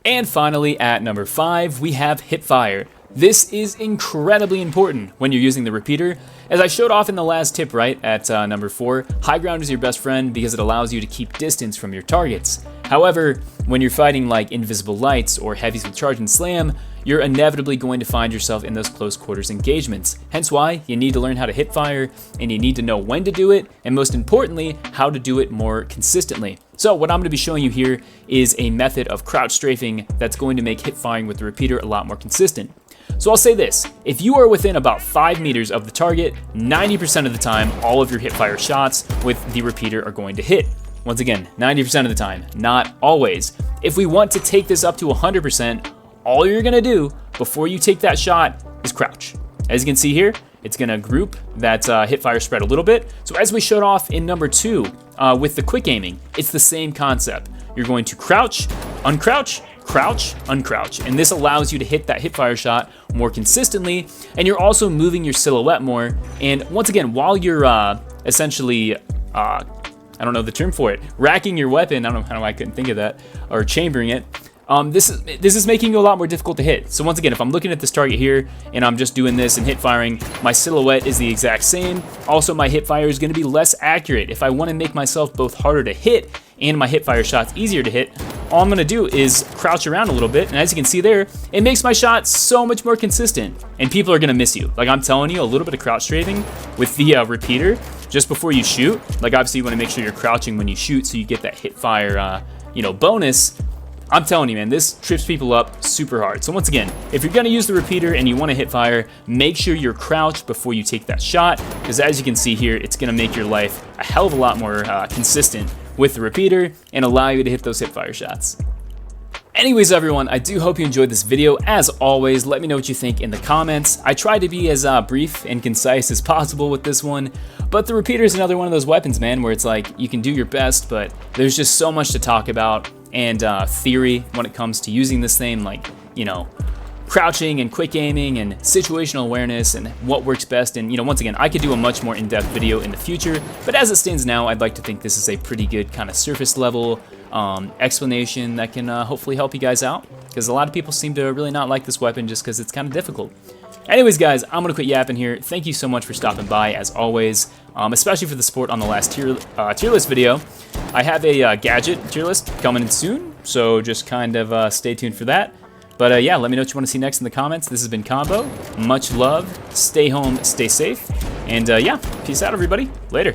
And finally, at number 5, we have hip fire. This is incredibly important when you're using the repeater. As I showed off in the last tip, right, at number 4, high ground is your best friend because it allows you to keep distance from your targets. However, when you're fighting like invisible lights or heavies with charge and slam, you're inevitably going to find yourself in those close quarters engagements. Hence why you need to learn how to hip fire, and you need to know when to do it, and most importantly, how to do it more consistently. So what I'm going to be showing you here is a method of crouch strafing that's going to make hip firing with the repeater a lot more consistent. So I'll say this, if you are within about 5 meters of the target, 90% of the time, all of your hip fire shots with the repeater are going to hit. Once again, 90% of the time, not always. If we want to take this up to 100%, all you're gonna do before you take that shot is crouch. As you can see here, it's gonna group that hip fire spread a little bit. So as we showed off in number 2 with the quick aiming, it's the same concept. You're going to crouch, uncrouch, crouch, uncrouch, and this allows you to hit that hip fire shot more consistently, and you're also moving your silhouette more. And once again, while you're essentially, I don't know the term for it, racking your weapon, I don't know how I couldn't think of that, or chambering it, this is making you a lot more difficult to hit. So once again, if I'm looking at this target here and I'm just doing this and hip firing, my silhouette is the exact same. Also, my hip fire is going to be less accurate. If I want to make myself both harder to hit and my hip fire shots easier to hit, all I'm gonna do is crouch around a little bit, and as you can see there, it makes my shot so much more consistent, and people are gonna miss you. Like I'm telling you, a little bit of crouch strafing with the repeater just before you shoot. Like obviously you wanna make sure you're crouching when you shoot so you get that hip fire, you know, bonus. I'm telling you, man, this trips people up super hard. So once again, if you're gonna use the repeater and you wanna hit fire, make sure you're crouched before you take that shot, because as you can see here, it's gonna make your life a hell of a lot more consistent with the repeater and allow you to hit those hip fire shots. Anyways, everyone, I do hope you enjoyed this video. As always, let me know what you think in the comments. I tried to be as brief and concise as possible with this one, but the repeater is another one of those weapons, man, where it's like you can do your best, but there's just so much to talk about and theory when it comes to using this thing, like, you know, crouching and quick aiming and situational awareness and what works best. And, you know, once again, I could do a much more in-depth video in the future, but as it stands now, I'd like to think this is a pretty good kind of surface level explanation that can hopefully help you guys out, because a lot of people seem to really not like this weapon just because it's kind of difficult. Anyways, guys, I'm gonna quit yapping here. Thank you so much for stopping by, as always, especially for the support on the last tier list video. I have a gadget tier list coming in soon, so just kind of stay tuned for that. But yeah, let me know what you want to see next in the comments. This has been Combo. Much love. Stay home, stay safe, and yeah, peace out, everybody. Later.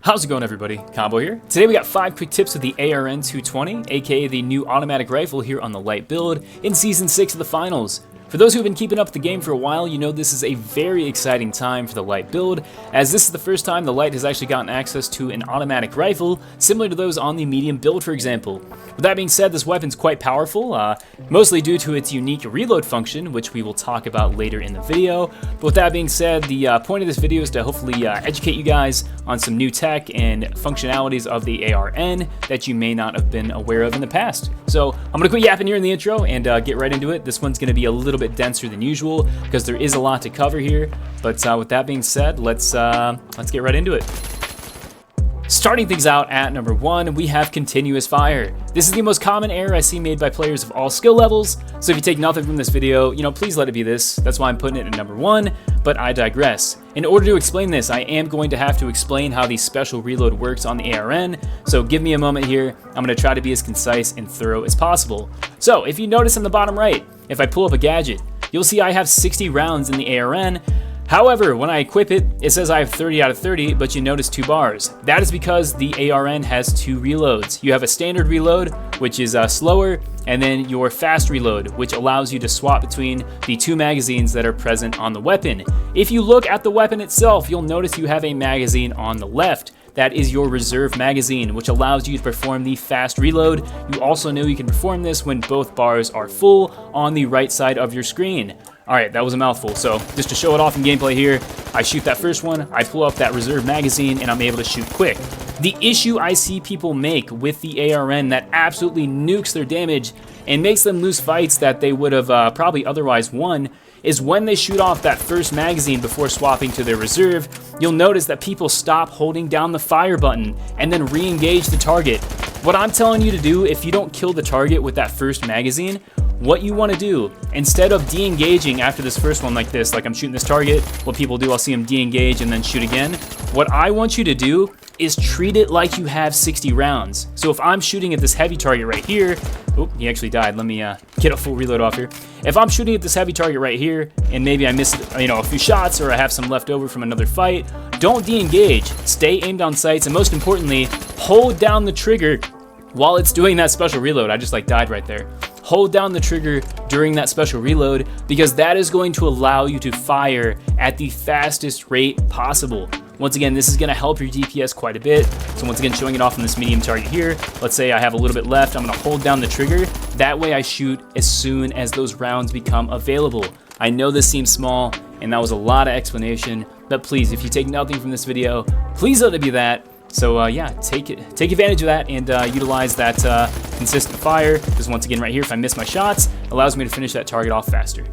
How's it going, everybody? Combo here. Today we got 5 quick tips with the ARN 220, aka the new automatic rifle here on the light build in Season 6 of the Finals. For those who have been keeping up with the game for a while, you know this is a very exciting time for the light build, as this is the first time the light has actually gotten access to an automatic rifle, similar to those on the medium build, for example. With that being said, this weapon's quite powerful, mostly due to its unique reload function, which we will talk about later in the video. But with that being said, the point of this video is to hopefully educate you guys on some new tech and functionalities of the ARN that you may not have been aware of in the past. So I'm gonna quit yapping here in the intro and get right into it. This one's gonna be a little bit denser than usual because there is a lot to cover here. But with that being said, let's get right into it. Starting things out at number 1, we have continuous fire. This is the most common error I see made by players of all skill levels, so if you take nothing from this video, you know, please let it be this. That's why I'm putting it at number 1, but I digress. In order to explain this, I am going to have to explain how the special reload works on the ARN, so give me a moment here. I'm going to try to be as concise and thorough as possible. So, if you notice in the bottom right, if I pull up a gadget, you'll see I have 60 rounds in the ARN. However, when I equip it, it says I have 30 out of 30, but you notice 2 bars. That is because the ARN has 2 reloads. You have a standard reload, which is slower, and then your fast reload, which allows you to swap between the 2 magazines that are present on the weapon. If you look at the weapon itself, you'll notice you have a magazine on the left. That is your reserve magazine, which allows you to perform the fast reload. You also know you can perform this when both bars are full on the right side of your screen. All right, that was a mouthful. So just to show it off in gameplay here, I shoot that first one, I pull up that reserve magazine, and I'm able to shoot quick. The issue I see people make with the ARN that absolutely nukes their damage and makes them lose fights that they would have probably otherwise won is when they shoot off that first magazine before swapping to their reserve, you'll notice that people stop holding down the fire button and then re-engage the target. What I'm telling you to do, if you don't kill the target with that first magazine, what you want to do, instead of de-engaging after this first one like this, like I'm shooting this target, what people do, I'll see them de-engage and then shoot again. What I want you to do is treat it like you have 60 rounds. So if I'm shooting at this heavy target right here, oh, he actually died. Let me get a full reload off here. If I'm shooting at this heavy target right here, and maybe I missed, you know, a few shots, or I have some left over from another fight, don't de-engage. Stay aimed on sights, and most importantly, hold down the trigger while it's doing that special reload. I just like died right there. Hold down the trigger during that special reload, because that is going to allow you to fire at the fastest rate possible. Once again, this is going to help your DPS quite a bit. So once again, showing it off on this medium target here. Let's say I have a little bit left. I'm going to hold down the trigger. That way I shoot as soon as those rounds become available. I know this seems small, and that was a lot of explanation, but please, if you take nothing from this video, please let it be that. So yeah, take advantage of that and utilize that consistent fire, because once again right here, if I miss my shots, it allows me to finish that target off faster.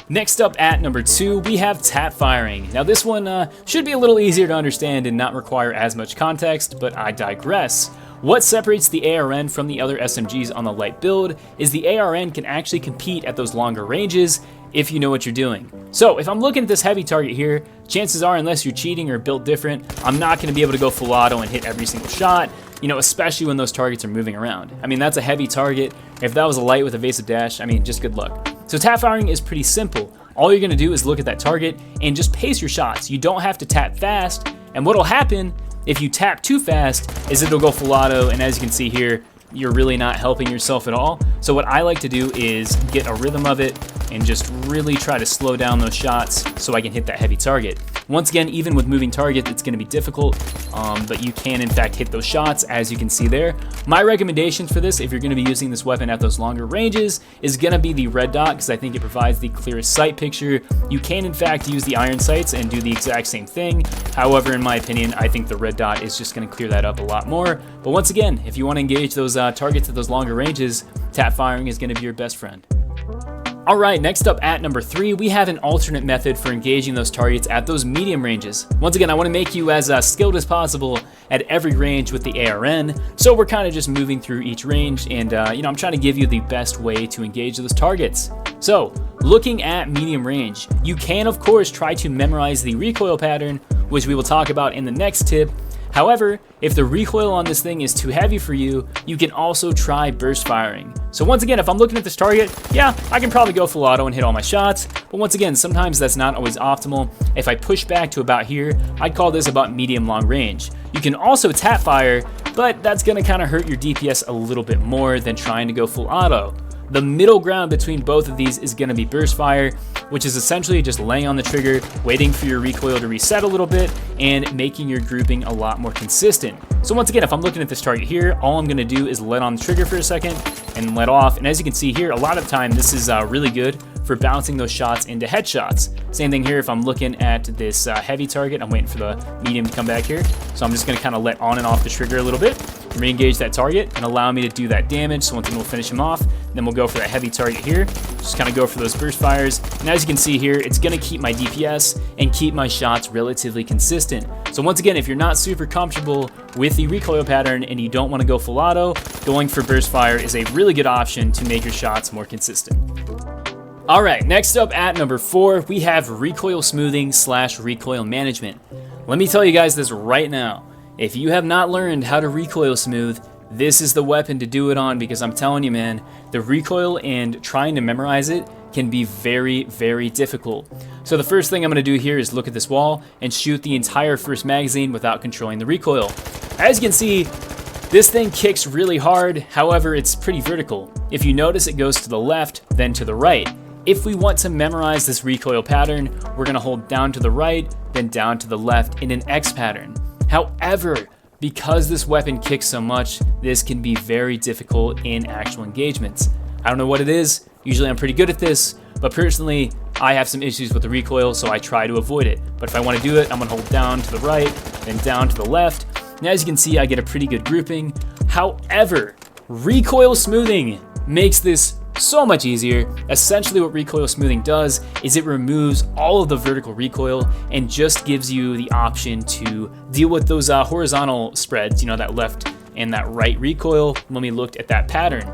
Next up at number 2, we have tap firing. Now this one should be a little easier to understand and not require as much context, but I digress. What separates the ARN from the other SMGs on the light build is the ARN can actually compete at those longer ranges if you know what you're doing. So if I'm looking at this heavy target here, chances are, unless you're cheating or built different, I'm not going to be able to go full auto and hit every single shot. you know, especially when those targets are moving around. I mean, that's a heavy target. If that was a light with evasive dash, I mean, just good luck. So tap firing is pretty simple. All you're gonna do is look at that target and just pace your shots. You don't have to tap fast, and what'll happen if you tap too fast is it'll go full auto, and as you can see here, you're really not helping yourself at all. So what I like to do is get a rhythm of it and just really try to slow down those shots so I can hit that heavy target. Once again, even with moving targets, it's gonna be difficult, but you can in fact hit those shots, as you can see there. My recommendation for this, if you're gonna be using this weapon at those longer ranges, is gonna be the red dot, because I think it provides the clearest sight picture. You can in fact use the iron sights and do the exact same thing. However, in my opinion, I think the red dot is just gonna clear that up a lot more. But once again, if you wanna engage those targets at those longer ranges, tap firing is gonna be your best friend. All right, next up at number 3, we have an alternate method for engaging those targets at those medium ranges. Once again, I want to make you as skilled as possible at every range with the ARN, so we're kind of just moving through each range, and you know, I'm trying to give you the best way to engage those targets. So, looking at medium range, you can of course try to memorize the recoil pattern, which we will talk about in the next tip. However, if the recoil on this thing is too heavy for you, you can also try burst firing. So once again, if I'm looking at this target, yeah, I can probably go full auto and hit all my shots, but once again, sometimes that's not always optimal. If I push back to about here, I'd call this about medium long range. You can also tap fire, but that's gonna kind of hurt your DPS a little bit more than trying to go full auto. The middle ground between both of these is going to be burst fire, which is essentially just laying on the trigger, waiting for your recoil to reset a little bit, and making your grouping a lot more consistent. So once again, if I'm looking at this target here, all I'm going to do is let on the trigger for a second and let off. And as you can see here, a lot of the time this is really good for bouncing those shots into headshots. Same thing here if I'm looking at this heavy target. I'm waiting for the medium to come back here. So I'm just going to kind of let on and off the trigger a little bit, re-engage that target, and allow me to do that damage. So once again, we'll finish him off. Then we'll go for that heavy target here. Just kind of go for those burst fires. And as you can see here, it's going to keep my DPS and keep my shots relatively consistent. So once again, if you're not super comfortable with the recoil pattern and you don't want to go full auto, going for burst fire is a really good option to make your shots more consistent. All right, next up at number 4, we have recoil smoothing / recoil management. Let me tell you guys this right now. If you have not learned how to recoil smooth, this is the weapon to do it on, because I'm telling you, man, the recoil and trying to memorize it can be very, very difficult. So the first thing I'm going to do here is look at this wall and shoot the entire first magazine without controlling the recoil. As you can see, this thing kicks really hard, however, it's pretty vertical. If you notice, it goes to the left, then to the right. If we want to memorize this recoil pattern, we're going to hold down to the right, then down to the left in an X pattern. However, because this weapon kicks so much, this can be very difficult in actual engagements. I don't know what it is. Usually I'm pretty good at this, but personally, I have some issues with the recoil, so I try to avoid it. But if I want to do it, I'm going to hold down to the right, then down to the left. And as you can see, I get a pretty good grouping. However, recoil smoothing makes this so much easier. Essentially what recoil smoothing does is it removes all of the vertical recoil and just gives you the option to deal with those horizontal spreads, you know, that left and that right recoil when we looked at that pattern.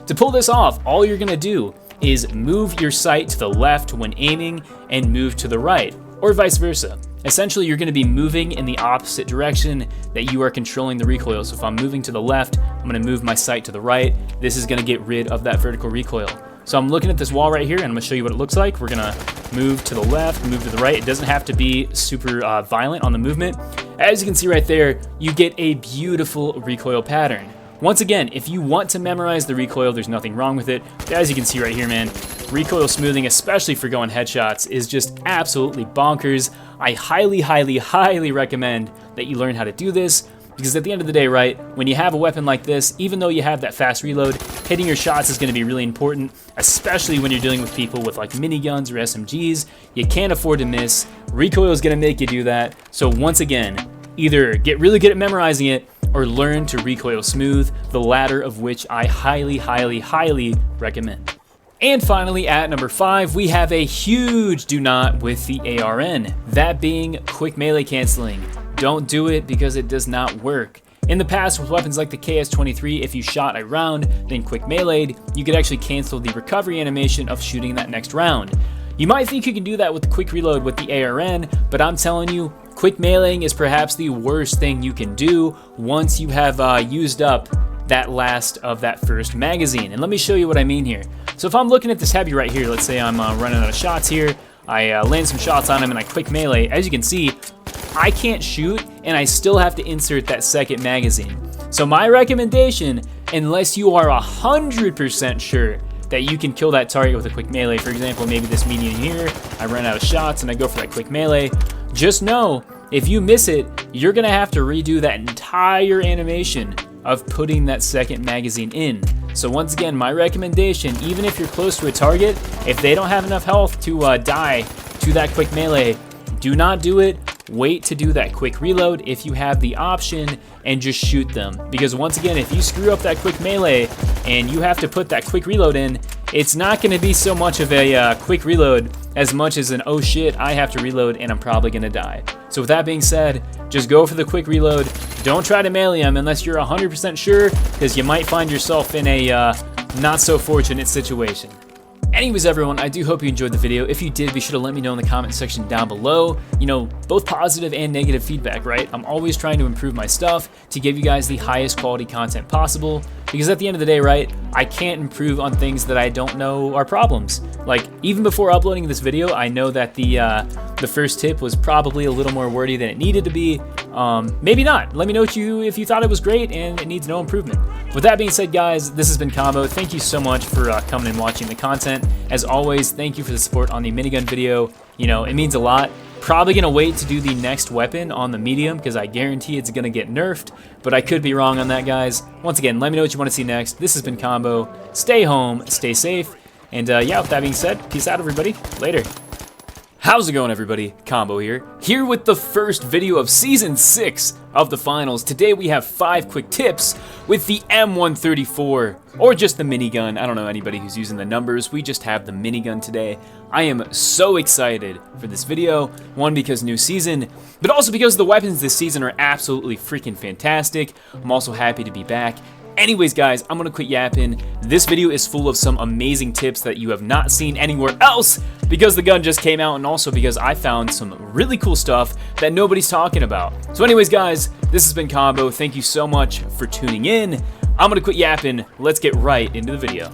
To pull this off, all you're gonna do is move your sight to the left when aiming and move to the right, or vice versa. Essentially, you're gonna be moving in the opposite direction that you are controlling the recoil. So if I'm moving to the left, I'm gonna move my sight to the right. This is gonna get rid of that vertical recoil. So I'm looking at this wall right here, and I'm gonna show you what it looks like. We're gonna move to the left, move to the right. It doesn't have to be super violent on the movement. As you can see right there, you get a beautiful recoil pattern. Once again, if you want to memorize the recoil, there's nothing wrong with it. But as you can see right here, man, recoil smoothing, especially for going headshots, is just absolutely bonkers. I highly, highly, highly recommend that you learn how to do this, because at the end of the day, right, when you have a weapon like this, even though you have that fast reload, hitting your shots is going to be really important, especially when you're dealing with people with like miniguns or SMGs. You can't afford to miss. Recoil is going to make you do that. So once again, either get really good at memorizing it or learn to recoil smooth, the latter of which I highly, highly, highly recommend. And finally, at number 5, we have a huge do not with the ARN, that being quick melee canceling. Don't do it because it does not work. In the past, with weapons like the KS-23, if you shot a round, then quick melee'd, you could actually cancel the recovery animation of shooting that next round. You might think you can do that with the quick reload with the ARN, but I'm telling you, quick meleeing is perhaps the worst thing you can do once you have used up that last of that first magazine. And let me show you what I mean here. So if I'm looking at this heavy right here, let's say I'm running out of shots here, I land some shots on him and I quick melee. As you can see, I can't shoot and I still have to insert that second magazine. So my recommendation, unless you are 100% sure that you can kill that target with a quick melee, for example, maybe this median here, I run out of shots and I go for that quick melee, just know if you miss it, you're gonna have to redo that entire animation of putting that second magazine in. So once again, my recommendation, even if you're close to a target, if they don't have enough health to die to that quick melee, do not do it. Wait to do that quick reload if you have the option and just shoot them. Because once again, if you screw up that quick melee and you have to put that quick reload in, it's not going to be so much of a quick reload as much as an oh shit, I have to reload and I'm probably going to die. So with that being said, just go for the quick reload. Don't try to melee them unless you're 100% sure, because you might find yourself in a not so fortunate situation. Anyways, everyone, I do hope you enjoyed the video. If you did, be sure to let me know in the comment section down below. You know, both positive and negative feedback, right? I'm always trying to improve my stuff to give you guys the highest quality content possible. Because at the end of the day, right, I can't improve on things that I don't know are problems. Like, even before uploading this video, I know that the first tip was probably a little more wordy than it needed to be. Maybe not. Let me know if you thought it was great and it needs no improvement. With that being said, guys, this has been Combo. Thank you so much for coming and watching the content. As always, thank you for the support on the minigun video. You know, it means a lot. Probably gonna wait to do the next weapon on the medium because I guarantee it's gonna get nerfed, but I could be wrong on that, guys. Once again, let me know what you want to see next. This has been Combo. Stay home, stay safe, and yeah, with that being said, peace out, everybody. Later. How's it going, everybody? Combo here with the first video of Season 6 of the finals. Today we have 5 quick tips with the M134, or just the minigun. I don't know anybody who's using the numbers, we just have the minigun today. I am so excited for this video, one, because new season, but also because the weapons this season are absolutely freaking fantastic. I'm also happy to be back. Anyways, guys, I'm gonna quit yapping. This video is full of some amazing tips that you have not seen anywhere else because the gun just came out, and also because I found some really cool stuff that nobody's talking about. So anyways, guys, this has been Combo. Thank you so much for tuning in. I'm gonna quit yapping. Let's get right into the video.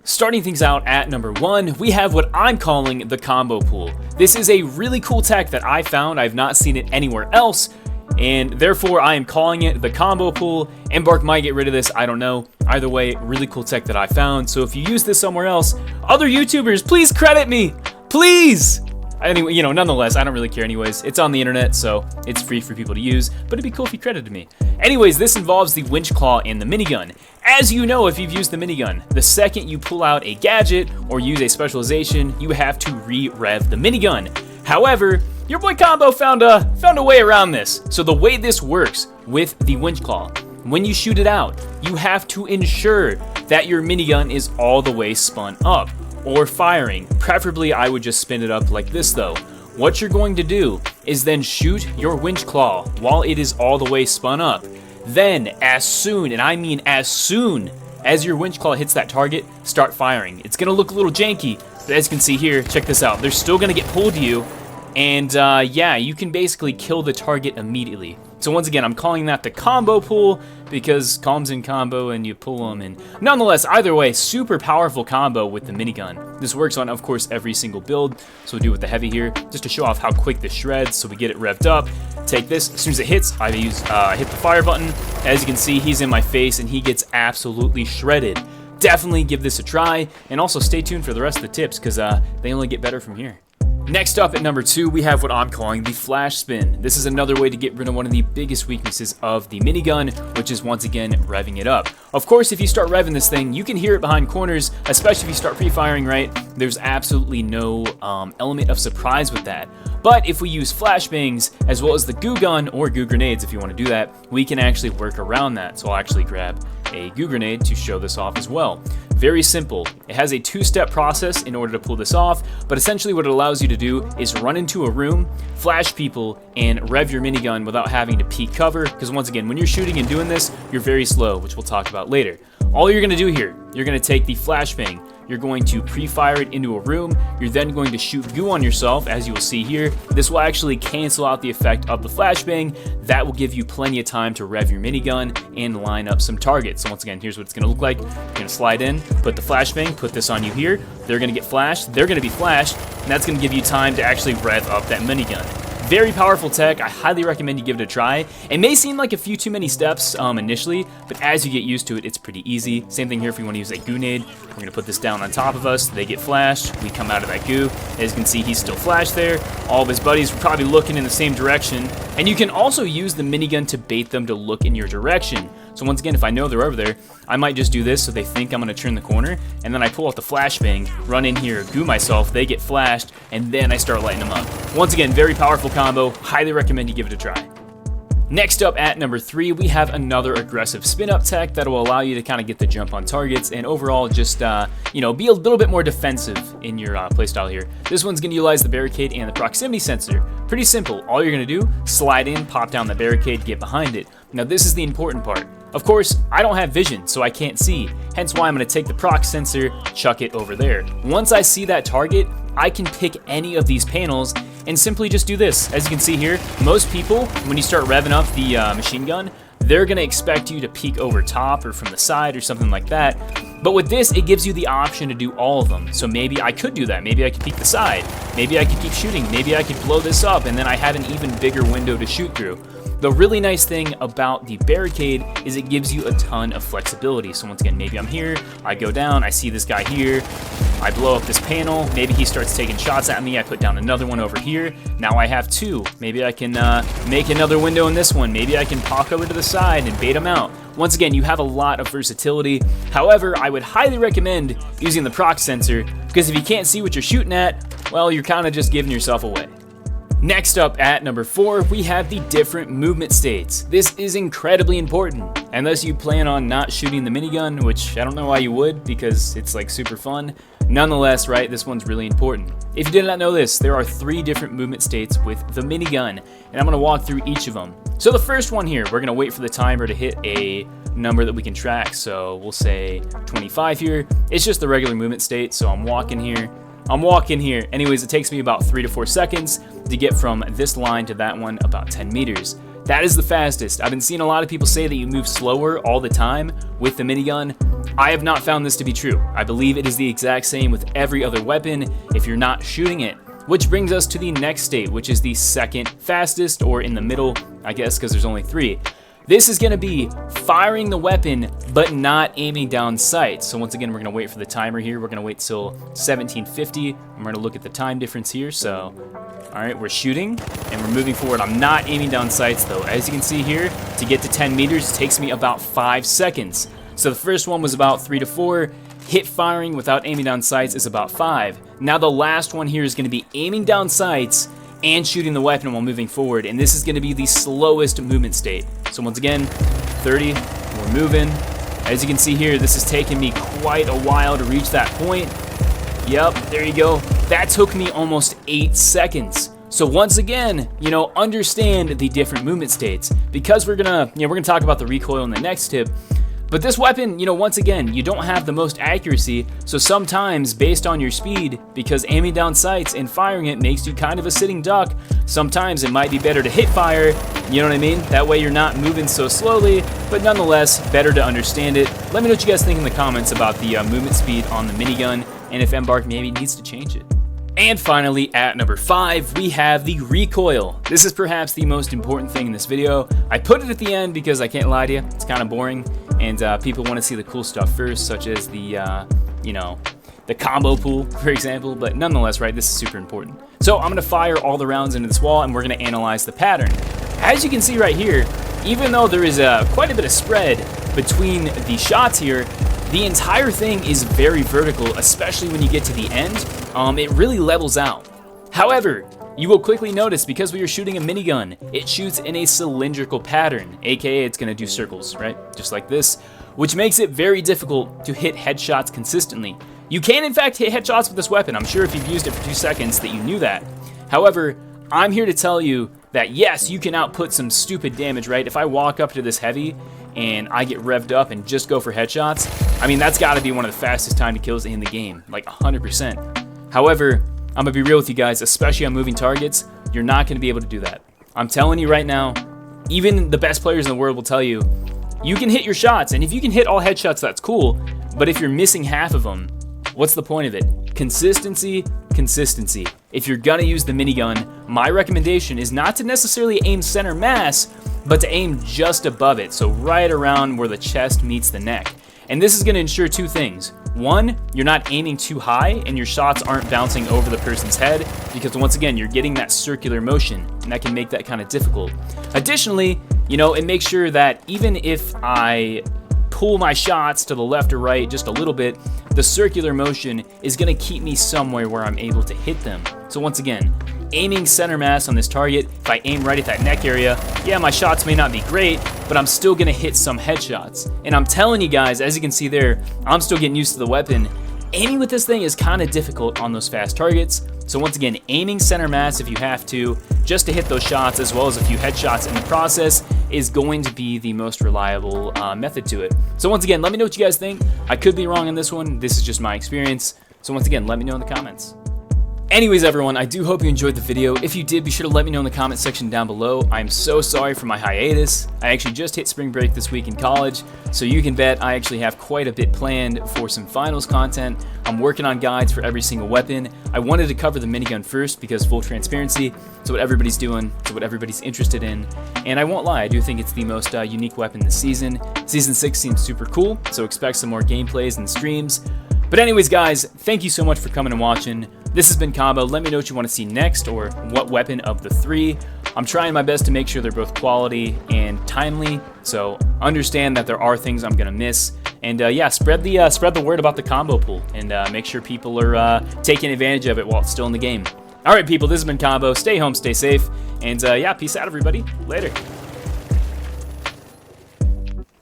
Starting things out at number 1, we have what I'm calling the combo pool. This is a really cool tech that I found. I've not seen it anywhere else, and therefore I am calling it the combo pool. Embark might get rid of this, I don't know. Either way, really cool tech that I found. So if you use this somewhere else, other YouTubers, please credit me, please. Anyway, you know, nonetheless, I don't really care anyways. It's on the internet, so it's free for people to use, but it'd be cool if you credited me. Anyways, this involves the winch claw and the minigun. As you know, if you've used the minigun, the second you pull out a gadget or use a specialization, you have to re-rev the minigun. However, your boy Combo found a way around this. So the way this works with the winch claw, when you shoot it out, you have to ensure that your minigun is all the way spun up or firing. Preferably, I would just spin it up like this though. What you're going to do is then shoot your winch claw while it is all the way spun up. Then, as soon, and I mean as soon as your winch claw hits that target, start firing. It's gonna look a little janky, but as you can see here, check this out. They're still gonna get pulled to you, and yeah, you can basically kill the target immediately. So once again, I'm calling that the combo pool because comms in combo and you pull them, and nonetheless, either way, super powerful combo with the minigun. This works on, of course, every single build, so we'll do it with the heavy here, just to show off how quick this shreds, so we get it revved up. Take this, as soon as it hits, I hit the fire button. As you can see, he's in my face and he gets absolutely shredded. Definitely give this a try, and also stay tuned for the rest of the tips because they only get better from here. Next up at number 2, we have what I'm calling the flash spin. This is another way to get rid of one of the biggest weaknesses of the minigun, which is once again revving it up. Of course, if you start revving this thing, you can hear it behind corners, especially if you start pre-firing right. There's absolutely no element of surprise with that. But if we use flashbangs, as well as the goo gun or goo grenades if you want to do that, we can actually work around that. So I'll actually grab a goo grenade to show this off as well. Very simple. It has a 2-step process in order to pull this off, but essentially what it allows you to do is run into a room, flash people, and rev your minigun without having to peek cover, because once again, when you're shooting and doing this, you're very slow, which we'll talk about later. All you're going to do here, you're going to take the flashbang, you're going to pre-fire it into a room. You're then going to shoot goo on yourself, as you will see here. This will actually cancel out the effect of the flashbang. That will give you plenty of time to rev your minigun and line up some targets. So once again, here's what it's going to look like. You're going to slide in, put the flashbang, put this on you here. They're going to get flashed. They're going to be flashed, and that's going to give you time to actually rev up that minigun. Very powerful tech. I highly recommend you give it a try. It may seem like a few too many steps initially, but as you get used to it, it's pretty easy. Same thing here if you want to use a grenade. We're going to put this down on top of us. They get flashed. We come out of that goo. As you can see, he's still flashed there. All of his buddies were probably looking in the same direction. And you can also use the minigun to bait them to look in your direction. So once again, if I know they're over there, I might just do this so they think I'm going to turn the corner, and then I pull out the flashbang, run in here, goo myself, they get flashed, and then I start lighting them up. Once again, very powerful combo. Highly recommend you give it a try. Next up at number 3, we have another aggressive spin-up tech that will allow you to kind of get the jump on targets and overall just, be a little bit more defensive in your playstyle here. This one's going to utilize the barricade and the proximity sensor. Pretty simple. All you're going to do, slide in, pop down the barricade, get behind it. Now this is the important part. Of course, I don't have vision, so I can't see, hence why I'm going to take the proc sensor, chuck it over there. Once I see that target, I can pick any of these panels and simply just do this. As you can see here, most people, when you start revving up the machine gun, they're going to expect you to peek over top or from the side or something like that. But with this, it gives you the option to do all of them. So maybe I could do that. Maybe I could peek the side. Maybe I could keep shooting. Maybe I could blow this up and then I had an even bigger window to shoot through. The really nice thing about the barricade is it gives you a ton of flexibility. So once again, maybe I'm here, I go down, I see this guy here, I blow up this panel, maybe he starts taking shots at me, I put down another one over here, now I have 2. Maybe I can make another window in this one, maybe I can pop over to the side and bait him out. Once again, you have a lot of versatility. However, I would highly recommend using the proc sensor, because if you can't see what you're shooting at, well, you're kind of just giving yourself away. Next up at number 4, we have the different movement states. This is incredibly important, unless you plan on not shooting the minigun, which I don't know why you would, because it's like super fun. Nonetheless, right, this one's really important. If you did not know this, there are 3 different movement states with the minigun, and I'm gonna walk through each of them. So the first one here, we're gonna wait for the timer to hit a number that we can track. So we'll say 25 here. It's just the regular movement state, so I'm walking here. Anyways, it takes me about 3 to 4 seconds to get from this line to that one, about 10 meters. That is the fastest. I've been seeing a lot of people say that you move slower all the time with the minigun. I have not found this to be true. I believe it is the exact same with every other weapon if you're not shooting it. Which brings us to the next state, which is the second fastest, or in the middle, I guess, because there's only 3. This is going to be firing the weapon, but not aiming down sights. So once again, we're going to wait for the timer here. We're going to wait till 1750. I'm going to look at the time difference here. So, all right, we're shooting and we're moving forward. I'm not aiming down sights though. As you can see here, to get to 10 meters, it takes me about 5 seconds. So the first one was about 3 to 4. Hit firing without aiming down sights is about 5. Now the last one here is going to be aiming down sights and shooting the weapon while moving forward, and this is going to be the slowest movement state. So once again, 30, we're moving. As you can see here, this has taken me quite a while to reach that point. Yep, there you go. That took me almost 8 seconds. So once again, understand the different movement states, because we're gonna talk about the recoil in the next tip. But this weapon, once again, you don't have the most accuracy, so sometimes based on your speed, because aiming down sights and firing it makes you kind of a sitting duck, sometimes it might be better to hit fire, you know what I mean? That way you're not moving so slowly, but nonetheless, better to understand it. Let me know what you guys think in the comments about the movement speed on the minigun, and if Embark maybe needs to change it. And finally, at number 5, we have the recoil. This is perhaps the most important thing in this video. I put it at the end because I can't lie to you, it's kind of boring, and people want to see the cool stuff first, such as the, the combo pool, for example, but nonetheless, right, this is super important. So I'm gonna fire all the rounds into this wall, and we're gonna analyze the pattern. As you can see right here, even though there is quite a bit of spread between the shots here, the entire thing is very vertical, especially when you get to the end. It really levels out. However, you will quickly notice, because we are shooting a minigun, it shoots in a cylindrical pattern, aka it's gonna do circles, right? Just like this, which makes it very difficult to hit headshots consistently. You can in fact hit headshots with this weapon. I'm sure if you've used it for 2 seconds that you knew that. However, I'm here to tell you that yes, you can output some stupid damage, right? If I walk up to this heavy and I get revved up and just go for headshots, I mean, that's got to be one of the fastest time to kills in the game, like 100%. However, I'm going to be real with you guys, especially on moving targets, you're not going to be able to do that. I'm telling you right now, even the best players in the world will tell you, you can hit your shots, and if you can hit all headshots, that's cool, but if you're missing half of them, what's the point of it? Consistency, consistency. If you're gonna use the minigun, my recommendation is not to necessarily aim center mass, but to aim just above it, so right around where the chest meets the neck. And this is gonna ensure two things. One, you're not aiming too high and your shots aren't bouncing over the person's head, because once again, you're getting that circular motion, and that can make that kind of difficult. Additionally, you know, it makes sure that even if I pull my shots to the left or right just a little bit, the circular motion is gonna keep me somewhere where I'm able to hit them. So once again, aiming center mass on this target, if I aim right at that neck area, yeah, my shots may not be great, but I'm still gonna hit some headshots. And I'm telling you guys, as you can see there, I'm still getting used to the weapon. Aiming with this thing is kind of difficult on those fast targets. So once again, aiming center mass if you have to, just to hit those shots as well as a few headshots in the process is going to be the most reliable method to it. So once again, let me know what you guys think. I could be wrong on this one. This is just my experience. So once again, let me know in the comments. Anyways, everyone, I do hope you enjoyed the video. If you did, be sure to let me know in the comment section down below. I'm so sorry for my hiatus. I actually just hit spring break this week in college, so you can bet I actually have quite a bit planned for some finals content. I'm working on guides for every single weapon. I wanted to cover the minigun first because full transparency, it's what everybody's doing, it's what everybody's interested in. And I won't lie, I do think it's the most unique weapon this season. Season 6 seems super cool, so expect some more gameplays and streams. But anyways, guys, thank you so much for coming and watching. This has been Combo. Let me know what you want to see next or what weapon of the three. I'm trying my best to make sure they're both quality and timely, so understand that there are things I'm gonna miss. And yeah, spread the word about the combo pool and make sure people are taking advantage of it while it's still in the game. All right, people, this has been Combo. Stay home, stay safe, and yeah, peace out, everybody. Later.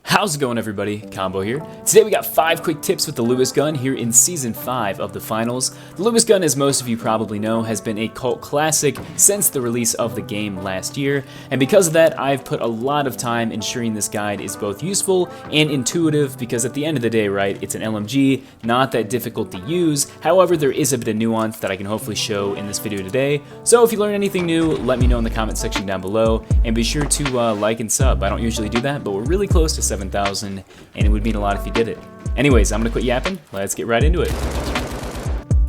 How's it going, everybody? Combo here. Today we got 5 quick tips with the Lewis gun here in Season 5 of the Finals. The Lewis gun, as most of you probably know, has been a cult classic since the release of the game last year, and because of that, I've put a lot of time ensuring this guide is both useful and intuitive, because at the end of the day, right, it's an LMG, not that difficult to use. However, there is a bit of nuance that I can hopefully show in this video today. So if you learn anything new, let me know in the comment section down below, and be sure to like and sub. I don't usually do that, but we're really close to 7,000, and it would mean a lot if you did it. Anyways, I'm gonna quit yapping. Let's get right into it.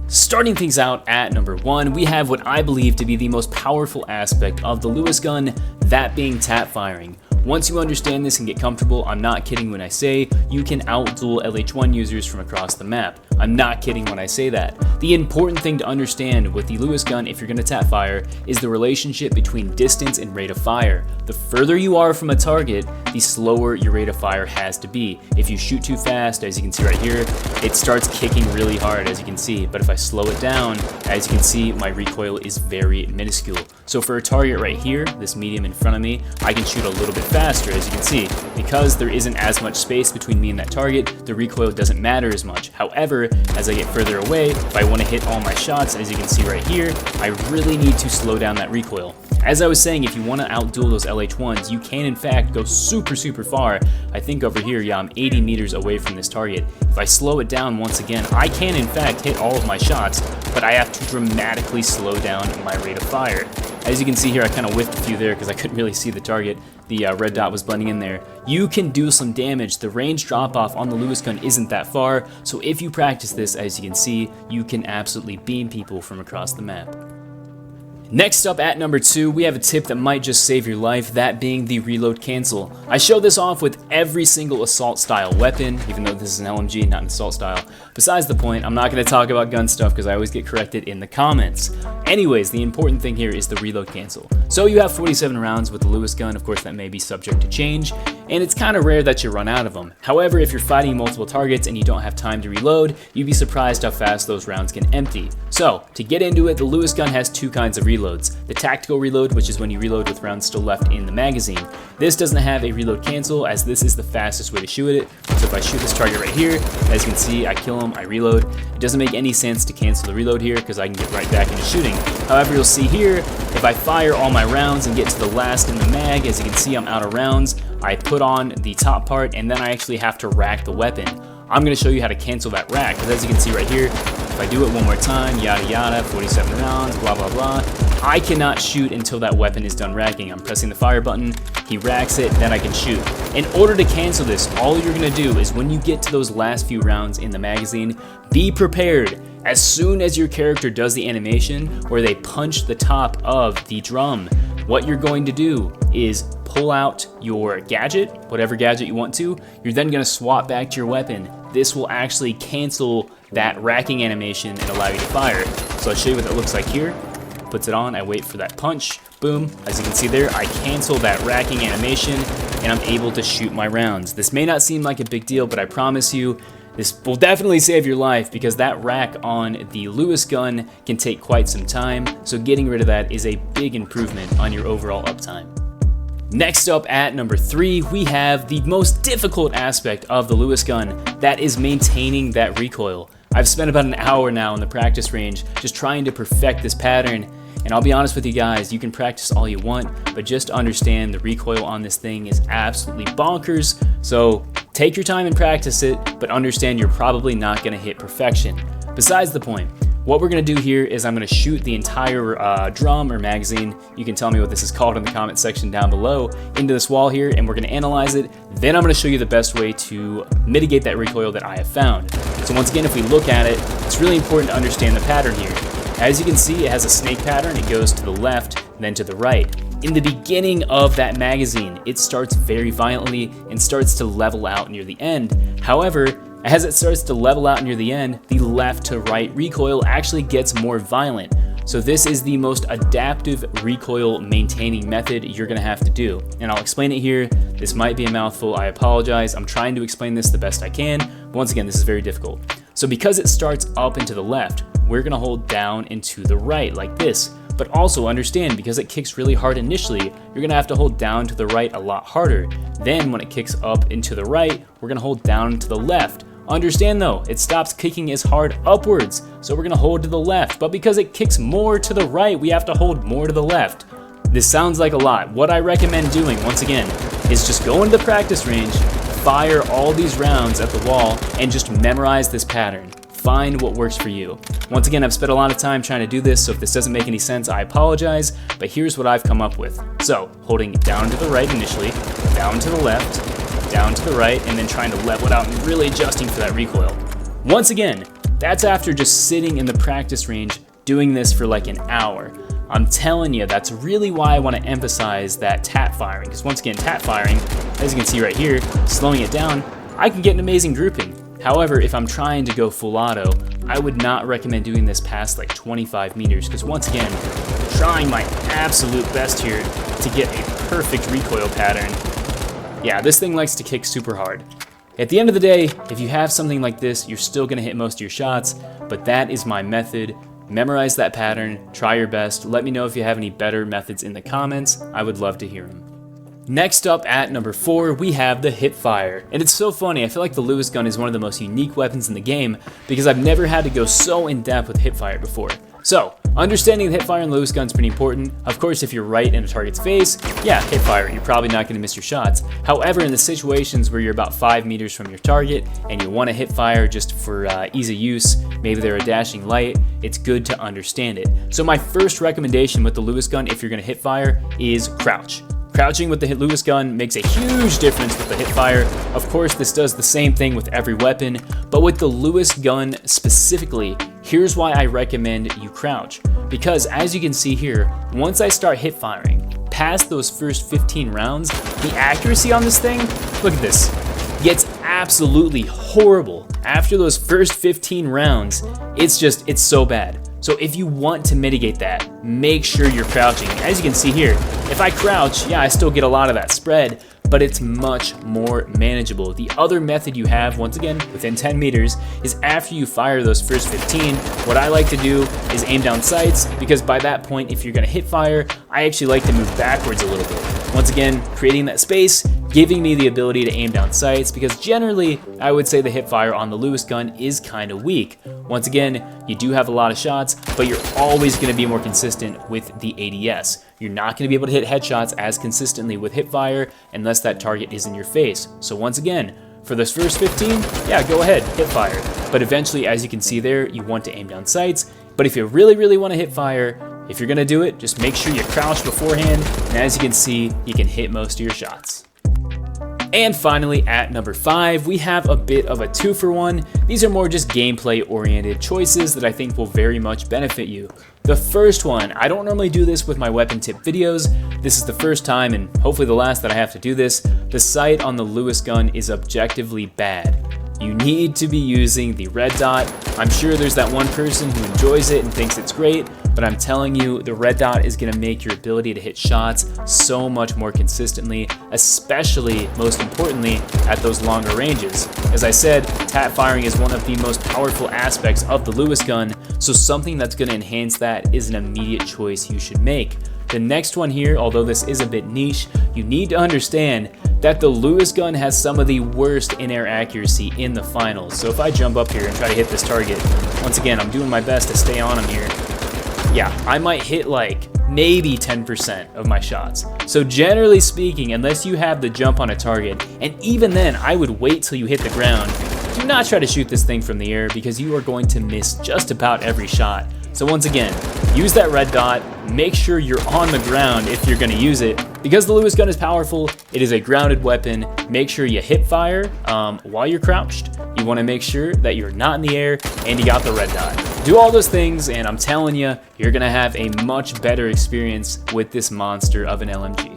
Starting things out at number 1, we have what I believe to be the most powerful aspect of the Lewis gun, that being tap firing. Once you understand this and get comfortable, I'm not kidding when I say you can outduel LH1 users from across the map. I'm not kidding when I say that. The important thing to understand with the Lewis gun, if you're gonna tap fire, is the relationship between distance and rate of fire. The further you are from a target, the slower your rate of fire has to be. If you shoot too fast, as you can see right here, it starts kicking really hard, as you can see. But if I slow it down, as you can see, my recoil is very minuscule. So for a target right here, this medium in front of me, I can shoot a little bit faster, as you can see. Because there isn't as much space between me and that target, the recoil doesn't matter as much. However, as I get further away, if I want to hit all my shots, as you can see right here, I really need to slow down that recoil. As I was saying, if you want to outduel those LH1s, you can in fact go super far. I think over here, yeah, I'm 80 meters away from this target. If I slow it down once again, I can in fact hit all of my shots, but I have to dramatically slow down my rate of fire. As you can see here, I kind of whiffed a few there because I couldn't really see the target. The red dot was blending in there. You can do some damage. The range drop off on the Lewis gun isn't that far, so if you practice this, as you can see, you can absolutely beam people from across the map. Next up at number 2, we have a tip that might just save your life, that being the reload cancel. I show this off with every single assault style weapon, even though this is an LMG, not an assault style. Besides the point, I'm not going to talk about gun stuff because I always get corrected in the comments. Anyways, the important thing here is the reload cancel. So you have 47 rounds with the Lewis gun, of course that may be subject to change, and it's kind of rare that you run out of them. However, if you're fighting multiple targets and you don't have time to reload, you'd be surprised how fast those rounds can empty. So, to get into it, the Lewis gun has 2 kinds of reloads. The tactical reload, which is when you reload with rounds still left in the magazine. This doesn't have a reload cancel, as this is the fastest way to shoot it. So if I shoot this target right here, as you can see, I kill him, I reload. It doesn't make any sense to cancel the reload here because I can get right back into shooting. However, you'll see here, if I fire all my rounds and get to the last in the mag, as you can see, I'm out of rounds. I put on the top part, and then I actually have to rack the weapon. I'm going to show you how to cancel that rack, because as you can see right here, if I do it one more time, yada yada, 47 rounds, blah blah blah, I cannot shoot until that weapon is done racking. I'm pressing the fire button, he racks it, then I can shoot. In order to cancel this, all you're going to do is when you get to those last few rounds in the magazine, be prepared. As soon as your character does the animation where they punch the top of the drum, what you're going to do is pull out your gadget, whatever gadget you want to. You're then going to swap back to your weapon. This will actually cancel that racking animation and allow you to fire. So I'll show you what that looks like here. Puts it on, I wait for that punch, boom. As you can see there, I cancel that racking animation and I'm able to shoot my rounds. This may not seem like a big deal, but I promise you, this will definitely save your life because that rack on the Lewis gun can take quite some time, so getting rid of that is a big improvement on your overall uptime. Next up at number 3, we have the most difficult aspect of the Lewis gun, that is maintaining that recoil. I've spent about an hour now in the practice range just trying to perfect this pattern, and I'll be honest with you guys, you can practice all you want, but just understand the recoil on this thing is absolutely bonkers, so take your time and practice it, but understand you're probably not going to hit perfection. Besides the point, what we're going to do here is I'm going to shoot the entire drum or magazine, you can tell me what this is called in the comment section down below, into this wall here, and we're going to analyze it. Then I'm going to show you the best way to mitigate that recoil that I have found. So once again, if we look at it, it's really important to understand the pattern here. As you can see, it has a snake pattern. It goes to the left, then to the right. In the beginning of that magazine, it starts very violently and starts to level out near the end. However, as it starts to level out near the end, the left to right recoil actually gets more violent. So this is the most adaptive recoil maintaining method you're gonna have to do. And I'll explain it here. This might be a mouthful, I apologize. I'm trying to explain this the best I can. But once again, this is very difficult. So because it starts up and to the left, we're gonna hold down and to the right like this. But also understand, because it kicks really hard initially, you're gonna have to hold down to the right a lot harder. Then when it kicks up and to the right, we're gonna hold down to the left. Understand though, it stops kicking as hard upwards, so we're gonna hold to the left, but because it kicks more to the right, we have to hold more to the left. This sounds like a lot. What I recommend doing, once again, is just go into the practice range, fire all these rounds at the wall, and just memorize this pattern. Find what works for you. Once again, I've spent a lot of time trying to do this, so if this doesn't make any sense, I apologize, but here's what I've come up with. So, holding down to the right initially, down to the left, down to the right, and then trying to level it out and really adjusting for that recoil. Once again, that's after just sitting in the practice range doing this for like an hour. I'm telling you, that's really why I want to emphasize that tap firing, because once again, tap firing, as you can see right here, slowing it down, I can get an amazing grouping. However, if I'm trying to go full auto, I would not recommend doing this past like 25 meters, because once again, trying my absolute best here to get a perfect recoil pattern. Yeah, this thing likes to kick super hard. At the end of the day, if you have something like this, you're still gonna hit most of your shots, but that is my method. Memorize that pattern, try your best. Let me know if you have any better methods in the comments. I would love to hear them. Next up at number 4, we have the hip fire. And it's so funny, I feel like the Lewis gun is one of the most unique weapons in the game because I've never had to go so in depth with hip fire before. So, understanding the hip fire in the Lewis gun is pretty important. Of course, if you're right in a target's face, yeah, hip fire, you're probably not gonna miss your shots. However, in the situations where you're about 5 meters from your target and you wanna hip fire just for ease of use, maybe they're a dashing light, it's good to understand it. So my first recommendation with the Lewis gun, if you're gonna hip fire, is crouch. Crouching with the Lewis gun makes a huge difference with the hip fire. Of course, this does the same thing with every weapon, but with the Lewis gun specifically, here's why I recommend you crouch. Because as you can see here, once I start hip firing, past those first 15 rounds, the accuracy on this thing, look at this, gets absolutely horrible. After those first 15 rounds, it's so bad. So if you want to mitigate that, make sure you're crouching. As you can see here, if I crouch, yeah, I still get a lot of that spread, but it's much more manageable. The other method you have, once again, within 10 meters, is after you fire those first 15, what I like to do is aim down sights, because by that point, if you're gonna hit fire, I actually like to move backwards a little bit. Once again, creating that space, giving me the ability to aim down sights, because generally I would say the hip fire on the Lewis gun is kind of weak. Once again, you do have a lot of shots, but you're always going to be more consistent with the ADS. You're not going to be able to hit headshots as consistently with hip fire unless that target is in your face. So once again, for this first 15, yeah, go ahead, hip fire. But eventually, as you can see there, you want to aim down sights. But if you really want to hip fire, if you're going to do it, just make sure you crouch beforehand, and as you can see, you can hit most of your shots. And finally, at number 5, we have a bit of a 2-for-1. These are more just gameplay-oriented choices that I think will very much benefit you. The first one, I don't normally do this with my weapon tip videos. This is the first time, and hopefully the last, that I have to do this. The sight on the Lewis gun is objectively bad. You need to be using the red dot. I'm sure there's that one person who enjoys it and thinks it's great, but I'm telling you, the red dot is going to make your ability to hit shots so much more consistently, especially, most importantly, at those longer ranges. As I said, tap firing is one of the most powerful aspects of the Lewis gun, so something that's going to enhance that is an immediate choice you should make. The next one here, although this is a bit niche, you need to understand that the Lewis gun has some of the worst in-air accuracy in the finals. So if I jump up here and try to hit this target, once again, I'm doing my best to stay on him here. Yeah, I might hit like maybe 10% of my shots. So generally speaking, unless you have the jump on a target, and even then, I would wait till you hit the ground. Do not try to shoot this thing from the air because you are going to miss just about every shot. So once again, use that red dot, make sure you're on the ground if you're going to use it. Because the Lewis gun is powerful, it is a grounded weapon. Make sure you hip fire while you're crouched. You want to make sure that you're not in the air and you got the red dot. Do all those things and I'm telling you, you're going to have a much better experience with this monster of an LMG.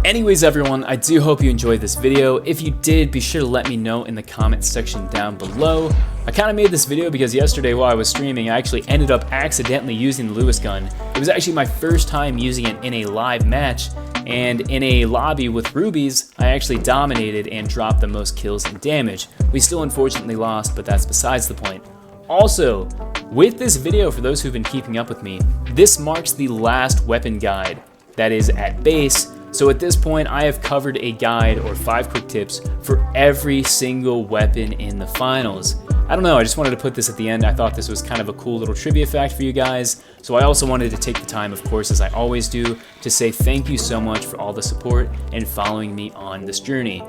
Anyways everyone, I do hope you enjoyed this video. If you did, be sure to let me know in the comments section down below. I kind of made this video because yesterday while I was streaming, I actually ended up accidentally using the Lewis gun. It was actually my first time using it in a live match, and in a lobby with rubies, I actually dominated and dropped the most kills and damage. We still unfortunately lost, but that's besides the point. Also, with this video, for those who've been keeping up with me, this marks the last weapon guide that is at base. So at this point, I have covered a guide or 5 quick tips for every single weapon in the finals. I don't know, I just wanted to put this at the end. I thought this was kind of a cool little trivia fact for you guys. So I also wanted to take the time, of course, as I always do, to say thank you so much for all the support and following me on this journey.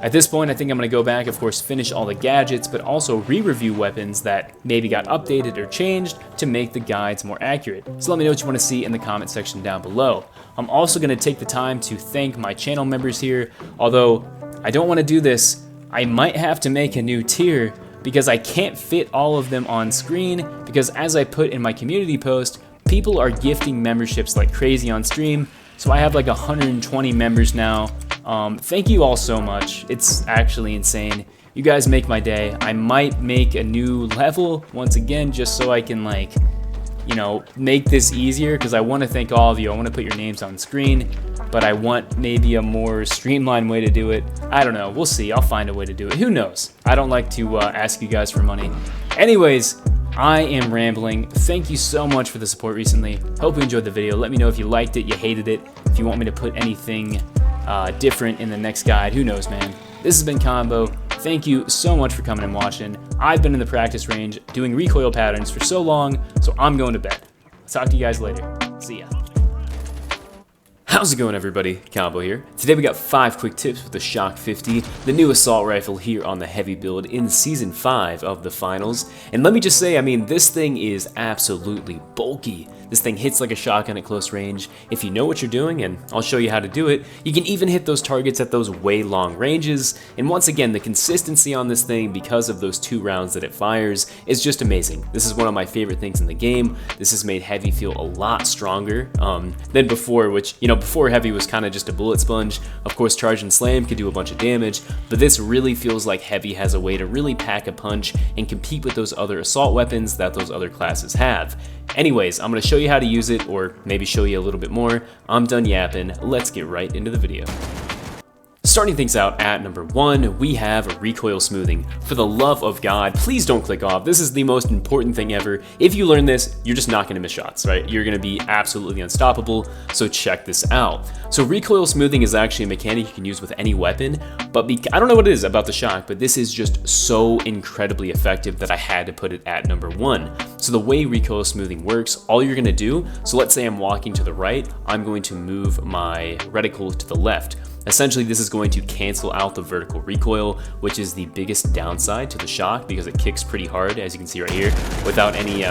At this point, I think I'm going to go back, of course, finish all the gadgets, but also re-review weapons that maybe got updated or changed to make the guides more accurate. So let me know what you want to see in the comment section down below. I'm also going to take the time to thank my channel members here. Although I don't want to do this, I might have to make a new tier because I can't fit all of them on screen, because as I put in my community post, people are gifting memberships like crazy on stream. So I have like 120 members now. Thank you all so much. It's actually insane. You guys make my day. I might make a new level once again just so I can, like, you know, make this easier, because I want to thank all of you. I want to put your names on screen, but I want maybe a more streamlined way to do it. I don't know. We'll see. I'll find a way to do it. Who knows? I don't like to ask you guys for money. Anyways, I am rambling. Thank you so much for the support recently. Hope you enjoyed the video. Let me know if you liked it, you hated it, if you want me to put anything different in the next guide. Who knows, man? This has been Combo. Thank you so much for coming and watching. I've been in the practice range doing recoil patterns for so long, so I'm going to bed. I'll talk to you guys later. See ya. How's it going, everybody? Combo here. Today we got 5 quick tips with the Shock 50, the new assault rifle here on the heavy build in Season 5 of the Finals. And let me just say, I mean, this thing is absolutely bulky. This thing hits like a shotgun at close range. If you know what you're doing, and I'll show you how to do it, you can even hit those targets at those way long ranges. And once again, the consistency on this thing, because of those 2 rounds that it fires, is just amazing. This is one of my favorite things in the game. This has made heavy feel a lot stronger than before, which, you know, before heavy was kind of just a bullet sponge. Of course, charge and slam could do a bunch of damage, but this really feels like heavy has a way to really pack a punch and compete with those other assault weapons that those other classes have. Anyways, I'm going to show you how to use it, or maybe show you a little bit more. I'm done yapping. Let's get right into the video. Starting things out at number 1, we have recoil smoothing. For the love of God, please don't click off. This is the most important thing ever. If you learn this, you're just not gonna miss shots, right? You're gonna be absolutely unstoppable, so check this out. So recoil smoothing is actually a mechanic you can use with any weapon, but I don't know what it is about the shock, but this is just so incredibly effective that I had to put it at number 1. So the way recoil smoothing works, all you're gonna do, so let's say I'm walking to the right, I'm going to move my reticle to the left. Essentially, this is going to cancel out the vertical recoil, which is the biggest downside to the shock because it kicks pretty hard, as you can see right here, without any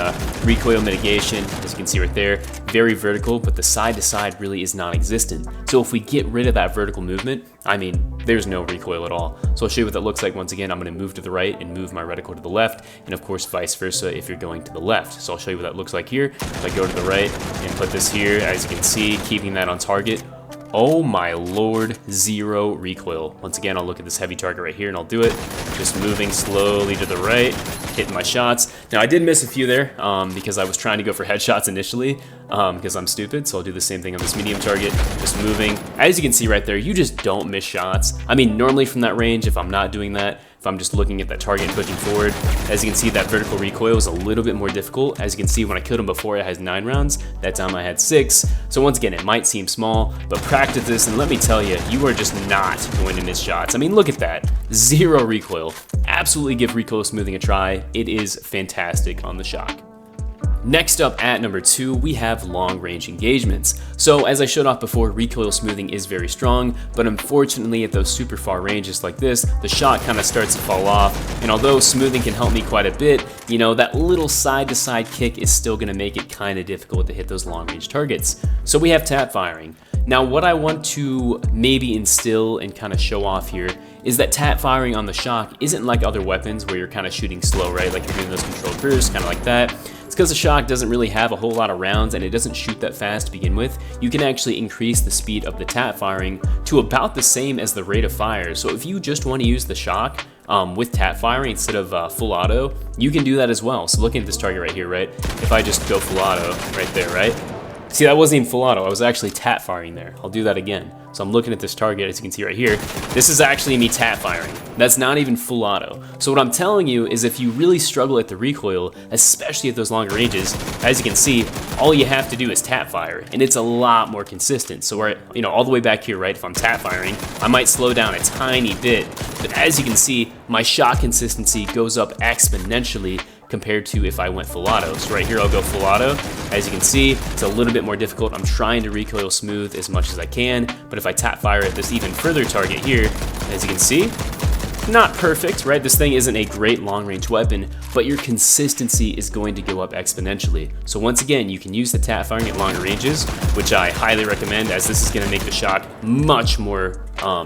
recoil mitigation, as you can see right there. Very vertical, but the side to side really is non-existent. So if we get rid of that vertical movement, I mean, there's no recoil at all. So I'll show you what that looks like. Once again, I'm gonna move to the right and move my reticle to the left, and of course, vice versa if you're going to the left. So I'll show you what that looks like here. If I go to the right and put this here, as you can see, keeping that on target, oh my lord, 0 recoil. Once again, I'll look at this heavy target right here and I'll do it. Just moving slowly to the right, hitting my shots. Now I did miss a few there because I was trying to go for headshots initially because I'm stupid. So I'll do the same thing on this medium target, just moving. As you can see right there, you just don't miss shots. I mean, normally from that range, if I'm not doing that, if I'm just looking at that target and pushing forward, as you can see, that vertical recoil is a little bit more difficult. As you can see, when I killed him before, it has 9 rounds. That time I had 6. So once again, it might seem small, but practice this, and let me tell you, you are just not going to miss shots. I mean, look at that, 0 recoil. Absolutely give recoil smoothing a try. It is fantastic on the shock. Next up at number 2, we have long range engagements. So as I showed off before, recoil smoothing is very strong, but unfortunately at those super far ranges like this, the shot kind of starts to fall off. And although smoothing can help me quite a bit, you know, that little side to side kick is still gonna make it kind of difficult to hit those long range targets. So we have tap firing. Now what I want to maybe instill and kind of show off here is that tap firing on the shock isn't like other weapons where you're kind of shooting slow, right? Like you're doing those controlled bursts, kind of like that. It's because the shock doesn't really have a whole lot of rounds and it doesn't shoot that fast to begin with. You can actually increase the speed of the tap firing to about the same as the rate of fire. So if you just want to use the shock with tap firing instead of full auto, you can do that as well. So looking at this target right here, right? If I just go full auto right there, right? See, that wasn't even full auto, I was actually tap firing there. I'll do that again. So I'm looking at this target, as you can see right here. This is actually me tap firing. That's not even full auto. So what I'm telling you is if you really struggle at the recoil, especially at those longer ranges, as you can see, all you have to do is tap fire, and it's a lot more consistent. So we're, you know, all the way back here, right? If I'm tap firing, I might slow down a tiny bit, but as you can see, my shot consistency goes up exponentially compared to if I went full auto. So right here, I'll go full auto. As you can see, it's a little bit more difficult. I'm trying to recoil smooth as much as I can, but if I tap fire at this even further target here, as you can see, not perfect, right? This thing isn't a great long-range weapon, but your consistency is going to go up exponentially. So once again, you can use the tap firing at longer ranges, which I highly recommend as this is gonna make the shot much more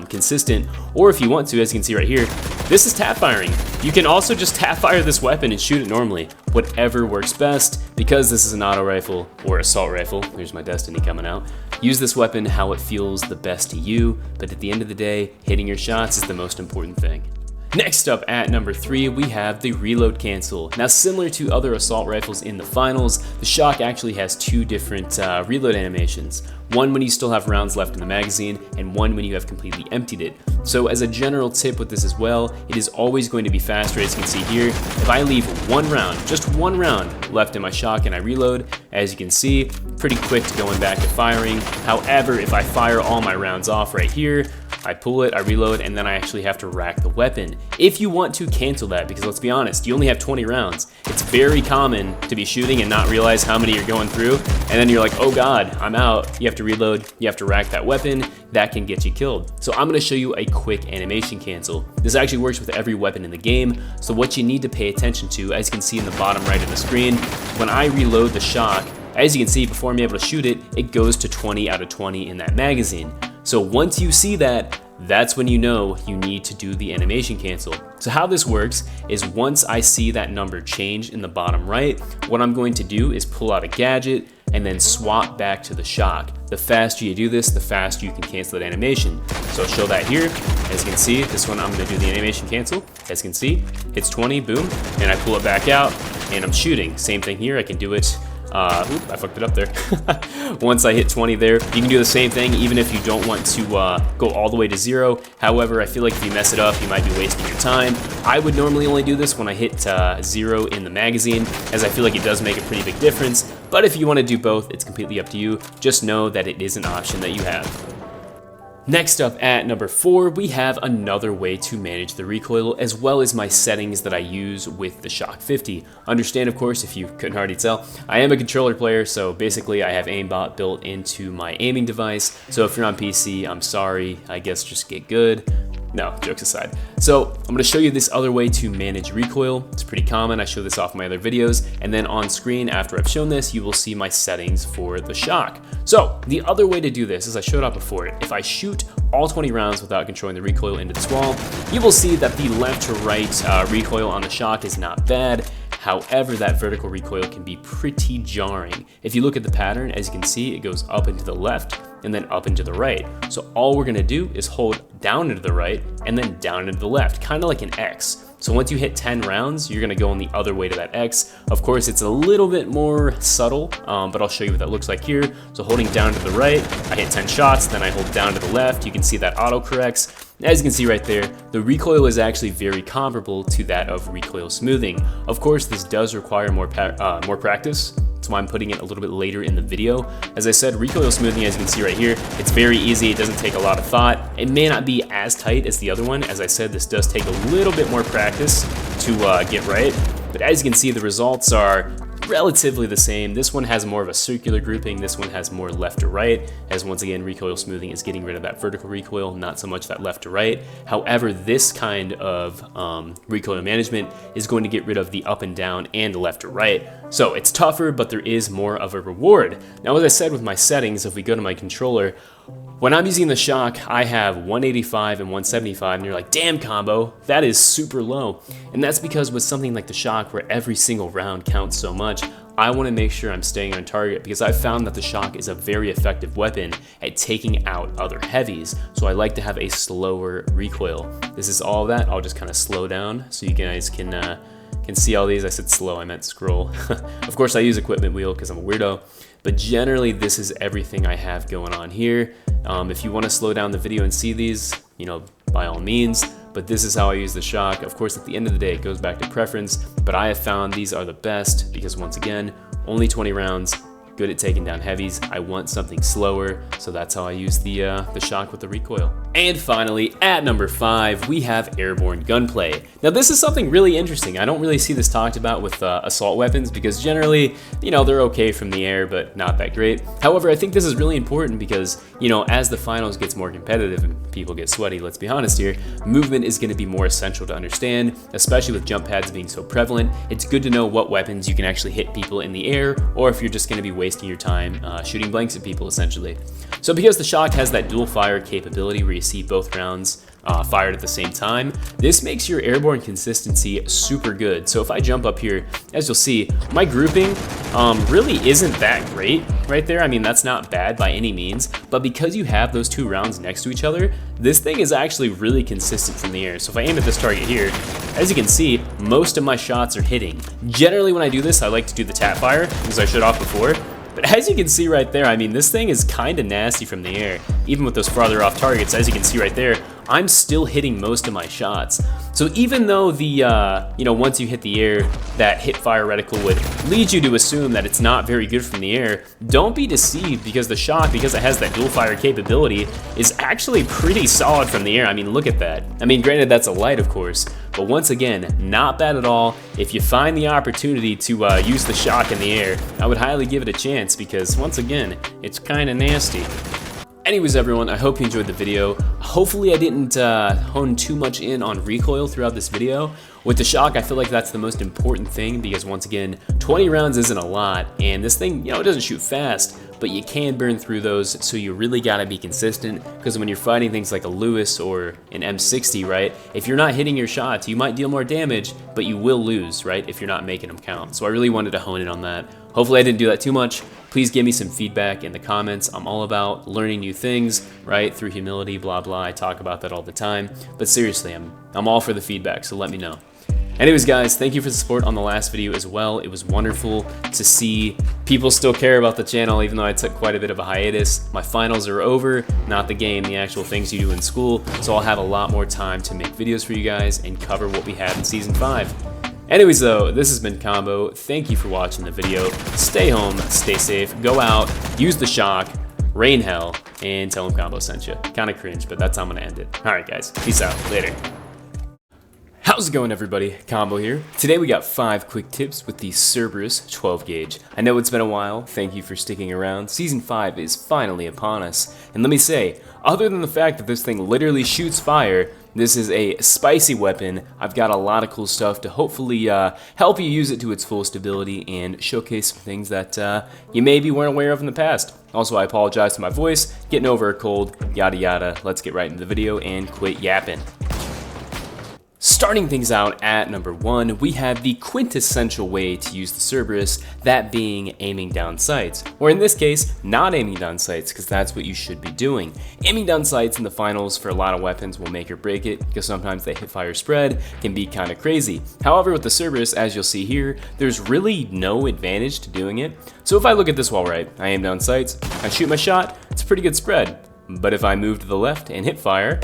consistent. Or if you want to, as you can see right here, this is tap firing. You can also just tap fire this weapon and shoot it normally, whatever works best. Because this is an auto rifle or assault rifle, here's my Destiny coming out, use this weapon how it feels the best to you, but at the end of the day, hitting your shots is the most important thing. Next up at number 3, we have the reload cancel. Now similar to other assault rifles in the finals, the shock actually has 2 different reload animations. One when you still have rounds left in the magazine, and one when you have completely emptied it. So as a general tip with this as well, it is always going to be faster, as you can see here. If I leave 1 round, just 1 round left in my shock and I reload, as you can see, pretty quick to going back to firing. However, if I fire all my rounds off right here, I pull it, I reload, and then I actually have to rack the weapon. If you want to cancel that, because let's be honest, you only have 20 rounds. It's very common to be shooting and not realize how many you're going through, and then you're like, oh God, I'm out. You have to reload, you have to rack that weapon, that can get you killed. So I'm gonna show you a quick animation cancel. This actually works with every weapon in the game, so what you need to pay attention to, as you can see in the bottom right of the screen, when I reload the shock, as you can see, before I'm able to shoot it, it goes to 20 out of 20 in that magazine. So once you see that, that's when you know you need to do the animation cancel. So how this works is once I see that number change in the bottom right, what I'm going to do is pull out a gadget and then swap back to the shock. The faster you do this, the faster you can cancel that animation. So I'll show that here. As you can see, this one I'm gonna do the animation cancel. As you can see, hits 20, boom, and I pull it back out and I'm shooting. Same thing here, I can do it Oop, I fucked it up there. Once I hit 20 there, you can do the same thing even if you don't want to go all the way to 0. However, I feel like if you mess it up, you might be wasting your time. I would normally only do this when I hit 0 in the magazine, as I feel like it does make a pretty big difference. But if you want to do both, it's completely up to you. Just know that it is an option that you have. Next up at number 4, we have another way to manage the recoil, as well as my settings that I use with the Shock 50. Understand, of course, if you couldn't already tell, I am a controller player, so basically I have aimbot built into my aiming device. So if you're on PC, I'm sorry, I guess just get good. No, jokes aside. So I'm going to show you this other way to manage recoil. It's pretty common. I show this off my other videos. And then on screen, after I've shown this, you will see my settings for the shock. So the other way to do this, as I showed off before, if I shoot all 20 rounds without controlling the recoil into this wall, you will see that the left to right recoil on the shock is not bad. However, that vertical recoil can be pretty jarring. If you look at the pattern, as you can see, it goes up and to the left and then up and to the right. So all we're gonna do is hold down into the right and then down into the left, kind of like an X. So once you hit 10 rounds, you're gonna go on the other way to that X. Of course, it's a little bit more subtle, but I'll show you what that looks like here. So holding down to the right, I hit 10 shots, then I hold down to the left. You can see that auto corrects. As you can see right there, the recoil is actually very comparable to that of recoil smoothing. Of course, this does require more practice. That's why I'm putting it a little bit later in the video. As I said, recoil smoothing, as you can see right here, it's very easy. It doesn't take a lot of thought. It may not be as tight as the other one. As I said, this does take a little bit more practice to get right. But as you can see, the results are relatively the same. This one has more of a circular grouping. This one has more left to right, as once again, recoil smoothing is getting rid of that vertical recoil, not so much that left to right. However, this kind of recoil management is going to get rid of the up and down and the left to right. So it's tougher, but there is more of a reward. Now, as I said with my settings, if we go to my controller, when I'm using the shock, I have 185 and 175, and you're like, damn, combo, that is super low. And that's because with something like the shock, where every single round counts so much, I want to make sure I'm staying on target, because I've found that the shock is a very effective weapon at taking out other heavies. So I like to have a slower recoil. This is all that. I'll just kind of slow down so you guys can see all these. I said slow, I meant scroll. Of course, I use equipment wheel because I'm a weirdo. But generally, this is everything I have going on here. If you want to slow down the video and see these, you know, by all means. But this is how I use the shock. Of course, at the end of the day, it goes back to preference. But I have found these are the best because, once again, only 20 rounds, good at taking down heavies. I want something slower, so that's how I use the shock with the recoil. And finally, at number 5, we have airborne gunplay. Now, this is something really interesting. I don't really see this talked about with assault weapons because generally, you know, they're okay from the air, but not that great. However, I think this is really important because, you know, as the finals gets more competitive and people get sweaty, let's be honest here, movement is going to be more essential to understand, especially with jump pads being so prevalent. It's good to know what weapons you can actually hit people in the air, or if you're just going to be wasting your time shooting blanks at people, essentially. So because the shock has that dual fire capability where you see both rounds fired at the same time, this makes your airborne consistency super good. So if I jump up here, as you'll see, my grouping really isn't that great right there. I mean, that's not bad by any means, but because you have those two rounds next to each other, this thing is actually really consistent from the air. So if I aim at this target here, as you can see, most of my shots are hitting. Generally, when I do this, I like to do the tap fire, as I showed off before. But as you can see right there, I mean, this thing is kind of nasty from the air. Even with those farther off targets, as you can see right there, I'm still hitting most of my shots. So even though the, you know, once you hit the air, that hip fire reticle would lead you to assume that it's not very good from the air, don't be deceived, because the shock, because it has that dual fire capability, is actually pretty solid from the air. I mean, look at that. I mean, granted, that's a light, of course, but once again, not bad at all. If you find the opportunity to use the shock in the air, I would highly give it a chance, because once again, it's kind of nasty. Anyways, everyone, I hope you enjoyed the video. Hopefully I didn't hone too much in on recoil throughout this video. With the shock, I feel like that's the most important thing because, once again, 20 rounds isn't a lot, and this thing, you know, it doesn't shoot fast, but you can burn through those, so you really gotta be consistent, because when you're fighting things like a Lewis or an M60, right, if you're not hitting your shots, you might deal more damage, but you will lose, right, if you're not making them count. So I really wanted to hone in on that. Hopefully I didn't do that too much. Please give me some feedback in the comments. I'm all about learning new things, right, through humility, blah, blah. I talk about that all the time. But seriously, I'm all for the feedback, so let me know. Anyways guys, thank you for the support on the last video as well. It was wonderful to see people still care about the channel even though I took quite a bit of a hiatus. My finals are over, not the game, the actual things you do in school, so I'll have a lot more time to make videos for you guys and cover what we had in Season 5. Anyways though, this has been Combo. Thank you for watching the video. Stay home, stay safe, go out, use the shock, rain hell, and tell them Combo sent you. Kinda cringe, but that's how I'm gonna end it. Alright guys, peace out, later. How's it going everybody? Combo here. Today we got 5 quick tips with the Cerberus 12 gauge. I know it's been a while, thank you for sticking around. Season 5 is finally upon us. And let me say, other than the fact that this thing literally shoots fire, this is a spicy weapon. I've got a lot of cool stuff to hopefully help you use it to its fullest ability and showcase some things that you maybe weren't aware of in the past. Also, I apologize for my voice, getting over a cold, yada yada. Let's get right into the video and quit yapping. Starting things out at number 1, we have the quintessential way to use the Cerberus, that being aiming down sights. Or in this case, not aiming down sights, because that's what you should be doing. Aiming down sights in the finals for a lot of weapons will make or break it, because sometimes the hip-fire spread can be kind of crazy. However, with the Cerberus, as you'll see here, there's really no advantage to doing it. So if I look at this wall right, I aim down sights, I shoot my shot, it's a pretty good spread. But if I move to the left and hip fire,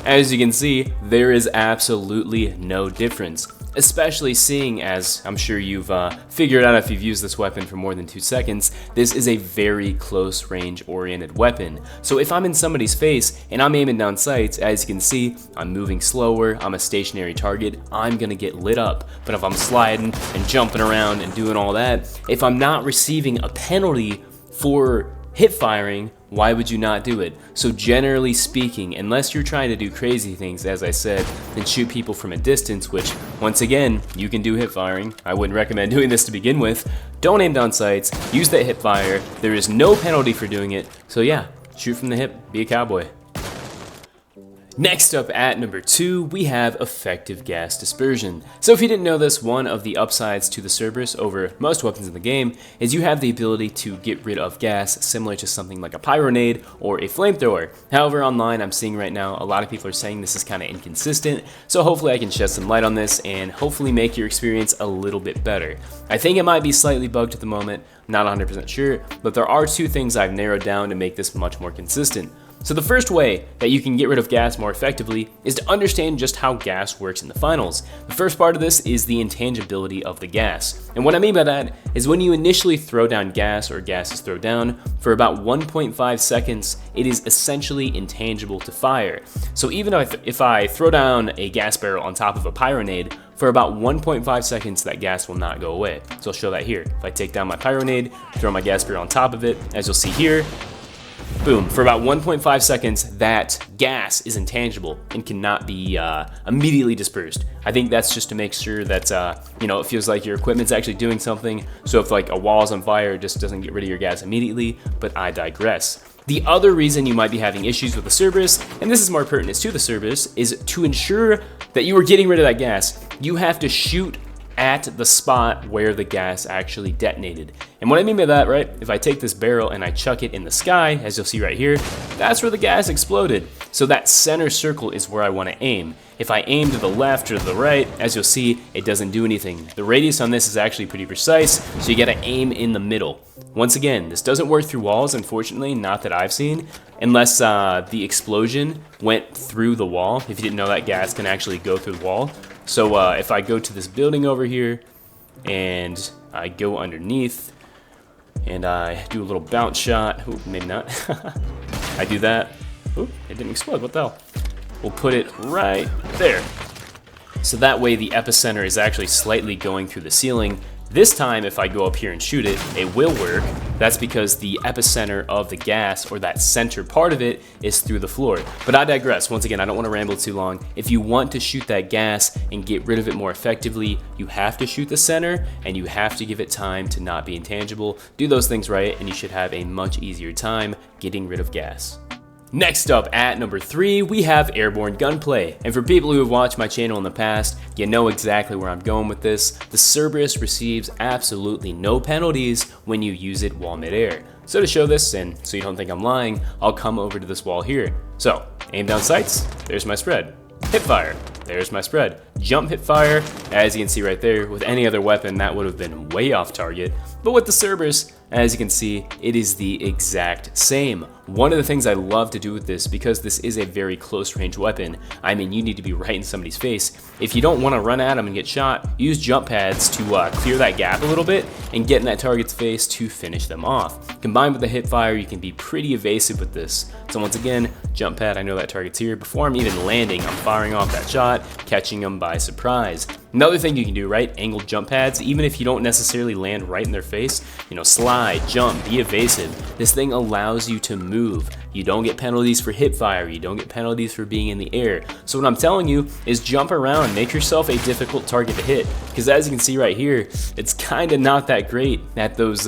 as you can see, there is absolutely no difference, especially seeing as I'm sure you've figured out if you've used this weapon for more than 2 seconds, this is a very close range oriented weapon. So if I'm in somebody's face and I'm aiming down sights, as you can see, I'm moving slower, I'm a stationary target, I'm gonna get lit up. But if I'm sliding and jumping around and doing all that, if I'm not receiving a penalty for hip firing, why would you not do it? So generally speaking, unless you're trying to do crazy things, as I said, and shoot people from a distance, which once again, you can do hip firing. I wouldn't recommend doing this to begin with. Don't aim down sights, use that hip fire. There is no penalty for doing it. So yeah, shoot from the hip, be a cowboy. Next up at number 2, we have effective gas dispersion. So if you didn't know this, one of the upsides to the Cerberus over most weapons in the game is you have the ability to get rid of gas similar to something like a pyronade or a flamethrower. However, online I'm seeing right now a lot of people are saying this is kind of inconsistent, so hopefully I can shed some light on this and hopefully make your experience a little bit better. I think it might be slightly bugged at the moment, not 100% sure, but there are 2 things I've narrowed down to make this much more consistent. So the first way that you can get rid of gas more effectively is to understand just how gas works in the finals. The first part of this is the intangibility of the gas. And what I mean by that is when you initially throw down gas or gas is thrown down, for about 1.5 seconds, it is essentially intangible to fire. So even if I throw down a gas barrel on top of a pyronade, for about 1.5 seconds, that gas will not go away. So I'll show that here. If I take down my pyronade, throw my gas barrel on top of it, as you'll see here, boom, for about 1.5 seconds, that gas is intangible and cannot be immediately dispersed. I think that's just to make sure that, it feels like your equipment's actually doing something. So if like a wall's on fire, it just doesn't get rid of your gas immediately, but I digress. The other reason you might be having issues with the Cerberus, and this is more pertinent to the Cerberus, is to ensure that you are getting rid of that gas, you have to shoot at the spot where the gas actually detonated. And what I mean by that, right, if I take this barrel and I chuck it in the sky, as you'll see right here, that's where the gas exploded. So that center circle is where I want to aim. If I aim to the left or to the right, as you'll see, it doesn't do anything. The radius on this is actually pretty precise, so you gotta aim in the middle. Once again, this doesn't work through walls, unfortunately, not that I've seen, unless the explosion went through the wall. If you didn't know, that gas can actually go through the wall. So if I go to this building over here and I go underneath and I do a little bounce shot, ooh, maybe not, I do that, ooh, it didn't explode, what the hell? We'll put it right there. So that way the epicenter is actually slightly going through the ceiling. This time, if I go up here and shoot it, it will work. That's because the epicenter of the gas, or that center part of it, is through the floor. But I digress. Once again, I don't want to ramble too long. If you want to shoot that gas and get rid of it more effectively, you have to shoot the center, and you have to give it time to not be intangible. Do those things right, and you should have a much easier time getting rid of gas. Next up at number 3, we have airborne gunplay. And for people who have watched my channel in the past, you know exactly where I'm going with this. The Cerberus receives absolutely no penalties when you use it while midair. So to show this, and so you don't think I'm lying, I'll come over to this wall here. So, aim down sights, there's my spread. Hip fire, there's my spread. Jump hip fire, as you can see right there, with any other weapon that would have been way off target, but with the Cerberus, as you can see, it is the exact same. One of the things I love to do with this, because this is a very close range weapon, I mean, you need to be right in somebody's face. If you don't want to run at them and get shot, use jump pads to clear that gap a little bit and get in that target's face to finish them off. Combined with the hip fire, you can be pretty evasive with this. So once again, jump pad, I know that target's here. Before I'm even landing, I'm firing off that shot, catching them by surprise. Another thing you can do, right? Angled jump pads, even if you don't necessarily land right in their face, you know, slide, jump, be evasive. This thing allows you to move. You don't get penalties for hip fire, you don't get penalties for being in the air. So what I'm telling you is jump around, make yourself a difficult target to hit, because as you can see right here, it's kind of not that great at those,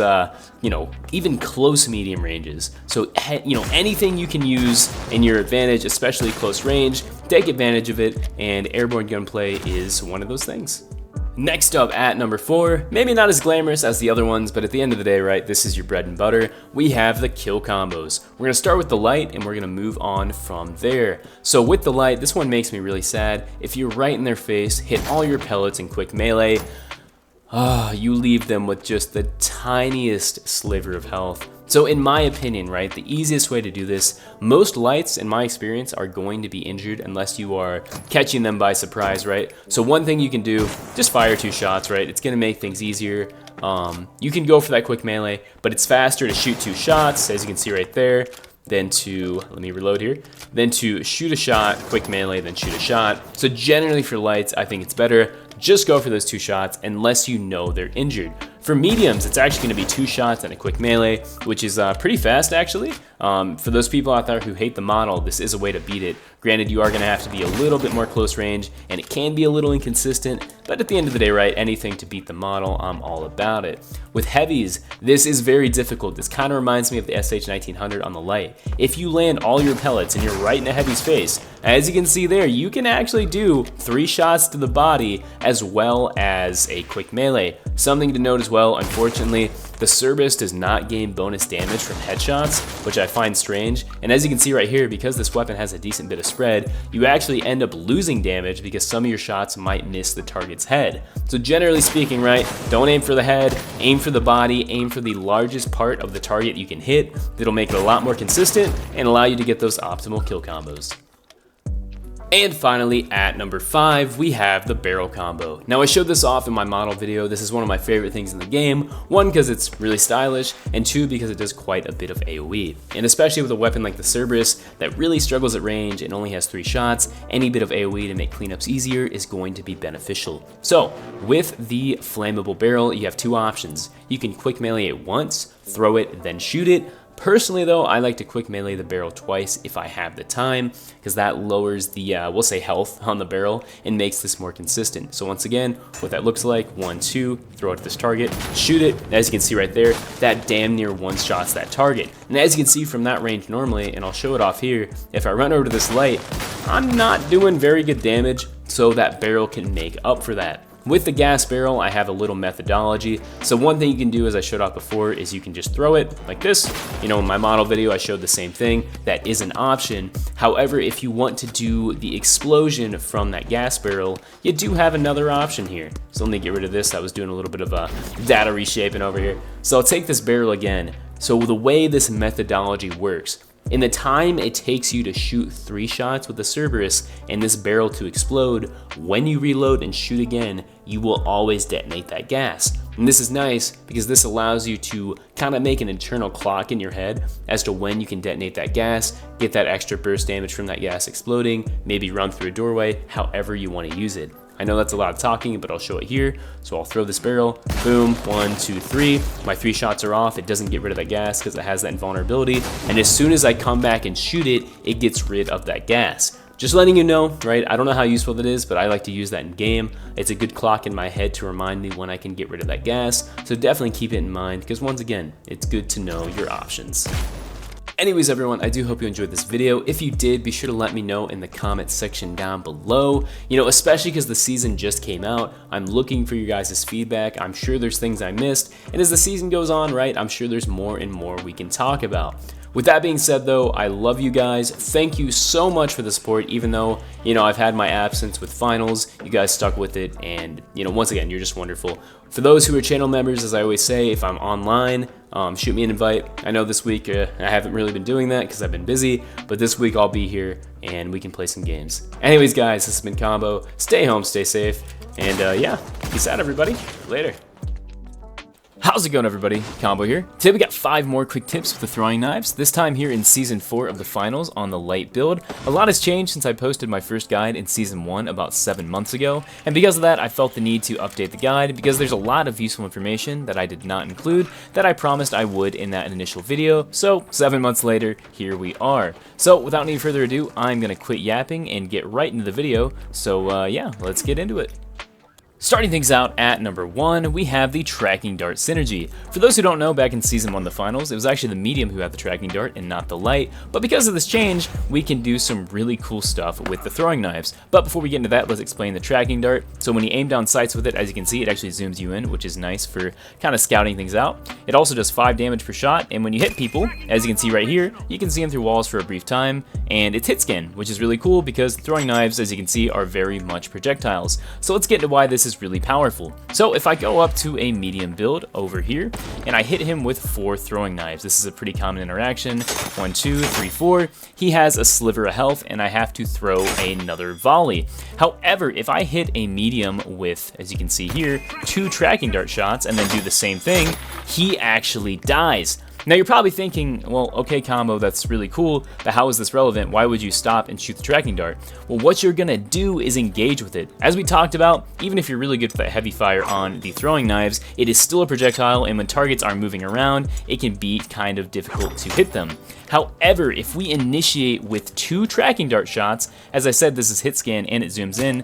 you know, even close medium ranges. So, you know, anything you can use in your advantage, especially close range, take advantage of it, and airborne gunplay is one of those things. Next up at number 4, maybe not as glamorous as the other ones, but at the end of the day, right, this is your bread and butter. We have the kill combos. We're gonna start with the light and we're gonna move on from there. So with the light, this one makes me really sad. If you're right in their face, hit all your pellets in quick melee, you leave them with just the tiniest sliver of health. So in my opinion, right, the easiest way to do this, most lights in my experience are going to be injured unless you are catching them by surprise, right? So one thing you can do, just fire 2 shots, right? It's gonna make things easier. You can go for that quick melee, but it's faster to shoot 2 shots, as you can see right there, than to, let me reload here, then to shoot a shot, quick melee, then shoot a shot. So generally for lights, I think it's better, just go for those 2 shots unless you know they're injured. For mediums, it's actually going to be 2 shots and a quick melee, which is pretty fast actually. For those people out there who hate the model, this is a way to beat it. Granted, you are going to have to be a little bit more close range, and it can be a little inconsistent, but at the end of the day, right, anything to beat the model, I'm all about it. With heavies, this is very difficult. This kind of reminds me of the SH1900 on the light. If you land all your pellets and you're right in a heavy's face, as you can see there, you can actually do 3 shots to the body as well as a quick melee. Something to note as well, unfortunately, the Cerberus does not gain bonus damage from headshots, which I find strange. And as you can see right here, because this weapon has a decent bit of spread, you actually end up losing damage because some of your shots might miss the target's head. So generally speaking, right, don't aim for the head, aim for the body, aim for the largest part of the target you can hit. That'll make it a lot more consistent and allow you to get those optimal kill combos. And finally, at number 5, we have the barrel combo. Now I showed this off in my model video. This is one of my favorite things in the game. 1, because it's really stylish, and 2, because it does quite a bit of AoE. And especially with a weapon like the Cerberus that really struggles at range and only has 3 shots, any bit of AoE to make cleanups easier is going to be beneficial. So with the flammable barrel, you have 2 options. You can quick melee it once, throw it, then shoot it. Personally though, I like to quick melee the barrel twice if I have the time, because that lowers the, we'll say health on the barrel and makes this more consistent. So once again, what that looks like, 1, 2, throw it at this target, shoot it. As you can see right there, that damn near one-shots that target. And as you can see from that range normally, and I'll show it off here, if I run over to this light, I'm not doing very good damage, so that barrel can make up for that. With the gas barrel, I have a little methodology. So one thing you can do, as I showed off before, is you can just throw it like this. You know, in my model video, I showed the same thing. That is an option. However, if you want to do the explosion from that gas barrel, you do have another option here. So let me get rid of this. I was doing a little bit of data reshaping over here. So I'll take this barrel again. So the way this methodology works, in the time it takes you to shoot 3 shots with the Cerberus and this barrel to explode, when you reload and shoot again, you will always detonate that gas. And this is nice because this allows you to kind of make an internal clock in your head as to when you can detonate that gas, get that extra burst damage from that gas exploding, maybe run through a doorway, however you want to use it. I know that's a lot of talking, but I'll show it here. So I'll throw this barrel, boom, 1, 2, 3. My 3 shots are off. It doesn't get rid of that gas because it has that invulnerability. And as soon as I come back and shoot it, it gets rid of that gas. Just letting you know, right? I don't know how useful that is, but I like to use that in game. It's a good clock in my head to remind me when I can get rid of that gas. So definitely keep it in mind because once again, it's good to know your options. Anyways, everyone, I do hope you enjoyed this video. If you did, be sure to let me know in the comments section down below. You know, especially because the season just came out, I'm looking for you guys' feedback. I'm sure there's things I missed, and as the season goes on, right, I'm sure there's more and more we can talk about. With that being said though, I love you guys. Thank you so much for the support, even though, you know, I've had my absence with finals. You guys stuck with it, and, you know, once again, you're just wonderful. For those who are channel members, as I always say, if I'm online, shoot me an invite. I know this week I haven't really been doing that because I've been busy, but this week I'll be here and we can play some games. Anyways, guys, this has been Combo. Stay home, stay safe, and yeah, peace out, everybody. Later. How's it going, everybody? Combo here. Today we got 5 more quick tips with the throwing knives, this time here in Season 4 of the Finals on the light build. A lot has changed since I posted my first guide in Season 1 about 7 months ago, and because of that I felt the need to update the guide because there's a lot of useful information that I did not include that I promised I would in that initial video, so 7 months later, here we are. So without any further ado, I'm gonna quit yapping and get right into the video, so yeah, let's get into it. Starting things out at number 1, we have the tracking dart synergy. For those who don't know, back in Season 1 of the Finals, it was actually the medium who had the tracking dart and not the light, but because of this change, we can do some really cool stuff with the throwing knives. But before we get into that, let's explain the tracking dart. So when you aim down sights with it, as you can see, it actually zooms you in, which is nice for kind of scouting things out. It also does 5 damage per shot, and when you hit people, as you can see right here, you can see them through walls for a brief time, and it's hit scan, which is really cool because throwing knives, as you can see, are very much projectiles. So let's get into why this is really powerful. So if I go up to a medium build over here and I hit him with 4 throwing knives, this is a pretty common interaction, 1, 2, 3, 4, he has a sliver of health and I have to throw another volley. However, if I hit a medium with, as you can see here, 2 tracking dart shots and then do the same thing, he actually dies. Now you're probably thinking, well, okay, Combo, that's really cool, but how is this relevant? Why would you stop and shoot the tracking dart? Well, what you're gonna do is engage with it. As we talked about, even if you're really good with that heavy fire on the throwing knives, it is still a projectile, and when targets are moving around, it can be kind of difficult to hit them. However, if we initiate with 2 tracking dart shots, as I said, this is hit scan and it zooms in,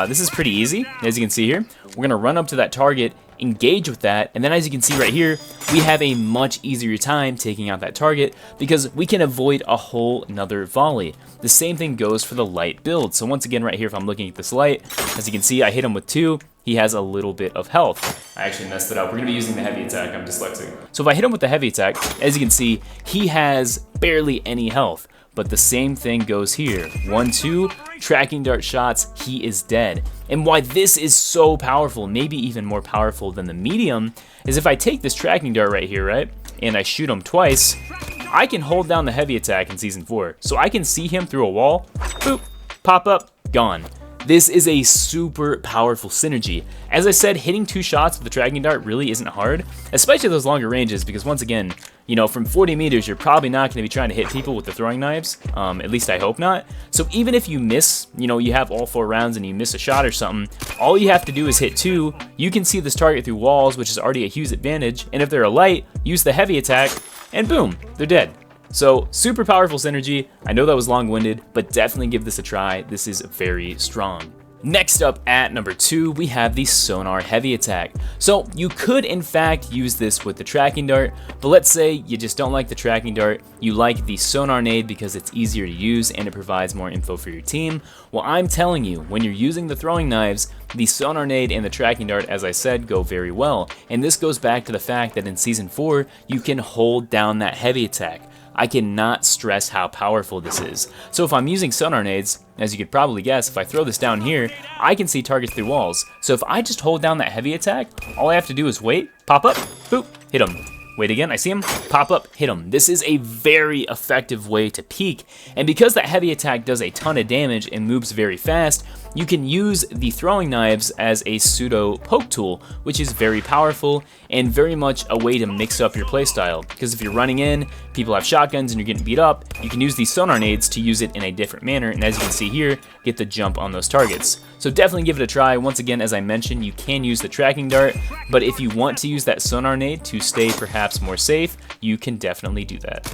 this is pretty easy, as you can see here. We're gonna run up to that target, engage with that, and then as you can see right here, we have a much easier time taking out that target because we can avoid a whole nother volley. The same thing goes for the light build. So once again right here, if I'm looking at this light, as you can see, I hit him with 2, he has a little bit of health. I actually messed it up. We're gonna be using the heavy attack, I'm dyslexic. So if I hit him with the heavy attack, as you can see, he has barely any health. But the same thing goes here. 1, 2, tracking dart shots, he is dead. And why this is so powerful, maybe even more powerful than the medium, is if I take this tracking dart right here, right, and I shoot him twice, I can hold down the heavy attack in Season 4. So I can see him through a wall, boop, pop up, gone. This is a super powerful synergy. As I said, hitting 2 shots with the tracking dart really isn't hard, especially those longer ranges, because once again, you know, from 40 meters, you're probably not going to be trying to hit people with the throwing knives, at least I hope not. So even if you miss, you know, you have all 4 rounds and you miss a shot or something, all you have to do is hit 2, you can see this target through walls, which is already a huge advantage, and if they're a light, use the heavy attack, and boom, they're dead. So super powerful synergy. I know that was long-winded, but definitely give this a try. This is very strong. Next up at number 2, we have the sonar heavy attack. So you could in fact use this with the tracking dart, but let's say you just don't like the tracking dart, you like the sonar nade because it's easier to use and it provides more info for your team. Well, I'm telling you, when you're using the throwing knives, the sonar nade and the tracking dart, as I said, go very well. And this goes back to the fact that in Season 4, you can hold down that heavy attack. I cannot stress how powerful this is. So if I'm using sonar nades, as you could probably guess, if I throw this down here, I can see targets through walls. So if I just hold down that heavy attack, all I have to do is wait, pop up, boop, hit him. Wait again, I see him, pop up, hit him. This is a very effective way to peek. And because that heavy attack does a ton of damage and moves very fast, you can use the throwing knives as a pseudo poke tool, which is very powerful and very much a way to mix up your playstyle. Because if you're running in, people have shotguns and you're getting beat up, you can use these sonar nades to use it in a different manner, and as you can see here, get the jump on those targets. So definitely give it a try. Once again, as I mentioned, you can use the tracking dart, but if you want to use that sonar nade to stay perhaps more safe, you can definitely do that.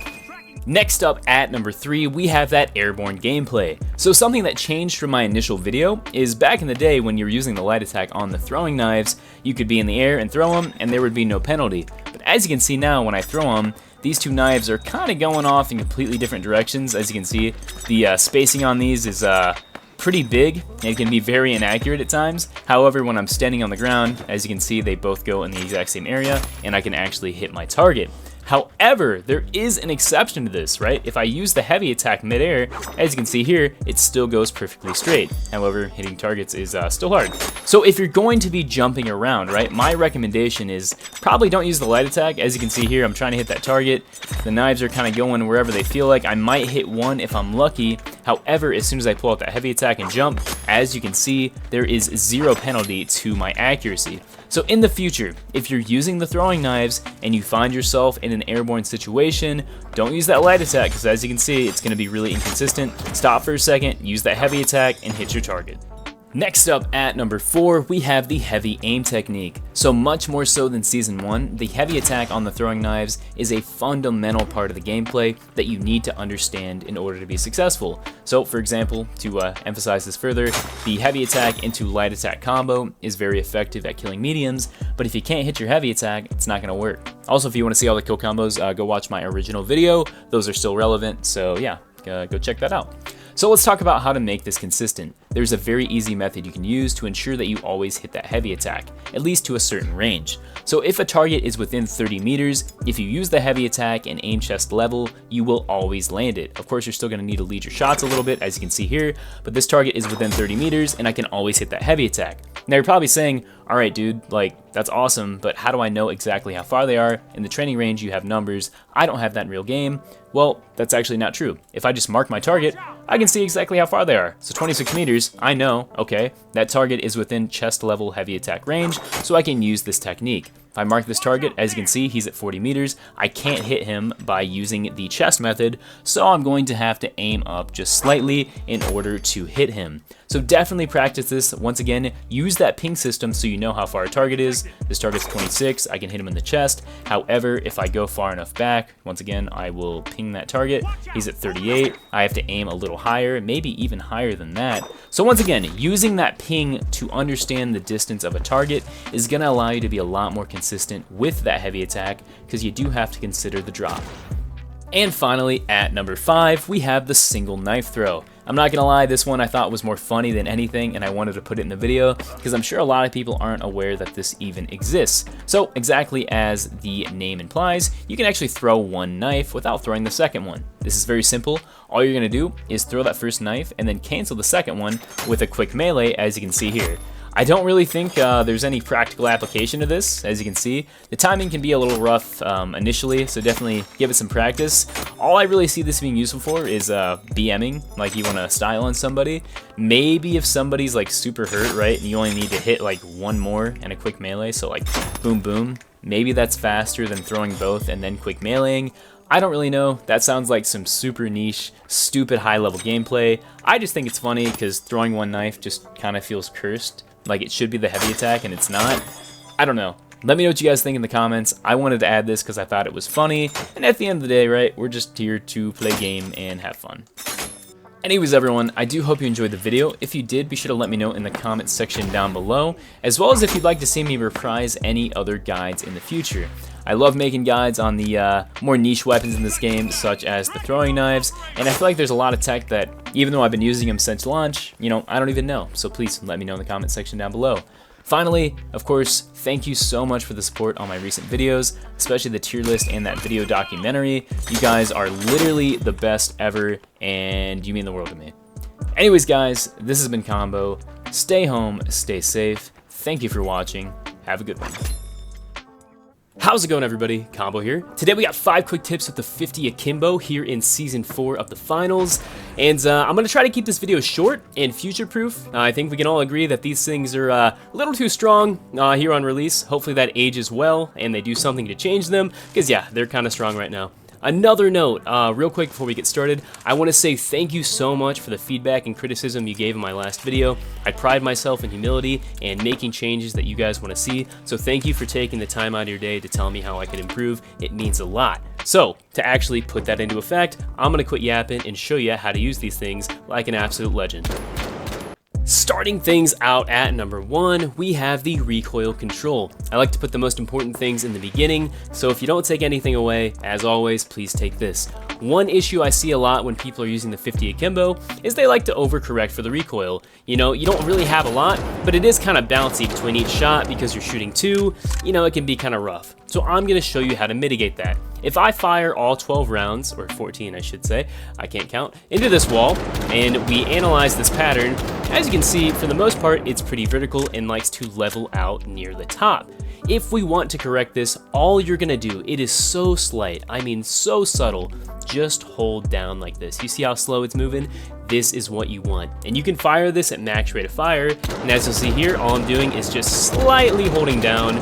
Next up at number 3, we have that airborne gameplay. So something that changed from my initial video is back in the day when you were using the light attack on the throwing knives, you could be in the air and throw them and there would be no penalty. But as you can see now, when I throw them, these 2 knives are kind of going off in completely different directions. As you can see, the spacing on these is pretty big and it can be very inaccurate at times. However, when I'm standing on the ground, as you can see, they both go in the exact same area and I can actually hit my target. However, there is an exception to this, right? If I use the heavy attack midair, as you can see here, it still goes perfectly straight. However, hitting targets is still hard. So if you're going to be jumping around, right, my recommendation is probably don't use the light attack. As you can see here, I'm trying to hit that target. The knives are kind of going wherever they feel like. I might hit one if I'm lucky. However, as soon as I pull out that heavy attack and jump, as you can see, there is 0 penalty to my accuracy. So in the future, if you're using the throwing knives and you find yourself in an airborne situation, don't use that light attack because as you can see, it's going to be really inconsistent. Stop for a second, use that heavy attack, and hit your target. Next up at number 4, we have the heavy aim technique. So much more so than Season 1, the heavy attack on the throwing knives is a fundamental part of the gameplay that you need to understand in order to be successful. So for example, to emphasize this further, the heavy attack into light attack combo is very effective at killing mediums, but if you can't hit your heavy attack, it's not going to work. Also, if you want to see all the kill combos, go watch my original video. Those are still relevant, so yeah, go check that out. So let's talk about how to make this consistent. There's a very easy method you can use to ensure that you always hit that heavy attack, at least to a certain range. So if a target is within 30 meters, if you use the heavy attack and aim chest level, you will always land it. Of course, you're still going to need to lead your shots a little bit, as you can see here, but this target is within 30 meters and I can always hit that heavy attack. Now you're probably saying, all right, dude, like that's awesome, but how do I know exactly how far they are? In the training range, you have numbers. I don't have that in real game. Well, that's actually not true. If I just mark my target, I can see exactly how far they are. So 26 meters, I know, okay, that target is within chest level heavy attack range, so I can use this technique. If I mark this target, as you can see, he's at 40 meters. I can't hit him by using the chest method, so I'm going to have to aim up just slightly in order to hit him. So definitely practice this. Once again, use that ping system so you know how far a target is. This target's 26, I can hit him in the chest. However, if I go far enough back, once again, I will ping that target. He's at 38, I have to aim a little higher, maybe even higher than that. So once again, using that ping to understand the distance of a target is gonna allow you to be a lot more consistent with that heavy attack because you do have to consider the drop. And finally, at number 5, we have the single knife throw. I'm not gonna lie, this one I thought was more funny than anything and I wanted to put it in the video because I'm sure a lot of people aren't aware that this even exists. So exactly as the name implies, you can actually throw one knife without throwing the second one. This is very simple. All you're gonna do is throw that first knife and then cancel the second one with a quick melee, as you can see here. I don't really think there's any practical application to this. As you can see, the timing can be a little rough initially, so definitely give it some practice. All I really see this being useful for is BMing, like you want to style on somebody. Maybe if somebody's like super hurt, right, and you only need to hit like one more and a quick melee, so like boom boom, maybe that's faster than throwing both and then quick meleeing. I don't really know. That sounds like some super niche, stupid high-level gameplay. I just think it's funny because throwing one knife just kind of feels cursed. Like it should be the heavy attack and it's not. I don't know. Let me know what you guys think in the comments. I wanted to add this because I thought it was funny. And at the end of the day, right, we're just here to play a game and have fun. Anyways, everyone, I do hope you enjoyed the video. If you did, be sure to let me know in the comments section down below, as well as if you'd like to see me reprise any other guides in the future. I love making guides on the more niche weapons in this game, such as the throwing knives, and I feel like there's a lot of tech that, even though I've been using them since launch, you know, I don't even know. So please let me know in the comment section down below. Finally, of course, thank you so much for the support on my recent videos, especially the tier list and that video documentary. You guys are literally the best ever, and you mean the world to me. Anyways, guys, this has been Combo. Stay home, stay safe. Thank you for watching. Have a good one. How's it going, everybody? Combo here. Today we got 5 quick tips with the 50 Akimbo here in Season 4 of the Finals. And I'm going to try to keep this video short and future-proof. I think we can all agree that these things are a little too strong here on release. Hopefully that ages well and they do something to change them, because yeah, they're kind of strong right now. Another note, real quick before we get started, I want to say thank you so much for the feedback and criticism you gave in my last video. I pride myself in humility and making changes that you guys want to see, so thank you for taking the time out of your day to tell me how I can improve. It means a lot. So, to actually put that into effect, I'm going to quit yapping and show you how to use these things like an absolute legend. Starting things out at number 1, we have the recoil control. I like to put the most important things in the beginning, so if you don't take anything away, as always, please take this. One issue I see a lot when people are using the 50 Akimbo is they like to overcorrect for the recoil. You know, you don't really have a lot, but it is kind of bouncy between each shot because you're shooting 2. You know, it can be kind of rough.
So I'm going to show you how to mitigate that. If I fire all 12 rounds, or 14 I should say, I can't count, into this wall, and we analyze this pattern, as you can see, for the most part, it's pretty vertical and likes to level out near the top. If we want to correct this, all you're gonna do, it is so slight, I mean so subtle, just hold down like this. You see how slow it's moving? This is what you want. And you can fire this at max rate of fire, and as you'll see here, all I'm doing is just slightly holding down.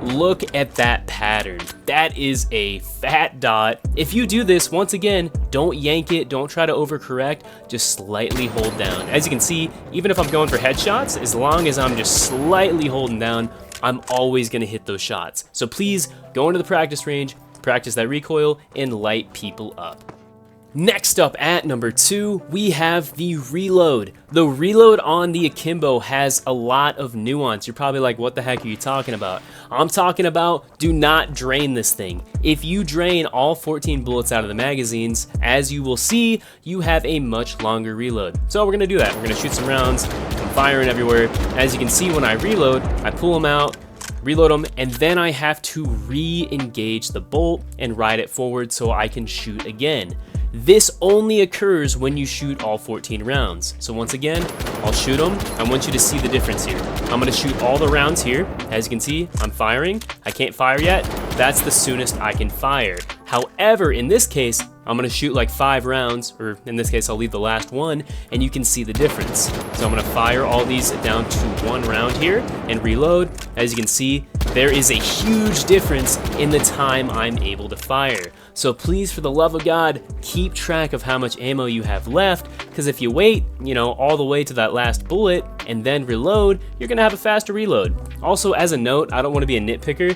Look at that pattern. That is a fat dot. If you do this, once again, don't yank it, don't try to overcorrect, just slightly hold down. As you can see, even if I'm going for headshots, as long as I'm just slightly holding down, I'm always gonna hit those shots. So please go into the practice range, practice that recoil, and light people up. Next up at number 2, we have the reload. The reload on the Akimbo has a lot of nuance. You're probably like, what the heck are you talking about? I'm talking about do not drain this thing. If you drain all 14 bullets out of the magazines, as you will see, you have a much longer reload. So we're gonna do that. We're gonna shoot some rounds. I'm firing everywhere. As you can see, when I reload, I pull them out, reload them, and then I have to re-engage the bolt and ride it forward so I can shoot again. This only occurs when you shoot all 14 rounds. So once again, I'll shoot them. I want you to see the difference here. I'm gonna shoot all the rounds here. As you can see, I'm firing. I can't fire yet. That's the soonest I can fire. However, in this case, I'm gonna shoot like 5 rounds, or in this case, I'll leave the last one, and you can see the difference. So I'm gonna fire all these down to 1 round here and reload. As you can see, there is a huge difference in the time I'm able to fire. So please, for the love of God, keep track of how much ammo you have left, because if you wait, all the way to that last bullet and then reload, you're gonna have a faster reload. Also, as a note, I don't wanna be a nitpicker.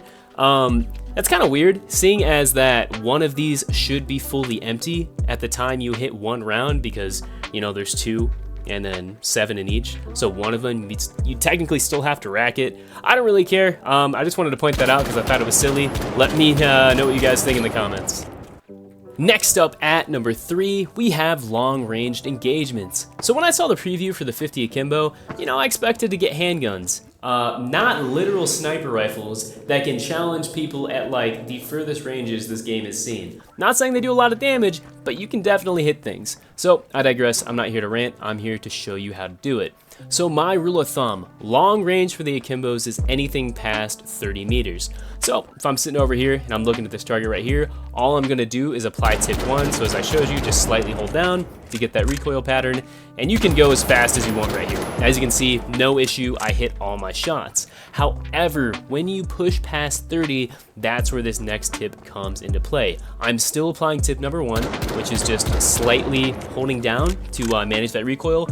That's kind of weird, seeing as that one of these should be fully empty at the time you hit 1 round, because, there's 2 and then 7 in each. So one of them, you technically still have to rack it. I don't really care. I just wanted to point that out because I thought it was silly. Let me know what you guys think in the comments. Next up at number 3, we have long-ranged engagements. So when I saw the preview for the 50 Akimbo, I expected to get handguns. Not literal sniper rifles that can challenge people at like the furthest ranges this game has seen. Not saying they do a lot of damage, but you can definitely hit things. So I digress, I'm not here to rant, I'm here to show you how to do it. So my rule of thumb, long range for the Akimbos is anything past 30 meters. So if I'm sitting over here and I'm looking at this target right here, all I'm gonna do is apply tip 1. So as I showed you, just slightly hold down to get that recoil pattern, and you can go as fast as you want right here. As you can see, no issue, I hit all my shots. However, when you push past 30, that's where this next tip comes into play. I'm still applying tip number 1, which is just slightly holding down to manage that recoil.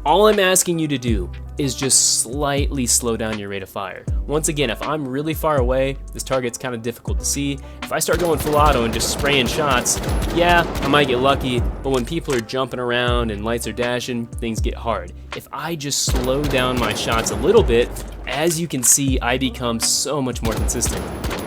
All I'm asking you to do is just slightly slow down your rate of fire. Once again, if I'm really far away, this target's kind of difficult to see. If I start going full auto and just spraying shots, yeah, I might get lucky, but when people are jumping around and lights are dashing, things get hard. If I just slow down my shots a little bit, as you can see, I become so much more consistent.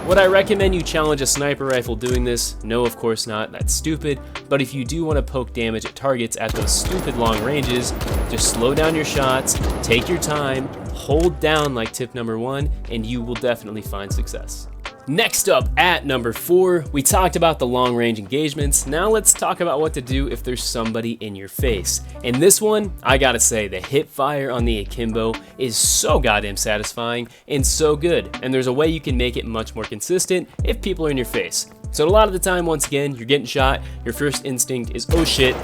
Would I recommend you challenge a sniper rifle doing this? No, of course not, that's stupid. But if you do want to poke damage at targets at those stupid long ranges, just slow down your shots, take your time, hold down like tip number 1, and you will definitely find success. Next up at number 4, we talked about the long range engagements. Now let's talk about what to do if there's somebody in your face. And this one, I gotta say, the hip fire on the Akimbo is so goddamn satisfying and so good. And there's a way you can make it much more consistent if people are in your face. So a lot of the time, once again, you're getting shot, your first instinct is, oh shit,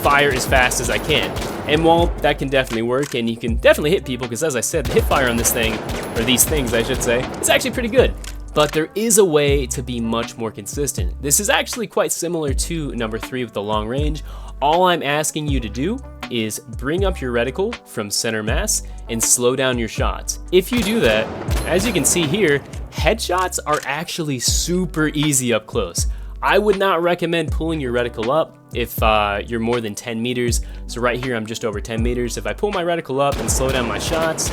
fire as fast as I can. And while that can definitely work, and you can definitely hit people, because as I said, the hip fire on this thing, or these things I should say, is actually pretty good. But there is a way to be much more consistent. This is actually quite similar to number 3 with the long range. All I'm asking you to do is bring up your reticle from center mass and slow down your shots. If you do that, as you can see here, headshots are actually super easy up close. I would not recommend pulling your reticle up if you're more than 10 meters. So right here, I'm just over 10 meters. If I pull my reticle up and slow down my shots,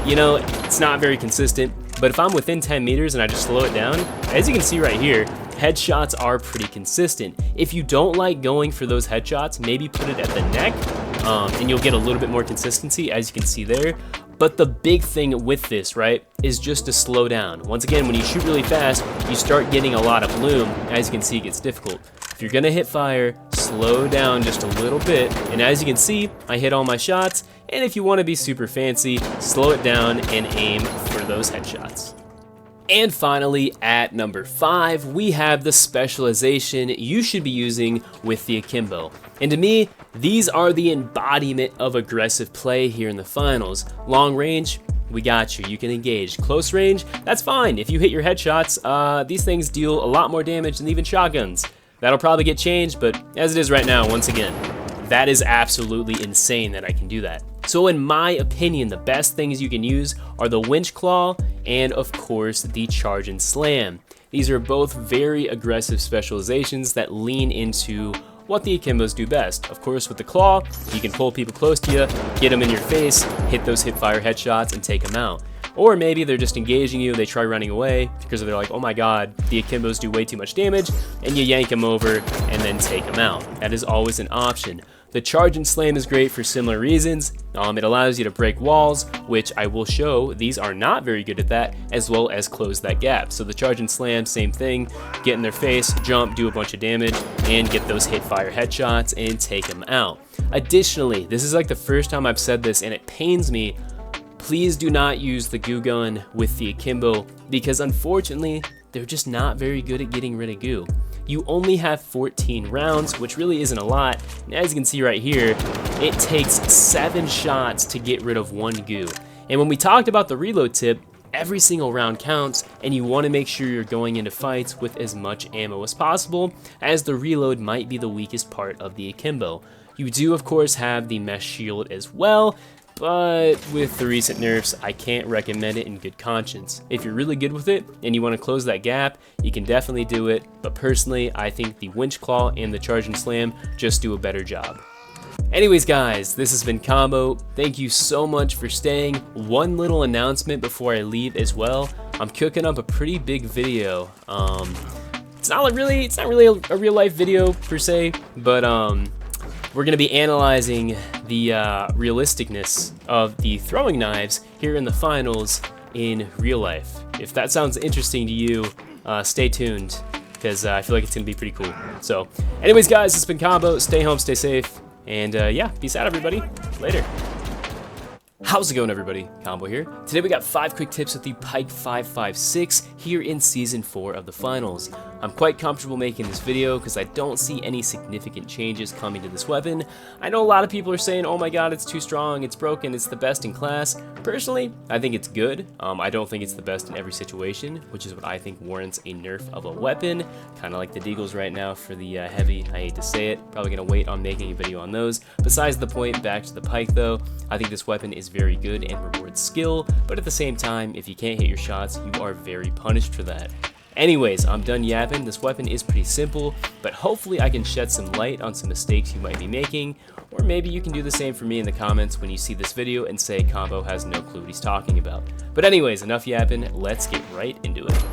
it's not very consistent. But if I'm within 10 meters and I just slow it down, as you can see right here, headshots are pretty consistent. If you don't like going for those headshots, maybe put it at the neck, and you'll get a little bit more consistency, as you can see there. But the big thing with this, right, is just to slow down. Once again, when you shoot really fast, you start getting a lot of bloom. As you can see, it gets difficult. If you're gonna hit fire, slow down just a little bit. And as you can see, I hit all my shots. And if you wanna be super fancy, slow it down and aim for those headshots. And finally, at number 5, we have the specialization you should be using with the Akimbo. And to me, these are the embodiment of aggressive play here in the finals. Long range, we got you, you can engage. Close range, that's fine. If you hit your headshots, these things deal a lot more damage than even shotguns. That'll probably get changed, but as it is right now, once again, that is absolutely insane that I can do that. So in my opinion, the best things you can use are the winch claw and of course the charge and slam. These are both very aggressive specializations that lean into what the Akimbos do best. Of course, with the claw, you can pull people close to you, get them in your face, hit those hip-fire headshots, and take them out. Or maybe they're just engaging you, they try running away because they're like, oh my god, the Akimbos do way too much damage, and you yank them over and then take them out. That is always an option. The charge and slam is great for similar reasons. It allows you to break walls, which I will show these are not very good at that, as well as close that gap. So the charge and slam, same thing, get in their face, jump, do a bunch of damage, and get those hit fire headshots and take them out. Additionally, this is like the first time I've said this and it pains me, please do not use the goo gun with the Akimbo because unfortunately, they're just not very good at getting rid of goo. You only have 14 rounds, which really isn't a lot. And as you can see right here, it takes 7 shots to get rid of 1 goo. And when we talked about the reload tip, every single round counts, and you want to make sure you're going into fights with as much ammo as possible, as the reload might be the weakest part of the Akimbo. You do, of course, have the mesh shield as well, but with the recent nerfs, I can't recommend it in good conscience. If you're really good with it and you want to close that gap, you can definitely do it, but personally, I think the winch claw and the charge and slam just do a better job. Anyways guys, this has been Combo. Thank you so much for staying. One little announcement before I leave as well. I'm cooking up a pretty big video. It's not really a real life video per se, but we're gonna be analyzing the realisticness of the throwing knives here in the finals in real life. If that sounds interesting to you, stay tuned because I feel like it's gonna be pretty cool. So anyways guys, it's been Combo. Stay home, stay safe, and yeah, peace out everybody. Later. How's it going everybody? Combo here. Today we got 5 quick tips with the Pike 556 here in Season 4 of the Finals. I'm quite comfortable making this video because I don't see any significant changes coming to this weapon. I know a lot of people are saying, oh my god, it's too strong, it's broken, it's the best in class. Personally, I think it's good. I don't think it's the best in every situation, which is what I think warrants a nerf of a weapon. Kind of like the DEAGLES right now for the heavy, I hate to say it. Probably going to wait on making a video on those. Besides the point, back to the Pike though, I think this weapon is very good and rewards skill, but at the same time, if you can't hit your shots, you are very punished for that. Anyways, I'm done yapping. This weapon is pretty simple, but hopefully I can shed some light on some mistakes you might be making, or maybe you can do the same for me in the comments when you see this video and say Combo has no clue what he's talking about. But anyways, enough yapping, let's get right into it.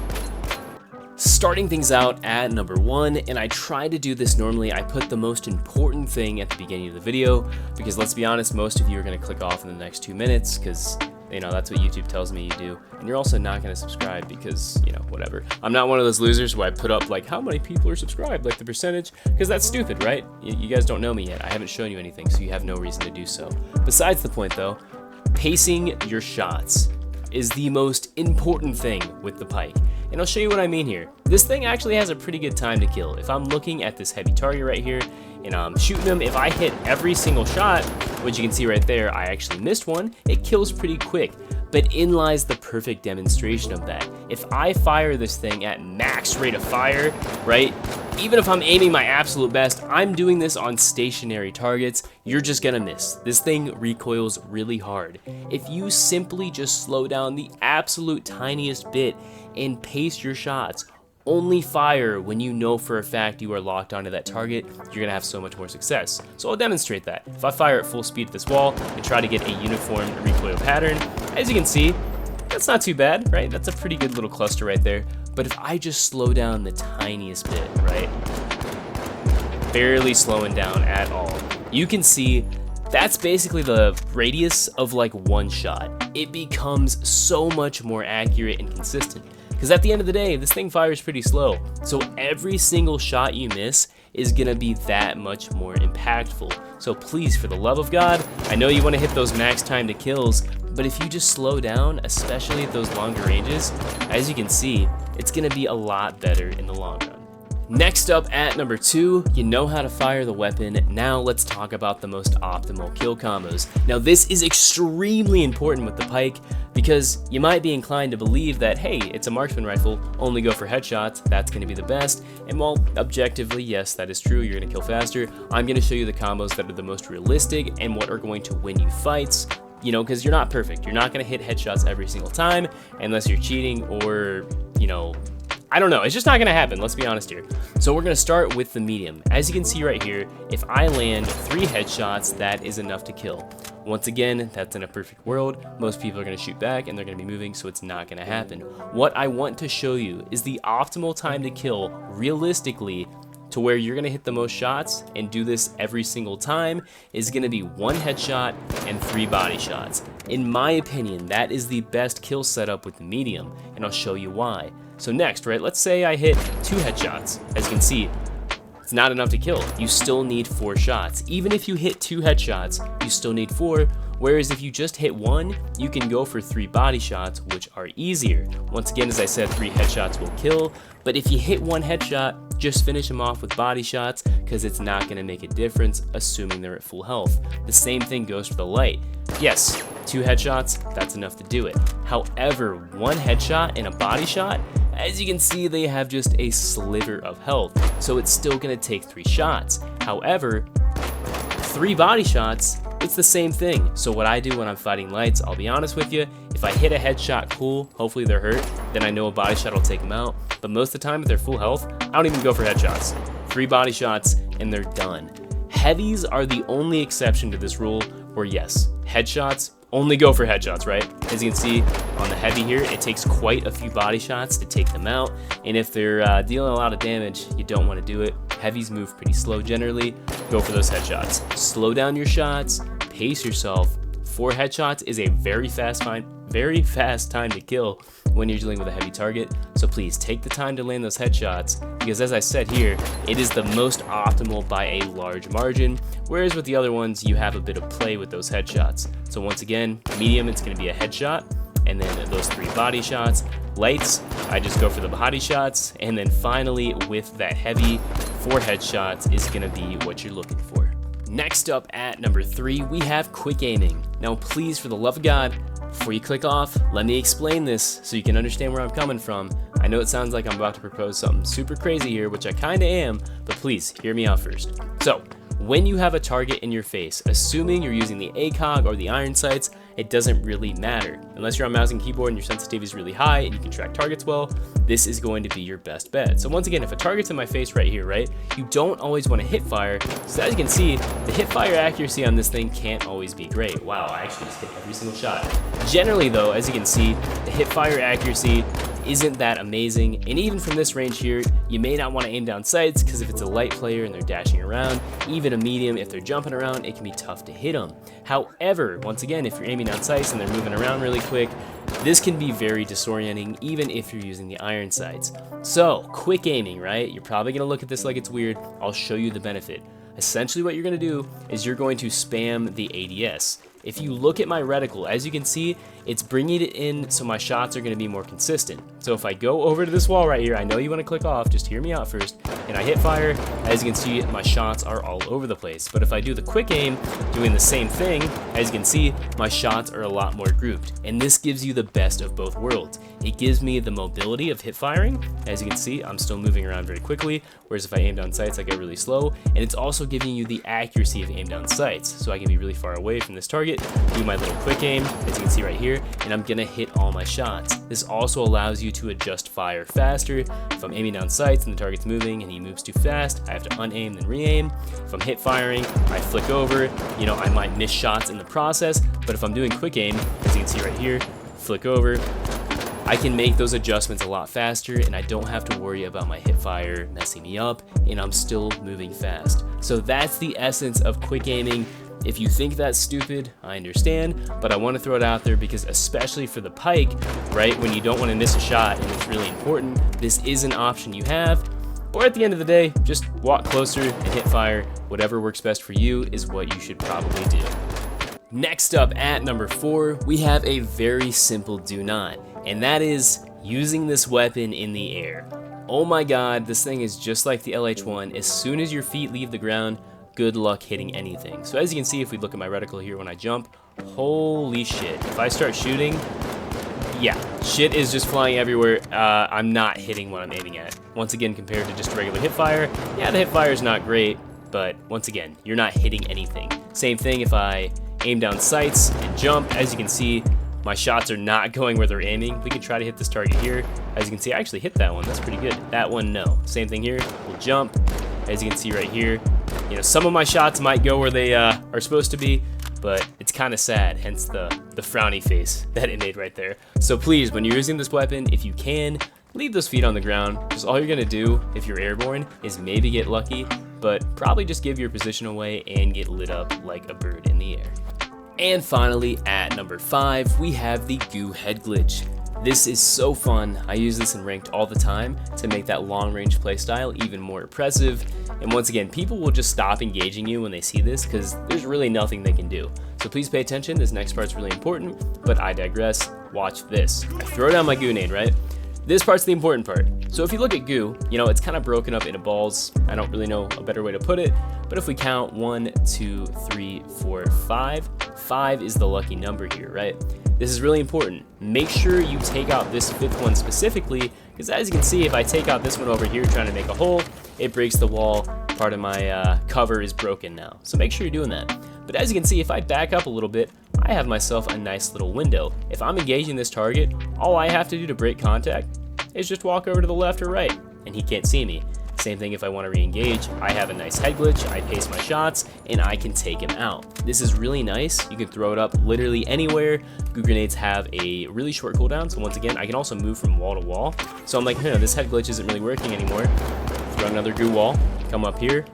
Starting things out at number 1, and I try to do this normally, I put the most important thing at the beginning of the video, because let's be honest, most of you are going to click off in the next 2 minutes, because, you know, that's what YouTube tells me you do, and you're also not going to subscribe because, you know, whatever. I'm not one of those losers where I put up, like, how many people are subscribed, like the percentage, because that's stupid, right? You guys don't know me yet, I haven't shown you anything, so you have no reason to do so. Besides the point, though, pacing your shots is the most important thing with the Pike. And I'll show you what I mean here. This thing actually has a pretty good time to kill. If I'm looking at this heavy target right here and I'm shooting them, if I hit every single shot, which you can see right there, I actually missed one, it kills pretty quick. But in lies the perfect demonstration of that. If I fire this thing at max rate of fire, right, even if I'm aiming my absolute best, I'm doing this on stationary targets, you're just gonna miss. This thing recoils really hard. If you simply just slow down the absolute tiniest bit and pace your shots, only fire when you know for a fact you are locked onto that target, you're gonna have so much more success. So I'll demonstrate that. If I fire at full speed at this wall and try to get a uniform recoil pattern, as you can see, that's not too bad, right? That's a pretty good little cluster right there. But if I just slow down the tiniest bit, right? Barely slowing down at all, you can see That's basically the radius of like one shot. It becomes so much more accurate and consistent. Because at the end of the day, this thing fires pretty slow. So every single shot you miss is gonna be that much more impactful. So please, for the love of God, I know you wanna hit those max time to kills, but if you just slow down, especially at those longer ranges, as you can see, it's gonna be a lot better in the long run. Next up at number 2, you know how to fire the weapon. Now let's talk about the most optimal kill combos. Now this is extremely important with the pike because you might be inclined to believe that, hey, it's a marksman rifle, only go for headshots, that's gonna be the best. And while objectively, yes, that is true, you're gonna kill faster, I'm gonna show you the combos that are the most realistic and what are going to win you fights. You know, because you're not perfect. You're not gonna hit headshots every single time unless you're cheating or, you know, I don't know, it's just not gonna happen, let's be honest here. So we're gonna start with the medium. As you can see right here, if I land 3 headshots, that is enough to kill. Once again, that's in a perfect world. Most people are gonna shoot back and they're gonna be moving, so it's not gonna happen. What I want to show you is the optimal time to kill realistically to where you're gonna hit the most shots and do this every single time is gonna be 1 headshot and 3 body shots. In my opinion, that is the best kill setup with the medium, and I'll show you why. So next, right, let's say I hit 2 headshots. As you can see, it's not enough to kill. You still need 4 shots. Even if you hit 2 headshots, you still need 4. Whereas if you just hit 1, you can go for 3 body shots, which are easier. Once again, as I said, 3 headshots will kill. But if you hit 1 headshot, just finish them off with body shots because it's not going to make a difference, assuming they're at full health. The same thing goes for the light. Yes, 2 headshots, that's enough to do it. However, 1 headshot and a body shot, as you can see, they have just a sliver of health, so it's still gonna take 3 shots. However, 3 body shots, it's the same thing. So what I do when I'm fighting lights, I'll be honest with you, if I hit a headshot, cool, hopefully they're hurt, then I know a body shot will take them out. But most of the time, if they're full health, I don't even go for headshots. 3 body shots, and they're done. Heavies are the only exception to this rule, where yes, headshots, only go for headshots, right? As you can see on the heavy here, it takes quite a few body shots to take them out. And if they're dealing a lot of damage, you don't want to do it. Heavies move pretty slow generally. Go for those headshots. Slow down your shots, pace yourself. 4 headshots is a very fast time to kill when you're dealing with a heavy target. So please take the time to land those headshots because as I said here, it is the most optimal by a large margin. Whereas with the other ones, you have a bit of play with those headshots. So once again, medium, it's gonna be a headshot and then those 3 body shots. Lights, I just go for the body shots. And then finally with that heavy, 4 headshots is gonna be what you're looking for. Next up at number 3, we have quick aiming. Now please, for the love of God, before you click off, let me explain this so you can understand where I'm coming from. I know it sounds like I'm about to propose something super crazy here, which I kinda am, but please, hear me out first. So, when you have a target in your face, assuming you're using the ACOG or the iron sights, it doesn't really matter. Unless you're on mouse and keyboard and your sensitivity is really high and you can track targets well, this is going to be your best bet. So once again, if a target's in my face right here, right, you don't always want to hit fire. So as you can see, the hip fire accuracy on this thing can't always be great. Wow, I actually just hit every single shot. Generally though, as you can see, the hip fire accuracy isn't that amazing, and even from this range here, you may not want to aim down sights because if it's a light player and they're dashing around, even a medium, if they're jumping around, it can be tough to hit them. However, once again, if you're aiming down sights and they're moving around really quick, this can be very disorienting even if you're using the iron sights. So, quick aiming, right? You're probably going to look at this like it's weird. I'll show you the benefit. Essentially what you're going to do is you're going to spam the ADS. If you look at my reticle, as you can see, it's bringing it in so my shots are going to be more consistent. So if I go over to this wall right here, I know you want to click off, just hear me out first, and I hit fire, as you can see, my shots are all over the place. But if I do the quick aim, doing the same thing, as you can see, my shots are a lot more grouped. And this gives you the best of both worlds. It gives me the mobility of hip firing. As you can see, I'm still moving around very quickly, whereas if I aim down sights, I get really slow. And it's also giving you the accuracy of aim down sights, so I can be really far away from this target, do my little quick aim, as you can see right here, and I'm gonna hit all my shots. This also allows you to adjust fire faster. If I'm aiming down sights and the target's moving and he moves too fast, I have to unaim then re-aim. If I'm hip firing, I flick over. You know, I might miss shots in the process, but if I'm doing quick aim, as you can see right here, flick over, I can make those adjustments a lot faster and I don't have to worry about my hip fire messing me up and I'm still moving fast. So that's the essence of quick aiming. If you think that's stupid, I understand, but I want to throw it out there because especially for the pike, right, when you don't want to miss a shot and it's really important, this is an option you have. Or at the end of the day, just walk closer and hit fire. Whatever works best for you is what you should probably do. Next up at number 4, we have a very simple do not, and that is using this weapon in the air. Oh my god, this thing is just like the LH1. As soon as your feet leave the ground, good luck hitting anything. So as you can see, if we look at my reticle here when I jump, holy shit. If I start shooting, yeah, shit is just flying everywhere. I'm not hitting what I'm aiming at. Once again, compared to just regular hip fire, yeah, the hip fire is not great, but once again, you're not hitting anything. Same thing if I aim down sights and jump. As you can see, my shots are not going where they're aiming. We can try to hit this target here. As you can see, I actually hit that one. That's pretty good. That one, no. Same thing here. We'll jump. As you can see right here, you know, some of my shots might go where they are supposed to be, but it's kind of sad, hence the frowny face that it made right there. So please, when you're using this weapon, if you can, leave those feet on the ground, because all you're going to do if you're airborne is maybe get lucky, but probably just give your position away and get lit up like a bird in the air. And finally, at number 5, we have the goo head glitch. This is so fun. I use this in ranked all the time to make that long range playstyle even more impressive. And once again, people will just stop engaging you when they see this because there's really nothing they can do. So please pay attention, this next part's really important, but I digress. Watch this. I throw down my goo nade, right? This part's the important part. So if you look at goo, you know, it's kind of broken up into balls. I don't really know a better way to put it, but if we count 1, 2, 3, 4, 5, 5 is the lucky number here, right? This is really important. Make sure you take out this 5th one specifically, because as you can see, if I take out this one over here trying to make a hole, it breaks the wall. Part of my cover is broken now. So make sure you're doing that. But as you can see, if I back up a little bit, I have myself a nice little window. If I'm engaging this target, all I have to do to break contact is just walk over to the left or right, and he can't see me. Same thing if I want to re-engage, I have a nice head glitch, I pace my shots, and I can take him out. This is really nice. You can throw it up literally anywhere. Goo grenades have a really short cooldown, so once again, I can also move from wall to wall. So I'm like, this head glitch isn't really working anymore. Throw another goo wall, come up here,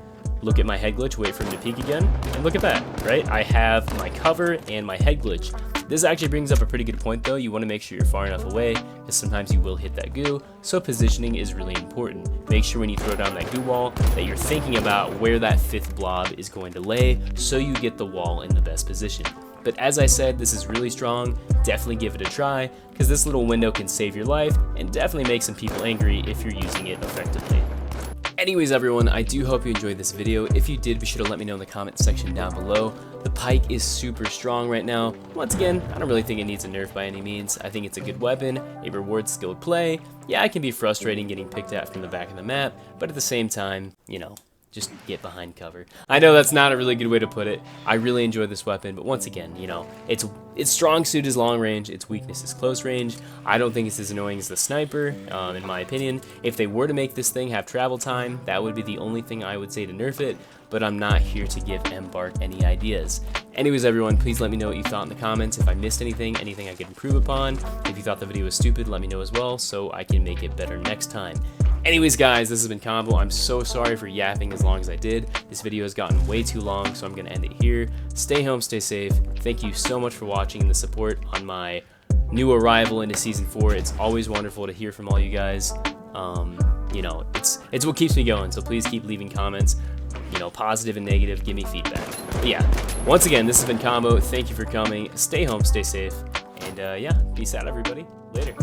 look at my head glitch, wait for him to peek again, and look at that, right? I have my cover and my head glitch. This actually brings up a pretty good point though. You want to make sure you're far enough away because sometimes you will hit that goo, so positioning is really important. Make sure when you throw down that goo wall that you're thinking about where that 5th blob is going to lay so you get the wall in the best position. But as I said, this is really strong. Definitely give it a try because this little window can save your life and definitely make some people angry if you're using it effectively. Anyways everyone, I do hope you enjoyed this video. If you did, be sure to let me know in the comment section down below. The pike is super strong right now. Once again, I don't really think it needs a nerf by any means. I think it's a good weapon, it rewards skilled play. Yeah, it can be frustrating getting picked at from the back of the map, but at the same time, you know, just get behind cover. I know that's not a really good way to put it. I really enjoy this weapon, but once again, you know, its strong suit is long range, its weakness is close range. I don't think it's as annoying as the sniper, in my opinion. If they were to make this thing have travel time, that would be the only thing I would say to nerf it, but I'm not here to give Embark any ideas. Anyways everyone, please let me know what you thought in the comments. If I missed anything I could improve upon. If you thought the video was stupid, let me know as well so I can make it better next time. Anyways guys, this has been Combo. I'm so sorry for yapping as long as I did. This video has gotten way too long, so I'm going to end it here. Stay home, stay safe. Thank you so much for watching and the support on my new arrival into Season 4. It's always wonderful to hear from all you guys. You know, it's what keeps me going, so please keep leaving comments. You know, positive and negative, give me feedback. But yeah, once again, this has been Combo. Thank you for coming. Stay home, stay safe, and yeah, peace out everybody. Later.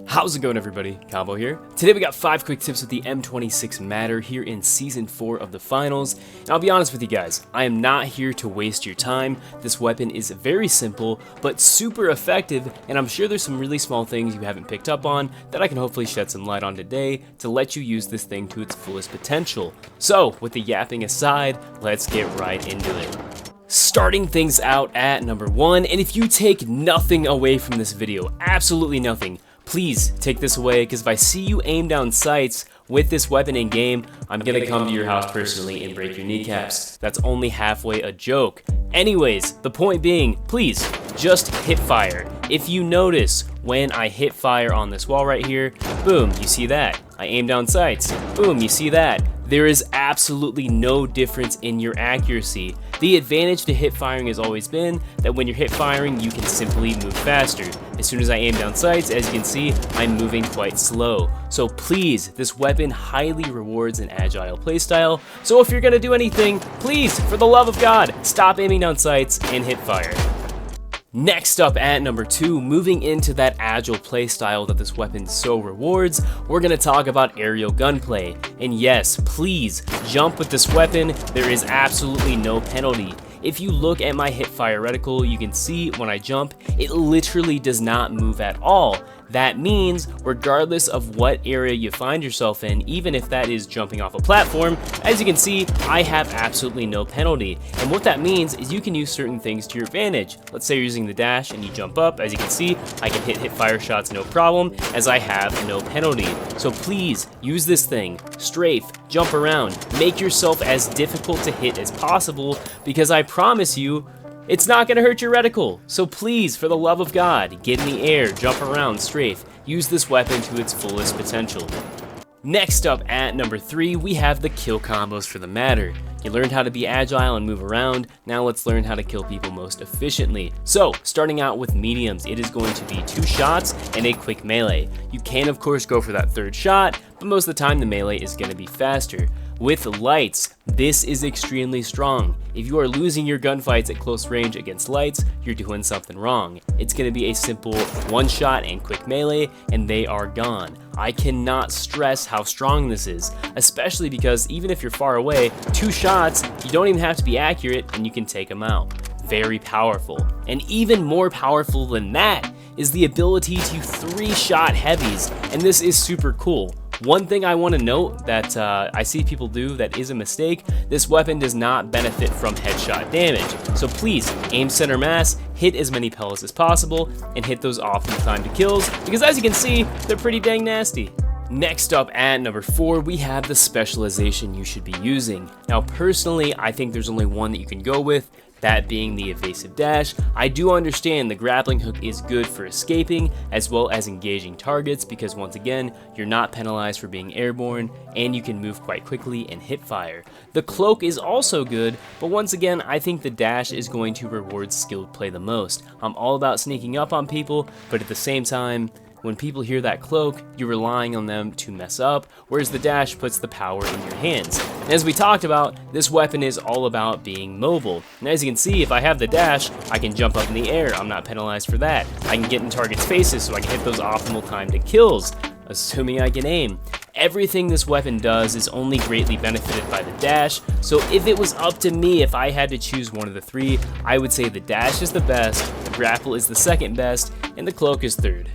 How's it going everybody? Combo here. Today we got 5 quick tips with the M26 Matter here in Season 4 of the Finals. And I'll be honest with you guys, I am not here to waste your time. This weapon is very simple, but super effective, and I'm sure there's some really small things you haven't picked up on that I can hopefully shed some light on today to let you use this thing to its fullest potential. So, with the yapping aside, let's get right into it. Starting things out at number 1, and if you take nothing away from this video, absolutely nothing, please take this away, because if I see you aim down sights with this weapon in game, I'm gonna come to your house personally and break your kneecaps. That's only halfway a joke. Anyways, the point being, please, just hit fire. If you notice, when I hit fire on this wall right here, boom, you see that. I aim down sights, boom, you see that. there is absolutely no difference in your accuracy. The advantage to hip firing has always been that when you're hip firing, you can simply move faster. As soon as I aim down sights, as you can see, I'm moving quite slow. So please, this weapon highly rewards an agile playstyle. So if you're gonna do anything, please, for the love of God, stop aiming down sights and hip fire. Next up at number 2, moving into that agile playstyle that this weapon so rewards, we're going to talk about aerial gunplay. And yes, please jump with this weapon, there is absolutely no penalty. If you look at my hip fire reticle, you can see when I jump, it literally does not move at all. That means, regardless of what area you find yourself in, even if that is jumping off a platform, as you can see, I have absolutely no penalty. And what that means is you can use certain things to your advantage. Let's say you're using the dash and you jump up, as you can see, I can hit fire shots no problem, as I have no penalty. So please, use this thing, strafe, jump around, make yourself as difficult to hit as possible, because I promise you, it's not going to hurt your reticle. So please, for the love of God, get in the air, jump around, strafe, use this weapon to its fullest potential. Next up at number 3, we have the kill combos for the matter. You learned how to be agile and move around, now let's learn how to kill people most efficiently. So, starting out with mediums, it is going to be 2 shots and a quick melee. You can of course go for that 3rd shot, but most of the time the melee is going to be faster. With lights, this is extremely strong. If you are losing your gunfights at close range against lights, you're doing something wrong. It's going to be a simple 1 shot and quick melee, and they are gone. I cannot stress how strong this is, especially because even if you're far away, 2 shots, you don't even have to be accurate and you can take them out. Very powerful. And even more powerful than that is the ability to 3-shot heavies, and this is super cool. One thing I want to note that I see people do that is a mistake, this weapon does not benefit from headshot damage. So please, aim center mass, hit as many pellets as possible, and hit those optimal time to kills, because as you can see, they're pretty dang nasty. Next up at number 4, we have the specialization you should be using. Now personally, I think there's only one that you can go with, that being the evasive dash. I do understand the grappling hook is good for escaping as well as engaging targets, because once again, you're not penalized for being airborne and you can move quite quickly and hip fire. The cloak is also good, but once again, I think the dash is going to reward skilled play the most. I'm all about sneaking up on people, but at the same time, when people hear that cloak, you're relying on them to mess up, whereas the dash puts the power in your hands. And as we talked about, this weapon is all about being mobile. And as you can see, if I have the dash, I can jump up in the air, I'm not penalized for that. I can get in targets' faces so I can hit those optimal timed kills, assuming I can aim. Everything this weapon does is only greatly benefited by the dash, so if it was up to me, if I had to choose one of the 3, I would say the dash is the best, the grapple is the 2nd best, and the cloak is 3rd.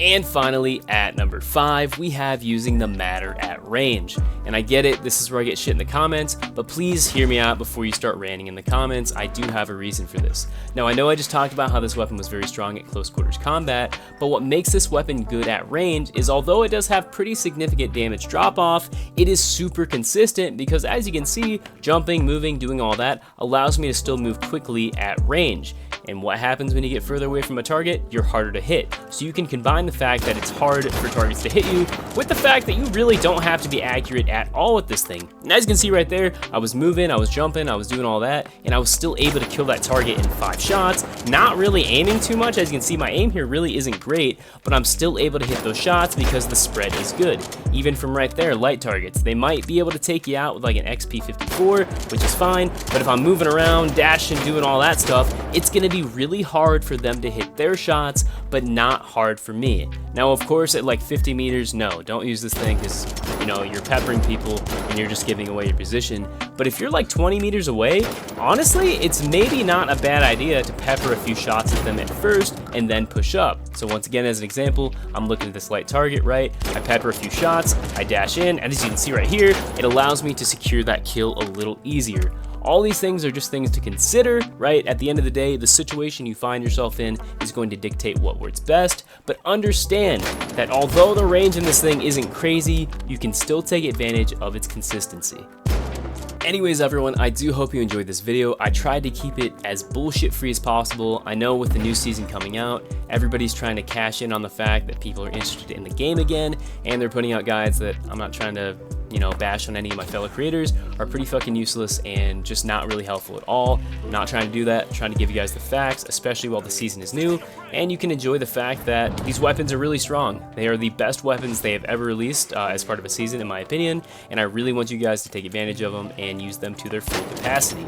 And finally, at number 5, we have using the matter at range. And I get it, this is where I get shit in the comments, but please hear me out before you start ranting in the comments. I do have a reason for this. Now, I know I just talked about how this weapon was very strong at close quarters combat, but what makes this weapon good at range is although it does have pretty significant damage drop off, it is super consistent because as you can see, jumping, moving, doing all that allows me to still move quickly at range. And what happens when you get further away from a target? You're harder to hit. So you can combine the fact that it's hard for targets to hit you with the fact that you really don't have to be accurate at all with this thing. And as you can see right there, I was moving, I was jumping, I was doing all that, and I was still able to kill that target in 5 shots, not really aiming too much. As you can see, my aim here really isn't great, but I'm still able to hit those shots because the spread is good. Even from right there, light targets, they might be able to take you out with like an XP54, which is fine, but if I'm moving around, dashing, doing all that stuff, it's gonna be really hard for them to hit their shots, but not hard for me. Now, of course, at like 50 meters, no, don't use this thing because, you know, you're peppering people and you're just giving away your position. But if you're like 20 meters away, honestly, it's maybe not a bad idea to pepper a few shots at them at first and then push up. So once again, as an example, I'm looking at this light target, right? I pepper a few shots, I dash in, and as you can see right here, it allows me to secure that kill a little easier. All these things are just things to consider, right? At the end of the day, the situation you find yourself in is going to dictate what works best, but understand that although the range in this thing isn't crazy, you can still take advantage of its consistency. Anyways, everyone, I do hope you enjoyed this video. I tried to keep it as bullshit free as possible. I know with the new season coming out, everybody's trying to cash in on the fact that people are interested in the game again, and they're putting out guides that I'm not trying to, you know, bash on any of my fellow creators, are pretty fucking useless and just not really helpful at all. I'm not trying to do that. I'm trying to give you guys the facts, especially while the season is new, and you can enjoy the fact that these weapons are really strong. They are the best weapons they have ever released as part of a season, in my opinion, and I really want you guys to take advantage of them and use them to their full capacity.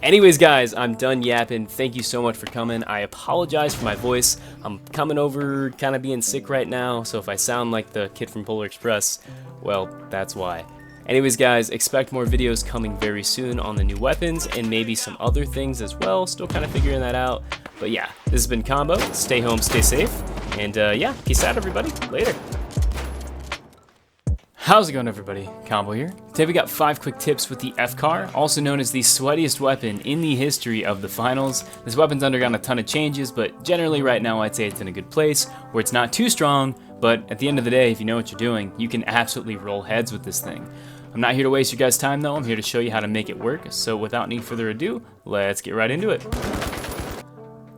Anyways, guys, I'm done yapping. Thank you so much for coming. I apologize for my voice. I'm coming over kind of being sick right now, so if I sound like the kid from Polar Express, well, that's why. Anyways, guys, expect more videos coming very soon on the new weapons and maybe some other things as well. Still kind of figuring that out. But yeah, this has been Combo. Stay home, stay safe, and yeah, peace out, everybody. Later. How's it going, everybody? Combo here. Today we got 5 quick tips with the FCAR, also known as the sweatiest weapon in the history of the finals. This weapon's undergone a ton of changes, but generally right now I'd say it's in a good place where it's not too strong, but at the end of the day, if you know what you're doing, you can absolutely roll heads with this thing. I'm not here to waste your guys' time though, I'm here to show you how to make it work, so without any further ado, let's get right into it.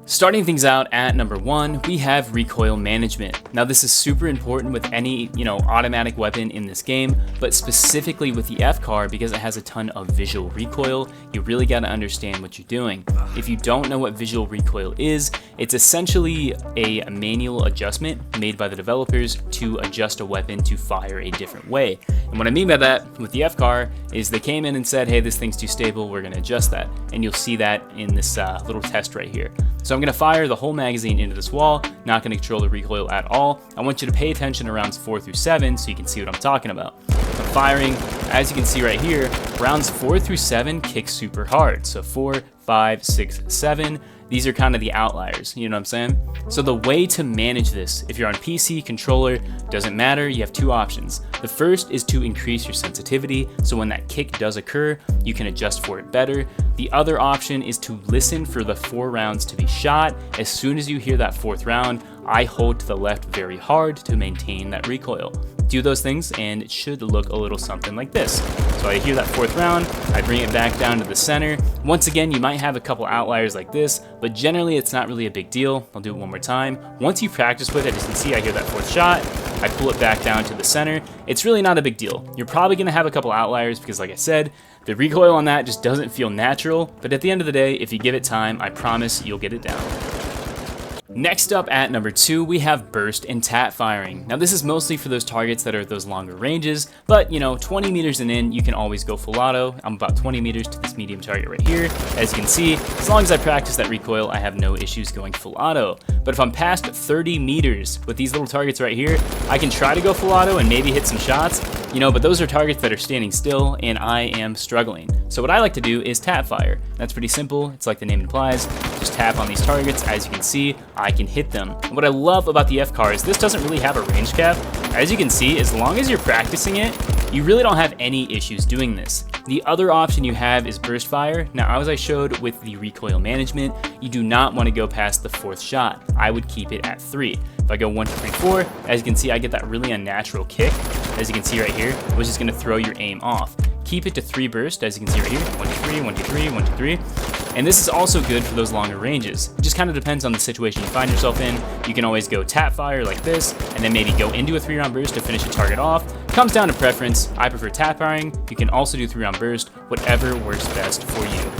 Starting things out at number 1, we have recoil management. Now this is super important with any, automatic weapon in this game, but specifically with the FCAR because it has a ton of visual recoil, you really gotta understand what you're doing. If you don't know what visual recoil is, it's essentially a manual adjustment made by the developers to adjust a weapon to fire a different way. And what I mean by that with the FCAR is they came in and said, hey, this thing's too stable, we're gonna adjust that. And you'll see that in this little test right here. So I'm gonna fire the whole magazine into this wall, not gonna control the recoil at all. I want you to pay attention to rounds 4 through 7 so you can see what I'm talking about. I'm firing, as you can see right here, rounds 4 through 7 kick super hard. So 4, 5, 6, 7, these are kind of the outliers, you know what I'm saying? So the way to manage this, if you're on PC, controller, doesn't matter, you have 2 options. The first is to increase your sensitivity, so when that kick does occur, you can adjust for it better. The other option is to listen for the 4 rounds to be shot. As soon as you hear that 4th round, I hold to the left very hard to maintain that recoil. Do those things and it should look a little something like this. So I hear that 4th round, I bring it back down to the center. Once again, you might have a couple outliers like this, but generally it's not really a big deal. I'll do it one more time. Once you practice with it, as you can see, I hear that 4th shot, I pull it back down to the center. It's really not a big deal. You're probably gonna have a couple outliers because like I said, the recoil on that just doesn't feel natural, but at the end of the day, if you give it time, I promise you'll get it down. Next up at number 2, we have burst and tap firing. Now this is mostly for those targets that are at those longer ranges, but 20 meters and in, you can always go full auto. I'm about 20 meters to this medium target right here. As you can see, as long as I practice that recoil, I have no issues going full auto. But if I'm past 30 meters with these little targets right here, I can try to go full auto and maybe hit some shots, but those are targets that are standing still and I am struggling. So what I like to do is tap fire. That's pretty simple. It's like the name implies. Just tap on these targets. As you can see, I can hit them. And what I love about the FCAR is this doesn't really have a range cap. As you can see, as long as you're practicing it, you really don't have any issues doing this. The other option you have is burst fire. Now, as I showed with the recoil management, you do not want to go past the 4th shot. I would keep it at 3. If I go 1, 2, 3, 4, as you can see, I get that really unnatural kick. As you can see right here, which is going to throw your aim off. Keep it to 3 burst, as you can see right here, 1, 2, 3, 1, 2, 3, 1, 2, 3. And this is also good for those longer ranges. It just kind of depends on the situation you find yourself in. You can always go tap fire like this, and then maybe go into a 3-round burst to finish a target off. Comes down to preference. I prefer tap firing. You can also do 3-round burst, whatever works best for you.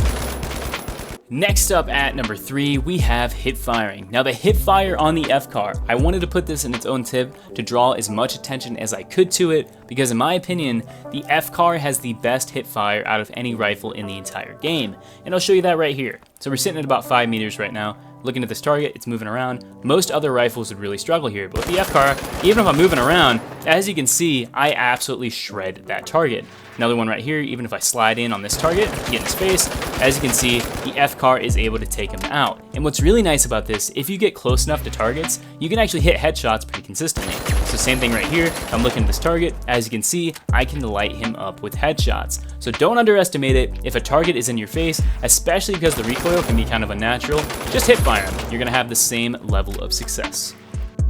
Next up at number 3, we have hip firing. Now the hip fire on the FCAR, I wanted to put this in its own tip to draw as much attention as I could to it because in my opinion, the FCAR has the best hip fire out of any rifle in the entire game. And I'll show you that right here. So we're sitting at about 5 meters right now. Looking at this target, it's moving around. Most other rifles would really struggle here, but with the FCAR, even if I'm moving around, as you can see, I absolutely shred that target. Another one right here, even if I slide in on this target, get in his face, as you can see, the FCAR is able to take him out. And what's really nice about this, if you get close enough to targets, you can actually hit headshots pretty consistently. So same thing right here, I'm looking at this target, as you can see, I can light him up with headshots. So don't underestimate it. If a target is in your face, especially because the recoil can be kind of unnatural, just hip fire him. You're gonna have the same level of success.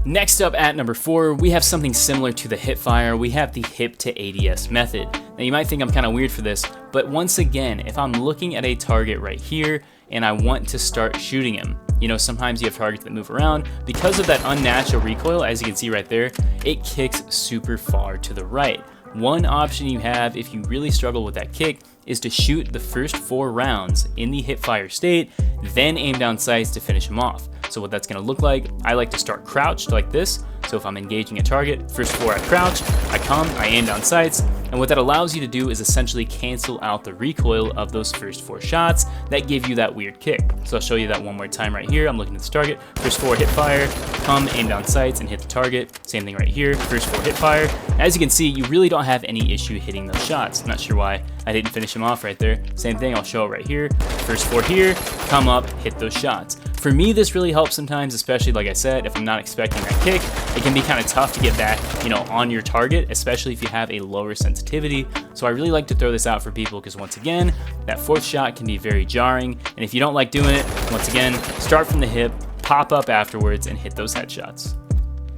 Next up at number 4, we have something similar to the hip fire. We have the hip to ADS method. Now you might think I'm kind of weird for this, but once again, if I'm looking at a target right here and I want to start shooting him, sometimes you have targets that move around. Because of that unnatural recoil, as you can see right there, it kicks super far to the right.
one option you have if you really struggle with that kick is to shoot the first 4 rounds in the hip fire state, then aim down sights to finish them off. So what that's going to look like, I like to start crouched like this. So if I'm engaging a target, first 4 I crouch, I come, I aim down sights, and what that allows you to do is essentially cancel out the recoil of those first 4 shots that give you that weird kick. So I'll show you that one more time right here. I'm looking at this target, first 4 hip fire, come, aim down sights, and hit the target. Same thing right here, first 4 hip fire. As you can see, you really don't have any issue hitting those shots. I'm not sure why I didn't finish them off right there. Same thing, I'll show it right here. First 4 here, come up, hit those shots. For me, this really helps sometimes, especially like I said, if I'm not expecting that kick, it can be kind of tough to get back, on your target, especially if you have a lower sensitivity. So I really like to throw this out for people because once again, that 4th shot can be very jarring. And if you don't like doing it, once again, start from the hip, pop up afterwards, and hit those headshots.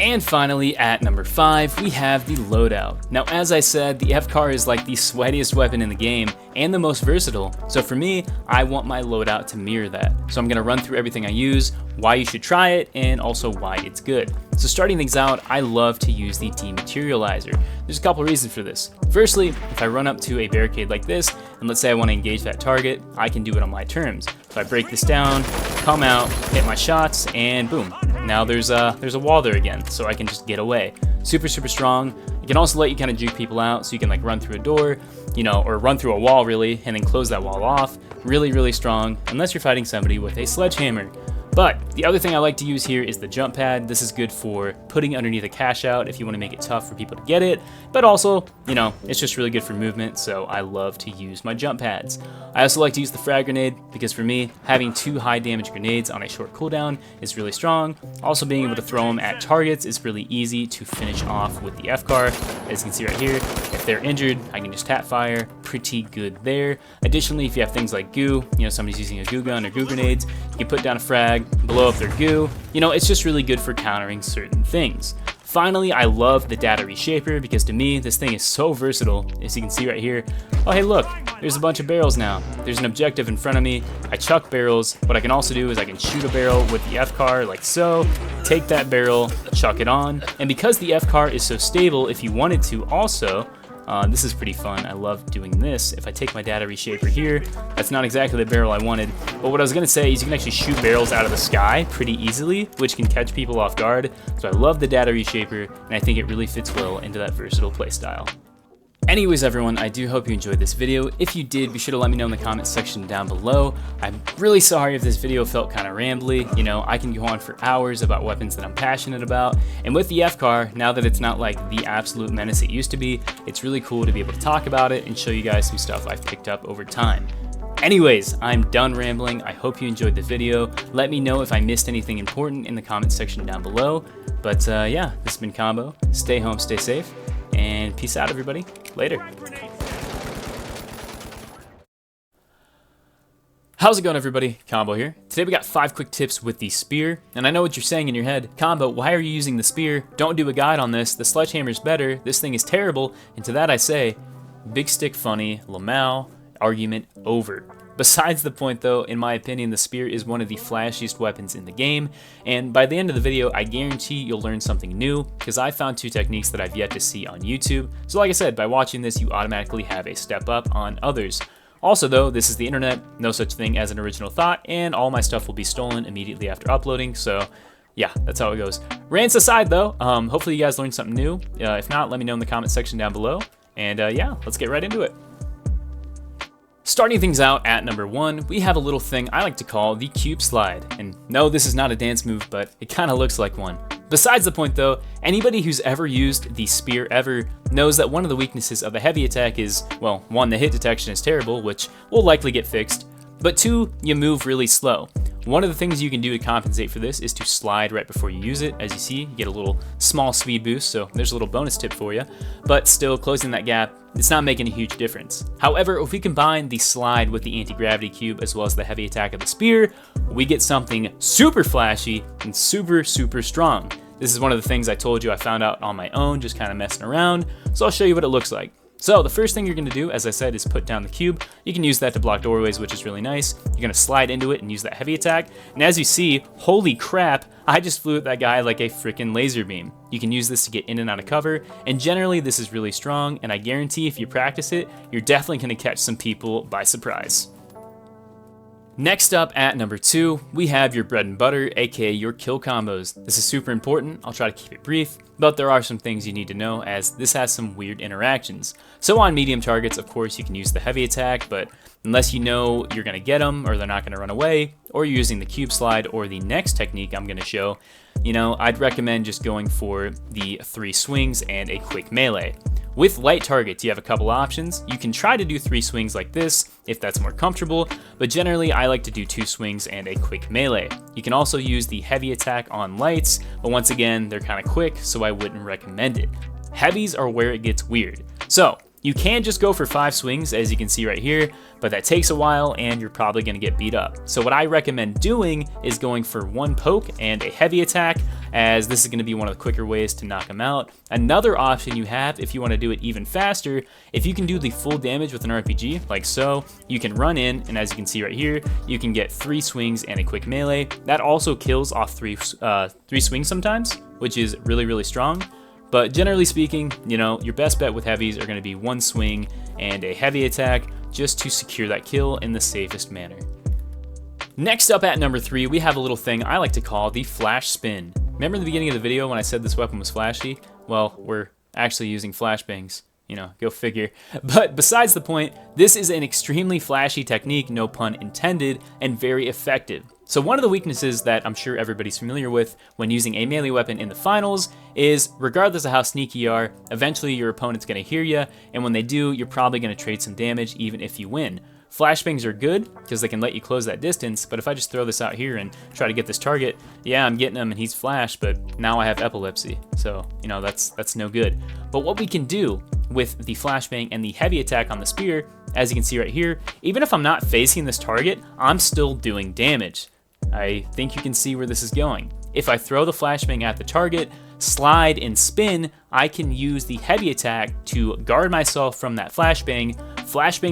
And finally, at number 5, we have the loadout. Now, as I said, the FCAR is like the sweatiest weapon in the game and the most versatile. So for me, I want my loadout to mirror that. So I'm gonna run through everything I use, why you should try it, and also why it's good. So starting things out, I love to use the dematerializer. There's a couple reasons for this. Firstly, if I run up to a barricade like this, and let's say I want to engage that target, I can do it on my terms. So I break this down, come out, hit my shots, and boom. Now there's a wall there again, so I can just get away. Super, super strong. It can also let you kind of juke people out, so you can like run through a door, or run through a wall really, and then close that wall off. Really, really strong, unless you're fighting somebody with a sledgehammer. But the other thing I like to use here is the jump pad. This is good for putting underneath a cash out if you want to make it tough for people to get it. But also, it's just really good for movement, so I love to use my jump pads. I also like to use the frag grenade because for me, having 2 high damage grenades on a short cooldown is really strong. Also being able to throw them at targets is really easy to finish off with the FCAR. As you can see right here, if they're injured, I can just tap fire. Pretty good there. Additionally, if you have things like goo, somebody's using a goo gun or goo grenades, you can put down a frag, blow up their goo. It's just really good for countering certain things. Finally, I love the data reshaper because to me, this thing is so versatile. As you can see right here, oh hey look, there's a bunch of barrels now. There's an objective in front of me. I chuck barrels. What I can also do is I can shoot a barrel with the FCAR like so, take that barrel, chuck it on. And because the FCAR is so stable, if you wanted to also, this is pretty fun. I love doing this. If I take my data reshaper here, that's not exactly the barrel I wanted. But what I was gonna say is you can actually shoot barrels out of the sky pretty easily, which can catch people off guard. So I love the data reshaper, and I think it really fits well into that versatile playstyle. Anyways, everyone, I do hope you enjoyed this video. If you did, be sure to let me know in the comments section down below. I'm really sorry if this video felt kind of rambly. I can go on for hours about weapons that I'm passionate about. And with the FCAR, now that it's not like the absolute menace it used to be, it's really cool to be able to talk about it and show you guys some stuff I've picked up over time. Anyways, I'm done rambling. I hope you enjoyed the video. Let me know if I missed anything important in the comments section down below. But yeah, this has been Combo. Stay home, stay safe, and peace out, everybody. Later. How's it going, everybody? Combo here. Today we got 5 quick tips with the spear, and I know what you're saying in your head. Combo, why are you using the spear? Don't do a guide on this. The sledgehammer's better. This thing is terrible. And to that I say, big stick funny, Lamau, argument over. Besides the point though, in my opinion, the spear is one of the flashiest weapons in the game, and by the end of the video, I guarantee you'll learn something new, because I found 2 techniques that I've yet to see on YouTube. So like I said, by watching this, you automatically have a step up on others. Also though, this is the internet, no such thing as an original thought, and all my stuff will be stolen immediately after uploading, so yeah, that's how it goes. Rants aside though, hopefully you guys learned something new. If not, let me know in the comment section down below, and yeah, let's get right into it. Starting things out at number 1, we have a little thing I like to call the cube slide. And no, this is not a dance move, but it kind of looks like one. Besides the point though, anybody who's ever used the spear ever knows that one of the weaknesses of the heavy attack is, well, 1, the hit detection is terrible, which will likely get fixed, but 2, you move really slow. One of the things you can do to compensate for this is to slide right before you use it. As you see, you get a little small speed boost, so there's a little bonus tip for you. But still, closing that gap, it's not making a huge difference. However, if we combine the slide with the anti-gravity cube as well as the heavy attack of the spear, we get something super flashy and super, super strong. This is one of the things I told you I found out on my own, just kind of messing around, so I'll show you what it looks like. So the first thing you're going to do, as I said, is put down the cube. You can use that to block doorways, which is really nice. You're going to slide into it and use that heavy attack. And as you see, holy crap, I just flew at that guy like a freaking laser beam. You can use this to get in and out of cover, and generally this is really strong, and I guarantee if you practice it, you're definitely going to catch some people by surprise. Next up at number 2, we have your bread and butter, aka your kill combos. This is super important. I'll try to keep it brief, but there are some things you need to know as this has some weird interactions. So on medium targets, of course, you can use the heavy attack, but unless you know you're gonna get them or they're not gonna run away, or you're using the cube slide or the next technique I'm gonna show, I'd recommend just going for the 3 swings and a quick melee. With light targets, you have a couple options. You can try to do 3 swings like this, if that's more comfortable, but generally I like to do 2 swings and a quick melee. You can also use the heavy attack on lights, but once again, they're kind of quick, so I wouldn't recommend it. Heavies are where it gets weird. So, you can just go for 5 swings, as you can see right here, but that takes a while and you're probably gonna get beat up. So what I recommend doing is going for 1 poke and a heavy attack, as this is gonna be one of the quicker ways to knock them out. Another option you have, if you wanna do it even faster, if you can do the full damage with an RPG, like so, you can run in, and as you can see right here, you can get 3 swings and a quick melee. That also kills off 3 swings sometimes, which is really, really strong. But generally speaking, your best bet with heavies are going to be 1 swing and a heavy attack just to secure that kill in the safest manner. Next up at number 3, we have a little thing I like to call the flash spin. Remember in the beginning of the video when I said this weapon was flashy? Well, we're actually using flashbangs. Go figure. But besides the point, this is an extremely flashy technique, no pun intended, and very effective. So one of the weaknesses that I'm sure everybody's familiar with when using a melee weapon in the finals is, regardless of how sneaky you are, eventually your opponent's going to hear you, and when they do, you're probably going to trade some damage even if you win. Flashbangs are good because they can let you close that distance, but if I just throw this out here and try to get this target, yeah, I'm getting him and he's flashed, but now I have epilepsy, so that's no good. But what we can do with the flashbang and the heavy attack on the spear, as you can see right here, even if I'm not facing this target, I'm still doing damage. I think you can see where this is going. If I throw the flashbang at the target, slide and spin, I can use the heavy attack to guard myself from that flashbang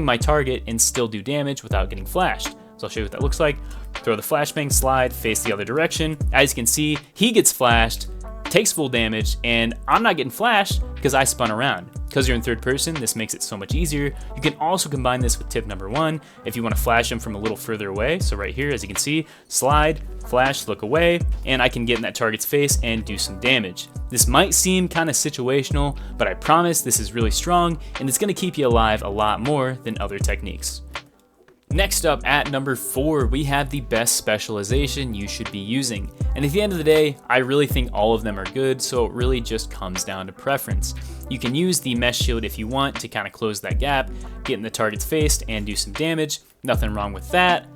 my target, and still do damage without getting flashed. So I'll show you what that looks like. Throw the flashbang, slide, face the other direction. As you can see, he gets flashed, takes full damage, and I'm not getting flashed because I spun around. Because you're in third person, this makes it so much easier. You can also combine this with tip number 1 if you want to flash him from a little further away. So right here, as you can see, slide, flash, look away, and I can get in that target's face and do some damage. This might seem kind of situational, but I promise this is really strong, and it's going to keep you alive a lot more than other techniques. Next up at number 4, we have the best specialization you should be using. And at the end of the day, I really think all of them are good, so it really just comes down to preference. You can use the mesh shield if you want to kind of close that gap, get in the target's face and do some damage. Nothing wrong with that.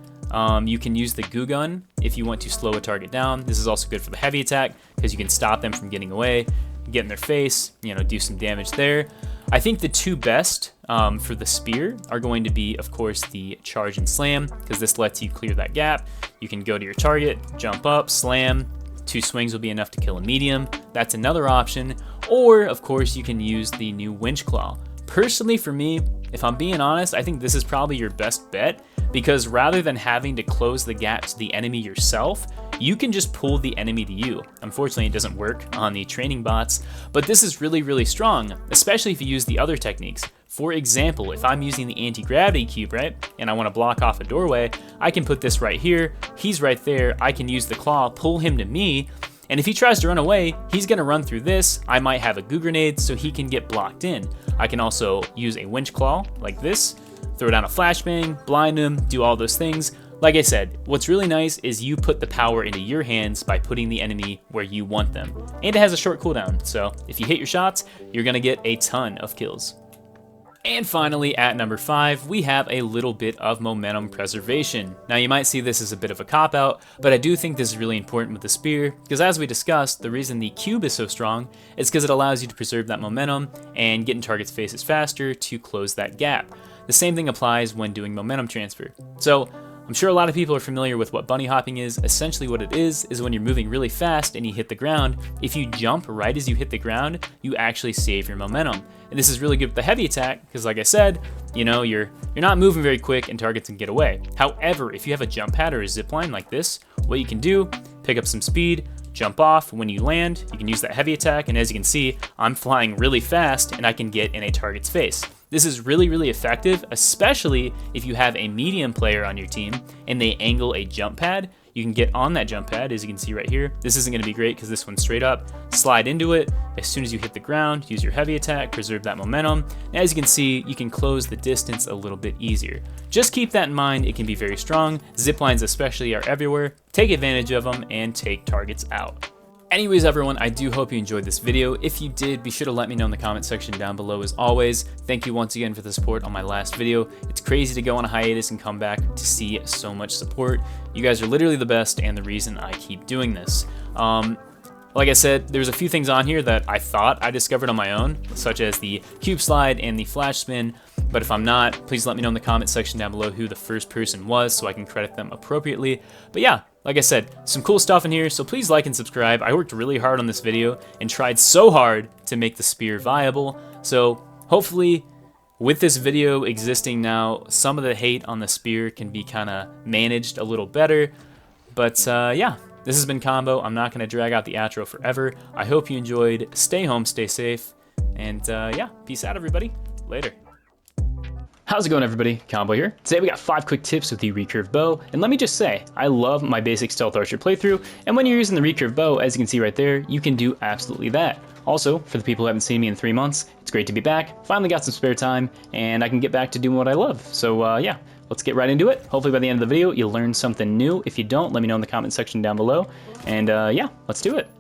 You can use the goo gun if you want to slow a target down. This is also good for the heavy attack because you can stop them from getting away, get in their face, do some damage there. I think the 2 best for the spear are going to be, of course, the charge and slam, because this lets you clear that gap. You can go to your target, jump up, slam. 2 swings will be enough to kill a medium. That's another option. Or, of course, you can use the new winch claw. Personally, for me, if I'm being honest, I think this is probably your best bet, because rather than having to close the gap to the enemy yourself, you can just pull the enemy to you. Unfortunately, it doesn't work on the training bots, but this is really, really strong, especially if you use the other techniques. For example, if I'm using the anti-gravity cube, right, and I want to block off a doorway, I can put this right here, he's right there, I can use the claw, pull him to me, and if he tries to run away, he's gonna run through this. I might have a goo grenade so he can get blocked in. I can also use a winch claw like this, throw down a flashbang, blind him, do all those things. Like I said, what's really nice is you put the power into your hands by putting the enemy where you want them. And it has a short cooldown, so if you hit your shots, you're gonna get a ton of kills. And finally, at number 5, we have a little bit of momentum preservation. Now you might see this as a bit of a cop-out, but I do think this is really important with the spear, because as we discussed, the reason the cube is so strong is because it allows you to preserve that momentum and get in targets' faces faster to close that gap. The same thing applies when doing momentum transfer. So I'm sure a lot of people are familiar with what bunny hopping is. Essentially what it is when you're moving really fast and you hit the ground, if you jump right as you hit the ground, you actually save your momentum. And this is really good with the heavy attack because, like I said, you know, you're not moving very quick and targets can get away. However, if you have a jump pad or a zip line like this, what you can do, pick up some speed, jump off. When you land, you can use that heavy attack, and as you can see, I'm flying really fast and I can get in a target's face. This is really, really effective, especially if you have a medium player on your team and they angle a jump pad. You can get on that jump pad, as you can see right here. This isn't going to be great because this one's straight up. Slide into it. As soon as you hit the ground, use your heavy attack, preserve that momentum. And as you can see, you can close the distance a little bit easier. Just keep that in mind. It can be very strong. Zip lines especially are everywhere. Take advantage of them and take targets out. Anyways, everyone, I do hope you enjoyed this video. If you did, be sure to let me know in the comment section down below as always. Thank you once again for the support on my last video. It's crazy to go on a hiatus and come back to see so much support. You guys are literally the best and the reason I keep doing this. Like I said, there's a few things on here that I thought I discovered on my own, such as the cube slide and the flash spin. But if I'm not, please let me know in the comment section down below who the first person was so I can credit them appropriately. But yeah, like I said, some cool stuff in here, so please like and subscribe. I worked really hard on this video and tried so hard to make the spear viable. So hopefully with this video existing now, some of the hate on the spear can be kind of managed a little better. But yeah, this has been Combo. I'm not going to drag out the outro forever. I hope you enjoyed. Stay home, stay safe, and yeah, peace out, everybody. Later.
How's it going, everybody? Combo here. Today we got 5 quick tips with the recurve bow, and let me just say, I love my basic stealth archer playthrough, and when you're using the recurve bow, as you can see right there, you can do absolutely that. Also, for the people who haven't seen me in 3 months, it's great to be back. Finally got some spare time, and I can get back to doing what I love. So yeah, let's get right into it. Hopefully by the end of the video, you'll learn something new. If you don't, let me know in the comment section down below, and yeah, let's do it.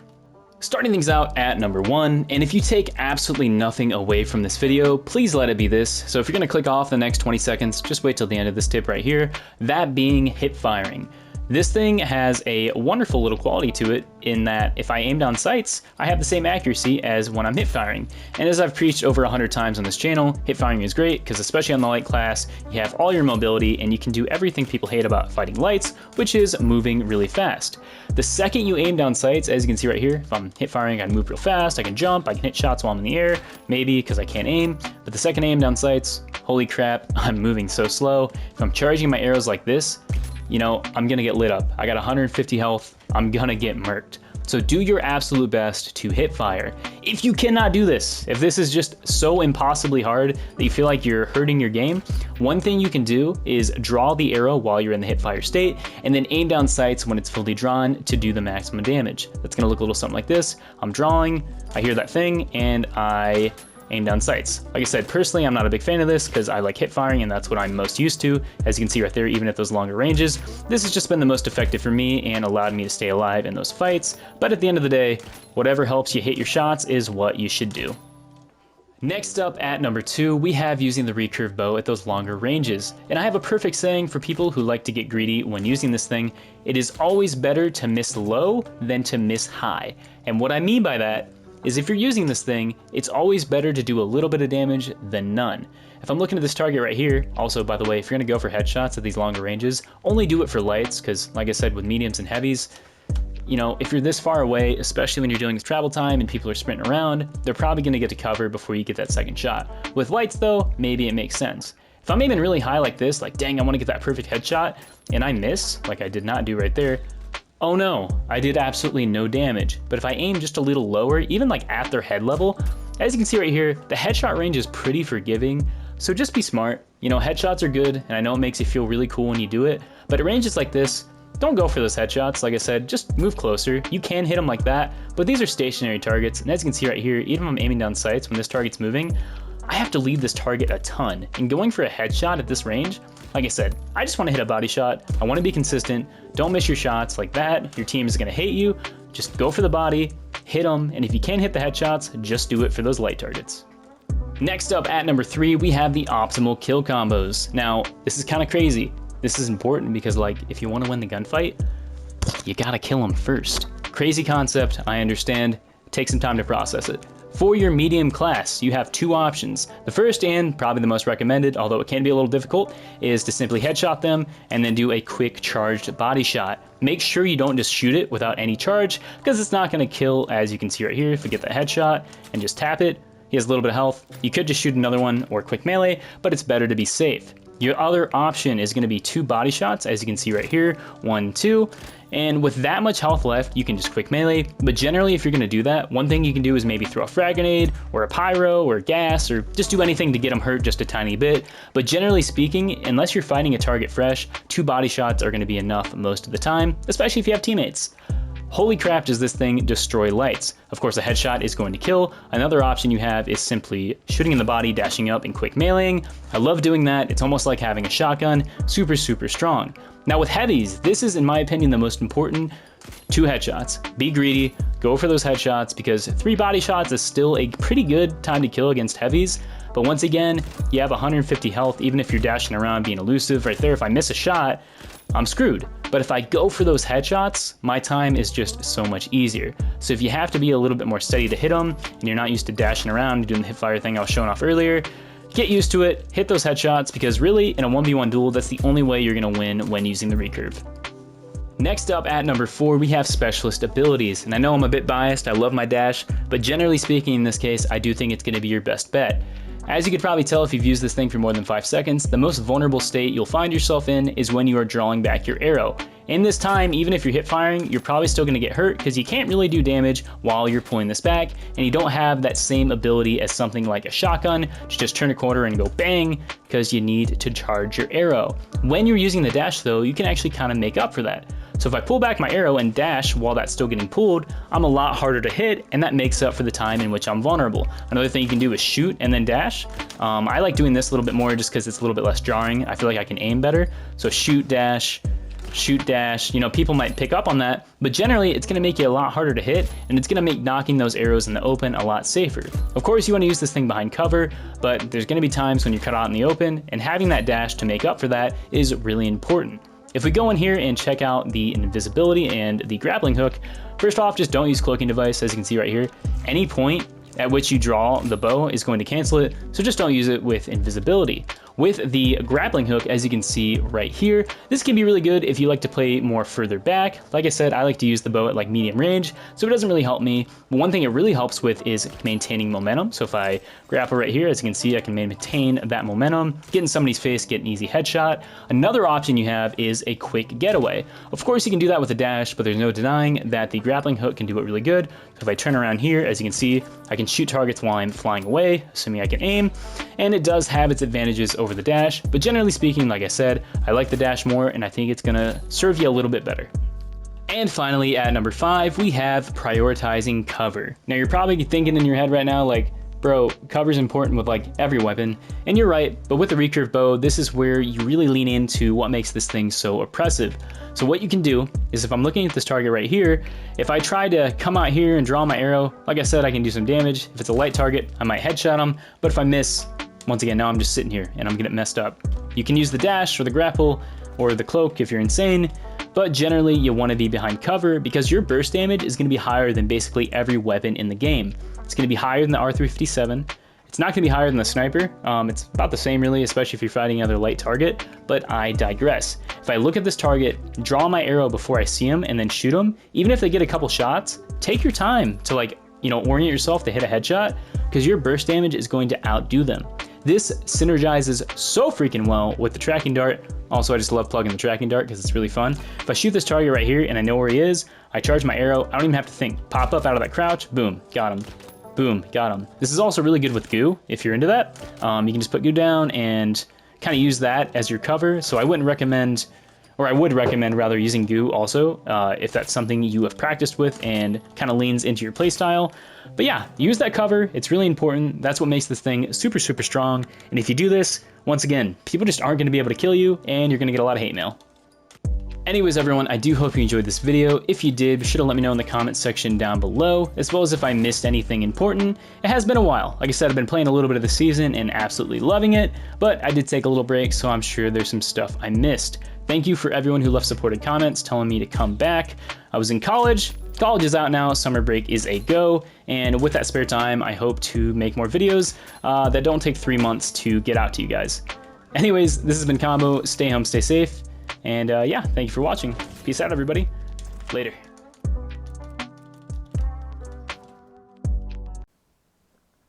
Starting things out at number 1, and if you take absolutely nothing away from this video, please let it be this. So if you're gonna click off the next 20 seconds, just wait till the end of this tip right here, that being hip firing. This thing has a wonderful little quality to it in that if I aim down sights, I have the same accuracy as when I'm hip firing. And as I've preached over 100 times on this channel, hip firing is great because especially on the light class, you have all your mobility and you can do everything people hate about fighting lights, which is moving really fast. The second you aim down sights, as you can see right here, if I'm hip firing, I can move real fast, I can jump, I can hit shots while I'm in the air, maybe because I can't aim, but the second I aim down sights, holy crap, I'm moving so slow. If I'm charging my arrows like this, you know, I'm gonna get lit up. I got 150 health, I'm gonna get murked. So do your absolute best to hip fire. If you cannot do this, if this is just so impossibly hard that you feel like you're hurting your game, one thing you can do is draw the arrow while you're in the hip fire state and then aim down sights when it's fully drawn to do the maximum damage. That's gonna look a little something like this. I'm drawing, I hear that thing, and I aim down sights. Like I said, personally, I'm not a big fan of this because I like hip firing and that's what I'm most used to. As you can see right there, even at those longer ranges, this has just been the most effective for me and allowed me to stay alive in those fights. But at the end of the day, whatever helps you hit your shots is what you should do. Next up at number 2, we have using the recurve bow at those longer ranges. And I have a perfect saying for people who like to get greedy when using this thing. It is always better to miss low than to miss high. And what I mean by that is if you're using this thing, it's always better to do a little bit of damage than none. If I'm looking at this target right here, also by the way, if you're gonna go for headshots at these longer ranges, only do it for lights, because like I said, with mediums and heavies, you know, if you're this far away, especially when you're dealing with travel time and people are sprinting around, they're probably gonna get to cover before you get that second shot. With lights though, maybe it makes sense. If I'm aiming really high like this, like dang, I wanna get that perfect headshot, and I miss, like I did not do right there, oh no, I did absolutely no damage. But if I aim just a little lower, even like at their head level, as you can see right here, the headshot range is pretty forgiving. So just be smart. You know, headshots are good, and I know it makes you feel really cool when you do it, but at ranges like this, don't go for those headshots. Like I said, just move closer. You can hit them like that, but these are stationary targets. And as you can see right here, even if I'm aiming down sights when this target's moving, I have to leave this target a ton. And going for a headshot at this range, like I said, I just want to hit a body shot. I want to be consistent. Don't miss your shots like that. Your team is going to hate you. Just go for the body, hit them, and if you can't hit the headshots, just do it for those light targets. Next up at number 3, we have the optimal kill combos. Now, this is kind of crazy. This is important because, like, if you want to win the gunfight, you gotta kill them first. Crazy concept, I understand. Take some time to process it. For your medium class, you have two options. The first, and probably the most recommended, although it can be a little difficult, is to simply headshot them and then do a quick charged body shot. Make sure you don't just shoot it without any charge, because it's not going to kill, as you can see right here. If we get the headshot and just tap it, he has a little bit of health. You could just shoot another one or quick melee, but it's better to be safe. Your other option is going to be 2 body shots, as you can see right here, 1, 2, and with that much health left, you can just quick melee. But generally, if you're going to do that, one thing you can do is maybe throw a frag grenade or a pyro or gas, or just do anything to get them hurt just a tiny bit. But generally speaking, unless you're fighting a target fresh, 2 body shots are going to be enough most of the time, especially if you have teammates. Holy crap, does this thing destroy lights. Of course, a headshot is going to kill. Another option you have is simply shooting in the body, dashing up, and quick meleeing. I love doing that. It's almost like having a shotgun. Super, super strong. Now with heavies, this is, in my opinion, the most important. 2 headshots. Be greedy, go for those headshots, because 3 body shots is still a pretty good time to kill against heavies. But once again, you have 150 health, even if you're dashing around being elusive right there. If I miss a shot, I'm screwed. But if I go for those headshots, my time is just so much easier. So if you have to be a little bit more steady to hit them, and you're not used to dashing around doing the hip fire thing I was showing off earlier, get used to it, hit those headshots, because really, in a 1v1 duel, that's the only way you're gonna win when using the recurve. Next up at number 4, we have specialist abilities. And I know I'm a bit biased, I love my dash, but generally speaking in this case, I do think it's gonna be your best bet. As you could probably tell if you've used this thing for more than 5 seconds, the most vulnerable state you'll find yourself in is when you are drawing back your arrow. In this time, even if you're hip firing, you're probably still gonna get hurt because you can't really do damage while you're pulling this back, and you don't have that same ability as something like a shotgun to just turn a corner and go bang, because you need to charge your arrow. When you're using the dash though, you can actually kind of make up for that. So if I pull back my arrow and dash while that's still getting pulled, I'm a lot harder to hit, and that makes up for the time in which I'm vulnerable. Another thing you can do is shoot and then dash. I like doing this a little bit more just because it's a little bit less jarring. I feel like I can aim better. So shoot, dash, you know, people might pick up on that, but generally it's gonna make you a lot harder to hit, and it's gonna make knocking those arrows in the open a lot safer. Of course, you wanna use this thing behind cover, but there's gonna be times when you're cut out in the open, and having that dash to make up for that is really important. If we go in here and check out the invisibility and the grappling hook, first off, just don't use cloaking device, as you can see right here. Any point at which you draw the bow is going to cancel it, so just don't use it with invisibility. With the grappling hook, as you can see right here, this can be really good if you like to play more further back. Like I said, I like to use the bow at like medium range, so it doesn't really help me. But one thing it really helps with is maintaining momentum. So if I grapple right here, as you can see, I can maintain that momentum, get in somebody's face, get an easy headshot. Another option you have is a quick getaway. Of course, you can do that with a dash, but there's no denying that the grappling hook can do it really good. So if I turn around here, as you can see, I can shoot targets while I'm flying away, assuming I can aim, and it does have its advantages over the dash, but generally speaking, like I said, I like the dash more, and I think it's gonna serve you a little bit better. And finally, at number 5, we have prioritizing cover. Now you're probably thinking in your head right now, like, bro, cover's important with like every weapon, and you're right, but with the recurve bow, this is where you really lean into what makes this thing so oppressive. So what you can do is, if I'm looking at this target right here, if I try to come out here and draw my arrow, like I said, I can do some damage. If it's a light target, I might headshot him, but if I miss, once again, now I'm just sitting here and I'm getting messed up. You can use the dash or the grapple or the cloak if you're insane, but generally you want to be behind cover because your burst damage is going to be higher than basically every weapon in the game. It's going to be higher than the R357. It's not going to be higher than the sniper. It's about the same really, especially if you're fighting another light target, but I digress. If I look at this target, draw my arrow before I see him and then shoot him, even if they get a couple shots, take your time to orient yourself to hit a headshot, because your burst damage is going to outdo them. This synergizes so freaking well with the tracking dart. Also, I just love plugging the tracking dart because it's really fun. If I shoot this target right here and I know where he is, I charge my arrow, I don't even have to think. Pop up out of that crouch, boom, got him. Boom, got him. This is also really good with goo, if you're into that. You can just put goo down and kind of use that as your cover. So I wouldn't recommend, or I would recommend rather, using goo also, if that's something you have practiced with and kind of leans into your playstyle. But yeah, use that cover, it's really important. That's what makes this thing super, super strong. And if you do this, once again, people just aren't gonna be able to kill you, and you're gonna get a lot of hate mail. Anyways, everyone, I do hope you enjoyed this video. If you did, be sure to let me know in the comments section down below, as well as if I missed anything important. It has been a while. Like I said, I've been playing a little bit of the season and absolutely loving it, but I did take a little break, so I'm sure there's some stuff I missed. Thank you for everyone who left supported comments telling me to come back. I was in college, college is out now, summer break is a go, and with that spare time, I hope to make more videos that don't take 3 months to get out to you guys. Anyways, this has been Combo. Stay home, stay safe, and yeah, thank you for watching. Peace out, everybody. Later.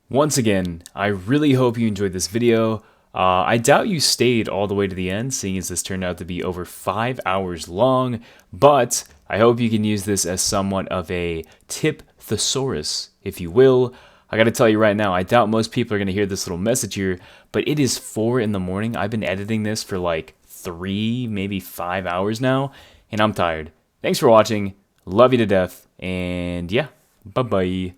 Once again, I really hope you enjoyed this video. I doubt you stayed all the way to the end, seeing as this turned out to be over 5 hours long, but I hope you can use this as somewhat of a tip thesaurus, if you will. I gotta tell you right now, I doubt most people are gonna hear this little message here, but it is 4 in the morning. I've been editing this for like 3, maybe 5 hours now, and I'm tired. Thanks for watching. Love you to death, and yeah, bye-bye.